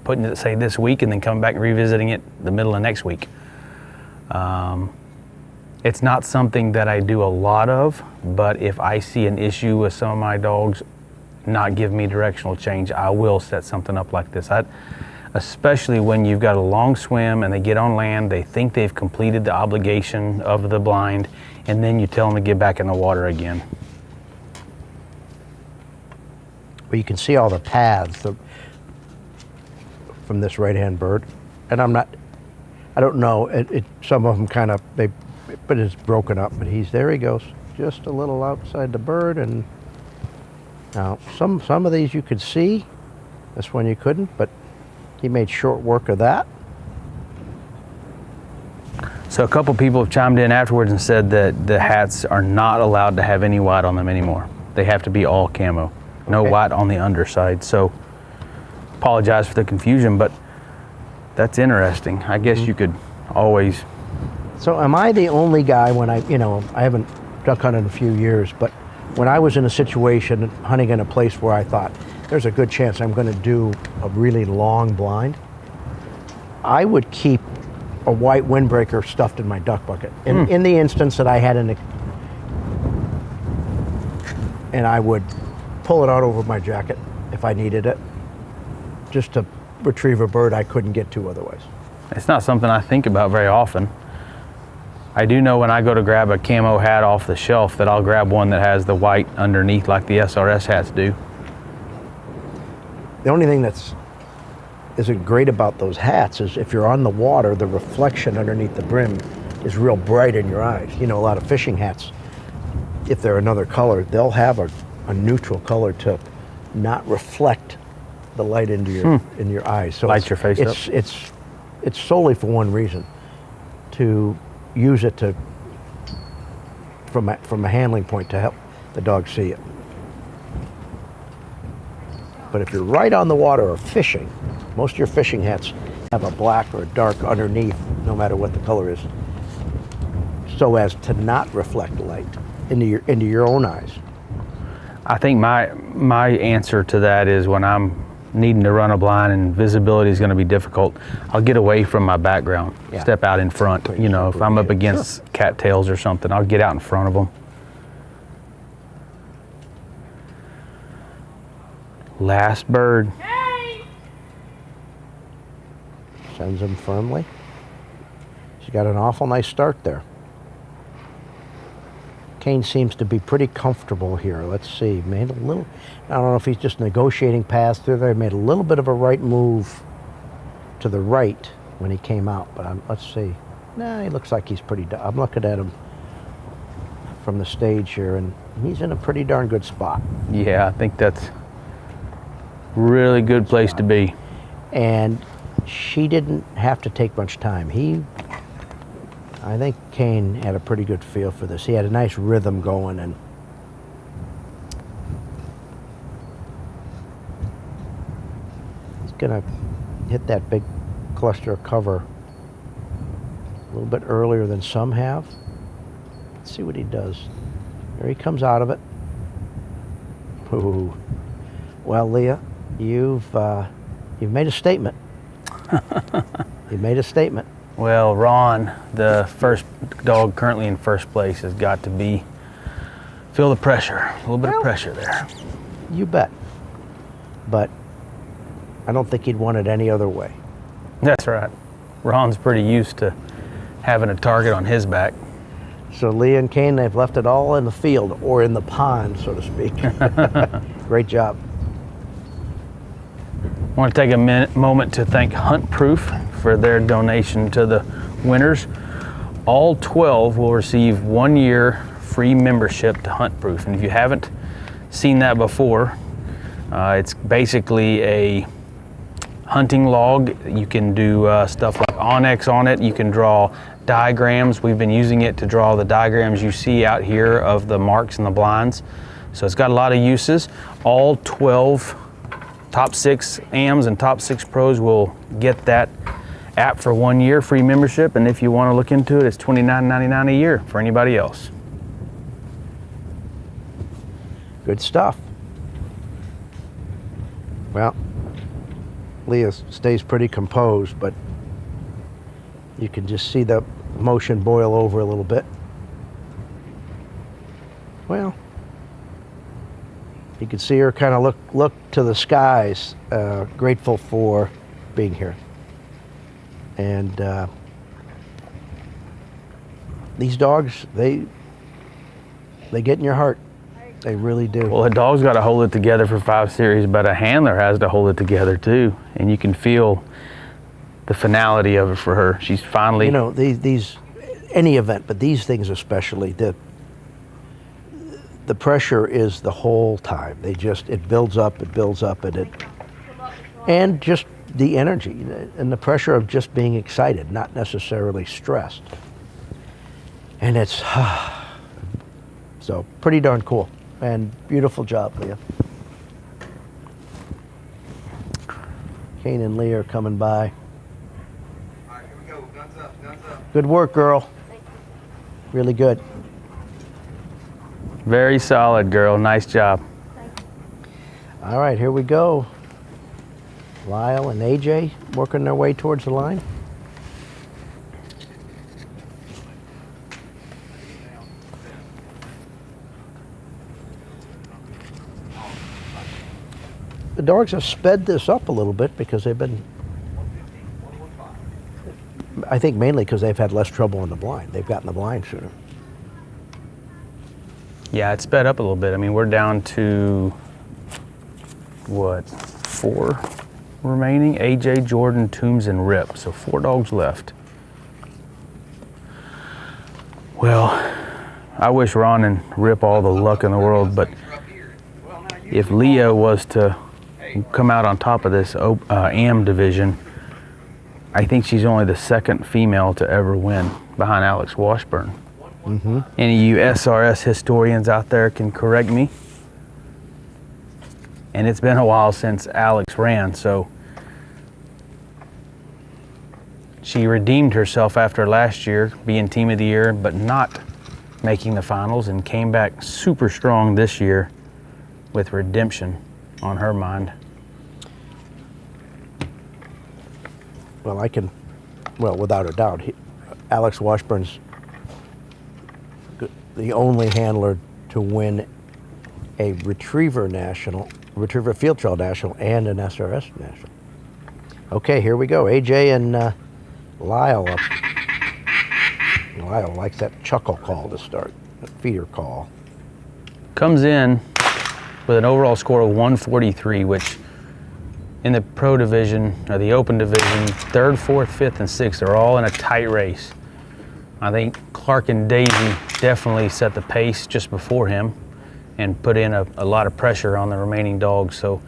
putting it, say, this week and then coming back and revisiting it the middle of next week. It's not something that I do a lot of, but if I see an issue with some of my dogs not give me directional change, I will set something up like this. Especially when you've got a long swim and they get on land, they think they've completed the obligation of the blind, and then you tell them to get back in the water again. Well, you can see all the paths from this right-hand bird, and I don't know, some of them kind of, but it's broken up, but there he goes, just a little outside the bird, and now some of these you could see, this one you couldn't, but he made short work of that. So a couple people have chimed in afterwards and said that the hats are not allowed to have any white on them anymore. They have to be all camo, no white on the underside. So apologize for the confusion, but that's interesting. I guess you could always. So am I the only guy when I haven't duck hunted in a few years, but when I was in a situation hunting in a place where I thought there's a good chance I'm going to do a really long blind, I would keep a white windbreaker stuffed in my duck bucket. In the instance that I had and I would pull it out over my jacket if I needed it, just to retrieve a bird I couldn't get to otherwise. It's not something I think about very often. I do know when I go to grab a camo hat off the shelf that I'll grab one that has the white underneath like the SRS hats do. The only thing that isn't great about those hats is if you're on the water, the reflection underneath the brim is real bright in your eyes. A lot of fishing hats, if they're another color, they'll have a neutral color to not reflect the light into your eyes. So light your face up. It's solely for one reason, to use it from a handling point to help the dog see it. But if you're right on the water or fishing, most of your fishing hats have a black or a dark underneath, no matter what the color is, so as to not reflect light into your own eyes. I think my answer to that is when I'm needing to run a blind and visibility is going to be difficult, I'll get away from my background, step out in front. If I'm up against cattails or something, I'll get out in front of them. Last bird. Sends him firmly. She's got an awful nice start there. Kane seems to be pretty comfortable here. Let's see, made a little, I don't know if he's just negotiating paths through there. He made a little bit of a right move to the right when he came out, but let's see. Nah, he looks like he's pretty, I'm looking at him from the stage here, and he's in a pretty darn good spot. Yeah, I think that's really good place to be. And she didn't have to take much time. I think Kane had a pretty good feel for this. He had a nice rhythm going, and he's gonna hit that big cluster of cover a little bit earlier than some have. Let's see what he does. There he comes out of it. Ooh. Well, Leah, you've made a statement. You've made a statement. Well, Ron, the first dog currently in first place, has got to feel the pressure, a little bit of pressure there. You bet. But I don't think he'd want it any other way. That's right. Ron's pretty used to having a target on his back. So Leah and Kane, they've left it all in the field, or in the pond, so to speak. Great job. I want to take a moment to thank Hunt Proof for their donation to the winners. All 12 will receive 1 year free membership to Hunt Proof. And if you haven't seen that before, It's basically a hunting log. You can do stuff like Onyx on it. You can draw diagrams. We've been using it to draw the diagrams you see out here of the marks and the blinds. So it's got a lot of uses. All 12 top 6 AMs and top 6 pros will get that app for 1 year free membership, and if you want to look into it, it's $29.99 a year for anybody else. Good stuff. Well, Leah stays pretty composed, but you can just see the emotion boil over a little bit. Well, you can see her kind of look to the skies, grateful for being here. And these dogs, they get in your heart. They really do. Well, a dog's got to hold it together for 5 series, but a handler has to hold it together too. And you can feel the finality of it for her. She's finally... You know, these any event, but these things especially, the pressure is the whole time. It builds up, and just the energy and the pressure of just being excited, not necessarily stressed. And it's, so pretty darn cool. And beautiful job, Leah. Kane and Leah are coming by. All right, here we go. Guns up, guns up. Good work, girl. Really good. Very solid, girl. Nice job. All right, here we go. Lyle and AJ working their way towards the line. The dogs have sped this up a little bit because they've been, I think mainly because they've had less trouble in the blind. They've gotten the blind sooner. Yeah, it sped up a little bit. I mean, we're down to, what, 4 remaining? AJ, Jordan, Toombs, and Rip. So 4 dogs left. Well, I wish Ron and Rip all the luck in the world, but if Leah was to come out on top of this AM division, I think she's only the 2nd female to ever win, behind Alex Washburn. Mm-hmm. Any of you SRS historians out there can correct me. And it's been a while since Alex ran, so she redeemed herself after last year being team of the year, but not making the finals, and came back super strong this year with redemption on her mind. Well, without a doubt, Alex Washburn's the only handler to win a Retriever Field Trial National and an SRS National. Okay, here we go. AJ and Lyle up. Lyle likes that chuckle call to start, that feeder call. Comes in with an overall score of 143, which in the pro division, or the open division, 3rd, 4th, 5th, and 6th are all in a tight race. I think Clark and Daisy definitely set the pace just before him and put in a lot of pressure on the remaining dogs. So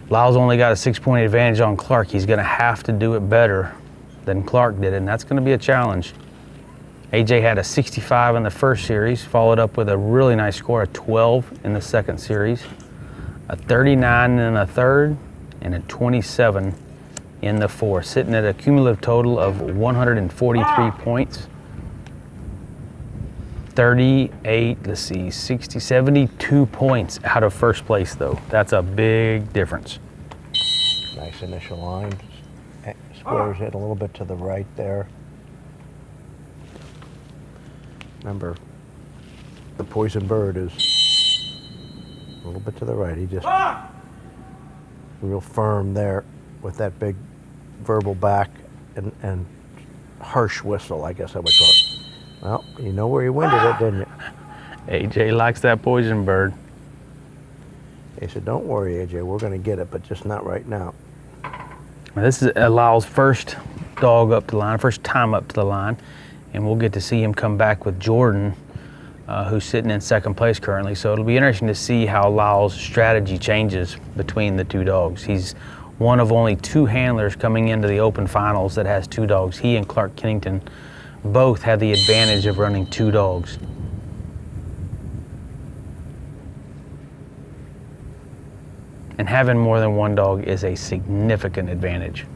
Lyle's only got a 6-point advantage on Clark. He's gonna have to do it better than Clark did, and that's gonna be a challenge. AJ had a 65 in the first series, followed up with a really nice score of 12 in the second series, a 39 in the third, and a 27 in the fourth, sitting at a cumulative total of 143 points. 72 points out of first place though. That's a big difference. Nice initial line. Squares it a little bit to the right there. Remember, the poison bird is a little bit to the right. He just real firm there with that big verbal back and harsh whistle, I guess I would call it. Well, you know where he winded it, didn't you? AJ likes that poison bird. He said, don't worry, AJ, we're going to get it, but just not right now. This is Lyle's first dog up to the line, first time up to the line, and we'll get to see him come back with Jordan who's sitting in second place currently. So it'll be interesting to see how Lyle's strategy changes between the two dogs. He's one of only 2 handlers coming into the open finals that has 2 dogs. He and Clark Kennington both have the advantage of running 2 dogs. And having more than 1 dog is a significant advantage.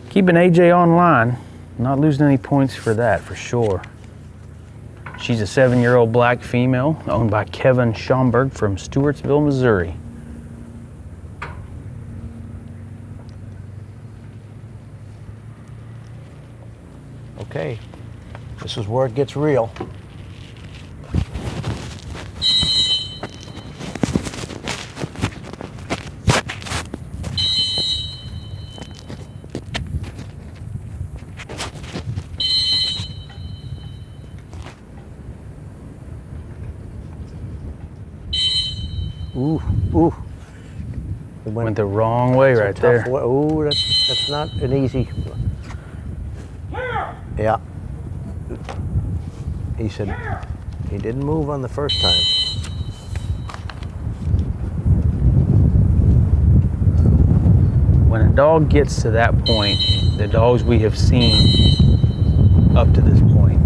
Keeping AJ online, not losing any points for that, for sure. She's a 7-year-old black female owned by Kevin Schomburg from Stewartsville, Missouri. Okay, this is where it gets real. Ooh, ooh. It went the wrong way right there. Ooh, that's not an easy. Yeah. He said he didn't move on the first time. When a dog gets to that point, the dogs we have seen up to this point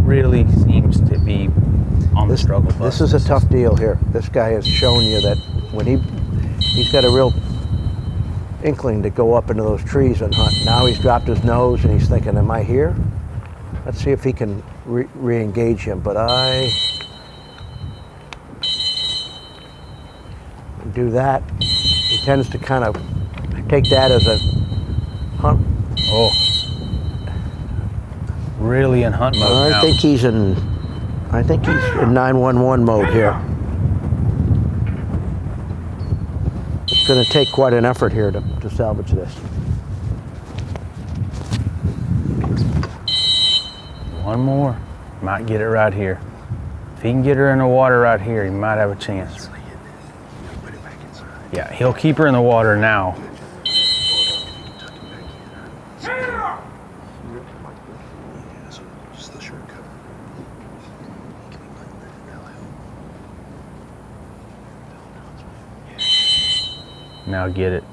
really seems to be on the struggle bus. This is a tough deal here. This guy has shown you that when he's got a real inkling to go up into those trees and hunt. Now he's dropped his nose and he's thinking, am I here? Let's see if he can re-engage him. But I do that. He tends to kind of take that as a hunt. Oh, really in hunt mode now. I think he's in 911 mode here. It's going to take quite an effort here to salvage this. One more. Might get it right here. If he can get her in the water right here, he might have a chance. Yeah, he'll keep her in the water now. Now get it.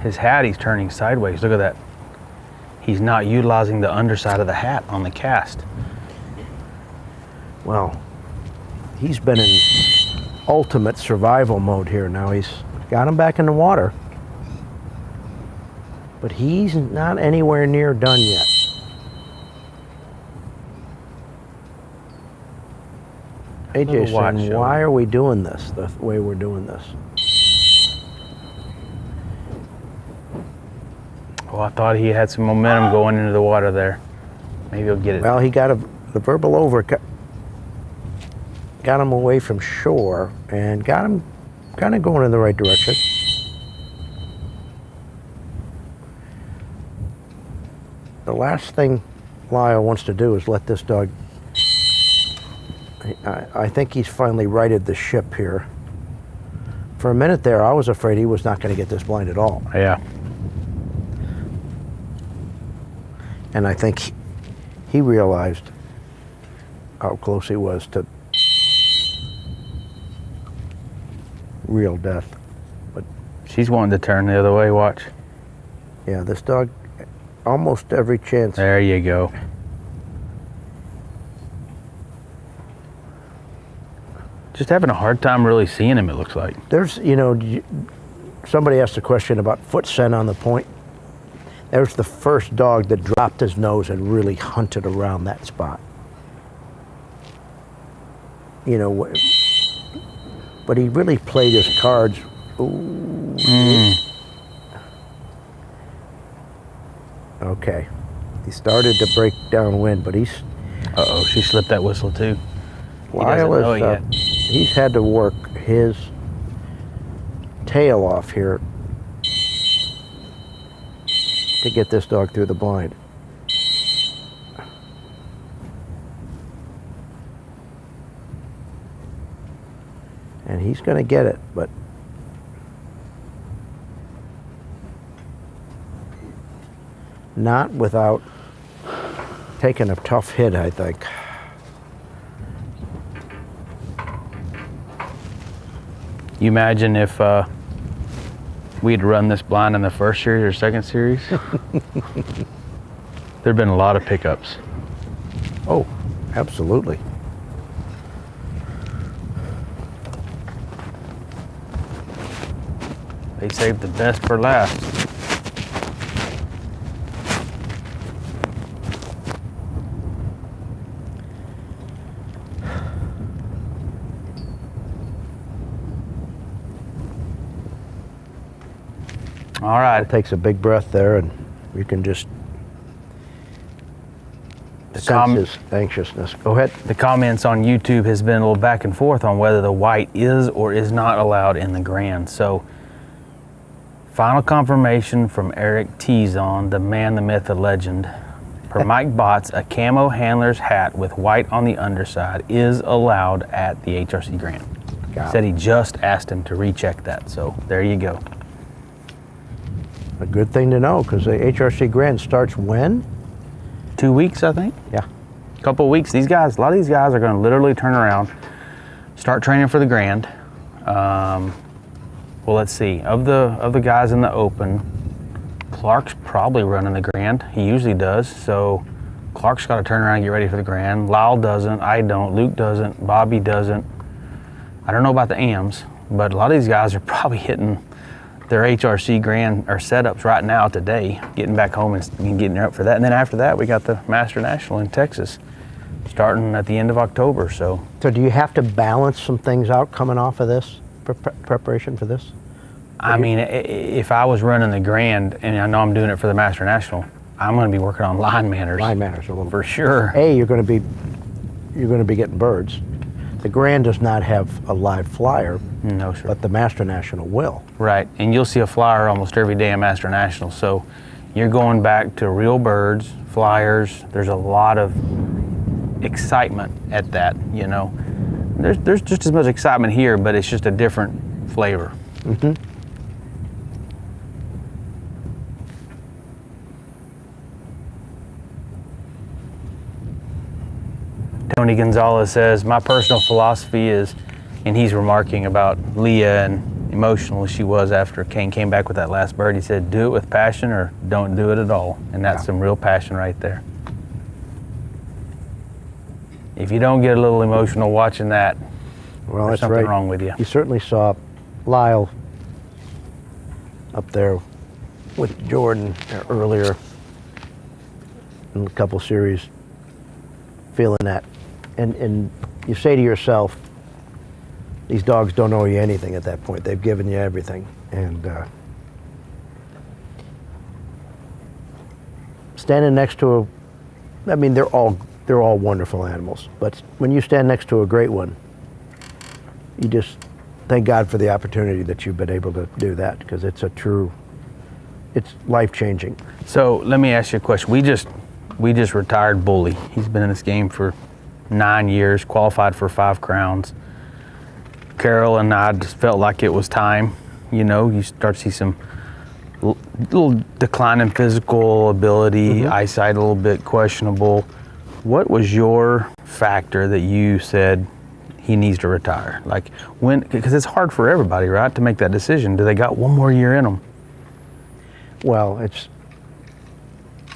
His hat, he's turning sideways. Look at that. He's not utilizing the underside of the hat on the cast. Well, he's been in ultimate survival mode here now. He's got him back in the water, but he's not anywhere near done yet. AJ's saying, why are we doing this the way we're doing this? Oh, I thought he had some momentum going into the water there. Maybe he'll get it. Well, he got the verbal over, got him away from shore and got him kind of going in the right direction. The last thing Lyle wants to do is let this dog. I think he's finally righted the ship here. For a minute there, I was afraid he was not going to get this blind at all. Yeah. And I think he realized how close he was to real death. But she's wanting to turn the other way, watch. Yeah, this dog, almost every chance. There you go. Just having a hard time really seeing him, it looks like. There's, somebody asked a question about foot scent on the point. There's the first dog that dropped his nose and really hunted around that spot. But he really played his cards. Ooh. Okay. He started to break downwind, but he's... Uh-oh, she slipped that whistle too. Lyle is, he's had to work his tail off here to get this dog through the blind. And he's going to get it, but not without taking a tough hit, I think. You imagine if we'd run this blind in the first series or second series? There'd been a lot of pickups. Oh, absolutely. They saved the best for last. All right. It takes a big breath there, and you can just sense his anxiousness. Go ahead. The comments on YouTube has been a little back and forth on whether the white is or is not allowed in the Grand. So, final confirmation from Eric Tizon, the man, the myth, the legend. Per Mike Botts, a camo handler's hat with white on the underside is allowed at the HRC Grand. Said he just asked him to recheck that. So there you go. A good thing to know, because the HRC Grand starts when? 2 weeks, I think. Yeah. A couple of weeks. These guys, a lot of these guys are going to literally turn around, start training for the Grand. Well, let's see. Of the guys in the Open, Clark's probably running the Grand. He usually does. So Clark's got to turn around and get ready for the Grand. Lyle doesn't. I don't. Luke doesn't. Bobby doesn't. I don't know about the AMs, but a lot of these guys are probably hitting their HRC Grand or setups right now today, getting back home and getting up for that. And then after that, we got the Master National in Texas, starting at the end of October. So do you have to balance some things out coming off of this preparation for this? I mean, if I was running the Grand, and I know I'm doing it for the Master National, I'm going to be working on line manners. Line manners a little for sure. You're going to be getting birds. The Grand does not have a live flyer. No, sir. But the Master National will. Right, and you'll see a flyer almost every day at Master National. So you're going back to real birds, flyers. There's a lot of excitement at that, you know. There's just as much excitement here, but it's just a different flavor. Mm-hmm. Tony Gonzalez says, my personal philosophy is, and he's remarking about Leah and emotional she was after Kane came back with that last bird. He said, do it with passion or don't do it at all. And that's some real passion right there. If you don't get a little emotional watching that, well, there's that's something right. wrong with you. You certainly saw Lyle up there with Jordan earlier in a couple series, feeling that. And you say to yourself, these dogs don't owe you anything at that point. They've given you everything. And standing next to I mean, they're all wonderful animals. But when you stand next to a great one, you just thank God for the opportunity that you've been able to do that, because it's life-changing. So let me ask you a question. We just retired Bully. He's been in this game for 9 years, qualified for 5 crowns. Carol and I just felt like it was time. You know, you start to see some little decline in physical ability, eyesight a little bit questionable. What was your factor that you said he needs to retire? Like when, because it's hard for everybody, right, to make that decision. Do they got one more year in them? Well, it's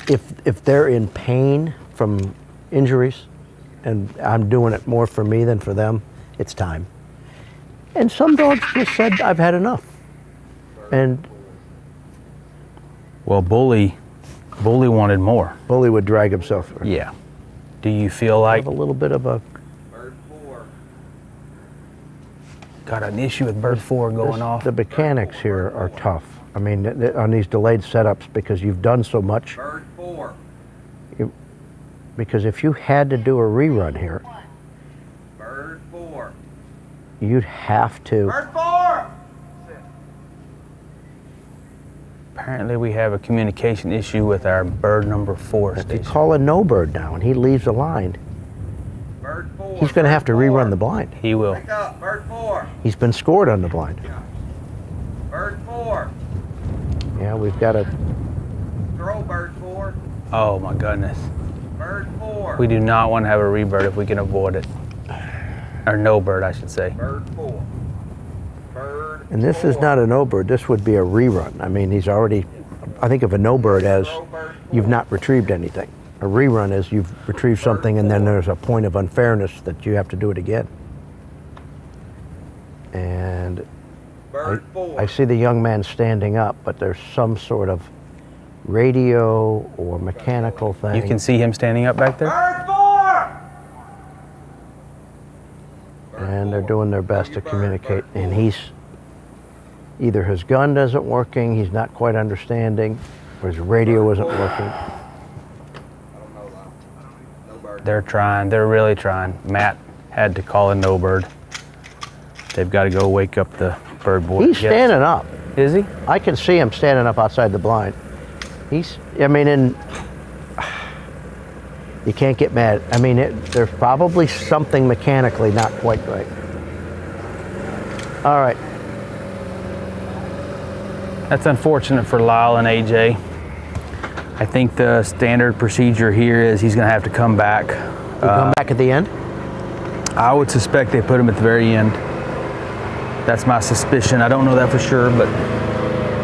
if they're in pain from injuries, and I'm doing it more for me than for them, it's time. And some dogs just said, I've had enough. And well, Bully wanted more. Bully would drag himself. Yeah. Do you feel like a little bit of a got an issue with bird 4 going off? The mechanics here are tough. I mean, on these delayed setups, because you've done so much. Bird 4. Because if you had to do a rerun here, Bird 4. you'd have to. Bird 4. Apparently we have a communication issue with our bird number 4 If you station. call a no bird now and he leaves the line, he's going to have to rerun the blind. He will. Wake up, bird 4. He's been scored on the blind. Bird 4. Yeah, we've got to. Throw bird 4. Oh my goodness. Bird 4. We do not want to have a rebird if we can avoid it. Or no bird, I should say. Bird 4. Bird And this is not a no bird. This would be a rerun. I mean, he's already. I think of a no bird as you've not retrieved anything. A rerun is you've retrieved something and then there's a point of unfairness that you have to do it again. And I see the young man standing up, but there's some sort of radio or mechanical thing. You can see him standing up back there? Bird 4. And they're doing their best to communicate. And he's either his gun isn't working, he's not quite understanding, or his radio isn't working. They're trying. They're really trying. Matt had to call a no bird. They've got to go wake up the bird boy. He's standing up. Is he? I can see him standing up outside the blind. I mean, you can't get mad. I mean, there's probably something mechanically not quite right. All right. That's unfortunate for Lyle and AJ. I think the standard procedure here is he's going to have to come back. Come back at the end? I would suspect they put him at the very end. That's my suspicion. I don't know that for sure, but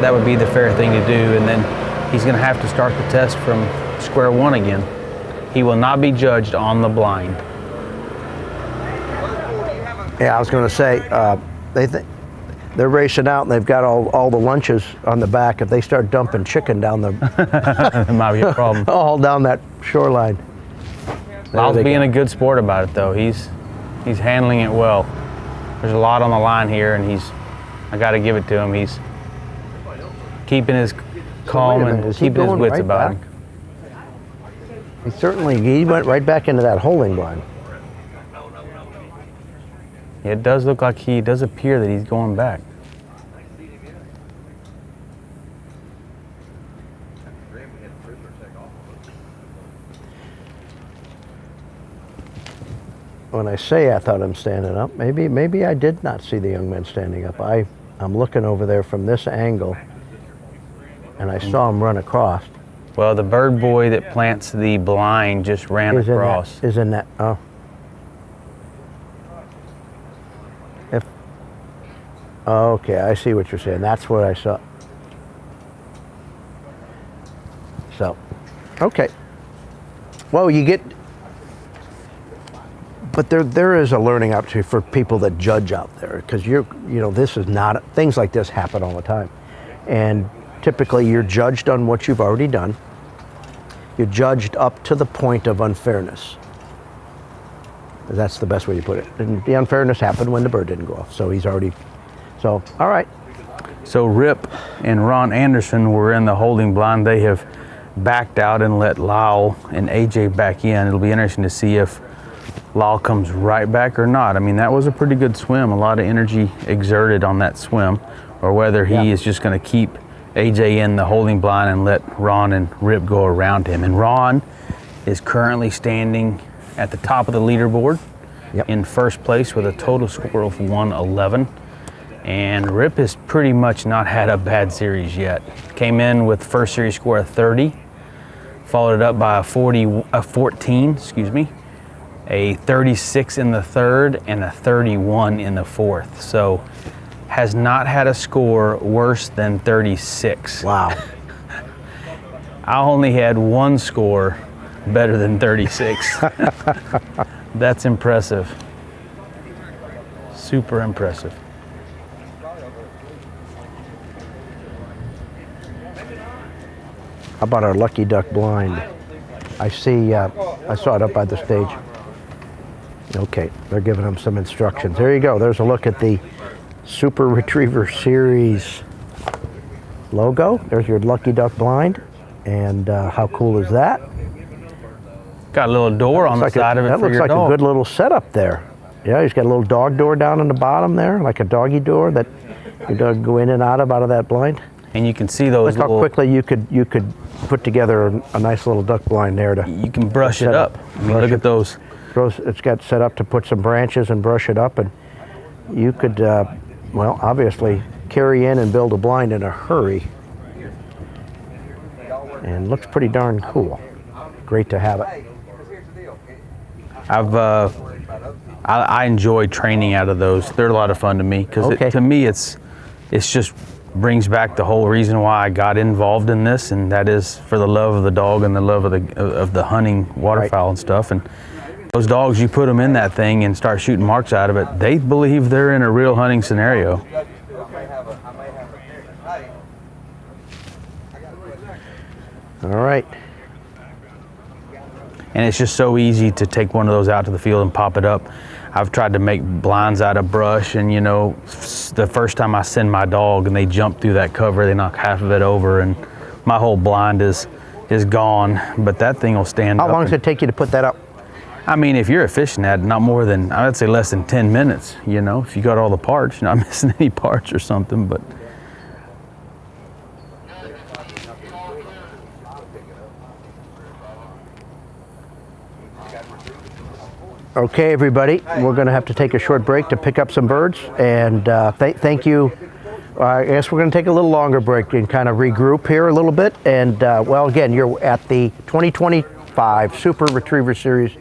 that would be the fair thing to do. And then he's going to have to start the test from square one again. He will not be judged on the blind. Yeah, I was going to say, they're racing out and they've got all the lunches on the back. If they start dumping chicken down the... It might be a problem. All down that shoreline. Lyle's being a good sport about it, though. He's handling it well. There's a lot on the line here, and I got to give it to him. He's keeping his calm and keeping his wits about him. He went right back into that holding blind. It does look like it does appear that he's going back. When I say I thought him standing up, maybe I did not see the young man standing up. I'm looking over there from this angle, and I saw him run across. Well, the bird boy that plants the blind just ran across. Is in that, oh. Okay, I see what you're saying. That's what I saw. So, okay. Well, but there is a learning opportunity for people that judge out there, because this is not, things like this happen all the time. And typically you're judged on what you've already done. You're judged up to the point of unfairness. That's the best way to put it. And the unfairness happened when the bird didn't go off. So all right. So Rip and Ron Anderson were in the holding blind. They have backed out and let Lyle and AJ back in. It'll be interesting to see if Lyle comes right back or not. I mean, that was a pretty good swim. A lot of energy exerted on that swim, or whether he is just going to keep AJ in the holding blind and let Ron and Rip go around him. And Ron is currently standing at the top of the leaderboard in first place with a total score of 111. And Rip has pretty much not had a bad series yet. Came in with first series score of 30, followed it up by a 14, a 36 in the third, and a 31 in the fourth. So has not had a score worse than 36. Wow. I only had one score better than 36. That's impressive. Super impressive. How about our lucky duck blind? I saw it up by the stage. Okay, they're giving them some instructions. There you go. There's a look at the Super Retriever Series logo. There's your lucky duck blind. And how cool is that? Got a little door on the side of it for your dog. That looks like a good little setup there. Yeah, he's got a little dog door down in the bottom there, like a doggy door that your dog can go in and out of that blind. And you can see those Look how quickly you could put together a nice little duck blind there. You can brush it up. I mean, look at those. It's got set up to put some branches and brush it up, and you could, well, obviously carry in and build a blind in a hurry. And looks pretty darn cool. Great to have it. I enjoy training out of those. They're a lot of fun to me because to me it's just brings back the whole reason why I got involved in this, and that is for the love of the dog and the love of the hunting waterfowl and stuff. And those dogs, you put them in that thing and start shooting marks out of it, they believe they're in a real hunting scenario. All right. And it's just so easy to take one of those out to the field and pop it up. I've tried to make blinds out of brush, and you know, the first time I send my dog and they jump through that cover, they knock half of it over and my whole blind is gone, but that thing will stand up. How long does it take you to put that up? I mean, if you're efficient at it, not more than, I'd say less than 10 minutes, you know, if you got all the parts, you're not missing any parts or something, but. Okay, everybody, we're going to have to take a short break to pick up some birds, and thank you. I guess we're going to take a little longer break and kind of regroup here a little bit. And well, again, you're at the 2025 Super Retriever Series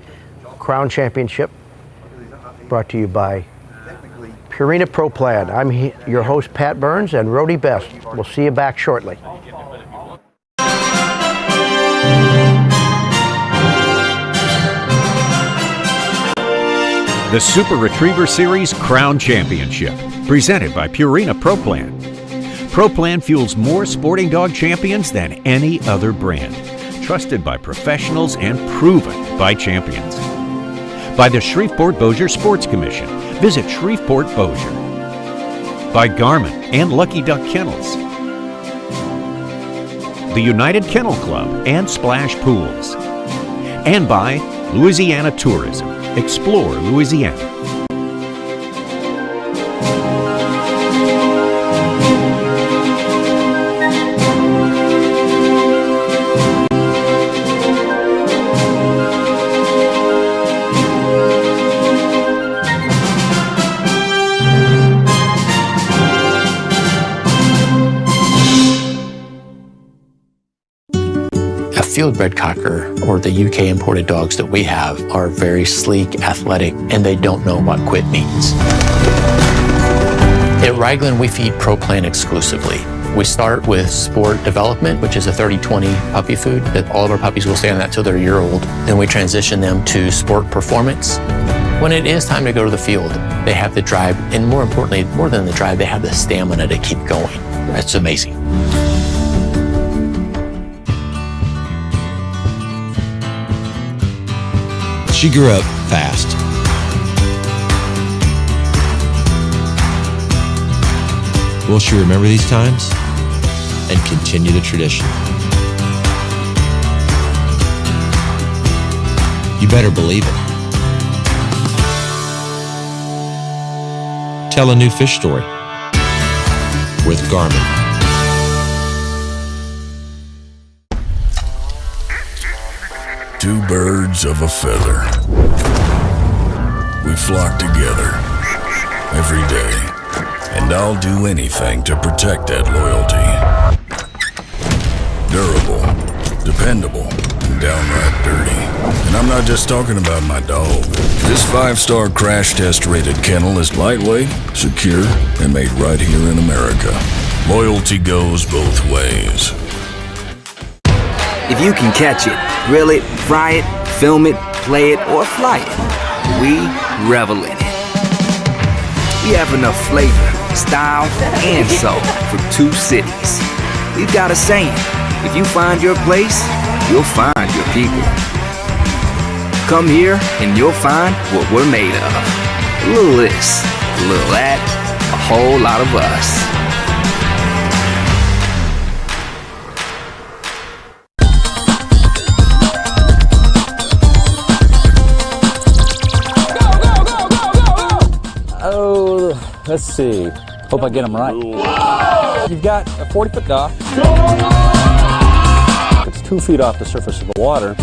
Crown Championship, brought to you by Purina Pro Plan. I'm your host, Pat Burns, and Rody Best. We'll see you back shortly. The Super Retriever Series Crown Championship, presented by Purina Pro Plan. Pro Plan fuels more sporting dog champions than any other brand. Trusted by professionals and proven by champions. By the Shreveport-Bossier Sports Commission. Visit Shreveport-Bossier. By Garmin and Lucky Duck Kennels. The United Kennel Club and Splash Pools. And by Louisiana Tourism. Explore Louisiana. Fieldbred Cocker, or the UK imported dogs that we have, are very sleek, athletic, and they don't know what quit means. At Raglan, we feed Pro Plan exclusively. We start with Sport Development, which is a 30-20 puppy food that all of our puppies will stay on that till they're a year old. Then we transition them to Sport Performance. When it is time to go to the field, they have the drive, and more importantly, more than the drive, they have the stamina to keep going. It's amazing. She grew up fast. Will she remember these times and continue the tradition? You better believe it. Tell a new fish story with Garmin. Two birds of a feather. We flock together every day, and I'll do anything to protect that loyalty. Durable, dependable, and downright dirty. And I'm not just talking about my dog. This 5-star crash test rated kennel is lightweight, secure, and made right here in America. Loyalty goes both ways. If you can catch it, grill it, fry it, film it, play it, or fly it, we revel in it. We have enough flavor, style, and soul for 2 cities. We've got a saying, if you find your place, you'll find your people. Come here and you'll find what we're made of. A little this, a little that, a whole lot of us. Let's see. Hope I get them right. You've got a 40-foot dock. It's 2 feet off the surface of the water.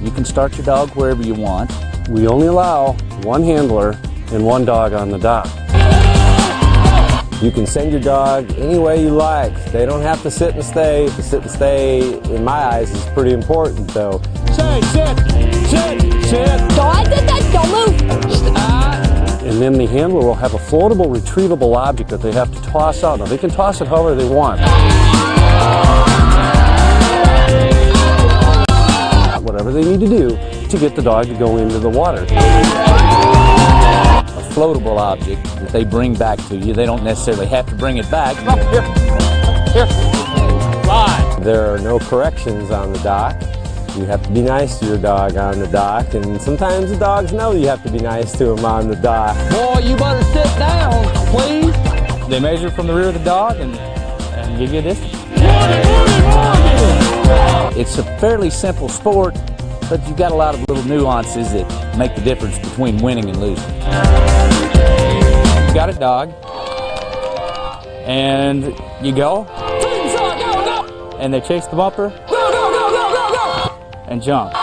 You can start your dog wherever you want. We only allow 1 handler and 1 dog on the dock. You can send your dog any way you like. They don't have to sit and stay. The sit and stay, in my eyes, is pretty important, though. Sit. Don't sit that, don't move. And then the handler will have a floatable, retrievable object that they have to toss out. Now, they can toss it however they want. Whatever they need to do to get the dog to go into the water. A floatable object that they bring back to you. They don't necessarily have to bring it back. Here. Fly. There are no corrections on the dock. You have to be nice to your dog on the dock, and sometimes the dogs know you have to be nice to them on the dock. Boy, you better sit down, please. They measure from the rear of the dog and give you a distance. It's a fairly simple sport, but you've got a lot of little nuances that make the difference between winning and losing. You got a dog, and you go, and they chase the bumper, and jump.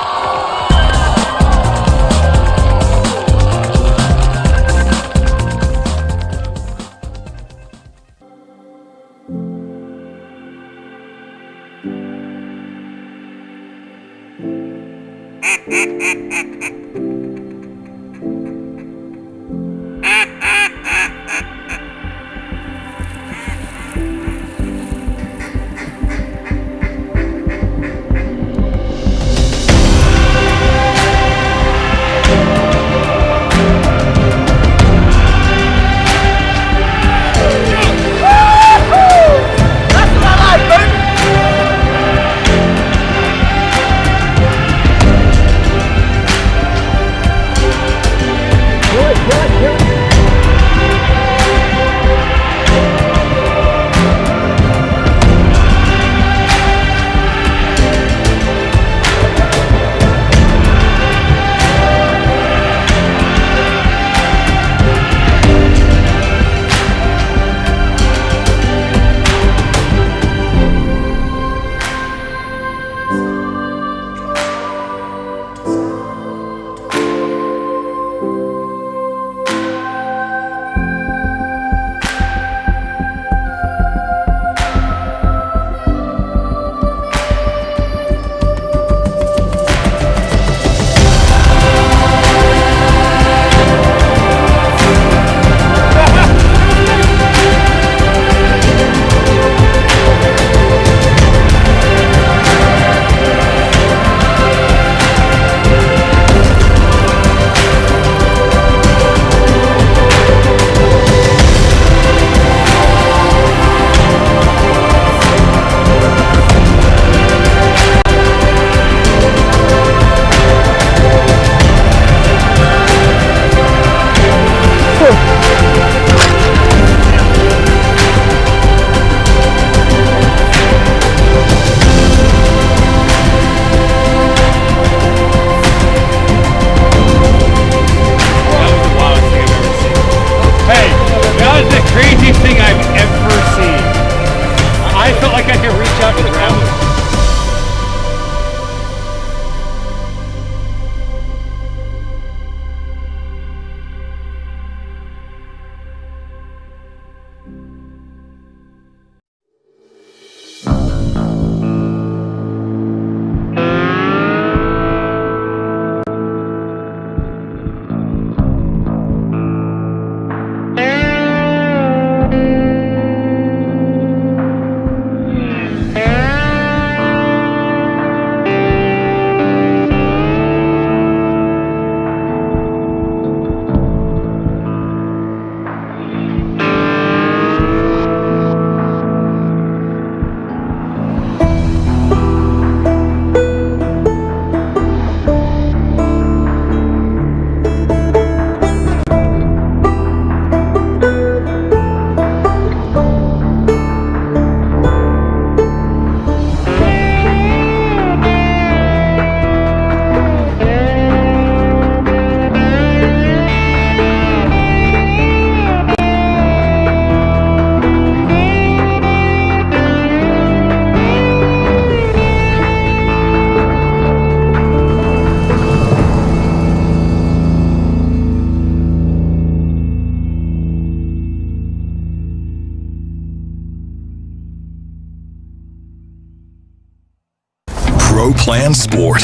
Pro Plan Sport.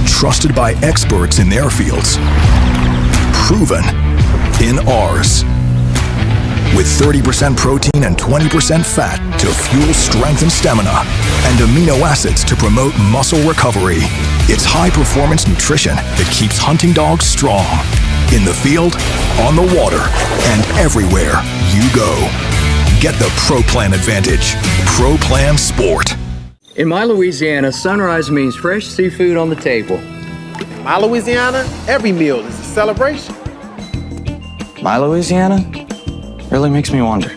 Trusted by experts in their fields. Proven in ours. With 30% protein and 20% fat to fuel strength and stamina, and amino acids to promote muscle recovery. It's high-performance nutrition that keeps hunting dogs strong. In the field, on the water, and everywhere you go. Get the Pro Plan advantage. Pro Plan Sport. In my Louisiana, sunrise means fresh seafood on the table. In my Louisiana, every meal is a celebration. My Louisiana really makes me wonder.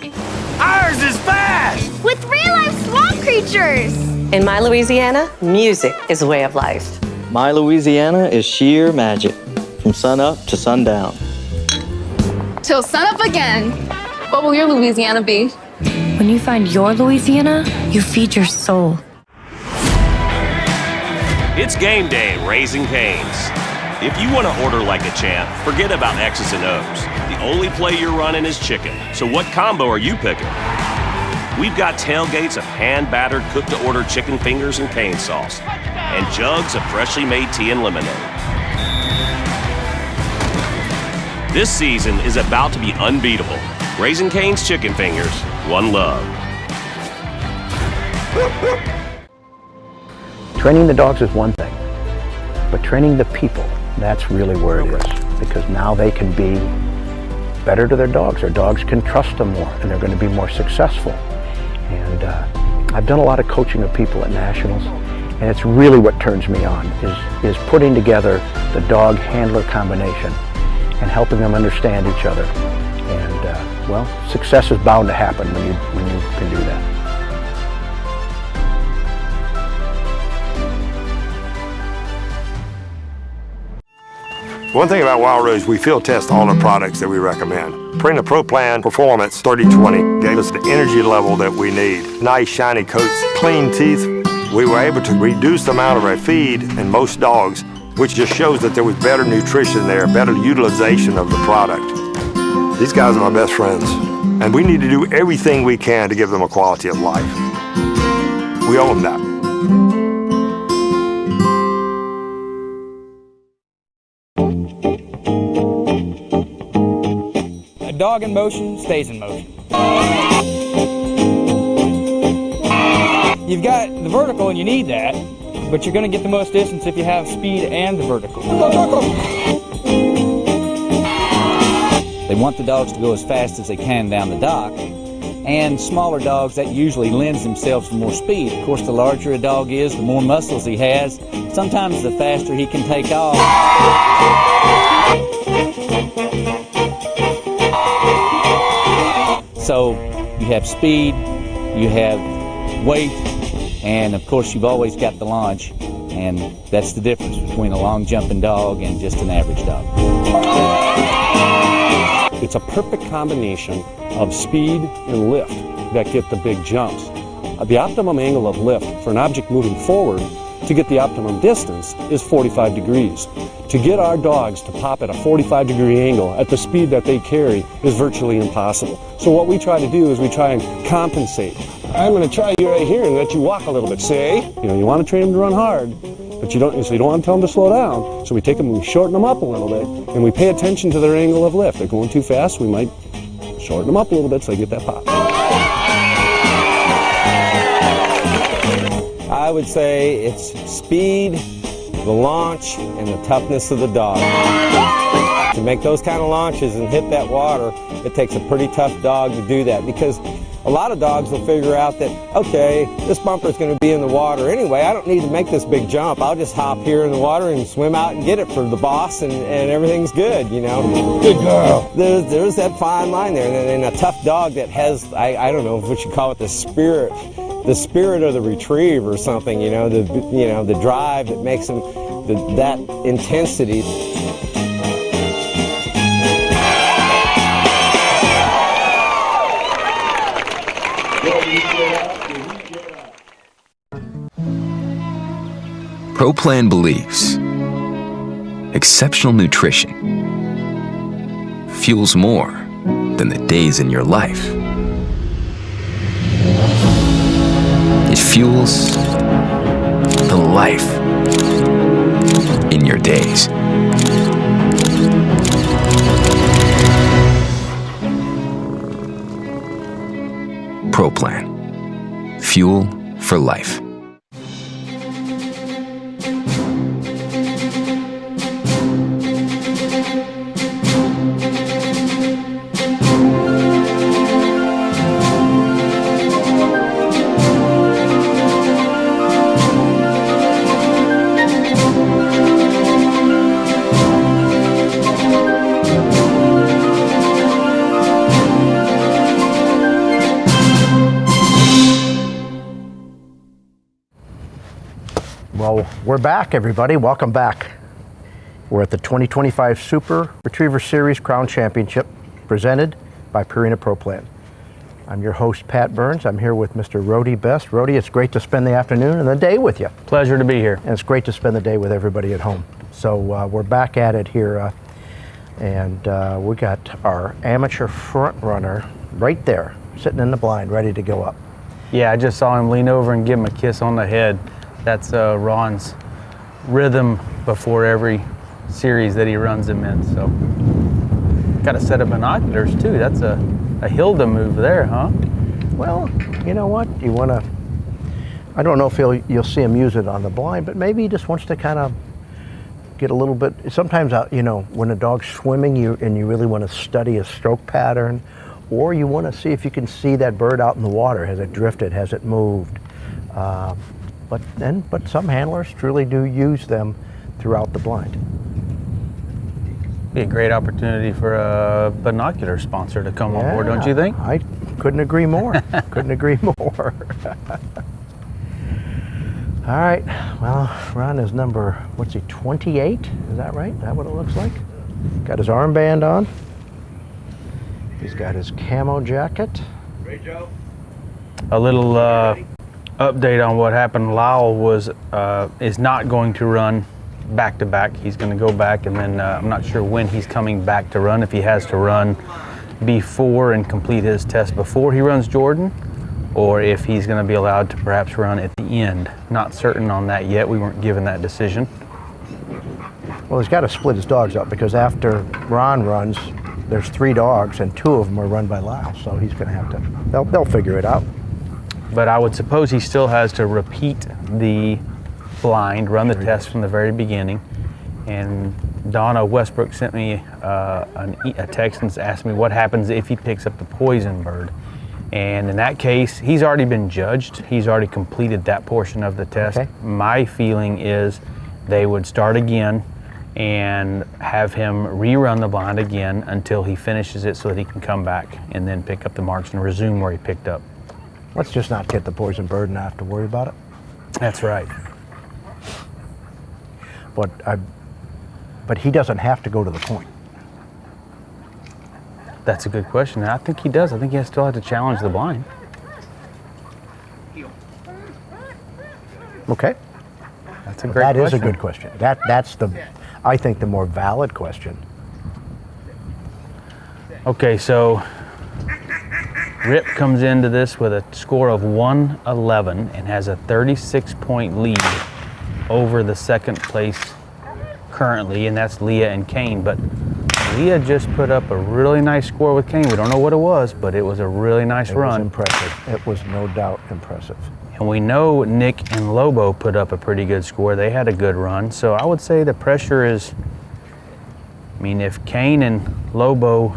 Ours is fast! With real-life swamp creatures! In my Louisiana, music is a way of life. My Louisiana is sheer magic, from sun up to sundown. Till sunup again. What will your Louisiana be? When you find your Louisiana, you feed your soul. It's game day at Raising Cane's. If you want to order like a champ, forget about X's and O's. The only play you're running is chicken. So what combo are you picking? We've got tailgates of hand-battered, cooked-to-order chicken fingers and cane sauce, and jugs of freshly made tea and lemonade. This season is about to be unbeatable. Raising Cane's Chicken Fingers, one love. Training the dogs is one thing, but training the people, that's really where it is, because now they can be better to their dogs. Their dogs can trust them more, and they're going to be more successful. And I've done a lot of coaching of people at Nationals, and it's really what turns me on, is putting together the dog-handler combination and helping them understand each other. And, well, success is bound to happen when you can do that. One thing about Wild Rose, we field test all the products that we recommend. Purina Pro Plan Performance 3020 gave us the energy level that we need. Nice shiny coats, clean teeth. We were able to reduce the amount of our feed in most dogs, which just shows that there was better nutrition there, better utilization of the product. These guys are my best friends, and we need to do everything we can to give them a quality of life. We owe them that. A dog in motion stays in motion. You've got the vertical and you need that, but you're going to get the most distance if you have speed and the vertical. They want the dogs to go as fast as they can down the dock, and smaller dogs, that usually lends themselves to more speed. Of course, the larger a dog is, the more muscles he has. Sometimes the faster he can take off. So you have speed, you have weight, and of course you've always got the launch, and that's the difference between a long jumping dog and just an average dog. It's a perfect combination of speed and lift that get the big jumps. The optimum angle of lift for an object moving forward to get the optimum distance is 45 degrees. To get our dogs to pop at a 45-degree angle at the speed that they carry is virtually impossible. So what we try to do is we try and compensate. I'm going to try you right here and let you walk a little bit. Say, you want to train them to run hard, but you don't want to tell them to slow down. So we take them and we shorten them up a little bit, and we pay attention to their angle of lift. They're going too fast, we might shorten them up a little bit so they get that pop. I would say it's speed, the launch, and the toughness of the dog. To make those kind of launches and hit that water, it takes a pretty tough dog to do that, because a lot of dogs will figure out that, okay, this bumper is going to be in the water anyway. I don't need to make this big jump. I'll just hop here in the water and swim out and get it for the boss, and everything's good, Good girl. There's that fine line there. And a tough dog that has, I don't know if we should call it the spirit of the retrieve or something, the drive that makes them, that intensity. Pro Plan believes exceptional nutrition fuels more than the days in your life. It fuels life in your days. ProPlan. Fuel for life. Well, we're back, everybody. Welcome back. We're at the 2025 Super Retriever Series Crown Championship, presented by Purina Pro Plan. I'm your host, Pat Burns. I'm here with Mr. Rody Best. Rody, it's great to spend the afternoon and the day with you. Pleasure to be here. And it's great to spend the day with everybody at home. So we're back at it here, and we got our amateur front runner right there, sitting in the blind, ready to go up. Yeah, I just saw him lean over and give him a kiss on the head. That's Ron's rhythm before every series that he runs him in. So, got a set of binoculars too. That's a Hilda move there, huh? Well, you know what? You want to, I don't know if you'll see him use it on the blind, but maybe he just wants to kind of get a little bit, sometimes, you know, when a dog's swimming and you really want to study a stroke pattern, or you want to see if you can see that bird out in the water. Has it drifted? Has it moved? But some handlers truly do use them throughout the blind. Be a great opportunity for a binocular sponsor to come on board, don't you think? I couldn't agree more. Couldn't agree more. All right. Well, Ron is number, what's he, 28? Is that right? Is that what it looks like? Got his armband on. He's got his camo jacket. Great job. A little update on what happened. Lyle is not going to run back to back. He's going to go back, and then I'm not sure when he's coming back to run. If he has to run before and complete his test before he runs Jordan, or if he's going to be allowed to perhaps run at the end. Not certain on that yet. We weren't given that decision. Well, he's got to split his dogs up, because after Ron runs, there's 3 dogs, and 2 of them are run by Lyle. So he's going to have to. They'll figure it out. But I would suppose he still has to repeat the blind, run the test from the very beginning. And Donna Westbrook sent me a text and asked me what happens if he picks up the poison bird. And in that case, he's already been judged. He's already completed that portion of the test. Okay. My feeling is they would start again and have him rerun the blind again until he finishes it so that he can come back and then pick up the marks and resume where he picked up. Let's just not get the poison bird and not have to worry about it. That's right. But he doesn't have to go to the point. That's a good question. I think he does. I think he still has to challenge the blind. Okay. That's a great question. That is a good question. That's I think the more valid question. Okay, so Rip comes into this with a score of 111 and has a 36-point lead over the second place currently, and that's Leah and Kane. But Leah just put up a really nice score with Kane. We don't know what it was, but it was a really nice run. It was impressive. It was no doubt impressive. And we know Nick and Lobo put up a pretty good score. They had a good run. So I would say the pressure is, I mean, if Kane and Lobo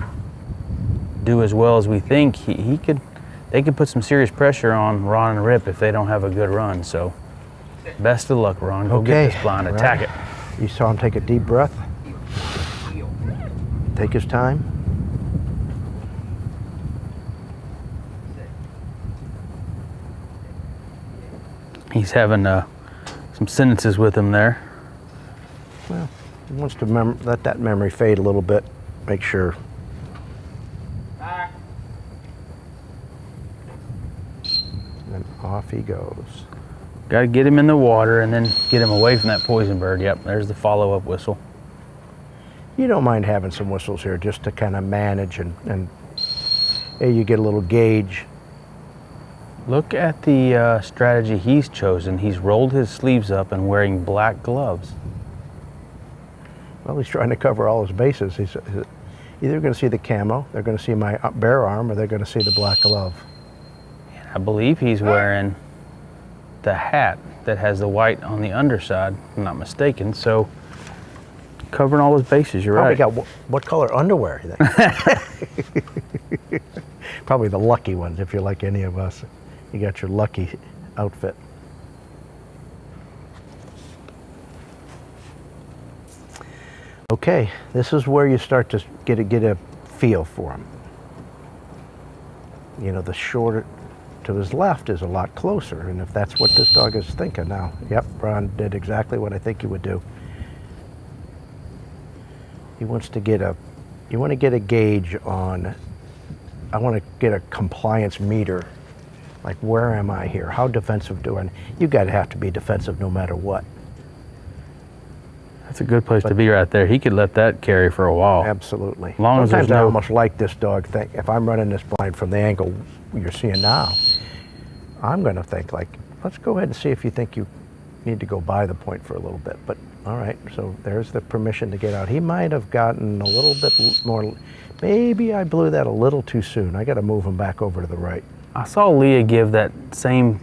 do as well as we think, they could put some serious pressure on Ron and Rip if they don't have a good run. So best of luck, Ron. Go get this blind, attack it. You saw him take a deep breath. Take his time. He's having some sentences with him there. Well, he wants to let that memory fade a little bit. Make sure. And off he goes. Got to get him in the water and then get him away from that poison bird. Yep, there's the follow-up whistle. You don't mind having some whistles here just to kind of manage and hey, you get a little gauge Look at the strategy he's chosen. He's rolled his sleeves up and wearing black gloves. Well, he's trying to cover all his bases. He's either going to see the camo, they're going to see my bare arm, or they're going to see the black glove. And I believe he's wearing the hat that has the white on the underside, if I'm not mistaken. So, covering all his bases, you're Probably right. got what color underwear, you think? Probably the lucky ones, if you're like any of us. You got your lucky outfit. Okay, this is where you start to get a feel for him. You know, the shorter to his left is a lot closer, and if that's what this dog is thinking now, yep, Ron did exactly what I think he would do. He wants to get you want to get a gauge on, I want to get a compliance meter. Like, where am I here? How defensive do I? You got to have to be defensive no matter what. That's a good place to be right there. He could let that carry for a while. Absolutely. As long as there's Sometimes I no... almost like this dog think, if I'm running this blind from the angle you're seeing now, I'm going to think like, let's go ahead and see if you think you need to go by the point for a little bit. But all right, so there's the permission to get out. He might have gotten a little bit more, maybe I blew that a little too soon. I got to move him back over to the right. I saw Leah give that same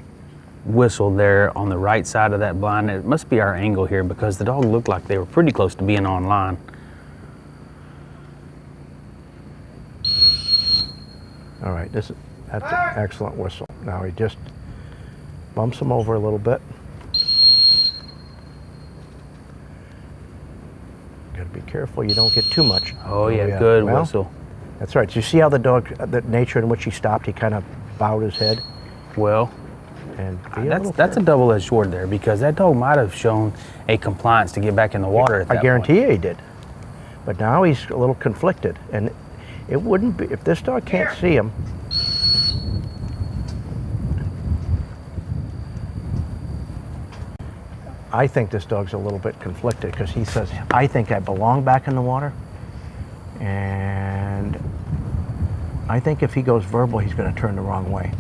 whistle there on the right side of that blind. It must be our angle here because the dog looked like they were pretty close to being on line. All right, that's an excellent whistle. Now he just bumps him over a little bit. Got to be careful you don't get too much. Oh yeah, good whistle. That's right. So you see how the dog, the nature in which he stopped, he kind of bowed his head? Well, and that's a double-edged sword there because that dog might have shown a compliance to get back in the water at that I guarantee you he did. But now he's a little conflicted, and it wouldn't be, if this dog can't see him, I think this dog's a little bit conflicted because he says, I think I belong back in the water, and I think if he goes verbal, he's going to turn the wrong way.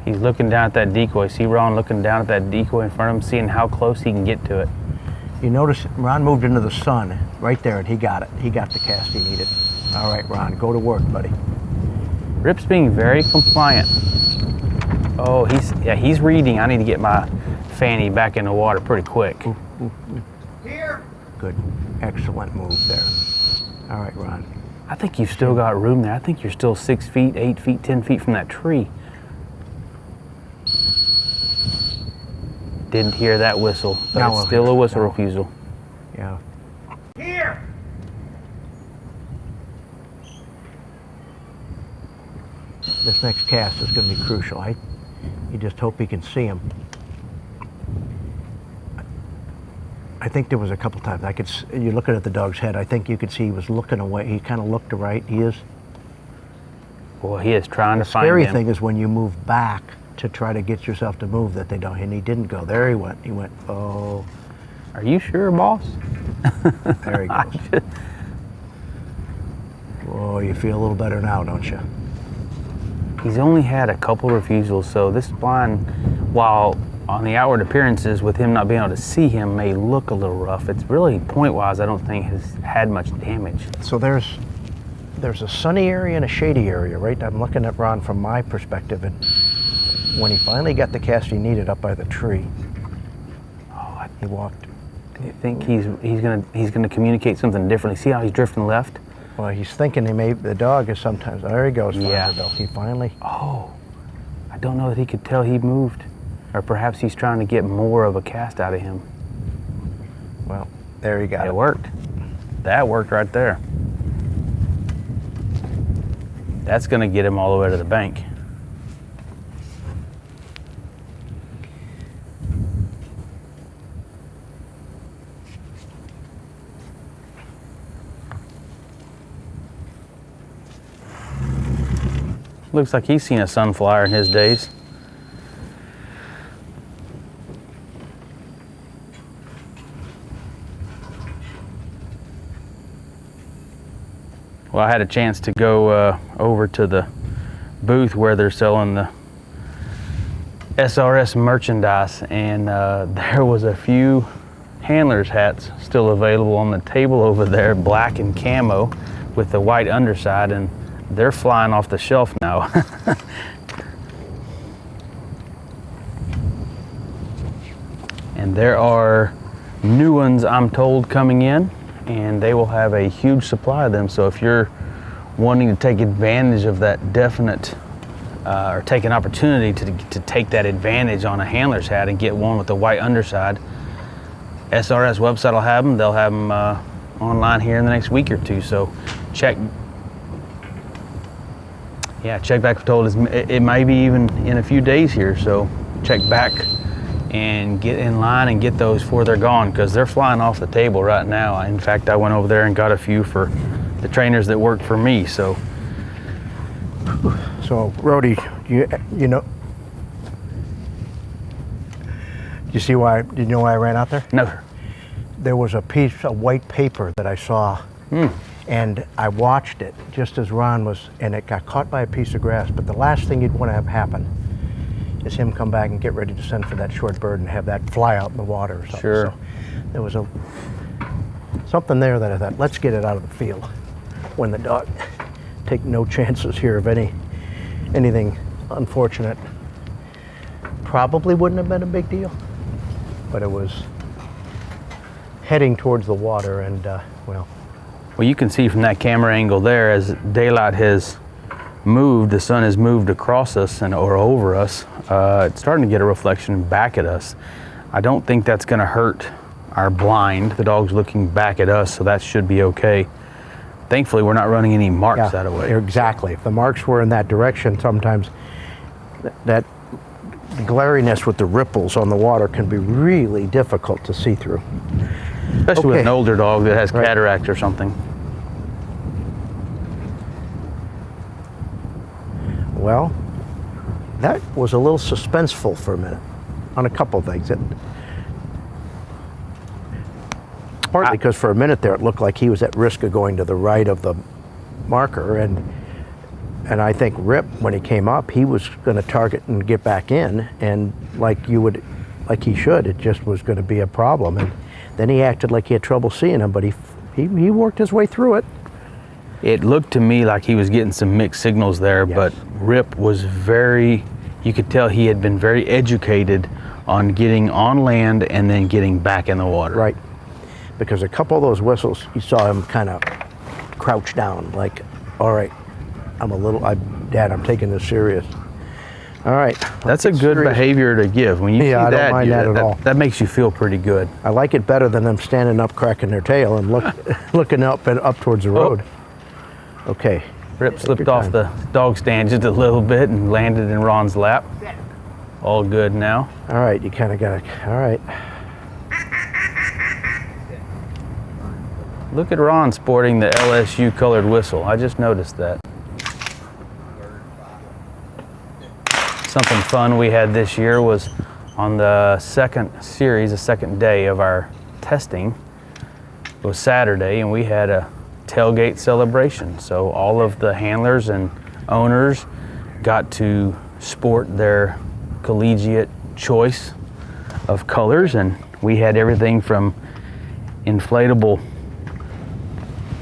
He's looking down at that decoy. See Ron looking down at that decoy in front of him, seeing how close he can get to it. You notice Ron moved into the sun right there, and he got it. He got the cast he needed. All right, Ron, go to work, buddy. Rip's being very compliant. Oh, he's reading. I need to get my fanny back in the water pretty quick. Here. Good, excellent move there. All right, Ron. I think you've still got room there. I think you're still 6 feet, 8 feet, 10 feet from that tree. Didn't hear that whistle, but it's still a whistle refusal. Yeah. Here! This next cast is going to be crucial. You just hope he can see him. I think there was a couple times you're looking at the dog's head. I think you could see he was looking away. He kind of looked to right. He is. Well, he is trying to find him. The scary them. thing is when you move back to try to get yourself to move that they don't, and he didn't go. There he went. He went, oh. Are you sure, boss? There he goes. Oh, you feel a little better now, don't you? He's only had a couple refusals, so this blind, while on the outward appearances with him not being able to see him may look a little rough, it's really, point-wise, I don't think has had much damage. So there's a sunny area and a shady area, right? I'm looking at Ron from my perspective, and when he finally got the cast he needed up by the tree, he walked. Do you think he's gonna communicate something differently? See how he's drifting left? Well, he's thinking the dog is sometimes, there he goes, yeah. He finally. Oh, I don't know that he could tell he moved. Or perhaps he's trying to get more of a cast out of him. Well, there you got it. It worked. That worked right there. That's gonna get him all the way to the bank. Looks like he's seen a sunflower in his days. Well, I had a chance to go over to the booth where they're selling the SRS merchandise, and there was a few handlers hats still available on the table over there, black and camo with the white underside, and they're flying off the shelf now. And there are new ones, I'm told, coming in, and they will have a huge supply of them. So if you're wanting to take advantage of that definite, or take an opportunity to take that advantage on a handler's hat and get one with the white underside, SRS website will have them. They'll have them online here in the next week or two. So check back. I'm told it may be even in a few days here. So check back and get in line and get those before they're gone, because they're flying off the table right now. In fact, I went over there and got a few for the trainers that work for me. So Rody, you know, you see why? Did you know why I ran out there? No. There was a piece of white paper that I saw, and I watched it just as Ron was, and it got caught by a piece of grass. But the last thing you'd want to have happen is him come back and get ready to send for that short bird and have that fly out in the water or something. Sure. So there was something there that I thought, let's get it out of the field when the dog, take no chances here of anything unfortunate. Probably wouldn't have been a big deal, but it was heading towards the water, and well, you can see from that camera angle there, as daylight has moved, the sun has moved across us or over us. It's starting to get a reflection back at us. I don't think that's going to hurt our blind. The dog's looking back at us, so that should be okay. Thankfully, we're not running any marks that way. Exactly. If the marks were in that direction, sometimes that glariness with the ripples on the water can be really difficult to see through. Especially with an older dog that has cataract or something. Well, that was a little suspenseful for a minute on a couple of things. Partly because for a minute there it looked like he was at risk of going to the right of the marker, and I think Rip, when he came up, he was going to target and get back in, and like he should, it just was going to be a problem. And then he acted like he had trouble seeing him, but he worked his way through it. It looked to me like he was getting some mixed signals there, but Rip was you could tell he had been very educated on getting on land and then getting back in the water. Right, because a couple of those whistles, you saw him kind of crouch down, like, all right, Dad, I'm taking this serious. All right. That's a good behavior to give. When you see I that, don't mind that at all. That makes you feel pretty good. I like it better than them standing up, cracking their tail, and looking up towards the road. Okay. Rip slipped off the dog stand just a little bit and landed in Ron's lap. All good now. All right, you kind of got to, all right. Look at Ron sporting the LSU colored whistle. I just noticed that. Something fun we had this year was on the second day of our testing. It was Saturday, and we had a tailgate celebration. So all of the handlers and owners got to sport their collegiate choice of colors, and we had everything from inflatable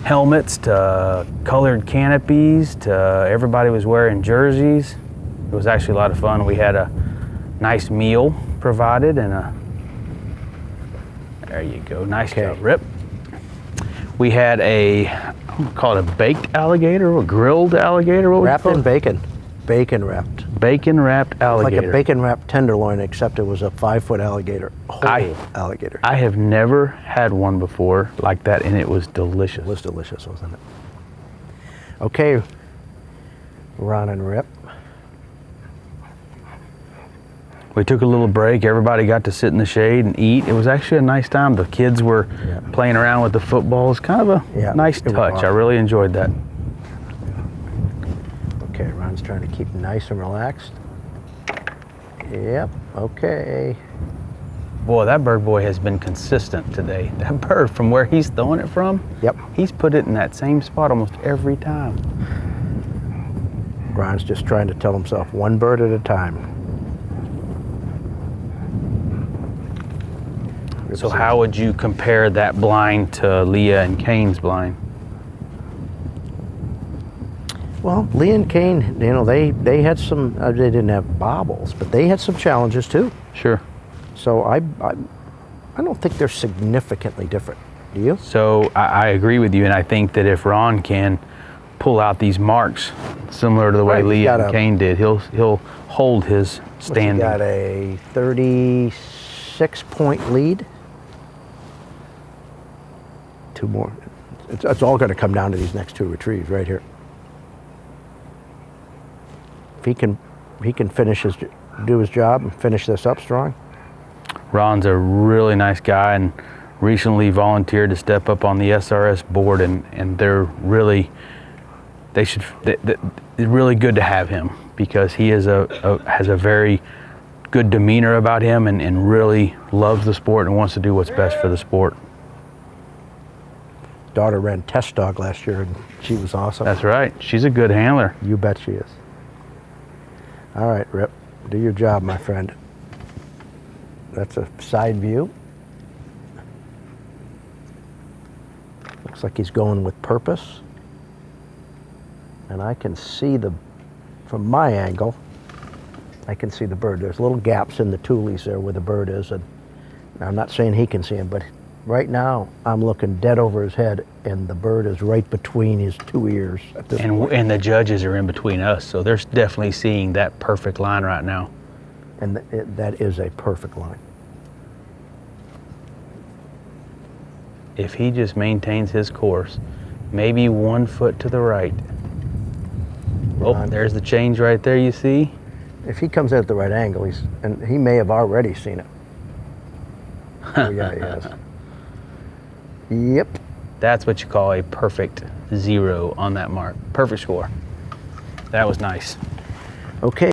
helmets to colored canopies to everybody was wearing jerseys. It was actually a lot of fun. We had a nice meal provided and there you go, nice job, Rip. We had I'm gonna call it a baked alligator or grilled alligator. What wrapped in bacon. Bacon wrapped. Bacon wrapped alligator. Like a bacon wrapped tenderloin, except it was a 5-foot alligator, whole alligator. I have never had one before like that, and it was delicious. It was delicious, wasn't it? Okay, Ron and Rip. We took a little break. Everybody got to sit in the shade and eat. It was actually a nice time. The kids were playing around with the football. It's kind of a nice touch. Awesome. I really enjoyed that. Okay, Ron's trying to keep nice and relaxed. Yep, okay. Boy, that bird boy has been consistent today. That bird, from where he's throwing it from, he's put it in that same spot almost every time. Ron's just trying to tell himself one bird at a time. So how would you compare that blind to Leah and Kane's blind? Well, Leah and Kane, they had some, they didn't have bobbles, but they had some challenges too. Sure. So I don't think they're significantly different. Do you? So I agree with you, and I think that if Ron can pull out these marks similar to the way Leah and Kane did, he'll hold his standing. He got a 36-point lead. 2 more. It's all going to come down to these next 2 retrieves right here. If he can do his job and finish this up strong. Ron's a really nice guy and recently volunteered to step up on the SRS board, and they're really really good to have him because he is has a very good demeanor about him and really loves the sport and wants to do what's best for the sport. Daughter ran test dog last year and she was awesome. That's right. She's a good handler. You bet she is. All right, Rip, do your job, my friend. That's a side view. Looks like he's going with purpose. And I can see from my angle, I can see the bird. There's little gaps in the tules there where the bird is. And I'm not saying he can see him, but right now I'm looking dead over his head and the bird is right between his 2 ears at this point. And the judges are in between us, so they're definitely seeing that perfect line right now. And that is a perfect line. If he just maintains his course, maybe 1 foot to the right. Oh, there's the change right there, you see? If he comes in at the right angle, and he may have already seen it. Oh yeah, he has. Yep. That's what you call a perfect 0 on that mark. Perfect score. That was nice. Okay.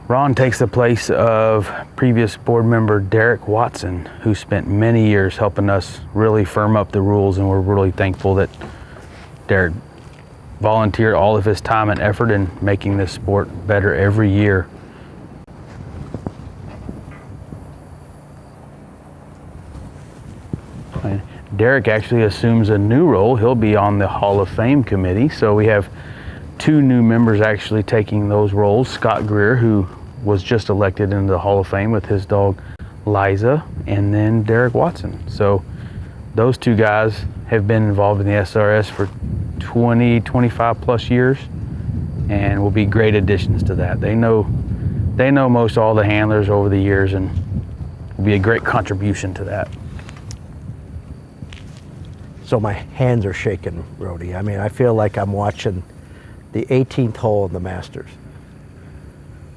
Ron takes the place of previous board member Derek Watson, who spent many years helping us really firm up the rules, and we're really thankful that Derek volunteered all of his time and effort in making this sport better every year. Derek actually assumes a new role. He'll be on the Hall of Fame committee, so we have 2 new members actually taking those roles. Scott Greer, who was just elected into the Hall of Fame with his dog Liza, and then Derek Watson. So those 2 guys have been involved in the SRS for 20, 25 plus years and will be great additions to that. They know most all the handlers over the years and will be a great contribution to that. So my hands are shaking, Rody. I mean, I feel like I'm watching the 18th hole of the Masters.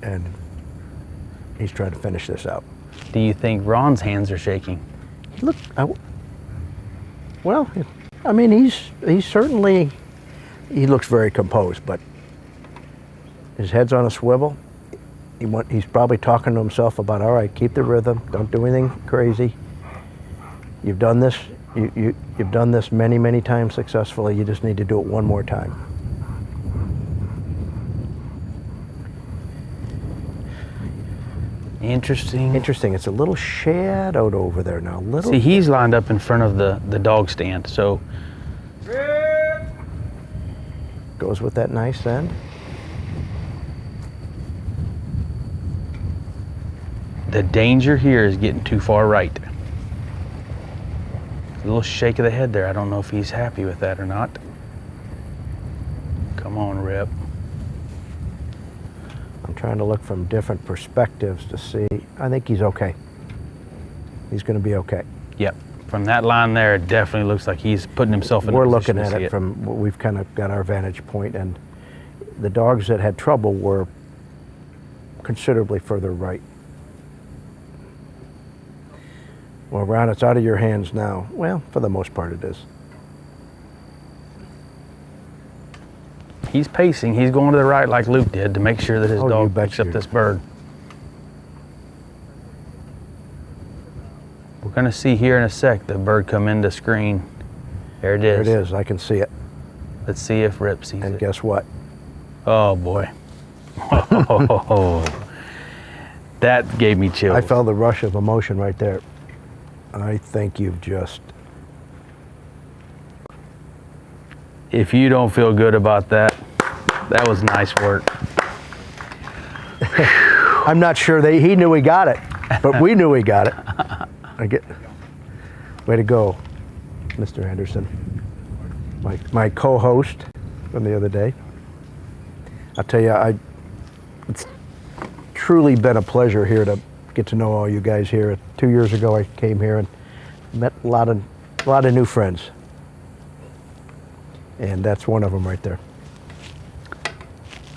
And he's trying to finish this out. Do you think Ron's hands are shaking? Look, well, I mean, he's certainly, he looks very composed, but his head's on a swivel. He's probably talking to himself about, all right, keep the rhythm, don't do anything crazy. You've done this, you've done this many, many times successfully. You just need to do it one more time. Interesting. Interesting. It's a little shadowed over there now. See, he's lined up in front of the dog stand, so. Goes with that nice end. The danger here is getting too far right. A little shake of the head there. I don't know if he's happy with that or not. Come on, Rip. I'm trying to look from different perspectives to see. I think he's okay. He's going to be okay. Yep. From that line there, it definitely looks like he's putting himself in a position to see it. We're looking at it from, we've kind of got our vantage point, and the dogs that had trouble were considerably further right. Well, Ron, it's out of your hands now. Well, for the most part it is. He's pacing. He's going to the right like Luke did to make sure that his dog picks up this bird. We're going to see here in a sec the bird come into screen. There it is. There it is. I can see it. Let's see if Rip sees it. And guess what? Oh, boy. Oh, that gave me chills. I felt the rush of emotion right there. I think you've just... If you don't feel good about that, that was nice work. I'm not sure he knew he got it, but we knew he got it. Way to go, Mr. Anderson. My co-host from the other day. I'll tell you, it's truly been a pleasure here to get to know all you guys here. 2 years ago, I came here and met a lot of new friends, and that's one of them right there.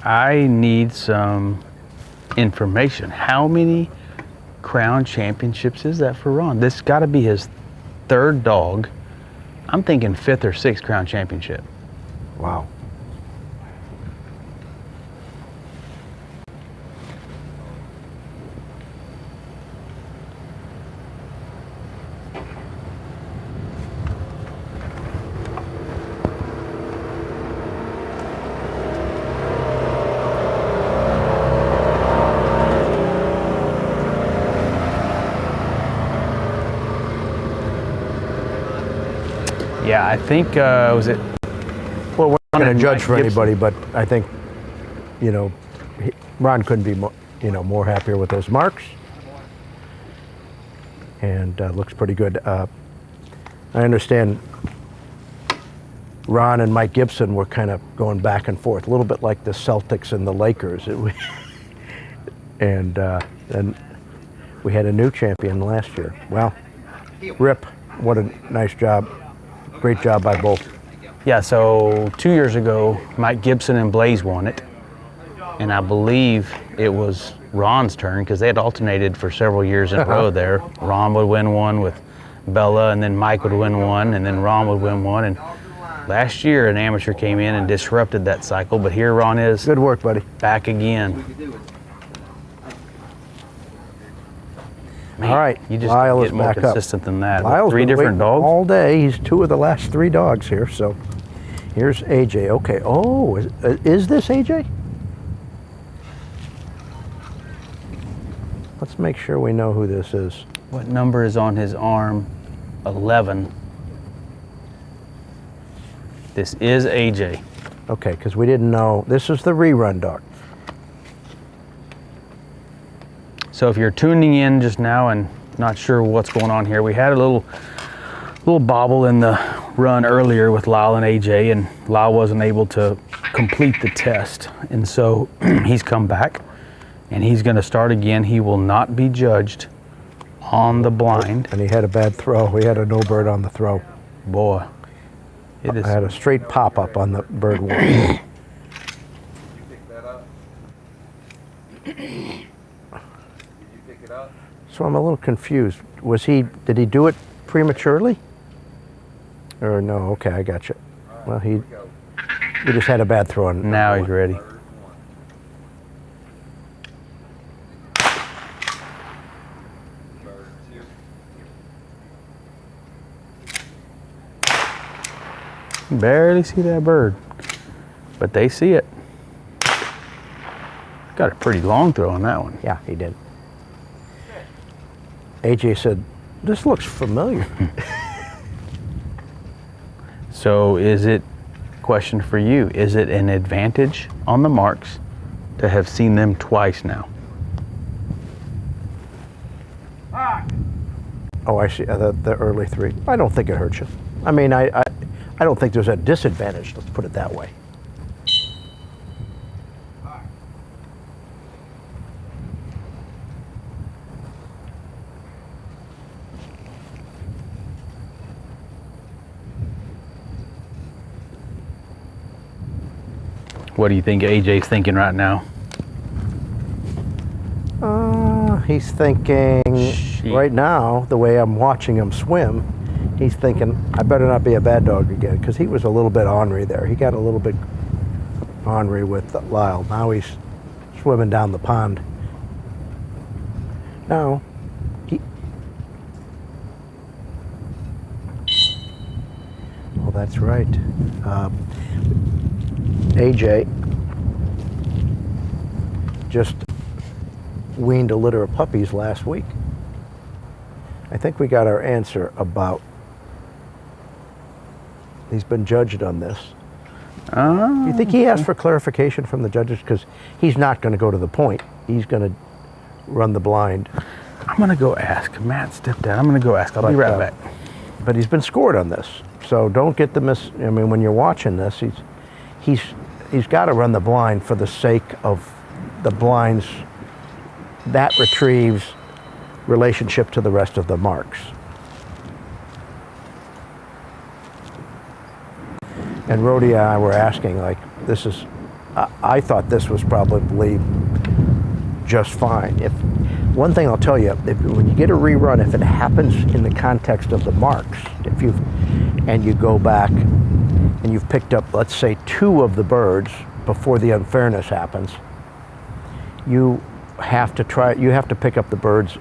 I need some information. How many Crown Championships is that for Ron? This got to be his 3rd dog. I'm thinking 5th or 6th Crown Championship. Wow. Yeah, I think, was it? Well, we're not going to judge for anybody, but I think, Ron couldn't be more happier with those marks. And looks pretty good. I understand Ron and Mike Gibson were kind of going back and forth, a little bit like the Celtics and the Lakers. And then we had a new champion last year. Well, Rip, what a nice job. Great job by both. Yeah, so 2 years ago, Mike Gibson and Blaze won it. And I believe it was Ron's turn because they had alternated for several years in a row there. Ron would win one with Bella, and then Mike would win one, and then Ron would win one. And last year, an amateur came in and disrupted that cycle, but here Ron is. Good work, buddy. Back again. Man, all right, you just Lyle get is more back consistent up. than that. Lyle's 3 different dogs all day. He's 2 of the last 3 dogs here. So here's AJ. Okay. Oh, is this AJ? Let's make sure we know who this is. What number is on his arm? 11. This is AJ. Okay, because we didn't know. This is the rerun dog. So if you're tuning in just now and not sure what's going on here, we had a little bobble in the run earlier with Lyle and AJ, and Lyle wasn't able to complete the test. And so he's come back and he's going to start again. He will not be judged on the blind. And he had a bad throw. We had a no bird on the throw. Boy. I had a straight pop-up on the bird one. So I'm a little confused. Did he do it prematurely? Or no, okay, I got you. Well, he just had a bad throw on. Now he's ready. Barely see that bird, but they see it. Got a pretty long throw on that one. Yeah, he did. AJ said, "This looks familiar." So is it, question for you, is it an advantage on the marks to have seen them twice now? Oh, I see, the early 3. I don't think it hurts you. I mean, I don't think there's a disadvantage, let's put it that way. What do you think AJ's thinking right now? He's thinking, right now, the way I'm watching him swim, he's thinking, I better not be a bad dog again, because he was a little bit ornery there. He got a little bit ornery with Lyle. Now he's swimming down the pond. Now, oh, that's right. AJ just weaned a litter of puppies last week. I think we got our answer about, he's been judged on this. You think he asked for clarification from the judges? Because he's not going to go to the point. He's going to run the blind. I'm going to go ask. Matt stepped out. I'm going to go ask. I'll be right back. But he's been scored on this. So don't get the I mean, when you're watching this, he's got to run the blind for the sake of the blinds. That retrieves relationship to the rest of the marks. And Rhodey and I were asking, like, this is, I thought this was probably just fine. If one thing I'll tell you, when you get a rerun, if it happens in the context of the marks, and you go back and you've picked up, let's say, 2 of the birds before the unfairness happens, you have to pick up the birds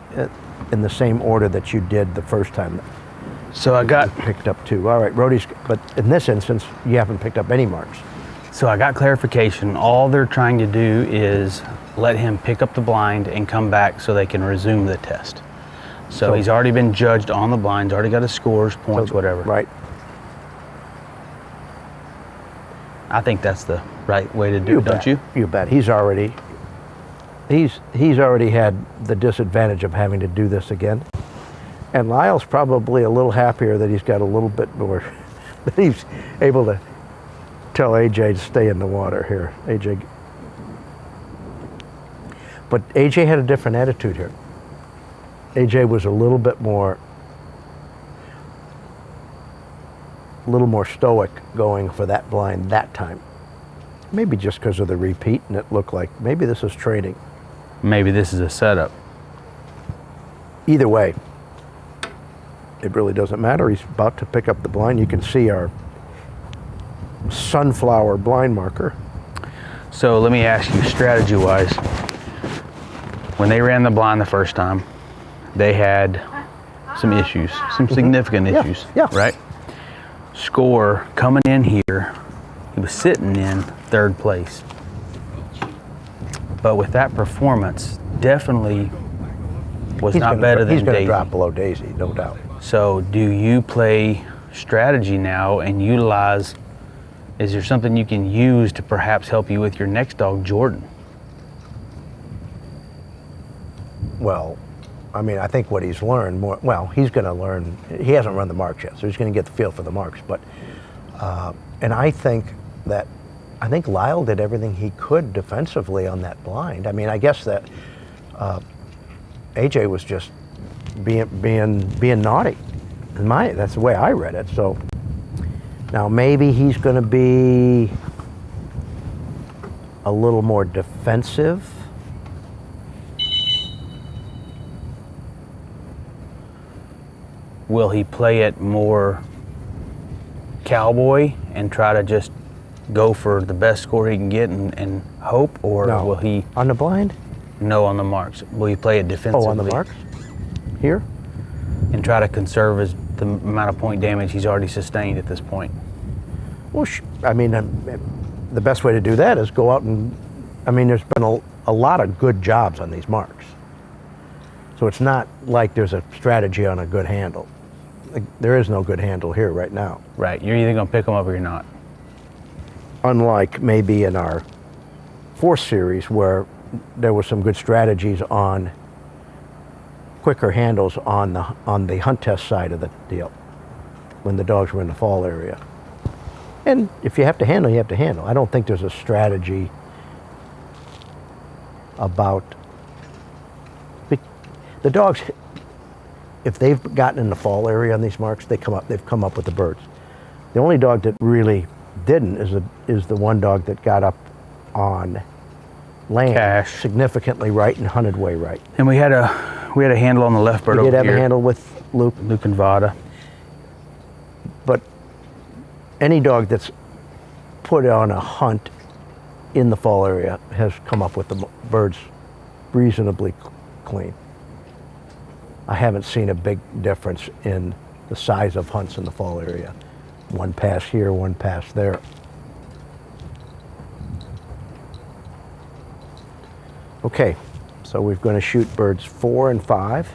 in the same order that you did the first time. So I got picked up 2. All right, Rhodey's, but in this instance, you haven't picked up any marks. So I got clarification. All they're trying to do is let him pick up the blind and come back so they can resume the test. So he's already been judged on the blinds, already got his scores, points, whatever. Right. I think that's the right way to do it, don't you? You bet. He's already had the disadvantage of having to do this again. And Lyle's probably a little happier that he's got a little bit more, that he's able to tell AJ to stay in the water here. AJ. But AJ had a different attitude here. AJ was a little bit more, stoic going for that blind that time. Maybe just because of the repeat, and it looked like maybe this is training. Maybe this is a setup. Either way, it really doesn't matter. He's about to pick up the blind. You can see our sunflower blind marker. So let me ask you, strategy-wise, when they ran the blind the first time, they had some issues, some significant issues, right? Score coming in here, he was sitting in 3rd place. But with that performance, definitely was not better than Daisy. He's going to drop below Daisy, no doubt. So do you play strategy now and utilize, is there something you can use to perhaps help you with your next dog, Jordan? Well, I mean, I think what he's learned more, well, he's going to learn, he hasn't run the marks yet, so he's going to get the feel for the marks. But, and I think Lyle did everything he could defensively on that blind. I mean, I guess that AJ was just being naughty. That's the way I read it. So now maybe he's going to be a little more defensive. Will he play it more cowboy and try to just go for the best score he can get and hope, or will he on the blind? No, on the marks. Will he play it defensively? Oh, on the marks? Here? And try to conserve the amount of point damage he's already sustained at this point. Well, I mean, the best way to do that is go out and, I mean, there's been a lot of good jobs on these marks. So it's not like there's a strategy on a good handle. There is no good handle here right now. Right, you're either going to pick them up or you're not. Unlike maybe in our 4th series where there was some good strategies on quicker handles on the hunt test side of the deal when the dogs were in the fall area. And if you have to handle, you have to handle. I don't think there's a strategy about the dogs. If they've gotten in the fall area on these marks, they've come up with the birds. The only dog that really didn't is the one dog that got up on land Cash. Significantly right and hunted way right. And we had a handle on the left bird over here. We did have a handle with Luke and Vada. But any dog that's put on a hunt in the fall area has come up with the birds reasonably clean. I haven't seen a big difference in the size of hunts in the fall area. One pass here, one pass there. Okay, so we're going to shoot birds 4 and 5.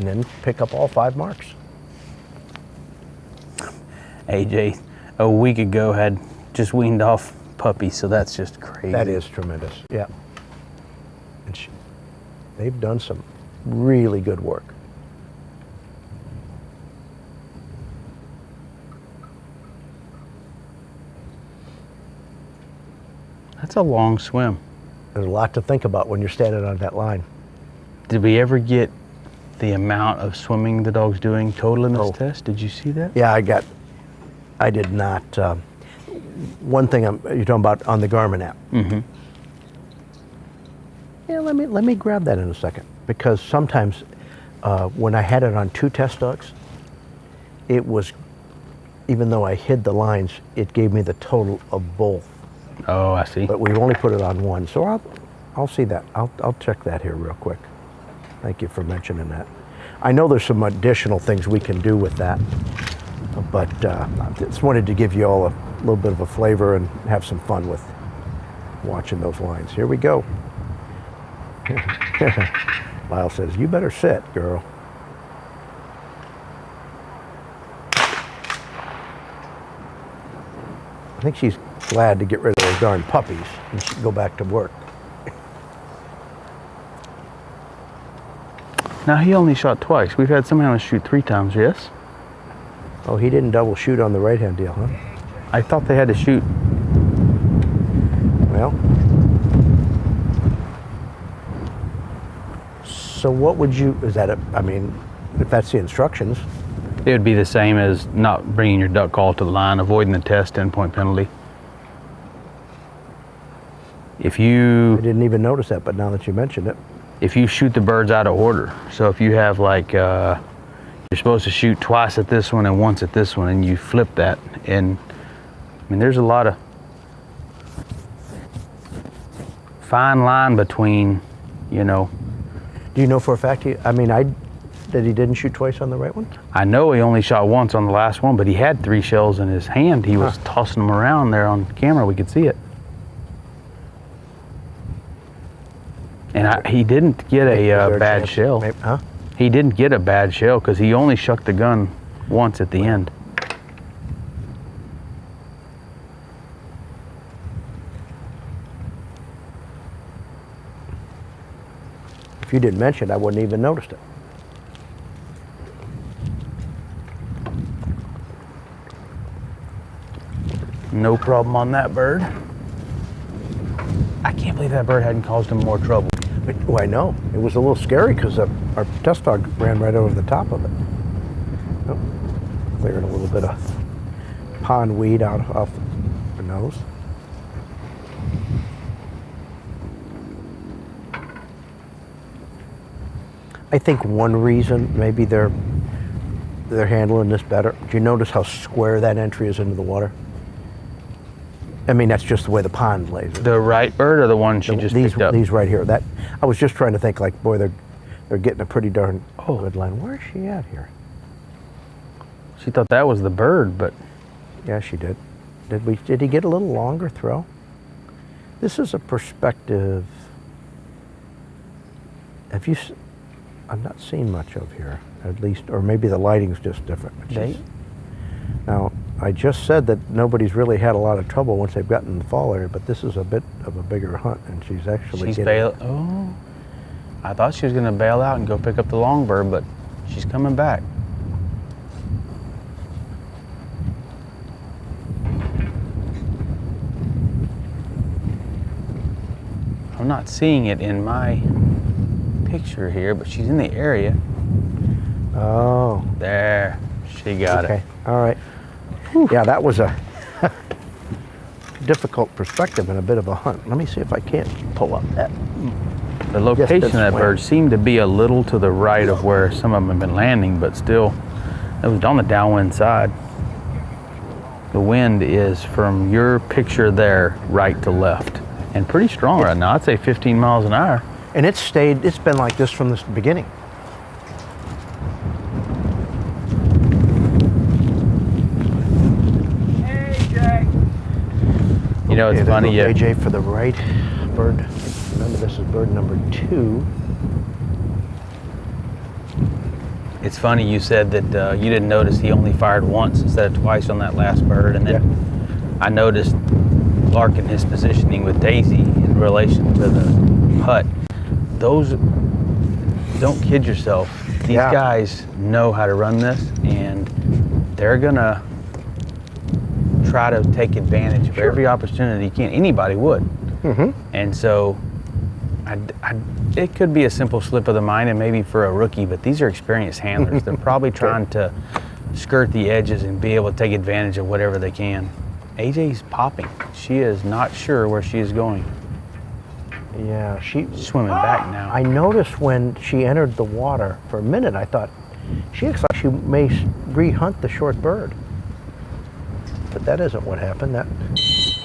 and then pick up all 5 marks. AJ, a week ago, had just weaned off puppies, so that's just crazy. That is tremendous, yeah. And they've done some really good work. That's a long swim. There's a lot to think about when you're standing on that line. Did we ever get the amount of swimming the dog's doing total in this test? Did you see that? Yeah, I did not. One thing you're talking about on the Garmin app. Mm-hmm. Yeah, let me grab that in a second, because sometimes when I had it on 2 test dogs, it was, even though I hid the lines, it gave me the total of both. Oh, I see. But we've only put it on 1, so I'll see that. I'll check that here real quick. Thank you for mentioning that. I know there's some additional things we can do with that, but I just wanted to give you all a little bit of a flavor and have some fun with watching those lines. Here we go. Lyle says, "You better sit, girl." I think she's glad to get rid of those darn puppies and she can go back to work. Now, he only shot twice. We've had some hounds shoot 3 times, yes? Oh, he didn't double shoot on the right-hand deal, huh? I thought they had to shoot. Well, so what would you, is that I mean, if that's the instructions. It would be the same as not bringing your duck call to the line, avoiding the test, 10-point penalty. If you... I didn't even notice that, but now that you mentioned it. If you shoot the birds out of order, so if you have like, you're supposed to shoot twice at this one and once at this one, and you flip that, and I mean, there's a lot of fine line between, you know. Do you know for a fact that he didn't shoot twice on the right one? I know he only shot once on the last one, but he had 3 shells in his hand. He was tossing them around there on camera. We could see it. And he didn't get a bad shell. Maybe, huh? He didn't get a bad shell because he only shucked the gun once at the end. If you didn't mention it, I wouldn't even noticed it. No problem on that bird. I can't believe that bird hadn't caused him more trouble. Well, I know. It was a little scary because our test dog ran right over the top of it. Oh, clearing a little bit of pond weed out off the nose. I think one reason maybe they're handling this better. Do you notice how square that entry is into the water? I mean, that's just the way the pond lays. The right bird or the one she just picked up? These right here. That I was just trying to think, like, boy, they're getting a pretty darn good line. Where is she at here? She thought that was the bird, but yeah, she did. Did he get a little longer throw? This is a perspective. I've not seen much of here, at least, or maybe the lighting's just different. Now, I just said that nobody's really had a lot of trouble once they've gotten in the fall area, but this is a bit of a bigger hunt, and she's actually Oh, I thought she was going to bail out and go pick up the long bird, but she's coming back. I'm not seeing it in my picture here, but she's in the area. Oh. There, she got it. All right. Whew. Yeah, that was a difficult perspective and a bit of a hunt. Let me see if I can't pull up that. The location of that bird seemed to be a little to the right of where some of them have been landing, but still, it was on the downwind side. The wind is from your picture there, right to left, and pretty strong right now. I'd say 15 miles an hour. And it's been like this from the beginning. You know, it's funny. AJ for the right bird. Remember, this is bird number 2. It's funny you said that you didn't notice he only fired once instead of twice on that last bird, and then I noticed Clark and his positioning with Daisy in relation to the hut. Those, don't kid yourself, these guys know how to run this, and they're gonna try to take advantage of every opportunity you can. Anybody would. And so it could be a simple slip of the mind and maybe for a rookie, but these are experienced handlers. They're probably trying to skirt the edges and be able to take advantage of whatever they can. AJ's popping. She is not sure where she is going. Yeah, she's swimming back now. I noticed when she entered the water for a minute, I thought she looks like she may re-hunt the short bird. But that isn't what happened.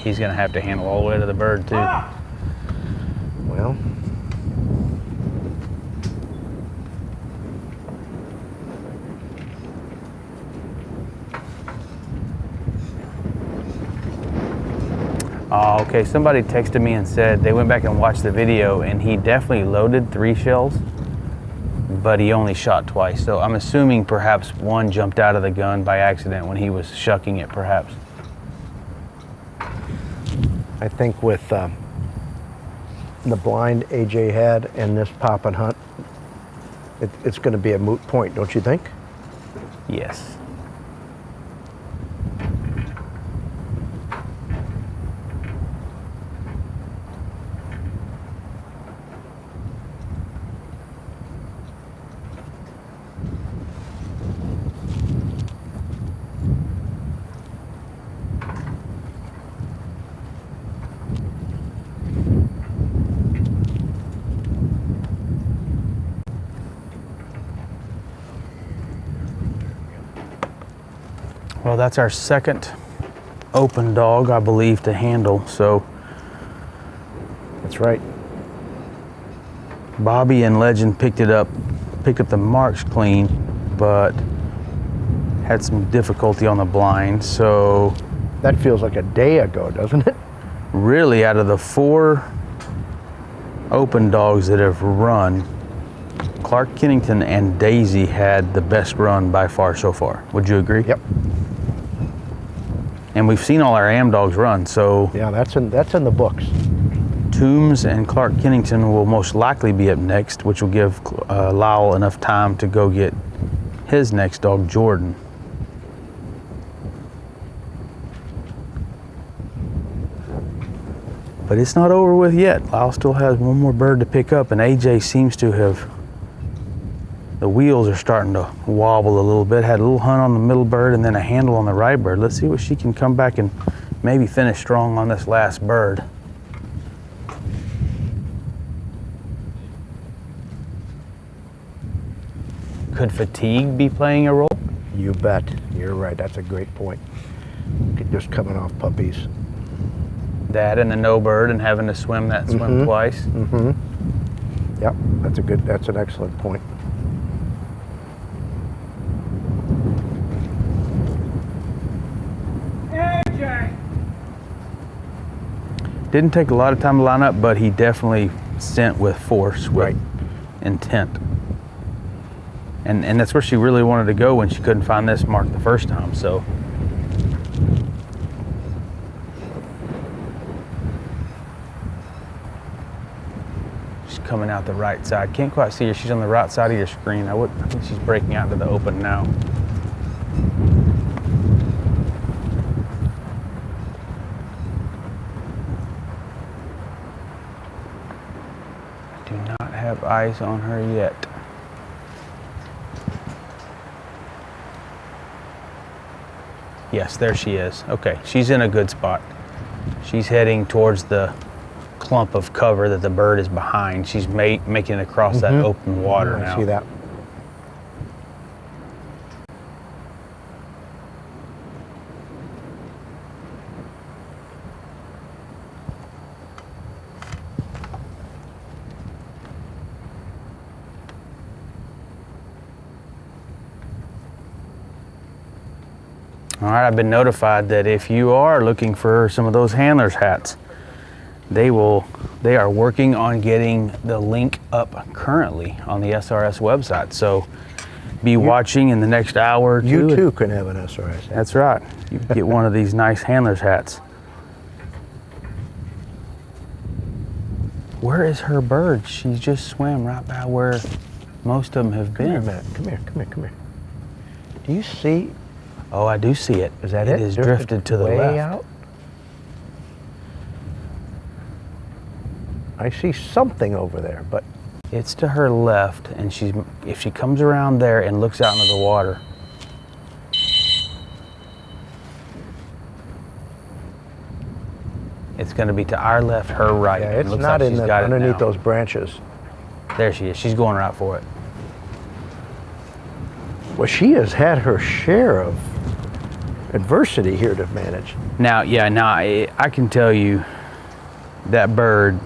He's gonna have to handle all the way to the bird too. Well, oh, okay, somebody texted me and said they went back and watched the video and he definitely loaded 3 shells, but he only shot twice. So I'm assuming perhaps one jumped out of the gun by accident when he was shucking it, perhaps. I think with the blind AJ had and this pop and hunt, it's going to be a moot point, don't you think? Yes. Well, that's our second open dog, I believe, to handle, so. That's right. Bobby and Legend picked up the marks clean, but had some difficulty on the blind, so. That feels like a day ago, doesn't it? Really, out of the 4 open dogs that have run, Clark Kennington and Daisy had the best run by far so far. Would you agree? Yep. And we've seen all our AM dogs run, so. Yeah, that's in the books. Toombs and Clark Kennington will most likely be up next, which will give Lowell enough time to go get his next dog, Jordan. But it's not over with yet. Lowell still has one more bird to pick up, and AJ seems to have, the wheels are starting to wobble a little bit. Had a little hunt on the middle bird and then a handle on the right bird. Let's see what she can come back and maybe finish strong on this last bird. Could fatigue be playing a role? You bet. You're right. That's a great point. Just coming off puppies. That and the no bird and having to swim that swim twice. Yep, that's an excellent point. Didn't take a lot of time to line up, but he definitely sent with force, with intent. And that's where she really wanted to go when she couldn't find this mark the first time, so. She's coming out the right side. Can't quite see her. She's on the right side of your screen. I think she's breaking out into the open now. I do not have eyes on her yet. Yes, there she is. Okay, she's in a good spot. She's heading towards the clump of cover that the bird is behind. She's making it across that open water now. I see that. All right, I've been notified that if you are looking for some of those handlers hats, they are working on getting the link up currently on the SRS website. So be watching in the next hour or two. You too can have an SRS hat. That's right. You can get one of these nice handler's hats. Where is her bird? She just swam right by where most of them have been. Come here, Matt. Come here. Do you see? Oh, I do see it. Is that it? It is drifted to the way left. Out? I see something over there, but it's to her left, and if she comes around there and looks out into the water, it's going to be to our left, her right. Yeah, it's looks not like in she's got it underneath now. those branches. There she is. She's going right for it. Well, she has had her share of adversity here to manage. Now, I can tell you that bird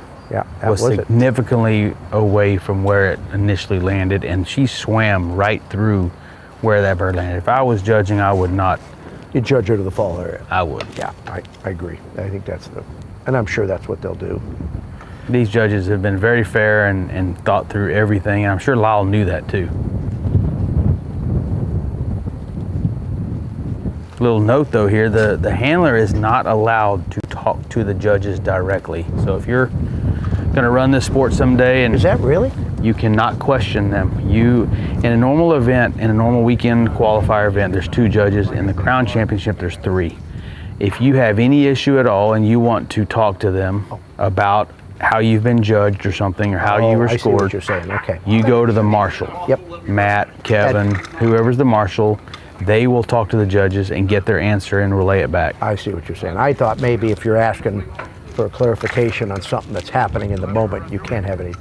was significantly away from where it initially landed, and she swam right through where that bird landed. If I was judging, I would not. You'd judge her to the fall area. I would. Yeah, I agree. I think and I'm sure that's what they'll do. These judges have been very fair and thought through everything, and I'm sure Lyle knew that too. Little note though here, the handler is not allowed to talk to the judges directly. So if you're going to run this sport someday, and is that really? You cannot question them. In a normal event, in a normal weekend qualifier event, there's 2 judges. In the Crown Championship, there's 3. If you have any issue at all and you want to talk to them about how you've been judged or something, or how you were I see scored, what you're saying. Okay. You go to the marshal. Yep. Matt, Kevin, whoever's the marshal. They will talk to the judges and get their answer and relay it back. I see what you're saying. I thought maybe if you're asking for a clarification on something that's happening in the moment, you can't have any.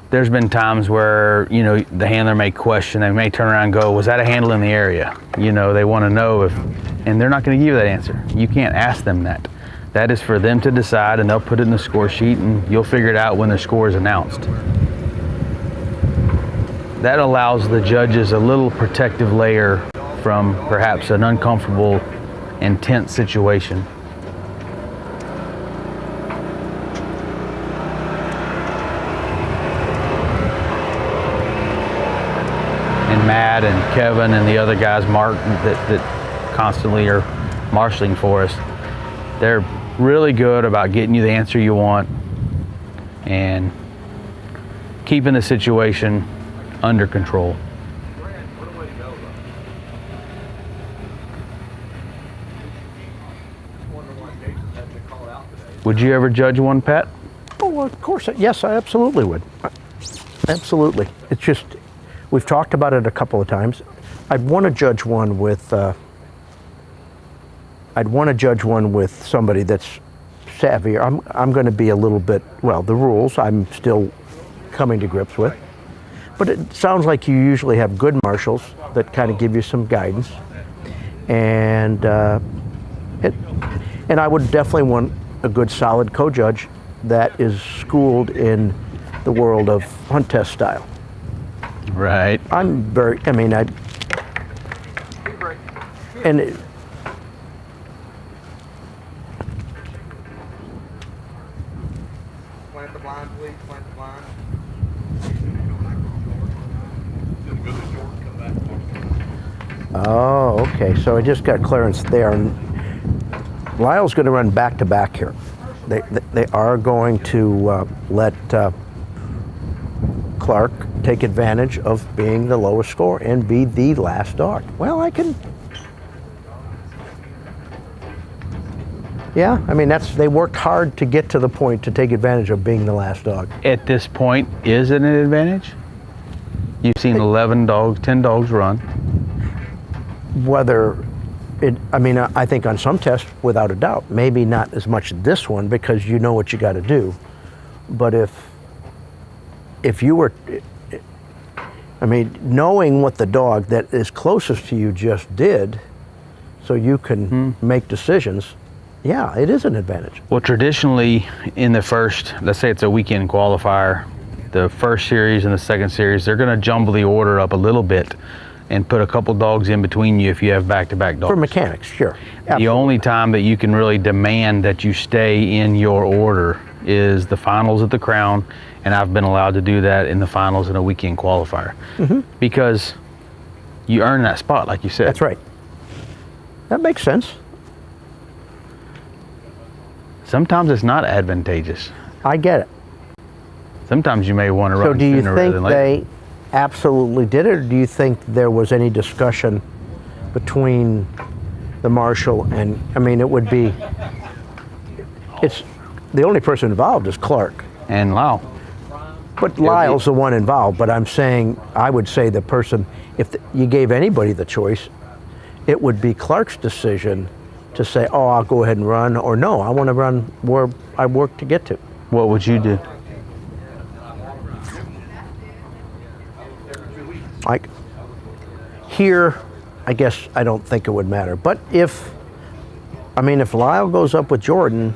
There's been times where, the handler may question, they may turn around and go, was that a handle in the area? They want to know and they're not going to give you that answer. You can't ask them that. That is for them to decide, and they'll put it in the score sheet, and you'll figure it out when the score is announced. That allows the judges a little protective layer from perhaps an uncomfortable and tense situation. And Matt and Kevin and the other guys, Mark, that constantly are marshaling for us, they're really good about getting you the answer you want and keeping the situation under control. Would you ever judge one, Pat? Oh, well, of course. Yes, I absolutely would. Absolutely. It's just, we've talked about it a couple of times. I'd want to judge one with somebody that's savvier. I'm going to be a little bit, the rules I'm still coming to grips with. But it sounds like you usually have good marshals that kind of give you some guidance. And I would definitely want a good solid co-judge that is schooled in the world of hunt test style. Right. Plant the blind, please. Plant the blind. Oh, okay. So I just got clearance there. And Lyle's going to run back to back here. They are going to let Clark take advantage of being the lowest score and be the last dog. Well, I can. Yeah, they worked hard to get to the point to take advantage of being the last dog. At this point, is it an advantage? You've seen 10 dogs run. I think on some tests, without a doubt, maybe not as much this one because you know what you got to do. But if you were, knowing what the dog that is closest to you just did, so you can make decisions, yeah, it is an advantage. Well, traditionally in the first, let's say it's a weekend qualifier, the first series and the second series, they're going to jumble the order up a little bit and put a couple dogs in between you if you have back-to-back dogs. For mechanics, sure. Absolutely. The only time that you can really demand that you stay in your order is the finals at the Crown, and I've been allowed to do that in the finals in a weekend qualifier. Because you earn that spot, like you said. That's right. That makes sense. Sometimes it's not advantageous. I get it. Sometimes you may want to run So do you sooner rather think than later. they absolutely did it, or do you think there was any discussion between the marshal and, I mean, it would be, it's, the only person involved is Clark. And Lyle. But Lyle's the one involved, but I'm saying, I would say the person, if you gave anybody the choice, it would be Clark's decision to say, oh, I'll go ahead and run, or no, I want to run where I work to get to. What would you do? Like, here, I guess I don't think it would matter. But if Lyle goes up with Jordan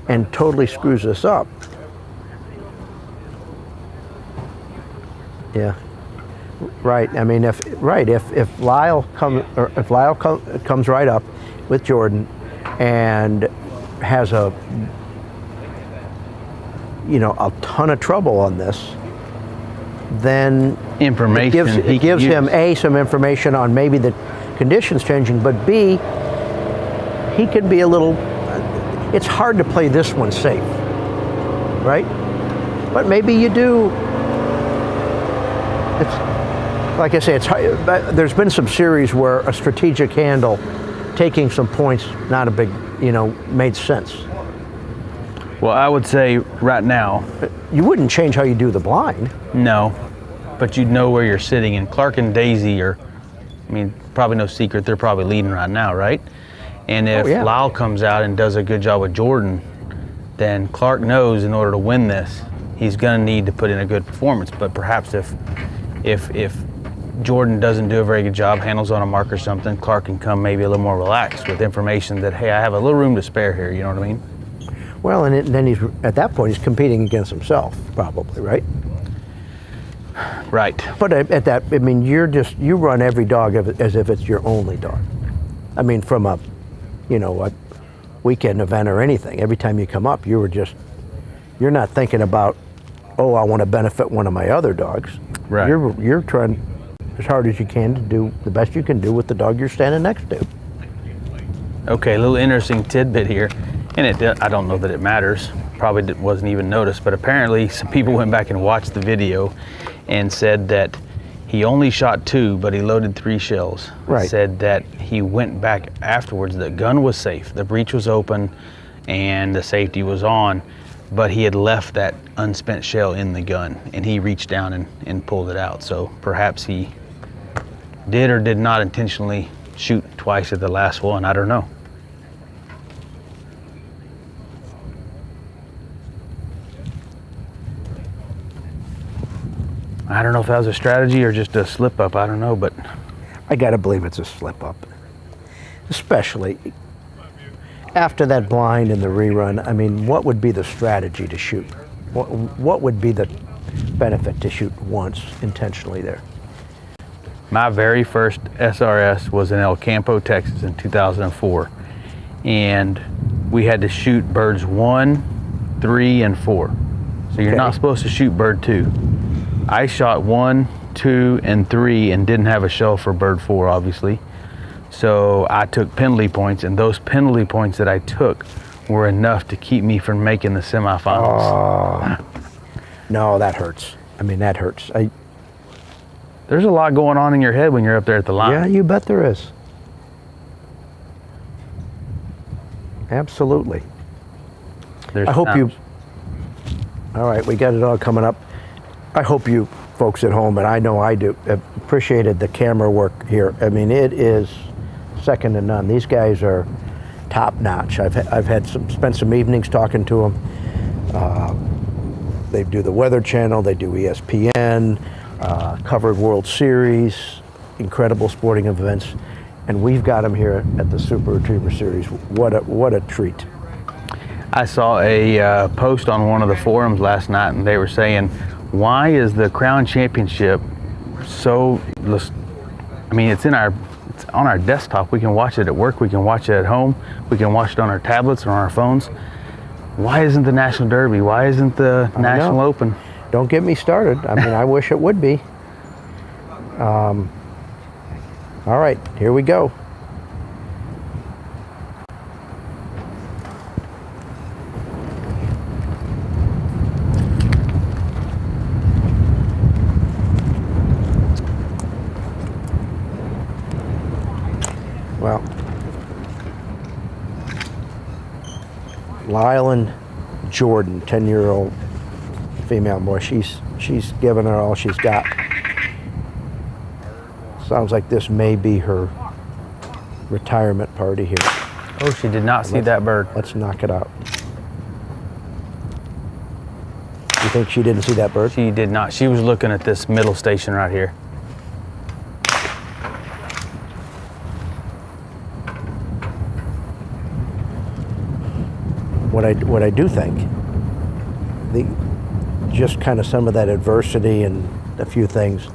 and totally screws this up, yeah, right. I mean, if Lyle comes right up with Jordan and has a ton of trouble on this, then information it gives him A, some information on maybe the conditions changing, but B, he could be a little, it's hard to play this one safe, right? But maybe you do. It's, like I say, it's hard, there's been some series where a strategic handle, taking some points, not a big, made sense. Well, I would say right now, you wouldn't change how you do the blind. No, but you'd know where you're sitting. And Clark and Daisy are, probably no secret, they're probably leading right now, right? And if Lyle comes out and does a good job with Jordan, then Clark knows in order to win this, he's going to need to put in a good performance. But perhaps if Jordan doesn't do a very good job, handles on a mark or something, Clark can come maybe a little more relaxed with information that, hey, I have a little room to spare here, you know what I mean? Well, and then he's, at that point, he's competing against himself, probably, right? Right. But at that, you run every dog as if it's your only dog. From a weekend event or anything, every time you come up, you're not thinking about, oh, I want to benefit one of my other dogs. Right. You're trying as hard as you can to do the best you can do with the dog you're standing next to. Okay, a little interesting tidbit here. And I don't know that it matters, probably wasn't even noticed, but apparently some people went back and watched the video and said that he only shot 2, but he loaded 3 shells. Right. Said that he went back afterwards, the gun was safe, the breech was open, and the safety was on, but he had left that unspent shell in the gun, and he reached down and pulled it out. So perhaps he did or did not intentionally shoot twice at the last one, I don't know. I don't know if that was a strategy or just a slip up. I don't know, but I gotta believe it's a slip up, especially after that blind in the rerun. What would be the strategy to shoot? What would be the benefit to shoot once intentionally there? My very first SRS was in El Campo, Texas in 2004. And we had to shoot birds 1, 3, and 4. So you're not supposed to shoot bird 2. I shot 1, 2, and 3 and didn't have a shell for bird 4, obviously. So I took penalty points, and those penalty points that I took were enough to keep me from making the semifinals. No, that hurts. That hurts. There's a lot going on in your head when you're up there at the line. Yeah, you bet there is. Absolutely. There's I hope times. All right, we got it all coming up. I hope you folks at home, and I know I do, appreciated the camera work here. It is second to none. These guys are top notch. I've spent some evenings talking to them. They do the Weather Channel, they do ESPN, covered World Series, incredible sporting events, and we've got them here at the Super Retriever Series. What a treat. I saw a post on one of the forums last night, and they were saying, why is the Crown Championship so, it's on our desktop. We can watch it at work, we can watch it at home, we can watch it on our tablets or on our phones. Why isn't the National Derby? Why isn't the National Open? Don't get me started. I mean, I wish it would be. All right, here we go. Well, Lylan Jordan, 10-year-old female boy, she's given her all she's got. Sounds like this may be her retirement party here. Oh, she did not see that bird. Let's knock it out. You think she didn't see that bird? She did not. She was looking at this middle station right here. What I do think, just kind of some of that adversity and a few things,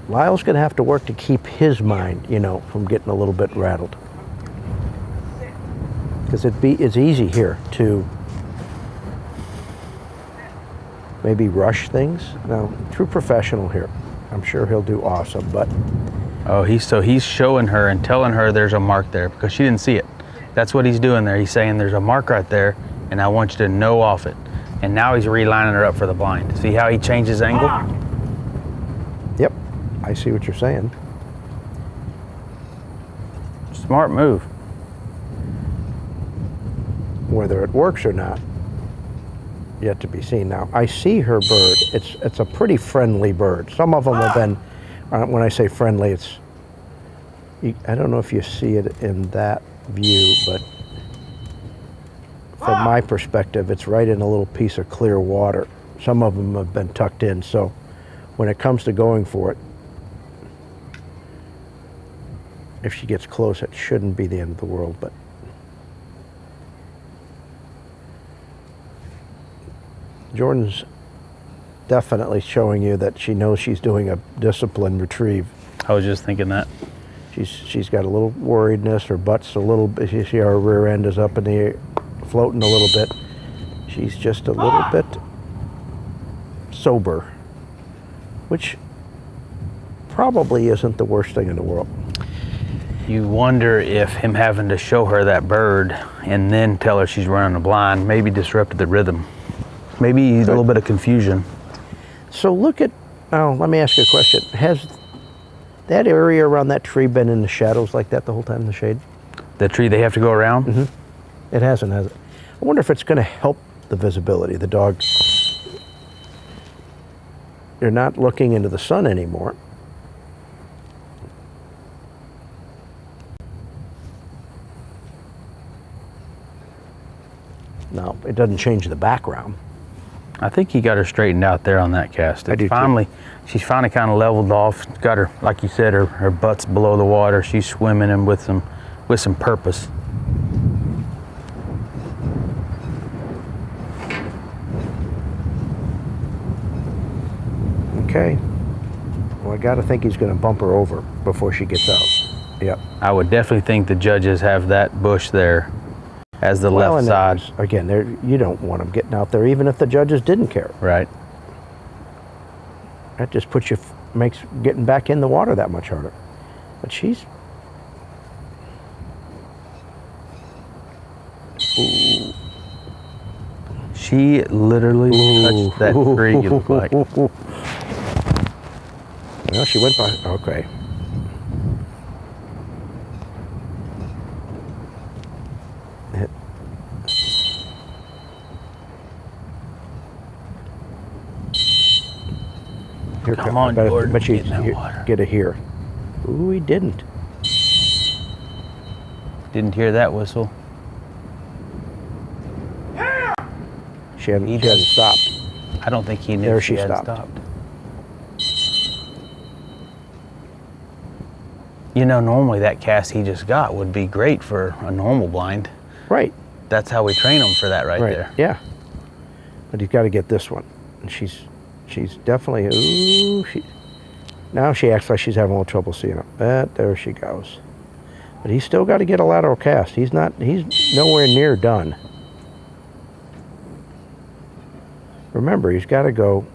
Lyle's going to have to work to keep his mind, from getting a little bit rattled. Because it's easy here to maybe rush things. Now, true professional here. I'm sure he'll do awesome, but... Oh, he's showing her and telling her there's a mark there because she didn't see it. That's what he's doing there. He's saying there's a mark right there and I want you to know off it. And now he's relining her up for the blind. See how he changes angle? Yep, I see what you're saying. Smart move. Whether it works or not, yet to be seen. Now, I see her bird. It's a pretty friendly bird. Some of them have been, when I say friendly, I don't know if you see it in that view, but from my perspective, it's right in a little piece of clear water. Some of them have been tucked in, so when it comes to going for it, if she gets close, it shouldn't be the end of the world, but Jordan's definitely showing you that she knows she's doing a disciplined retrieve. I was just thinking that. She's got a little worriedness. Her butt's a little bit. You see her rear end is up in the air, floating a little bit. She's just a little bit sober, which probably isn't the worst thing in the world. You wonder if him having to show her that bird and then tell her she's running a blind maybe disrupted the rhythm. Maybe a little bit of confusion. So look at, let me ask you a question. Has that area around that tree been in the shadows like that the whole time in the shade? The tree they have to go around? Mm-hmm. It hasn't, has it? I wonder if it's going to help the visibility. The dog, you're not looking into the sun anymore. No, it doesn't change the background. I think he got her straightened out there on that cast. She's finally kind of leveled off. Got her, like you said, her butt's below the water. She's swimming in with some purpose. Okay. Well, I got to think he's going to bump her over before she gets out. Yep. I would definitely think the judges have that bush there as the left side. Again, you don't want them getting out there, even if the judges didn't care. Right. That just makes getting back in the water that much harder. But she's... Ooh. She literally touched that tree, you look like. Well, she went by... Okay. Here Come on, Jordan, but you get in that water. Get it here. Ooh, he didn't. Didn't hear that whistle. She hadn't stopped. I don't think he knew there she had stopped. You know, normally that cast he just got would be great for a normal blind. Right. That's how we train them for that right there. Yeah. But he's got to get this one. And she's definitely, now she acts like she's having a little trouble seeing it. But there she goes. But he's still got to get a lateral cast. He's nowhere near done. Remember, he's got to go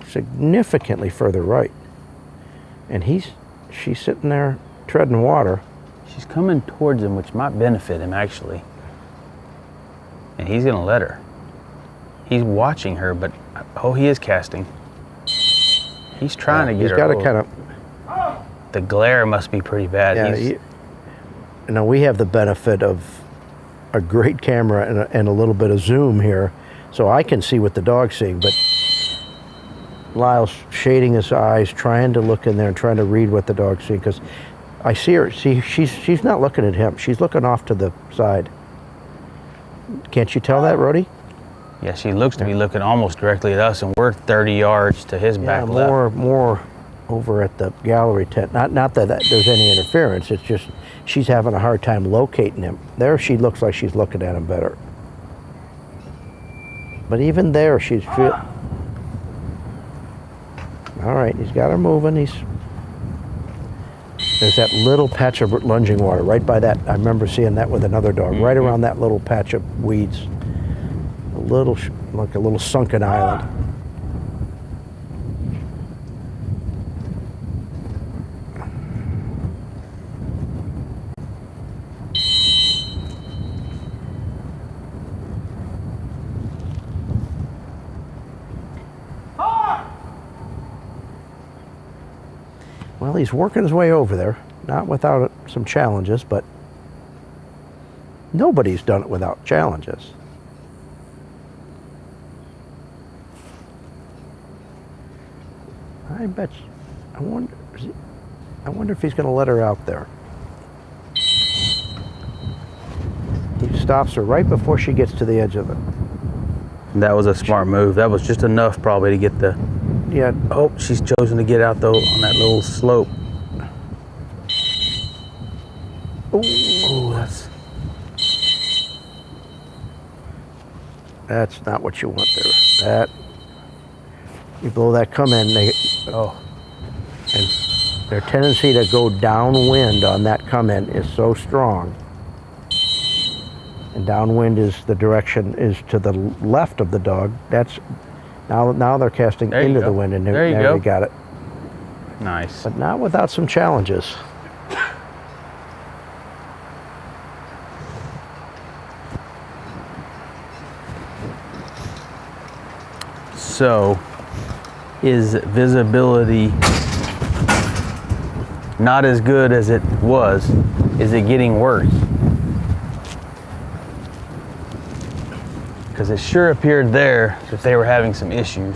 significantly further right. And she's sitting there treading water. She's coming towards him, which might benefit him, actually. And he's going to let her. He's watching her, but, oh, he is casting. He's trying to get her. He's got to kind of... The glare must be pretty bad. Yeah, we have the benefit of a great camera and a little bit of zoom here, so I can see what the dog's seeing, but Lyle's shading his eyes, trying to look in there and trying to read what the dog's seeing, because I see her. See, she's not looking at him. She's looking off to the side. Can't you tell that, Rody? Yeah, she looks to be looking almost directly at us, and we're 30 yards to his back left. More over at the gallery tent. Not that there's any interference. It's just she's having a hard time locating him. There, she looks like she's looking at him better. But even there, she's all right. He's got her moving. There's that little patch of lunging water right by that. I remember seeing that with another dog, right around that little patch of weeds. Like a little sunken island. Well, he's working his way over there, not without some challenges, but nobody's done it without challenges. I bet you, I wonder if he's going to let her out there. He stops her right before she gets to the edge of it. That was a smart move. That was just enough probably to get the... Yeah. Oh, she's chosen to get out though on that little slope. Oh, that's not what you want there. You blow that come in, and their tendency to go downwind on that come in is so strong. And downwind is the direction is to the left of the dog. That's now they're casting into the wind, and there you got it. Nice. But not without some challenges. So, is visibility not as good as it was? Is it getting worse? Because it sure appeared there that they were having some issues.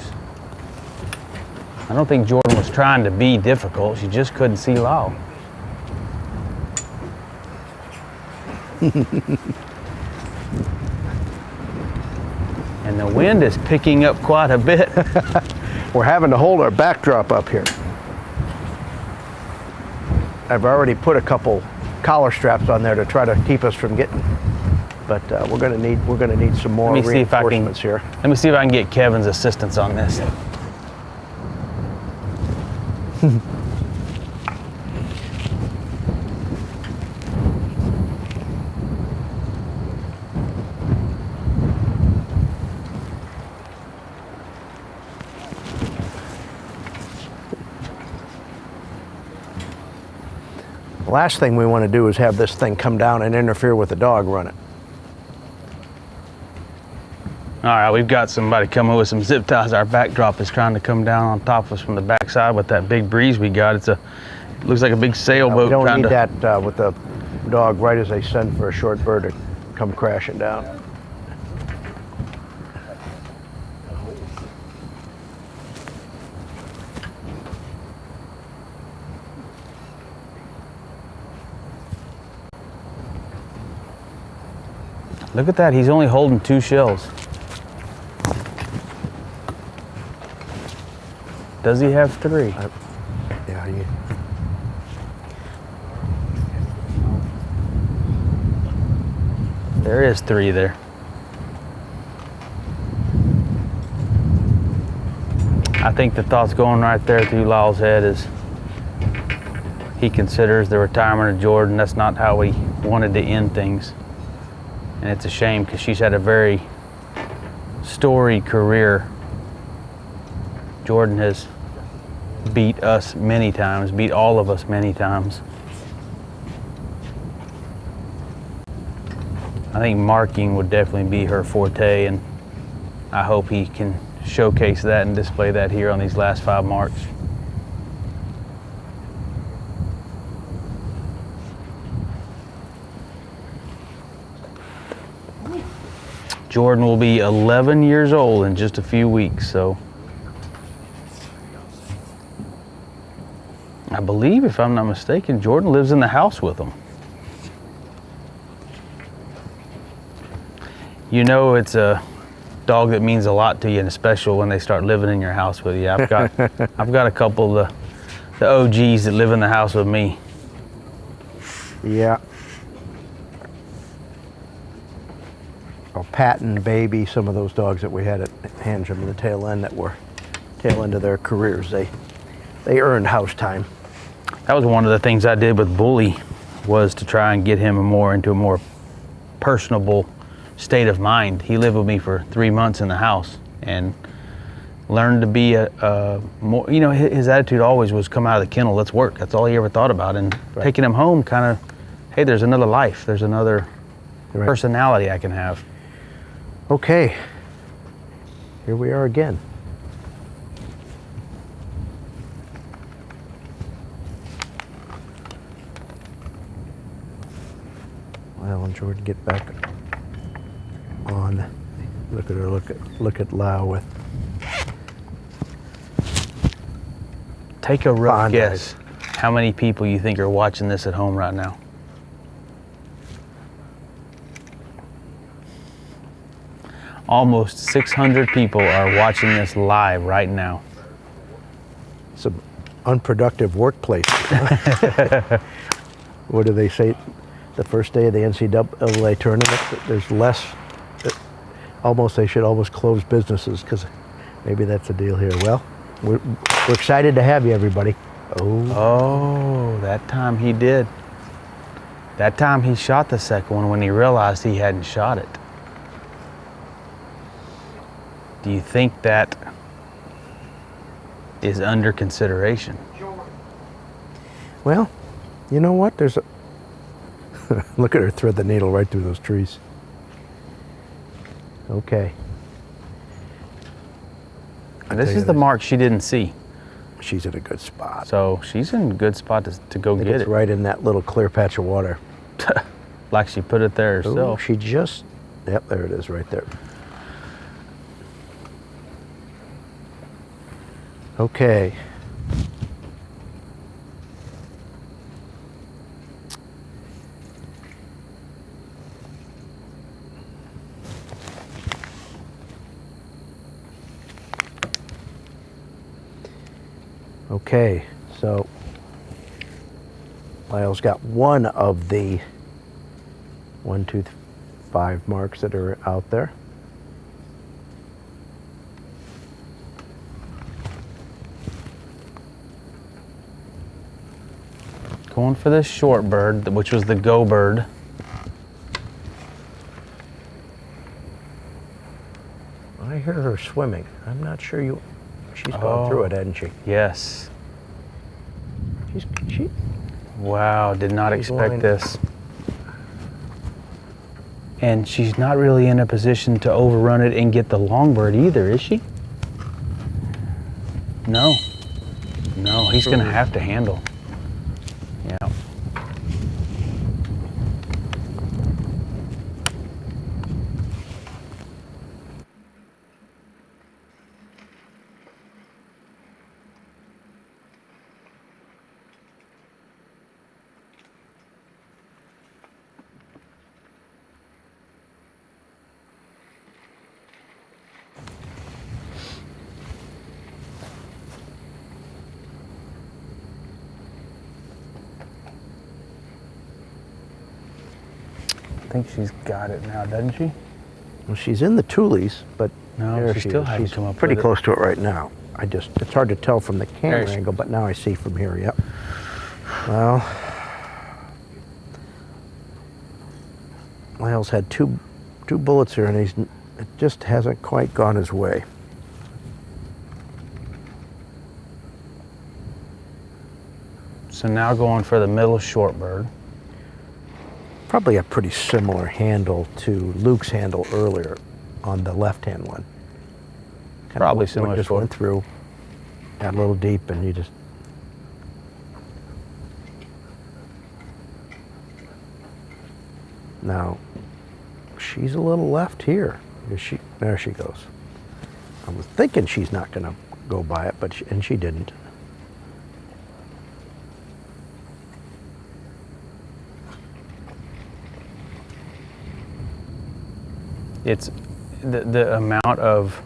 I don't think Jordan was trying to be difficult. She just couldn't see Lyle. And the wind is picking up quite a bit. We're having to hold our backdrop up here. I've already put a couple collar straps on there to try to keep us from getting. But we're going to need some more reinforcements here. Let me see if I can get Kevin's assistance on this. The last thing we want to do is have this thing come down and interfere with the dog running. All right, we've got somebody coming with some zip ties. Our backdrop is trying to come down on top of us from the backside with that big breeze we got. It looks like a big sailboat. We don't need that with the dog right as they send for a short bird to come crashing down. Look at that, he's only holding 2 shells. Does he have 3? Yeah. There is 3 there. I think the thought's going right there through Lyle's head is he considers the retirement of Jordan. That's not how he wanted to end things. And it's a shame because she's had a very storied career. Jordan has beat us many times, beat all of us many times. I think marking would definitely be her forte, and I hope he can showcase that and display that here on these last 5 marks. Jordan will be 11 years old in just a few weeks, so I believe, if I'm not mistaken, Jordan lives in the house with them. You know, it's a dog that means a lot to you, and especially when they start living in your house with you. I've got a couple of the OGs that live in the house with me. Yeah. Oh, Patton, Baby, some of those dogs that we had at Handrum in the tail end that were tail end of their careers, they earned house time. That was one of the things I did with Bully, was to try and get him into a more personable state of mind. He lived with me for 3 months in the house and learned to be a more, you know, his attitude always was come out of the kennel, let's work. That's all he ever thought about. And taking him home kind of, hey, there's another life. There's another personality I can have. Okay, here we are again. Well, and Jordan, get back on. Look at her. Look at Lau with. Take a rough guess. How many people you think are watching this at home right now? Almost 600 people are watching this live right now. Some unproductive workplace. What do they say? The first day of the NCAA tournament, there's less. They should almost close businesses, because maybe that's the deal here. Well, we're excited to have you, everybody. Oh, that time he did. That time he shot the second one when he realized he hadn't shot it. Do you think that is under consideration? Well, you know what? There's a look at her thread the needle right through those trees. Okay. And this is the mark she didn't see. She's in a good spot. So she's in a good spot to go get it's it. Right in that little clear patch of water. Like she put it there herself. Ooh, she just, yep, there it is right there. Okay. Okay, so Lyle's got one of the 1, 2, 5 marks that are out there. Going for this short bird, which was the go bird. I hear her swimming. I'm not sure she's gone through it, hasn't she? Yes. She wow, did not expect this. And she's not really in a position to overrun it and get the long bird either, is she? No. No, he's going to have to handle. Yeah. I think she's got it now, doesn't she? Well, she's in the tulies, but no, she still hasn't she's come up pretty with close to it right now. It's hard to tell from the camera There she- angle, but now I see from here, yep. Well, Miles had two bullets here, and it just hasn't quite gone his way. So now going for the middle short bird. Probably a pretty similar handle to Luke's handle earlier on the left-hand one. Probably similar. Just went through, got a little deep, and you just. Now, she's a little left here. There she goes. I was thinking she's not going to go by it, and she didn't. It's the amount of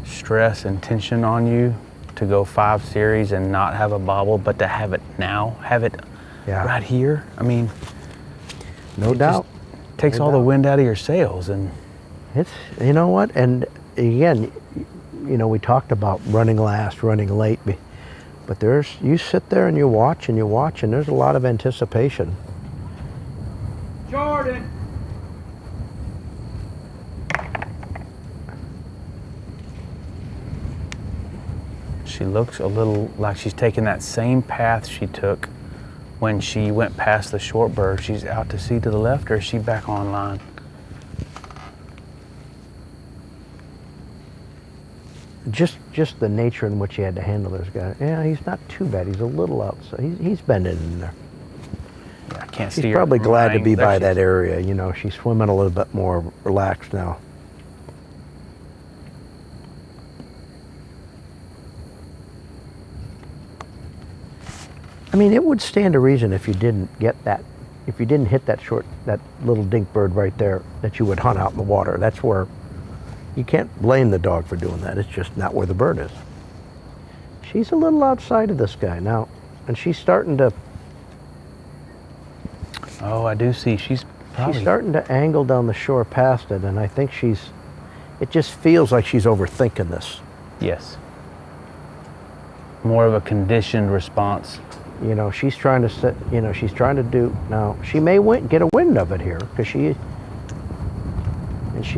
stress and tension on you to go 5 series and not have a bobble, but to have it now, have it right here. I mean, no doubt. Takes all the wind out of your sails, and it's, you know what? And again, you know, we talked about running last, running late, but you sit there and you watch, and there's a lot of anticipation. Jordan. she looks a little like she's taking that same path she took when she went past the short bird. She's out to sea to the left, or is she back on line? Just the nature in which he had to handle this guy. Yeah, he's not too bad. He's a little outside. He's bending in there. Yeah, I can't see her. She's probably glad to be There by she that is. area. You know, she's swimming a little bit more relaxed now. I mean, it would stand to reason if you didn't get that, if you didn't hit that little dink bird right there, that you would hunt out in the water. That's where, you can't blame the dog for doing that. It's just not where the bird is. She's a little outside of this guy now, and she's starting to. Oh, I do see. She's starting to angle down the shore past it, and I think it just feels like she's overthinking this. Yes. More of a conditioned response. You know, she's trying to sit, you know, she's trying to do, now, she may get a wind of it here, because she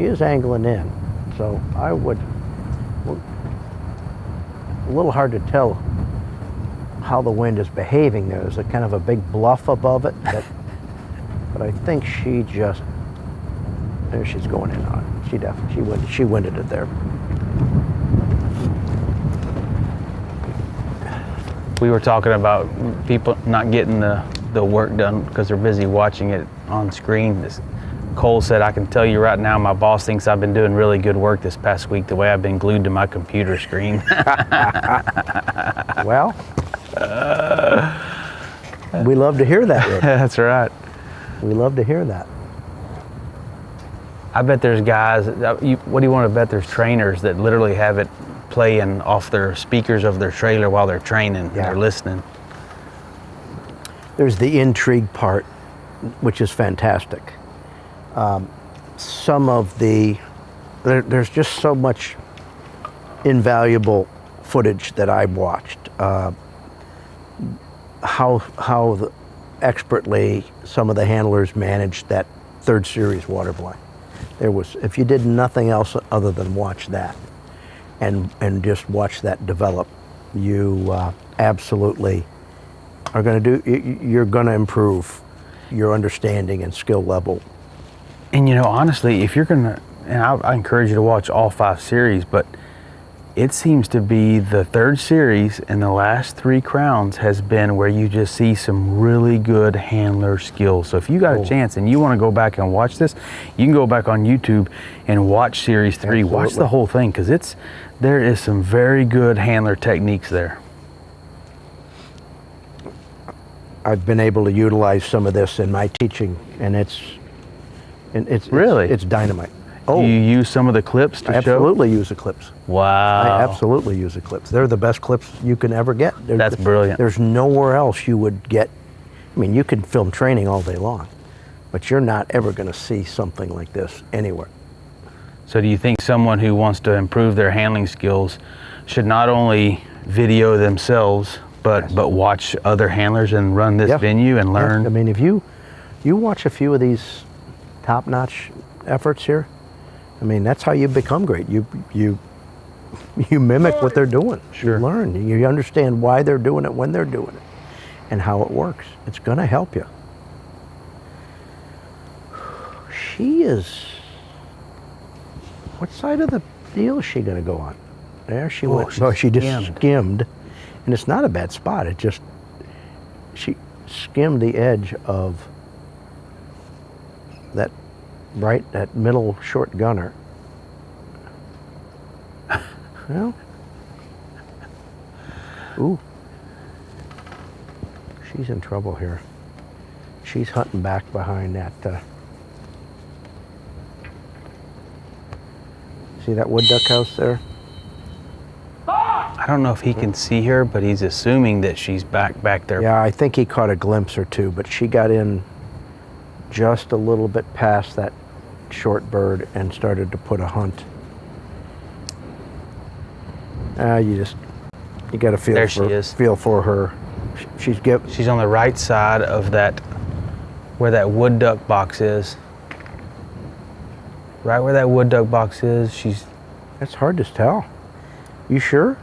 is angling in. So I would, a little hard to tell how the wind is behaving there. There's a kind of a big bluff above it, but I think she just, there she's going in on it. She definitely, she winded it there. We were talking about people not getting the work done because they're busy watching it on screen. Cole said, I can tell you right now, my boss thinks I've been doing really good work this past week, the way I've been glued to my computer screen. Well, we love to hear that, Rick. That's right. We love to hear that. I bet there's guys, what do you want to bet? There's trainers that literally have it playing off their speakers of their trailer while they're training. Yeah. They're listening. There's the intrigue part, which is fantastic. Some of there's just so much invaluable footage that I've watched. How expertly some of the handlers managed that third series water blind. If you did nothing else other than watch that, and just watch that develop, you absolutely are going to you're going to improve your understanding and skill level. And you know, honestly, if you're going to, and I encourage you to watch all 5 series, but it seems to be the third series and the last 3 crowns has been where you just see some really good handler skills. So if you got a chance and you want to go back and watch this, you can go back on YouTube and watch series 3. Absolutely. Watch the whole thing, because there is some very good handler techniques there. I've been able to utilize some of this in my teaching, and it's really, it's dynamite. Oh, do you use some of the clips to show? I absolutely use the clips. Wow. I absolutely use the clips. They're the best clips you can ever get. That's brilliant. There's nowhere else you would get. I mean, you can film training all day long, but you're not ever going to see something like this anywhere. So do you think someone who wants to improve their handling skills should not only video themselves but watch other handlers and run this venue and learn. I mean, if you watch a few of these top-notch efforts here, I mean, that's how you become great. You mimic what they're doing. Sure. You learn. You understand why they're doing it, when they're doing it, and how it works. It's going to help you. She is. What side of the deal is she going to go on? There she went. Oh, she just skimmed, and it's not a bad spot. It just she skimmed the edge of that that middle short gunner. Well, ooh, she's in trouble here. She's hunting back behind that. See that wood duck house there? I don't know if he can see her, but he's assuming that she's back there. Yeah, I think he caught a glimpse or two, but she got in just a little bit past that short bird and started to put a hunt. You got to feel there for, she is. Feel for her. She's on the right side of that, where that wood duck box is. Right where that wood duck box is, she's. That's hard to tell. You sure?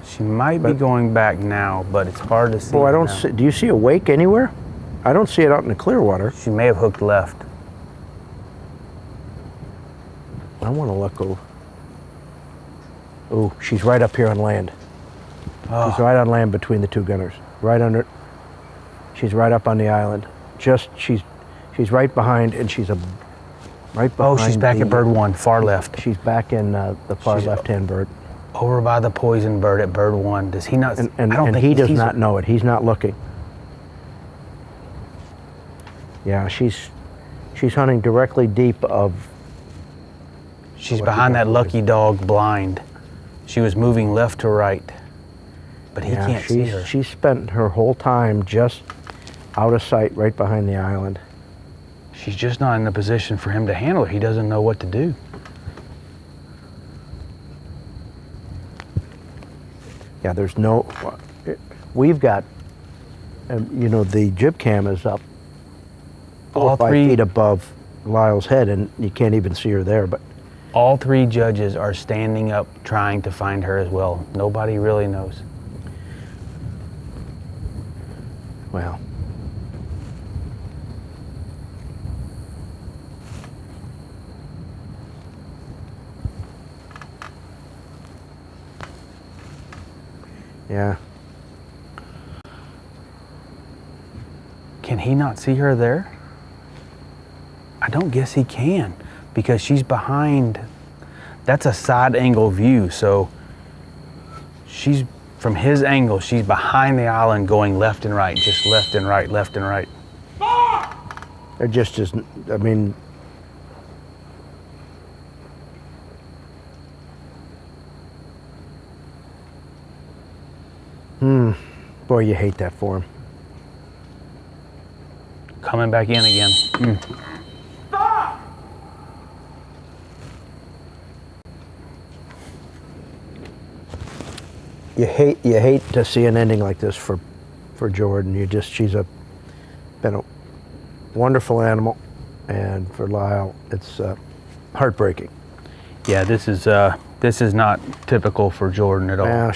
She might be going back now, but it's hard to see. Boy, I don't see. Do you see a wake anywhere? I don't see it out in the clear water. She may have hooked left. I want to look over. Oh, she's right up here on land. Oh. She's right on land between the two gunners. Right under. She's right up on the island. She's right behind, and she's right behind. Oh, she's back at bird one, far left. She's back in the far left-hand bird. Over by the poison bird at bird one. Does he not? And he does not know it. He's not looking. Yeah, she's hunting directly deep of. She's behind that lucky dog blind. She was moving left to right, but he can't see her. She spent her whole time just out of sight, right behind the island. She's just not in a position for him to handle her. He doesn't know what to do. Yeah, there's no. We've got, the jib cam is up 4 or 5 feet above Lyle's head, and you can't even see her there. But all 3 judges are standing up trying to find her as well. Nobody really knows. Well. Yeah. Can he not see her there? I don't guess he can, because she's behind. That's a side angle view, so she's, from his angle, she's behind the island going left and right, just left and right, left and right. There just isn't, I mean, boy, you hate that for him. Coming back in again. Stop! You hate to see an ending like this for Jordan. She's been a wonderful animal, and for Lyle, it's heartbreaking. Yeah, this is not typical for Jordan at all. Yeah,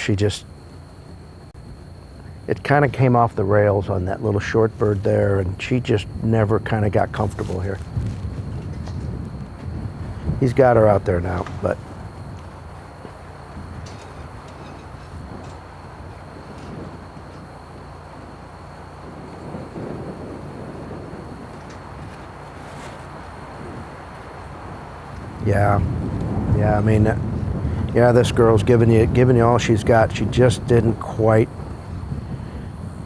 it kind of came off the rails on that little short bird there, and she just never kind of got comfortable here. He's got her out there now, but yeah, I mean, this girl's giving you all she's got. She just didn't quite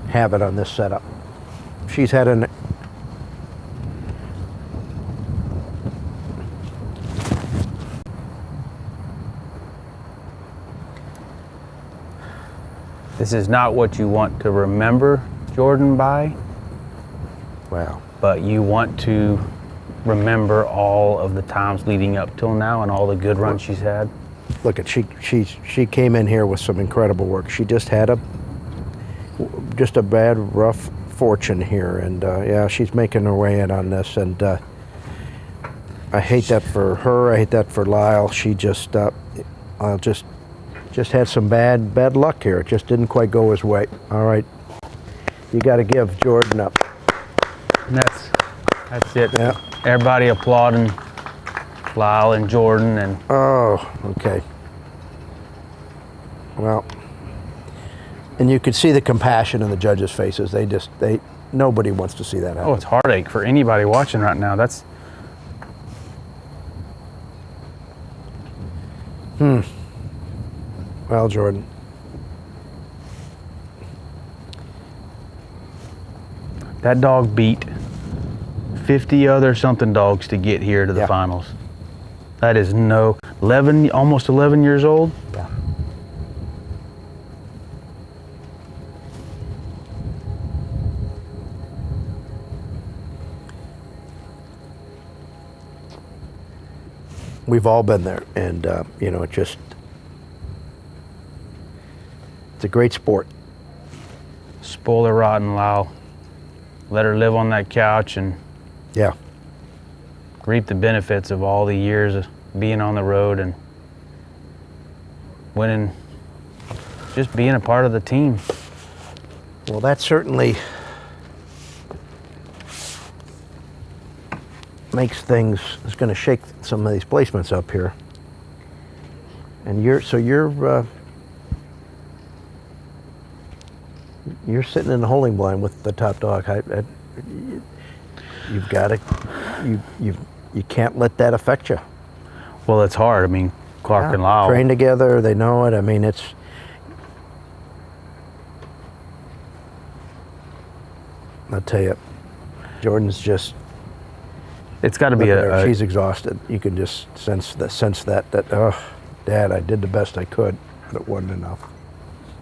have it on this setup. She's had an This is not what you want to remember Jordan by. Wow. But you want to remember all of the times leading up till now and all the good runs she's had. Look at she came in here with some incredible work. She just had a bad rough fortune here, and yeah, she's making her way in on this, and I hate that for her. I hate that for Lyle. She just had some bad luck here. It just didn't quite go his way. All right, you got to give Jordan up. And that's it. Yeah. Everybody applauding Lyle and Jordan and. Oh, okay. Well, and you could see the compassion in the judges' faces. Nobody wants to see that happen. Oh, it's heartache for anybody watching right now. That's. Well, Jordan. That dog beat 50 other something dogs to get here to the finals. That is almost 11 years old. Yeah. We've all been there, and it's a great sport. Spoiler rotten, Lyle. Let her live on that couch and reap the benefits of all the years of being on the road and winning, just being a part of the team. Well, that certainly makes things, it's going to shake some of these placements up here. And you're sitting in the holding blind with the top dog. You've got to, you can't let that affect you. Well, it's hard. I mean, Clark and Lyle train together. They know it. I mean, I'll tell you, Jordan's just. It's got to be she's exhausted. You can just sense that oh, Dad, I did the best I could, but it wasn't enough.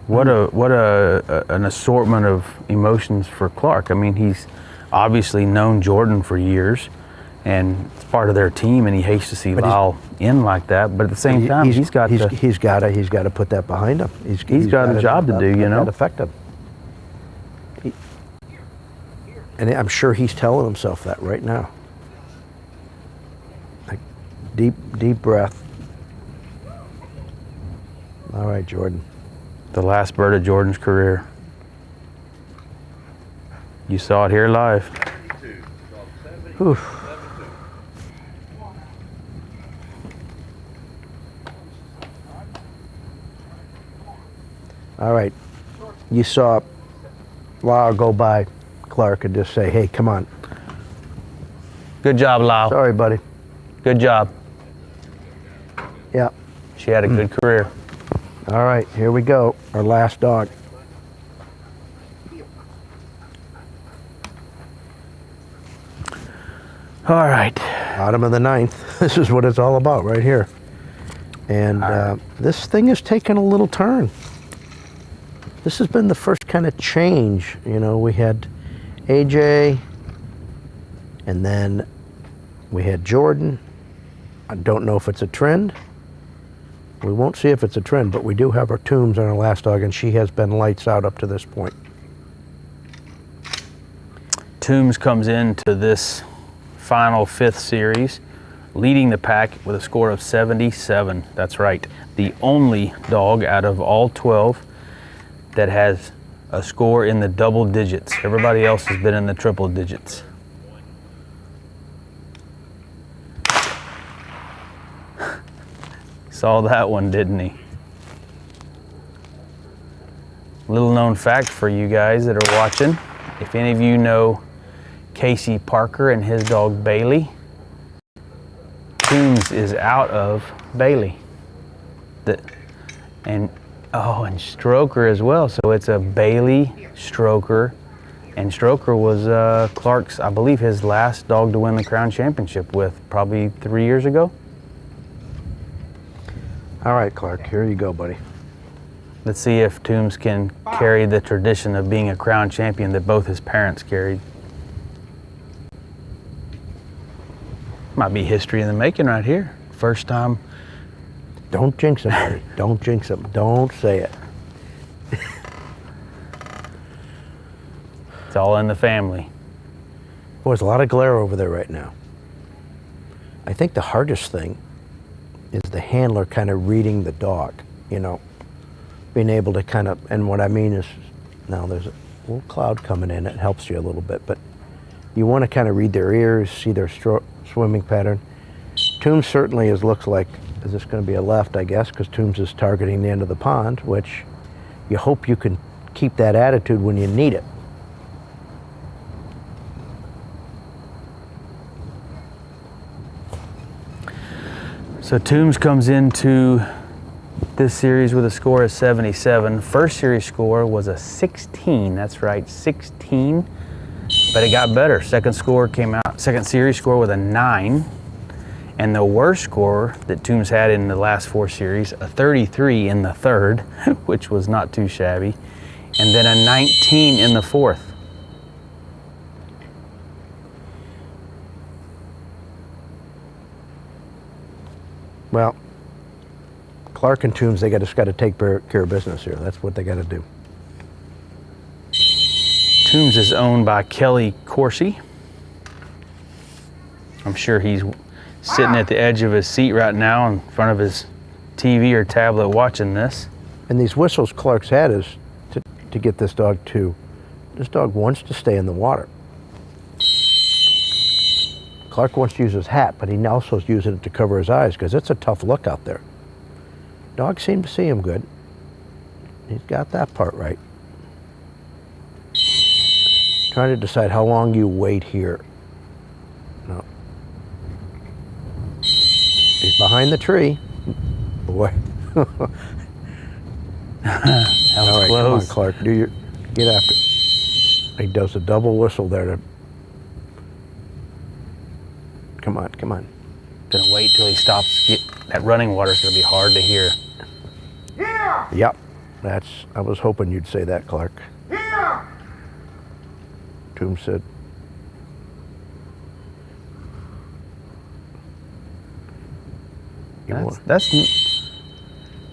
What an assortment of emotions for Clark. I mean, he's obviously known Jordan for years, and it's part of their team, and he hates to see Lyle in like that. But at the same time, he's got to put that behind him. He's got a job to do, you know. Affect him. And I'm sure he's telling himself that right now. Like deep breath. All right, Jordan. The last bird of Jordan's career. You saw it here live. Whew. All right. You saw Lyle go by Clark and just say, hey, come on. Good job, Lyle. Sorry, buddy. Good job. Yeah. She had a good career. All right, here we go. Our last dog. All right. Bottom of the ninth. This is what it's all about right here. And this thing has taken a little turn. This has been the first kind of change. You know, we had AJ, and then we had Jordan. I don't know if it's a trend. We won't see if it's a trend, but we do have our Toombs on our last dog, and she has been lights out up to this point. Toombs comes into this final fifth series, leading the pack with a score of 77. That's right. The only dog out of all 12 that has a score in the double digits. Everybody else has been in the triple digits. Saw that one, didn't he? Little known fact for you guys that are watching. If any of you know Casey Parker and his dog Bailey, Toombs is out of Bailey. And Stroker as well. So it's a Bailey, Stroker, and Stroker was Clark's, I believe, his last dog to win the Crown Championship with probably 3 years ago. All right, Clark, here you go, buddy. Let's see if Toombs can carry the tradition of being a Crown champion that both his parents carried. might be history in the making right here. First time. Don't jinx him, Barry. Don't jinx him. Don't say it. It's all in the family. Boy, there's a lot of glare over there right now. I think the hardest thing is the handler kind of reading the dog, you know, being able to kind of, and what I mean is, now there's a little cloud coming in, it helps you a little bit, but you want to kind of read their ears, see their swimming pattern. Toombs certainly looks like, is this going to be a left, I guess, because Toombs is targeting the end of the pond, which you hope you can keep that attitude when you need it. So Toombs comes into this series with a score of 77. First series score was a 16, that's right, 16, but it got better. Second series score with a 9, and the worst score that Toombs had in the last 4 series, a 33 in the third, which was not too shabby, and then a 19 in the fourth. Well, Clark and Toombs, they just got to take care of business here. That's what they got to do. Toombs is owned by Kelly Coursey. I'm sure he's sitting at the edge of his seat right now in front of his TV or tablet watching this. And these whistles Clark's had is to get this dog to, this dog wants to stay in the water. Clark wants to use his hat, but he also is using it to cover his eyes because it's a tough look out there. Dogs seem to see him good. He's got that part right. Trying to decide how long you wait here. No. He's behind the tree. Boy. That was all right, close. come on, Clark. Get after it. He does a double whistle there to. Come on, come on. Gonna wait till he stops. That running water's gonna be hard to hear. Here! Yep. I was hoping you'd say that, Clark. Here! Toombs said.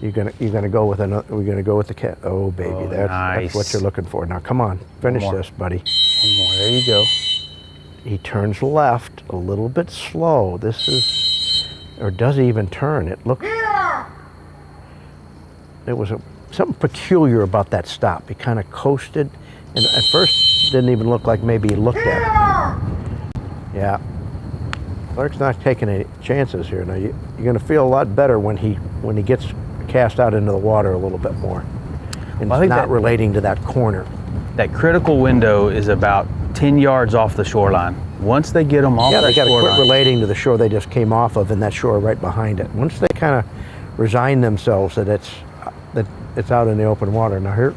You're gonna go with another. We're gonna go with the cat. Oh baby, Oh, that's nice. what you're looking for. Now come on, finish this, buddy. One more. There you go. He turns left a little bit slow. This is, or does he even turn? It looked. There was something peculiar about that stop. He kind of coasted, and at first didn't even look like maybe he looked at it. Yeah. Clark's not taking any chances here. Now you're going to feel a lot better when he gets cast out into the water a little bit more, and Well, I think not that- relating to that corner. That critical window is about 10 yards off the shoreline. Once they get them off Yeah, that they got to quit shoreline, relating to the shore they just came off of, and that shore right behind it. Once they kind of resign themselves that it's out in the open water. Now here,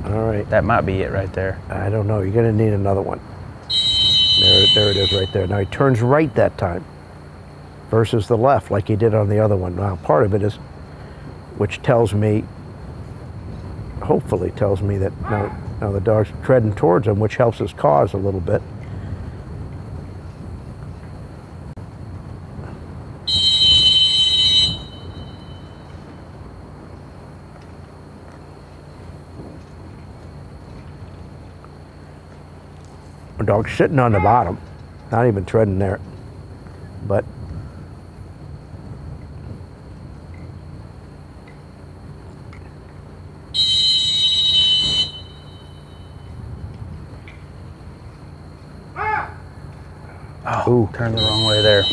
all right. that might be it right there. I don't know. You're going to need another one. There it is right there. Now he turns right that time versus the left like he did on the other one. Now part of it is, which tells me, hopefully tells me that now the dog's treading towards him, which helps his cause a little bit. The dog's sitting on the bottom, not even treading there, but Oh, turned the wrong way there.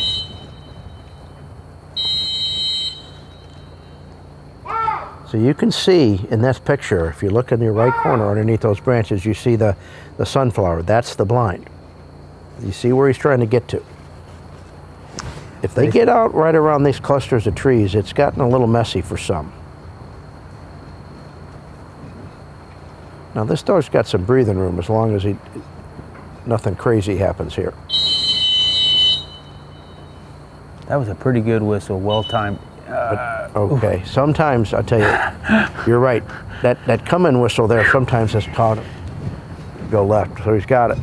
so you can see in this picture, if you look in your right corner underneath those branches, you see the sunflower. That's the blind. You see where he's trying to get to. If they get out right around these clusters of trees, it's gotten a little messy for some. Now this dog's got some breathing room as long as nothing crazy happens here. That was a pretty good whistle, well timed. Okay, sometimes I tell you, you're right. That come-in whistle there sometimes has taught him to go left, so he's got it.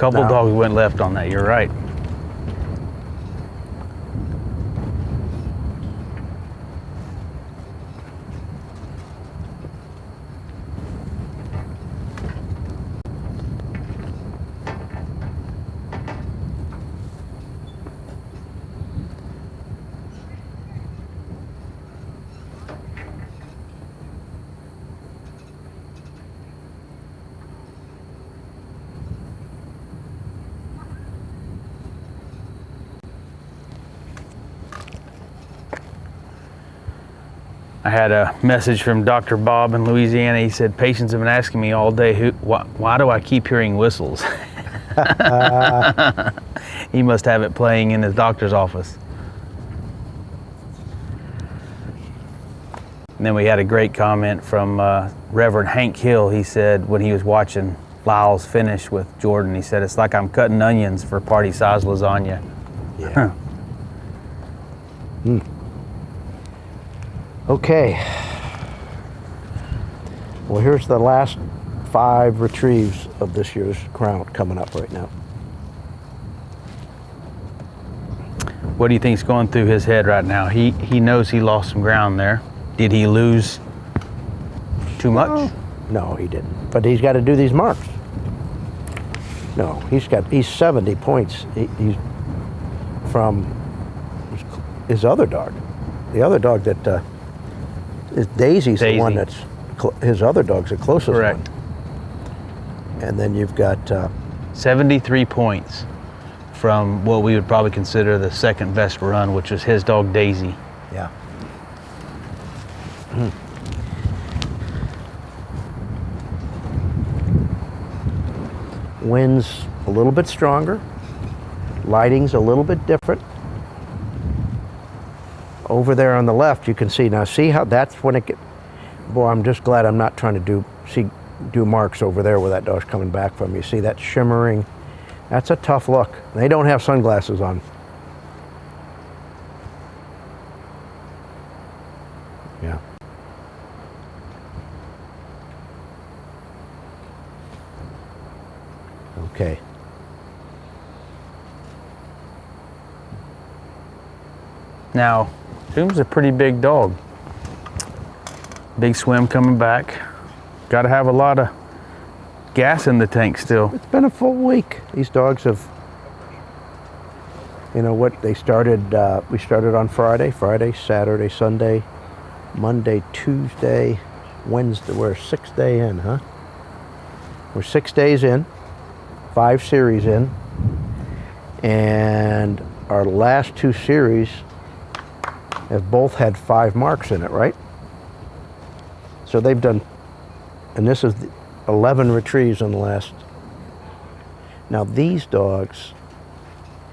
couple dogs went left on that, you're right. I had a message from Dr. Bob in Louisiana. He said, patients have been asking me all day, why do I keep hearing whistles? He must have it playing in his doctor's office. And then we had a great comment from Reverend Hank Hill. He said when he was watching Lyle's finish with Jordan, he said, it's like I'm cutting onions for party-size lasagna. Yeah. Okay. Well, here's the last 5 retrieves of this year's crown coming up right now. What do you think's going through his head right now? He knows he lost some ground there. Did he lose too much? No, he didn't. But he's got to do these marks. No, he's 70 points. He's from his other dog. The other dog that is Daisy's the one that's his other dog's the closest one. And then you've got 73 points from what we would probably consider the second best run, which was his dog Daisy. Yeah. Wind's a little bit stronger. Lighting's a little bit different. Over there on the left, you can see, now see how that's when it gets, boy, I'm just glad I'm not trying to do marks over there where that dog's coming back from. You see that shimmering? That's a tough look. They don't have sunglasses on. Yeah. Okay. Now, Doom's a pretty big dog. Big swim coming back. Got to have a lot of gas in the tank still. It's been a full week. These dogs have, you know what, they started, we started on Friday, Saturday, Sunday, Monday, Tuesday, Wednesday. We're 6th day in, huh? We're 6 days in, 5 series in, and our last 2 series have both had 5 marks in it, right? So they've done, and this is 11 retrieves in the last. Now these dogs,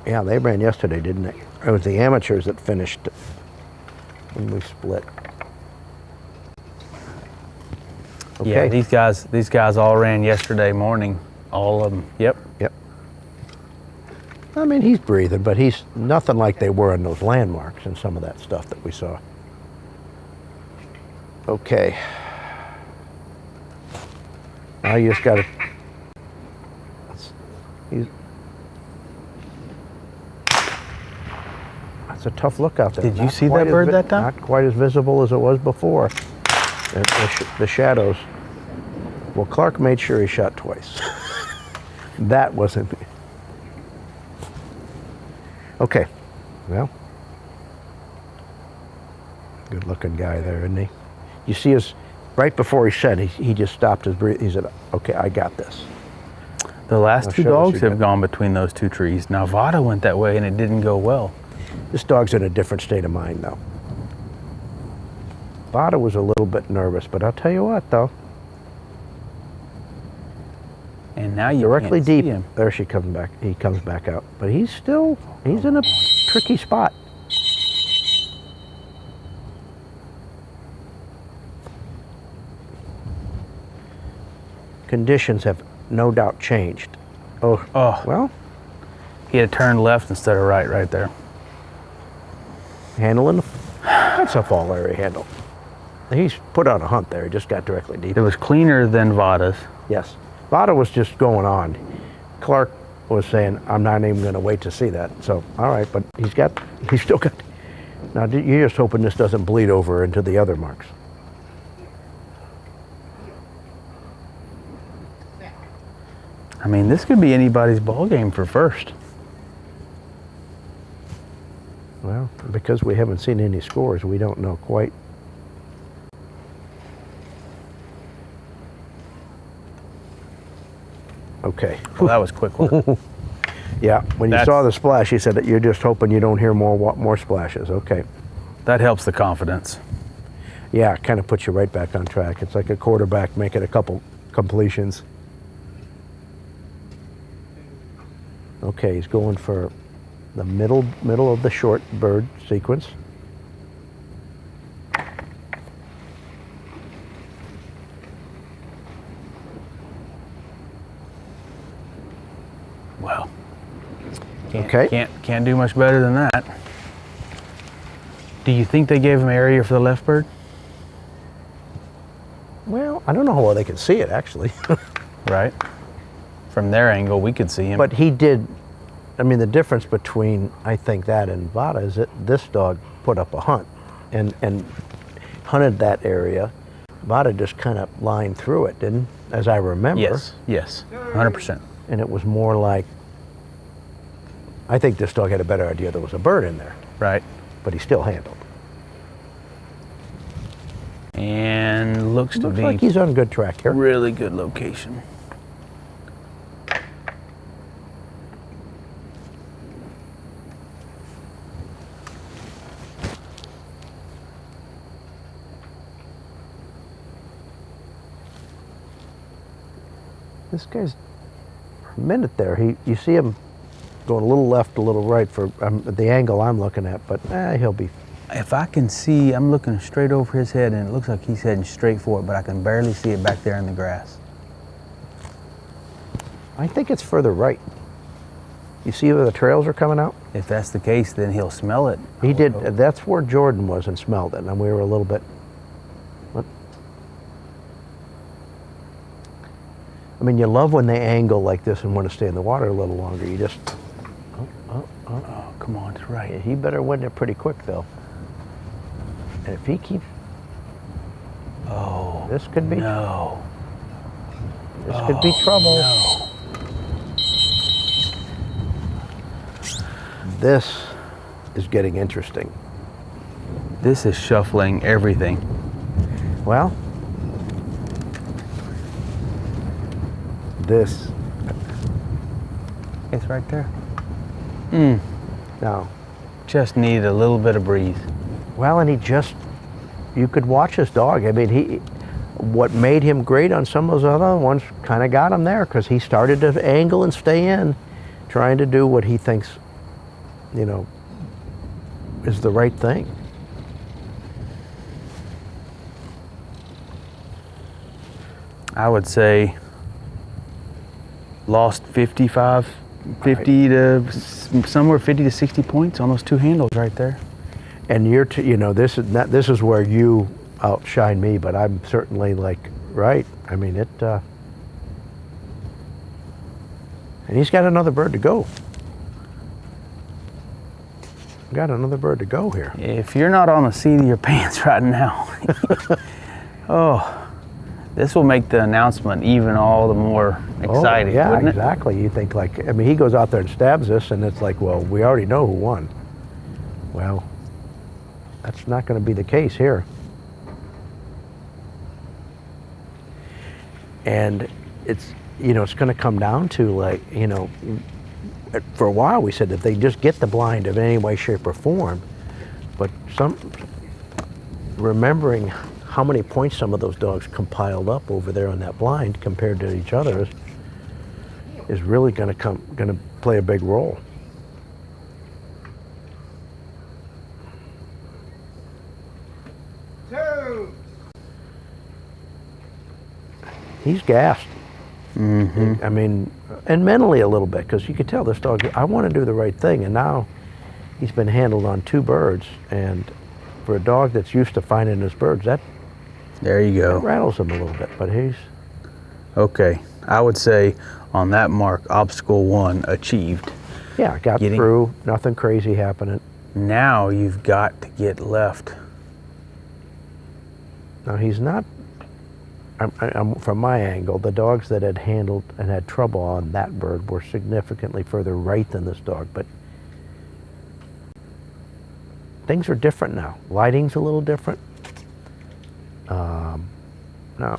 yeah, they ran yesterday, didn't they? It was the amateurs that finished when we split. Okay. Yeah, these guys all ran yesterday morning, all of them. Yep. Yep. I mean, he's breathing, but he's nothing like they were in those landmarks and some of that stuff that we saw. Okay. Now you just got to. That's a tough look out there. Did you see that bird that time? Not quite as visible as it was before. The shadows. Well, Clark made sure he shot twice. That wasn't. Okay, well, good looking guy there, isn't he? You see his, right before he shed, he just stopped his breathing. He said, okay, I got this. The last 2 dogs have gone between those 2 trees. Now Vada went that way and it didn't go well. This dog's in a different state of mind though. Vada was a little bit nervous, but I'll tell you what though. And now you directly can't see deep. him. There she comes back. He comes back out, but he's in a tricky spot. Conditions have no doubt changed. Oh, well. He had turned left instead of right there. Handling, that's a fall area handle. He's put on a hunt there. He just got directly deep. It was cleaner than Vada's. Yes. Vada was just going on. Clark was saying, I'm not even going to wait to see that. So, all right, but he's still got. Now, you're just hoping this doesn't bleed over into the other marks. I mean, this could be anybody's ball game for first. Well, because we haven't seen any scores, we don't know quite. Okay. Well, that was quick work. Yeah, when you saw the splash, you said that you're just hoping you don't hear more splashes. Okay. That helps the confidence. Yeah, it kind of puts you right back on track. It's like a quarterback making a couple completions. Okay, he's going for the middle of the short bird sequence. Well, okay. Can't do much better than that. Do you think they gave him area for the left bird? Well, I don't know how well they can see it, actually. Right. From their angle, we could see him. But he did. I mean, the difference between, I think, that and Vada is that this dog put up a hunt and hunted that area. Vada just kind of lined through it, didn't? As I remember. Yes, 100%. And it was more like, I think this dog had a better idea there was a bird in there. Right. But he still handled. And looks to be like he's on good track here. Really good location. This guy's a minute there. You see him going a little left, a little right for the angle I'm looking at, but he'll be. If I can see, I'm looking straight over his head, and it looks like he's heading straight for it, but I can barely see it back there in the grass. I think it's further right. You see where the trails are coming out? If that's the case, then he'll smell it. He did. That's where Jordan was and smelled it, and we were a little bit. What? I mean, you love when they angle like this and want to stay in the water a little longer. You just. Oh, come on, it's right. Yeah, he better win it pretty quick, though. And if he keeps. Oh. This could be. No. This could be trouble. No. This is getting interesting. This is shuffling everything. Well, this. It's right there. No. Just needed a little bit of breeze. Well, and you could watch his dog. I mean, what made him great on some of those other ones kind of got him there because he started to angle and stay in, trying to do what he thinks, is the right thing. I would say lost 50 to somewhere 50 to 60 points on those two handles right there. And this is where you outshine me, but I'm certainly right. I mean it. And he's got another bird to go. Got another bird to go here. If you're not on the seat of your pants right now, this will make the announcement even all the more exciting, yeah, wouldn't it? Exactly. You think he goes out there and stabs this, and it's like, well, we already know who won. Well, that's not going to be the case here. And it's going to come down to for a while we said if they just get the blind of any way, shape, or form, but remembering how many points some of those dogs compiled up over there on that blind compared to each other is really going to play a big role. He's gassed. Mm-hmm. I mean, and mentally a little bit, because you could tell this dog, I want to do the right thing, and now he's been handled on two birds, and for a dog that's used to finding his birds, there you go. That rattles him a little bit, but he's... Okay, I would say on that mark, obstacle 1 achieved. Yeah, got through, nothing crazy happening. Now you've got to get left. Now he's not, I'm, from my angle, the dogs that had handled and had trouble on that bird were significantly further right than this dog, but things are different now. Lighting's a little different. Now,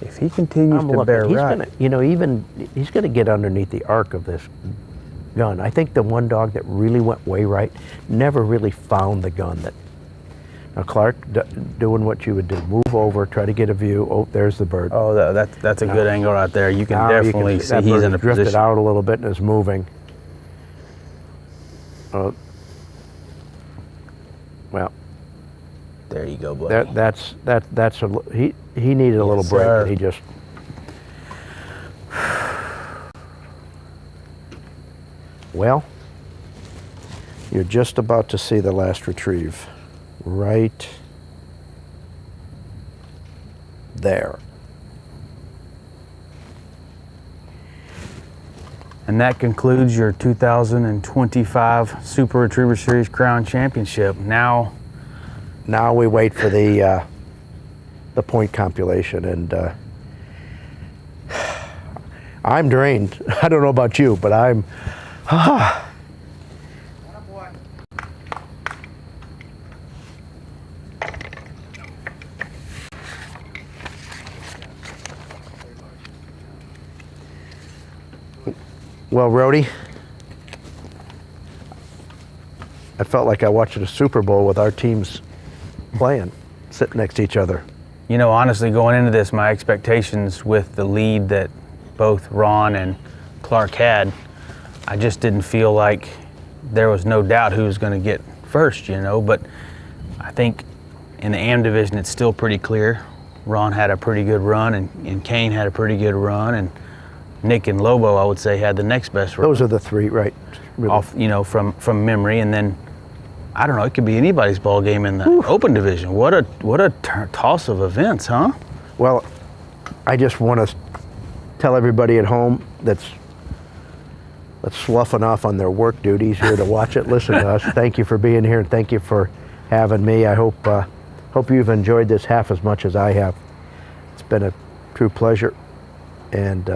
if he continues to bear he's right, gonna, you know, he's going to get underneath the arc of this gun. I think the one dog that really went way right never really found the gun. That now Clark doing what you would do: move over, try to get a view. Oh, there's the bird. Oh, that's a good angle right there. You can definitely see he's in a drifted position. out a little bit and is moving. Well, there you go, buddy. He needed a little break. And he just. Well, you're just about to see the last retrieve, right there. And that concludes your 2025 Super Retriever Series Crown Championship. Now we wait for the point compilation, and I'm drained. I don't know about you, but I'm. Well, Rody, I felt like I watched a Super Bowl with our teams playing, sitting next to each other. You know, honestly, going into this, my expectations with the lead that both Ron and Clark had, I just didn't feel like there was no doubt who was going to get first, you know, but I think in the AM division, it's still pretty clear. Ron had a pretty good run, and Kane had a pretty good run, and Nick and Lobo, I would say, had the next best run. Those are the three, right? Really. Off, you know, from memory, and then I don't know. It could be anybody's ball game in the open division. What a toss of events, huh? Well, I just want to tell everybody at home that's sloughing off on their work duties here to watch it, listen to us. Thank you for being here, and thank you for having me. I hope you've enjoyed this half as much as I have. It's been a true pleasure, and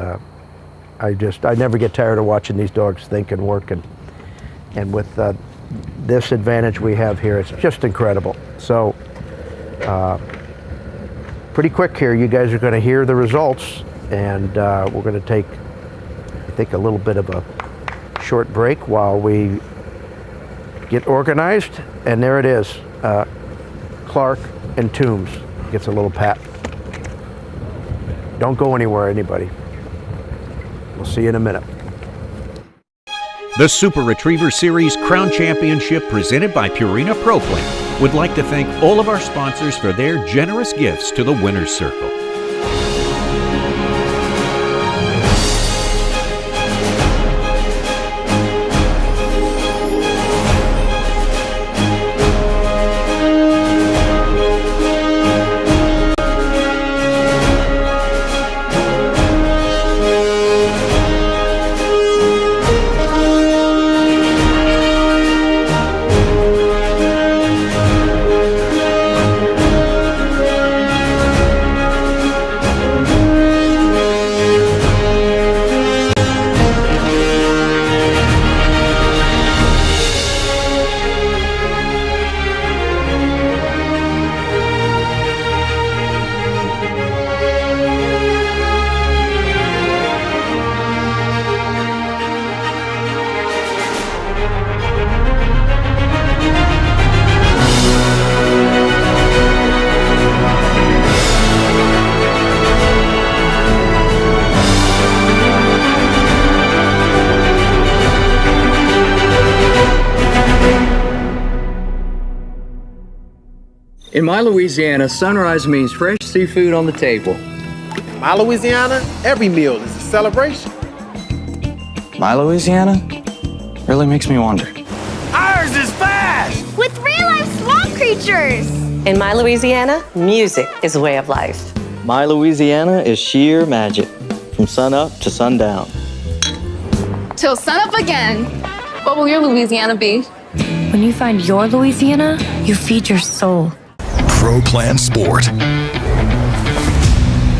I never get tired of watching these dogs think and work, and with this advantage we have here, it's just incredible. So pretty quick here, you guys are going to hear the results, and we're going to take, I think, a little bit of a short break while we get organized. And there it is, Clark and Toombs gets a little pat. Don't go anywhere, anybody. We'll see you in a minute. The Super Retriever Series Crown Championship, presented by Purina Pro Plan, would like to thank all of our sponsors for their generous gifts to the Winner's Circle. In my Louisiana, sunrise means fresh seafood on the table. In my Louisiana, every meal is a celebration. My Louisiana really makes me wonder. Ours is fast! With real-life swamp creatures! In my Louisiana, music is a way of life. My Louisiana is sheer magic. from sunup to sundown. Till sunup again. What will your Louisiana be? When you find your Louisiana, you feed your soul. Pro Plan Sport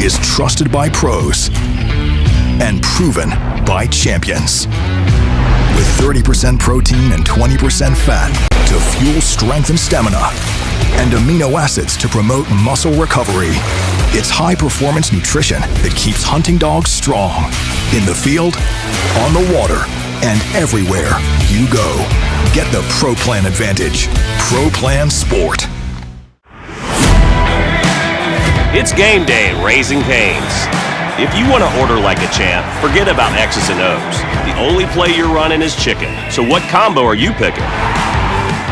is trusted by pros and proven by champions. With 30% protein and 20% fat to fuel strength and stamina, and amino acids to promote muscle recovery. It's high-performance nutrition that keeps hunting dogs strong. In the field, on the water, and everywhere you go. Get the Pro Plan advantage. Pro Plan Sport. It's game day at Raising Cane's. If you want to order like a champ, forget about X's and O's. The only play you're running is chicken. So what combo are you picking?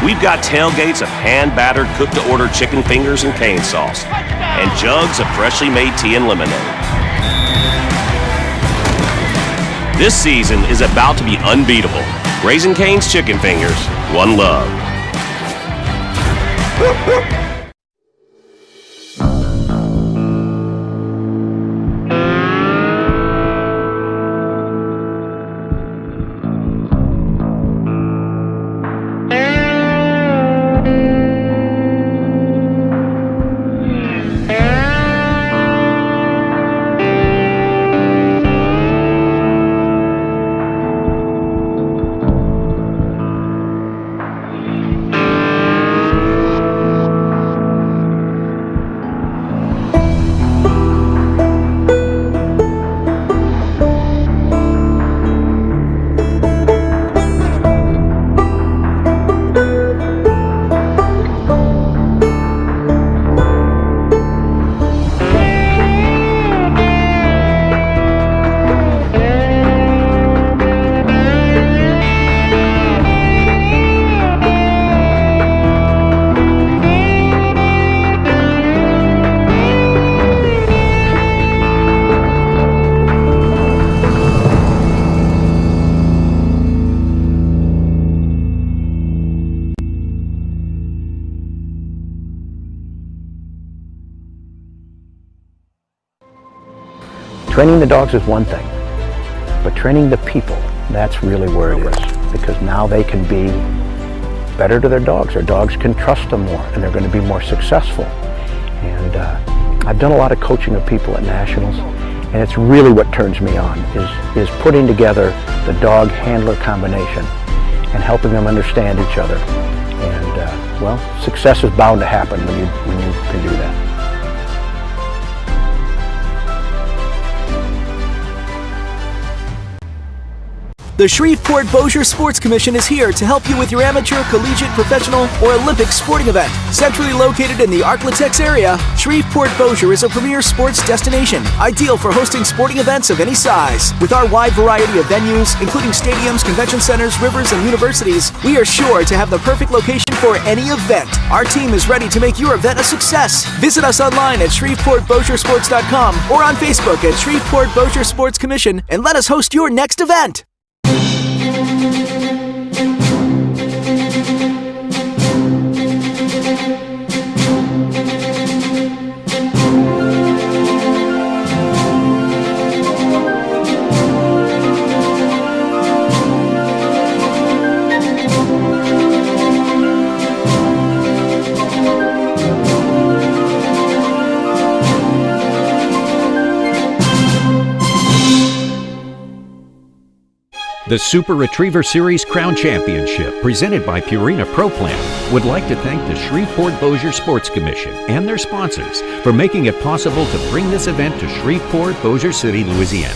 We've got tailgates of hand-battered, cooked-to-order chicken fingers and cane sauce, and jugs of freshly made tea and lemonade. This season is about to be unbeatable. Raising Cane's Chicken Fingers, one love. Training the dogs is one thing, but training the people, that's really where it is. Because now they can be better to their dogs. Their dogs can trust them more, and they're going to be more successful. And I've done a lot of coaching of people at Nationals, and it's really what turns me on, is putting together the dog-handler combination and helping them understand each other. And, well, success is bound to happen when you can do that. The Shreveport-Bossier Sports Commission is here to help you with your amateur, collegiate, professional, or Olympic sporting event. Centrally located in the Arklatex area, Shreveport-Bossier is a premier sports destination, ideal for hosting sporting events of any size. With our wide variety of venues, including stadiums, convention centers, rivers, and universities, we are sure to have the perfect location for any event. Our team is ready to make your event a success. Visit us online at ShreveportBossierSports.com or on Facebook at Shreveport-Bossier Sports Commission and let us host your next event. The Super Retriever Series Crown Championship, presented by Purina Pro Plan, would like to thank the Shreveport-Bossier Sports Commission and their sponsors for making it possible to bring this event to Shreveport, Bossier City, Louisiana.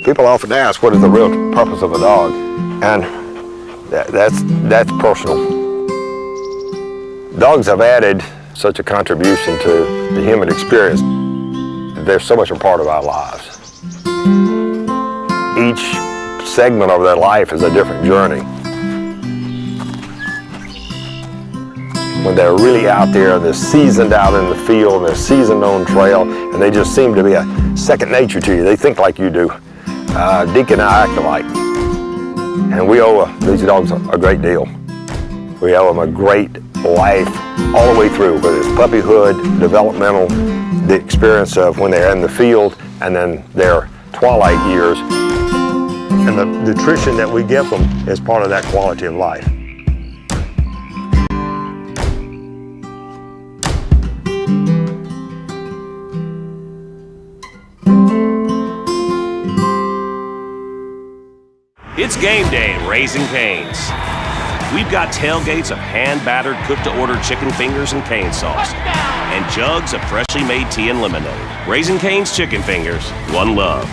People often ask, what is the real purpose of a dog? And that's personal. Dogs have added such a contribution to the human experience. They're so much a part of our lives. Each segment of their life is a different journey. When they're really out there, they're seasoned out in the field, they're seasoned on trail, and they just seem to be a second nature to you. They think like you do. Deke and I act alike. And we owe these dogs a great deal. We owe them a great life all the way through, whether it's puppyhood, developmental, the experience of when they're in the field, and then their twilight years. And the nutrition that we give them is part of that quality of life. It's game day at Raising Cane's. We've got tailgates of hand-battered, cooked-to-order chicken fingers and cane sauce, and jugs of freshly made tea and lemonade. Raising Cane's Chicken Fingers, one love.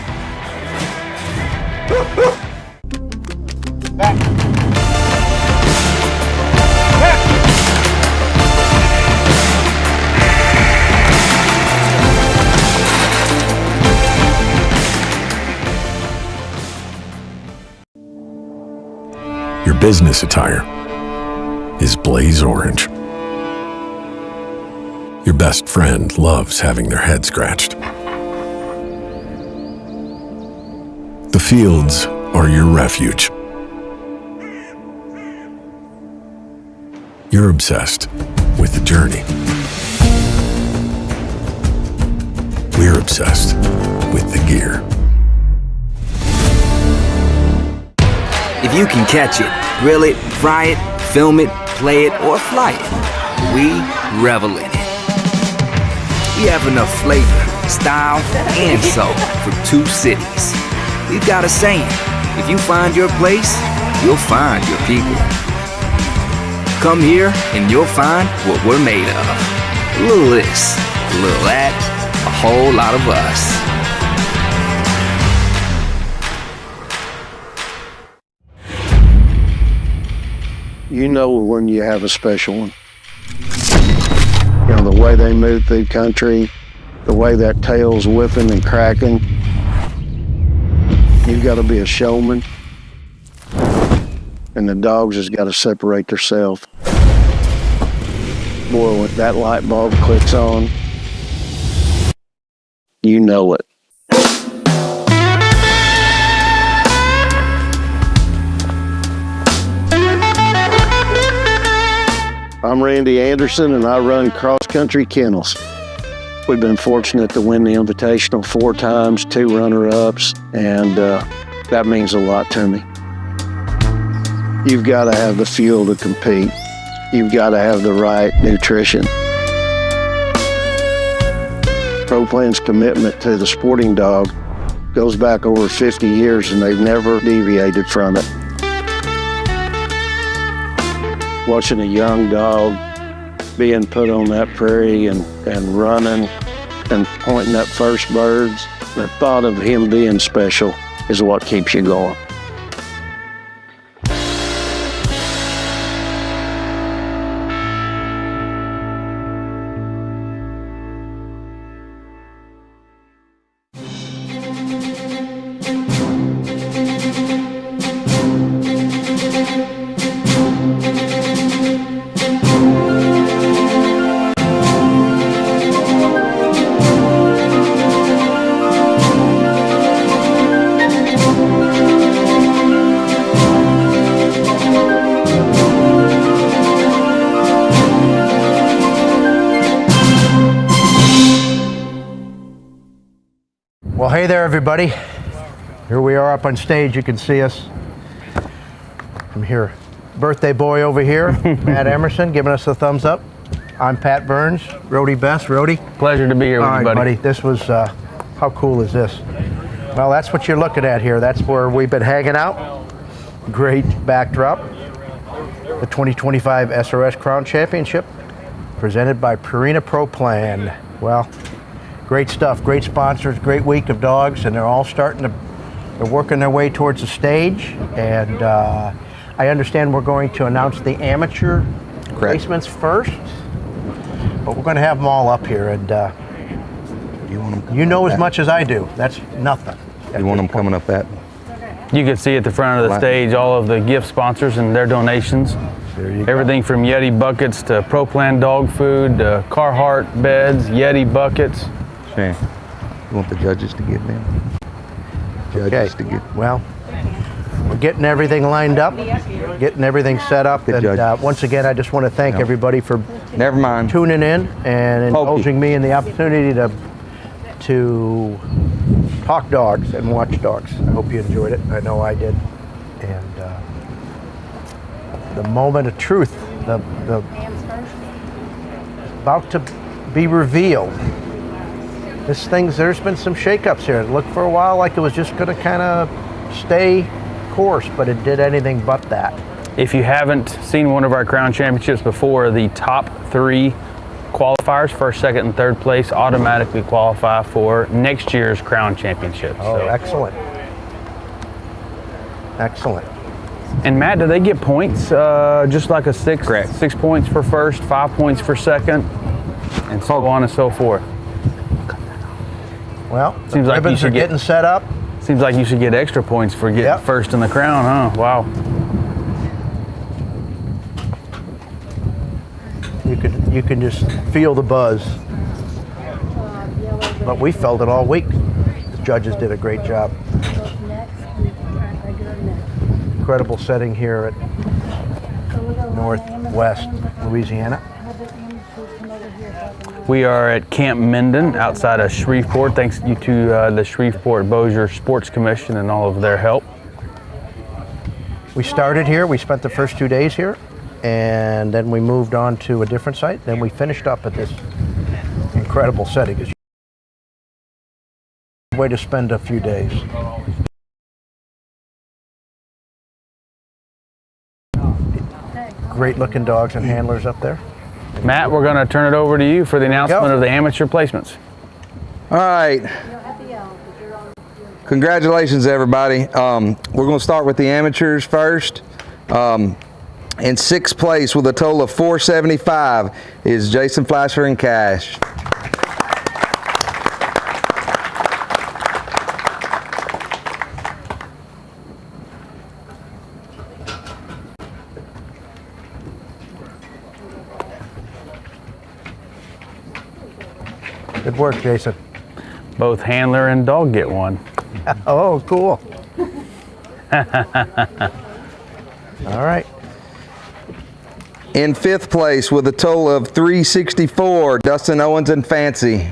Your business attire is blaze orange. Your best friend loves having their head scratched. The fields are your refuge. You're obsessed with the journey. We're obsessed with the gear. If you can catch it, grill it, fry it, film it, play it, or fly it, we revel in it. We have enough flavor, style, and soul for two cities. We've got a saying, if you find your place, you'll find your people. Come here and you'll find what we're made of. A little this, a little that, a whole lot of us. You know when you have a special one. You know, the way they move through country, the way that tail's whipping and cracking. You've got to be a showman. And the dogs has got to separate themselves. Boy, when that light bulb clicks on, you know it. I'm Randy Anderson, and I run Cross Country Kennels. We've been fortunate to win the Invitational 4 times, 2 runner-ups, and that means a lot to me. You've got to have the fuel to compete. You've got to have the right nutrition. ProPlan's commitment to the sporting dog goes back over 50 years, and they've never deviated from it. Watching a young dog being put on that prairie and running and pointing at first birds, the thought of him being special is what keeps you going. Well, hey there, everybody. Here we are up on stage. You can see us. I'm here. Birthday boy over here, Matt Emerson, giving us a thumbs up. I'm Pat Burns, Rody Best. Rody? Pleasure to be here with you, buddy. All right, buddy. This was, how cool is this? Well, that's what you're looking at here. That's where we've been hanging out. Great backdrop. The 2025 SRS Crown Championship, presented by Purina Pro Plan. Well, great stuff, great sponsors, great week of dogs, and they're all starting to They're working their way towards the stage, and I understand we're going to announce the amateur placements first, but we're going to have them all up here, and you know as much as I do. That's nothing. You want them coming up that? You can see at the front of the stage all of the gift sponsors and their donations. Everything from Yeti buckets to ProPlan dog food, to Carhartt beds, Yeti buckets. Shane, you want the judges to get them? Judges to get. Well, we're getting everything lined up, getting everything set up, and once again, I just want to thank everybody for tuning in and indulging me in the opportunity to talk dogs and watch dogs. I hope you enjoyed it. I know I did. And the moment of truth, the about to be revealed. There's been some shakeups here. It looked for a while like it was just going to kind of stay course, but it did anything but that. If you haven't seen one of our Crown Championships before, the top 3 qualifiers, first, second, and third place, automatically qualify for next year's Crown Championship. Oh, so. Excellent. Excellent. And Matt, do they get points just like a 6? Correct. 6 points for first, 5 points for second, and so on and so forth? Well, seems like ribbons are getting set up. Seems like you should get extra points for getting first in the crown, huh? Wow. You can just feel the buzz. But we felt it all week. The judges did a great job. Incredible setting here at Northwest Louisiana. We are at Camp Minden outside of Shreveport. Thanks to the Shreveport-Bossier Sports Commission and all of their help. We started here. We spent the first 2 days here, and then we moved on to a different site. Then we finished up at this incredible setting. It's a way to spend a few days. Great looking dogs and handlers up there. Matt, we're going to turn it over to you for the announcement of the amateur placements. All right. Congratulations, everybody. We're going to start with the amateurs first. In 6th place with a total of 475 is Jason Fleischer and Cash. Good work, Jason. Both handler and dog get one. Oh, cool. All right. In 5th place with a total of 364, Dustin Owens and Fancy.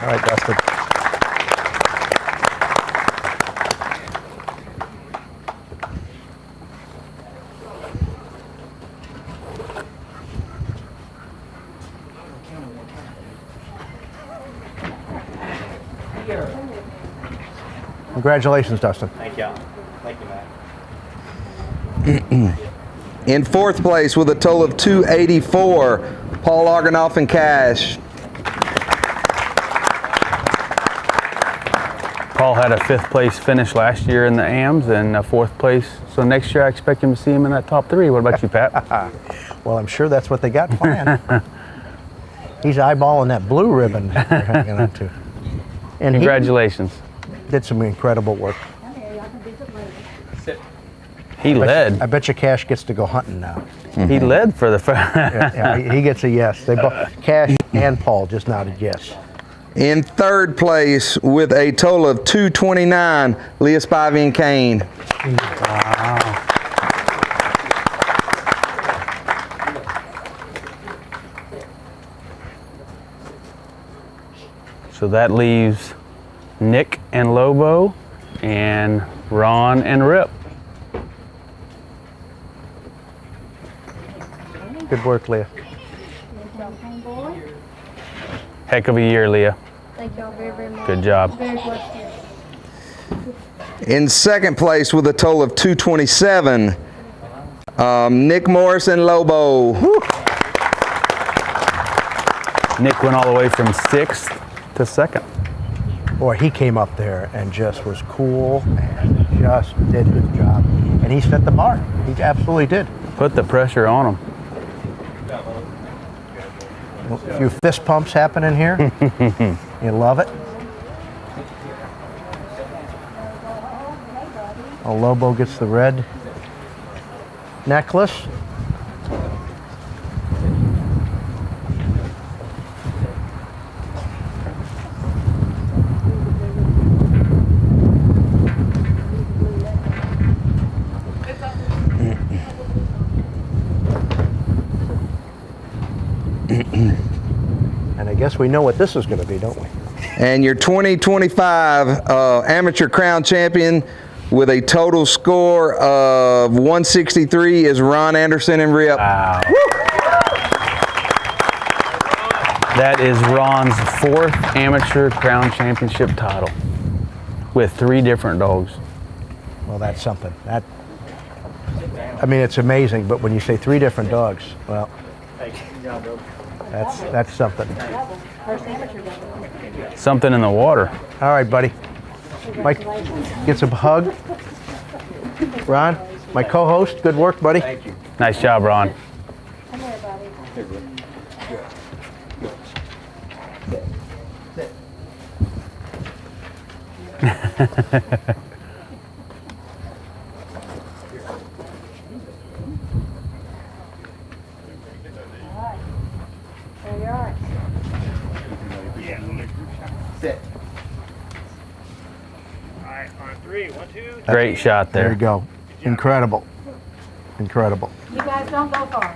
All right, Dustin. Congratulations, Dustin. Thank you. Thank you, Matt. In 4th place with a total of 284, Paul Argonoff and Cash. Paul had a 5th place finish last year in the AMs and a 4th place. So next year I expect him to see him in that top 3. What about you, Pat? Well, I'm sure that's what they got planned. He's eyeballing that blue ribbon they're hanging on to. And congratulations. He did some incredible work. He led. I bet you Cash gets to go hunting now. He led for the he gets a yes. They both, Cash and Paul just nodded yes. In 3rd place with a total of 229, Leah Spivey and Kane. Wow. So that leaves Nick and Lobo and Ron and Rip. Good work, Leah. Heck of a year, Leah. Thank y'all very, very much. Good job. Very blessed. In 2nd place with a total of 227, Nick Morris and Lobo. Whew. Nick went all the way from 6th to 2nd. boy, he came up there and just was cool and just did his job. And he set the bar. He absolutely did. Put the pressure on him. A few fist pumps happening here. You love it. Lobo gets the red necklace. And I guess we know what this is going to be, don't we? And your 2025 amateur crown champion with a total score of 163 is Ron Anderson in Rip. Wow. That is Ron's 4th amateur crown championship title with 3 different dogs. Well, that's something. I mean, it's amazing, but when you say 3 different dogs, well, that's something. Something in the water. All right, buddy. Mike gets a hug. Ron, my co-host, good work, buddy. Thank you. Nice job, Ron. Come here, buddy. There you are. Sit. All right, on 3, 1, 2. Great shot there. There you go. Incredible. Incredible. You guys don't go far.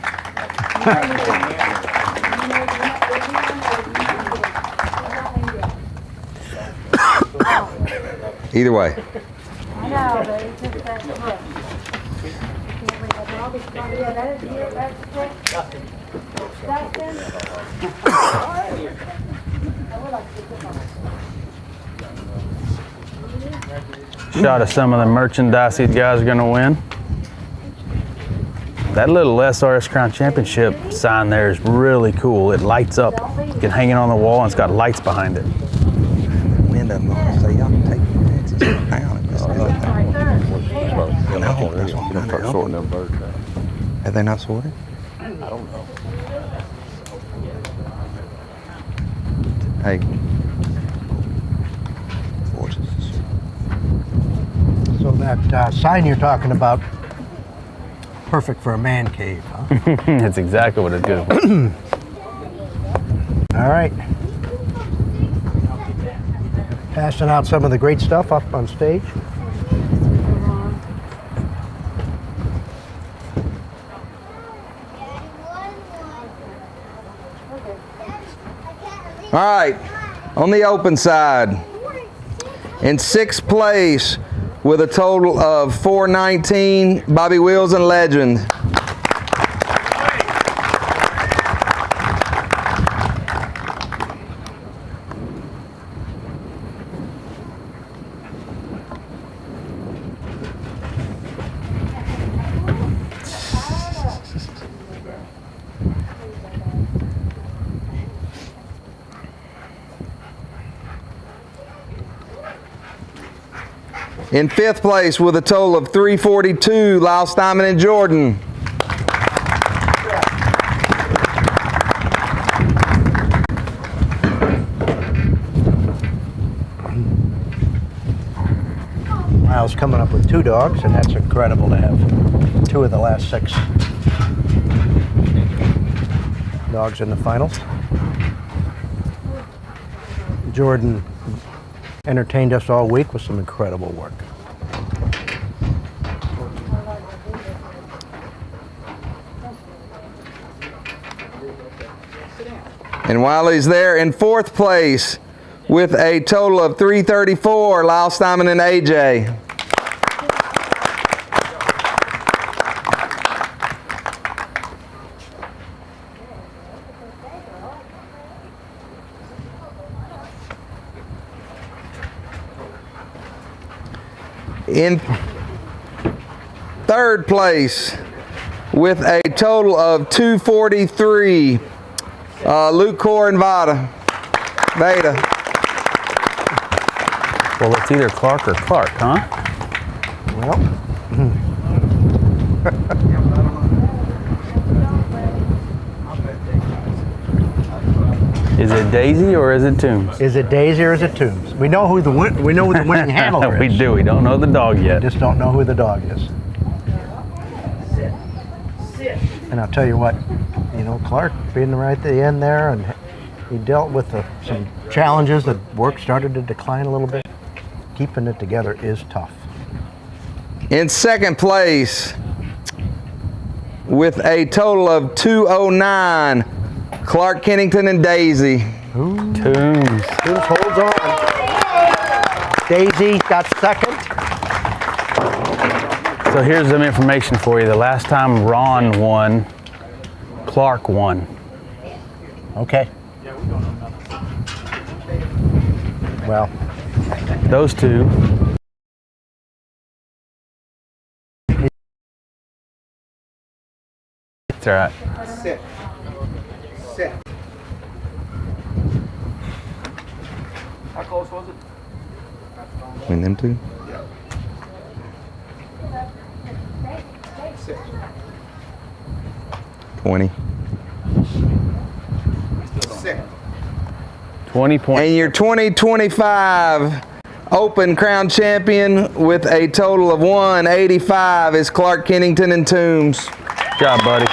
Either way. I know, but it's just that look. Yeah, that is it. That's Shot of some of the merchandise these guys are going to win. That little SRS Crown Championship sign there is really cool. It lights up. You can hang it on the wall and it's got lights behind it. Wind doesn't want to say y'all can take your heads and sit down and just do it. Start sorting them birds out. Have they not sorted? I don't know. Hey. So that sign you're talking about, perfect for a man cave, huh? That's exactly what it's good for. All right. Passing out some of the great stuff up on stage. All right, on the open side, in 6th place with a total of 419, Bobby Wheels and Legend. In 5th place with a total of 342, Lyle Steinman and Jordan. Lyle's coming up with 2 dogs, and that's incredible to have 2 of the last 6 dogs in the finals. Jordan entertained us all week with some incredible work. And Wiley's there in 4th place with a total of 334, Lyle Steinman and AJ. In 3rd place with a total of 243, Luke Core and Veda. Well, it's either Clark or Clark, huh? Well, Is it Daisy or is it Toombs? is it Daisy or is it Toombs? We know who the winning handler is. We do. We don't know the dog yet. Just don't know who the dog is. And I'll tell you what, you know, Clark being right at the end there, and he dealt with some challenges. The work started to decline a little bit. Keeping it together is tough. In second place, with a total of 209, Clark Kennington and Daisy. Toombs. Toombs holds on. Daisy got second. So here's some information for you. The last time Ron won, Clark won. Okay. Well, those two. That's all right. Sit. Sit. How close was it? Between them two? Yeah. Sit. 20. Sit. 20 points. And your 2025 Open Crown Champion with a total of 185 is Clark Kennington and Toombs. Good job, buddy.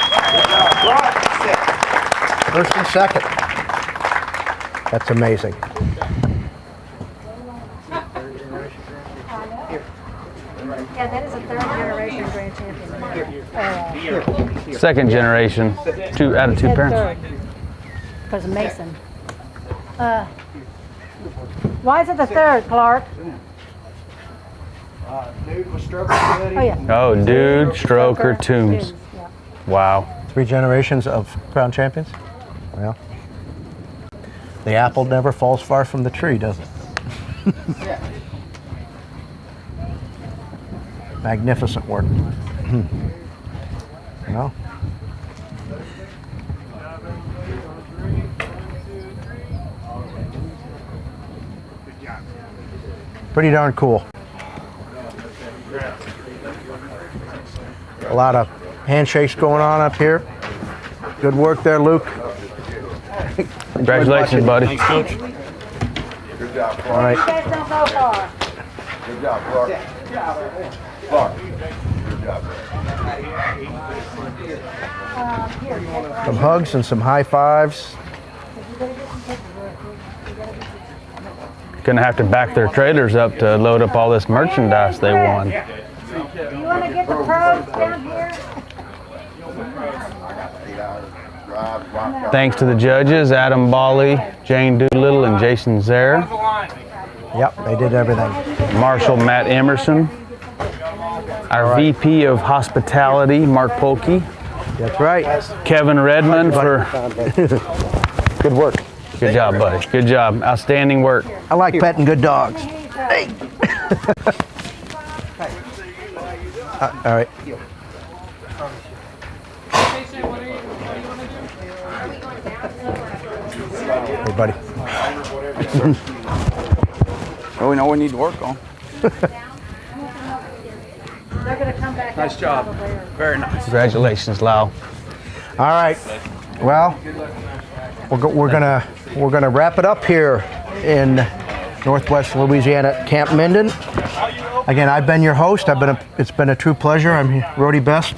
first and second. That's amazing. Yeah, that is a third generation grand champion. Second generation, out of two parents. Because of Mason. Why is it the third, Clark? Dude was stroking buddy. Oh, yeah. Oh, Dude, Stroker, Toombs. Yeah. Wow. 3 generations of crown champions? Well, the apple never falls far from the tree, does it? Magnificent work. Well, pretty darn cool. A lot of handshakes going on up here. Good work there, Luke. Congratulations, buddy. Thanks, Coach. Good job, Clark. All right. You guys don't go far. Good job, Clark. Clark. Good job. Some hugs and some high fives. Gonna have to back their trailers up to load up all this merchandise they won. Do you want to get the pros down here? Thanks to the judges, Adam Bali, Jane Doolittle, and Jason Zare. Yep, they did everything. Marshal Matt Emerson. Our VP of Hospitality, Mark Polke. That's right. Kevin Redmond for... Good work. Good job, buddy. Good job. Outstanding work. I like petting good dogs. Hey. All right. Hey, buddy. Well, we know we need to work on. They're going to come back. Nice job. Very nice. Congratulations, Lau. All right. Well, we're gonna wrap it up here in Northwest Louisiana at Camp Minden. Again, I've been your host. It's been a true pleasure. I'm Rody Best,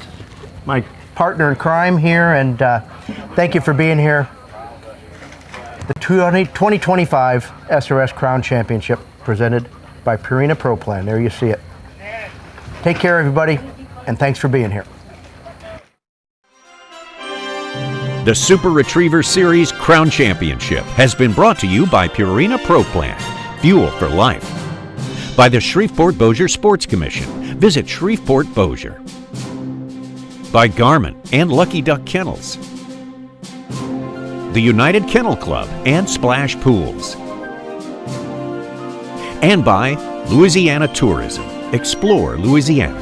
my partner in crime here, and thank you for being here. The 2025 SRS Crown Championship presented by Purina Pro Plan. There you see it. Take care, everybody, and thanks for being here. The Super Retriever Series Crown Championship has been brought to you by Purina Pro Plan, Fuel for Life. By the Shreveport-Bossier Sports Commission. Visit Shreveport-Bossier. By Garmin and Lucky Duck Kennels. The United Kennel Club and Splash Pools. And by Louisiana Tourism. Explore Louisiana.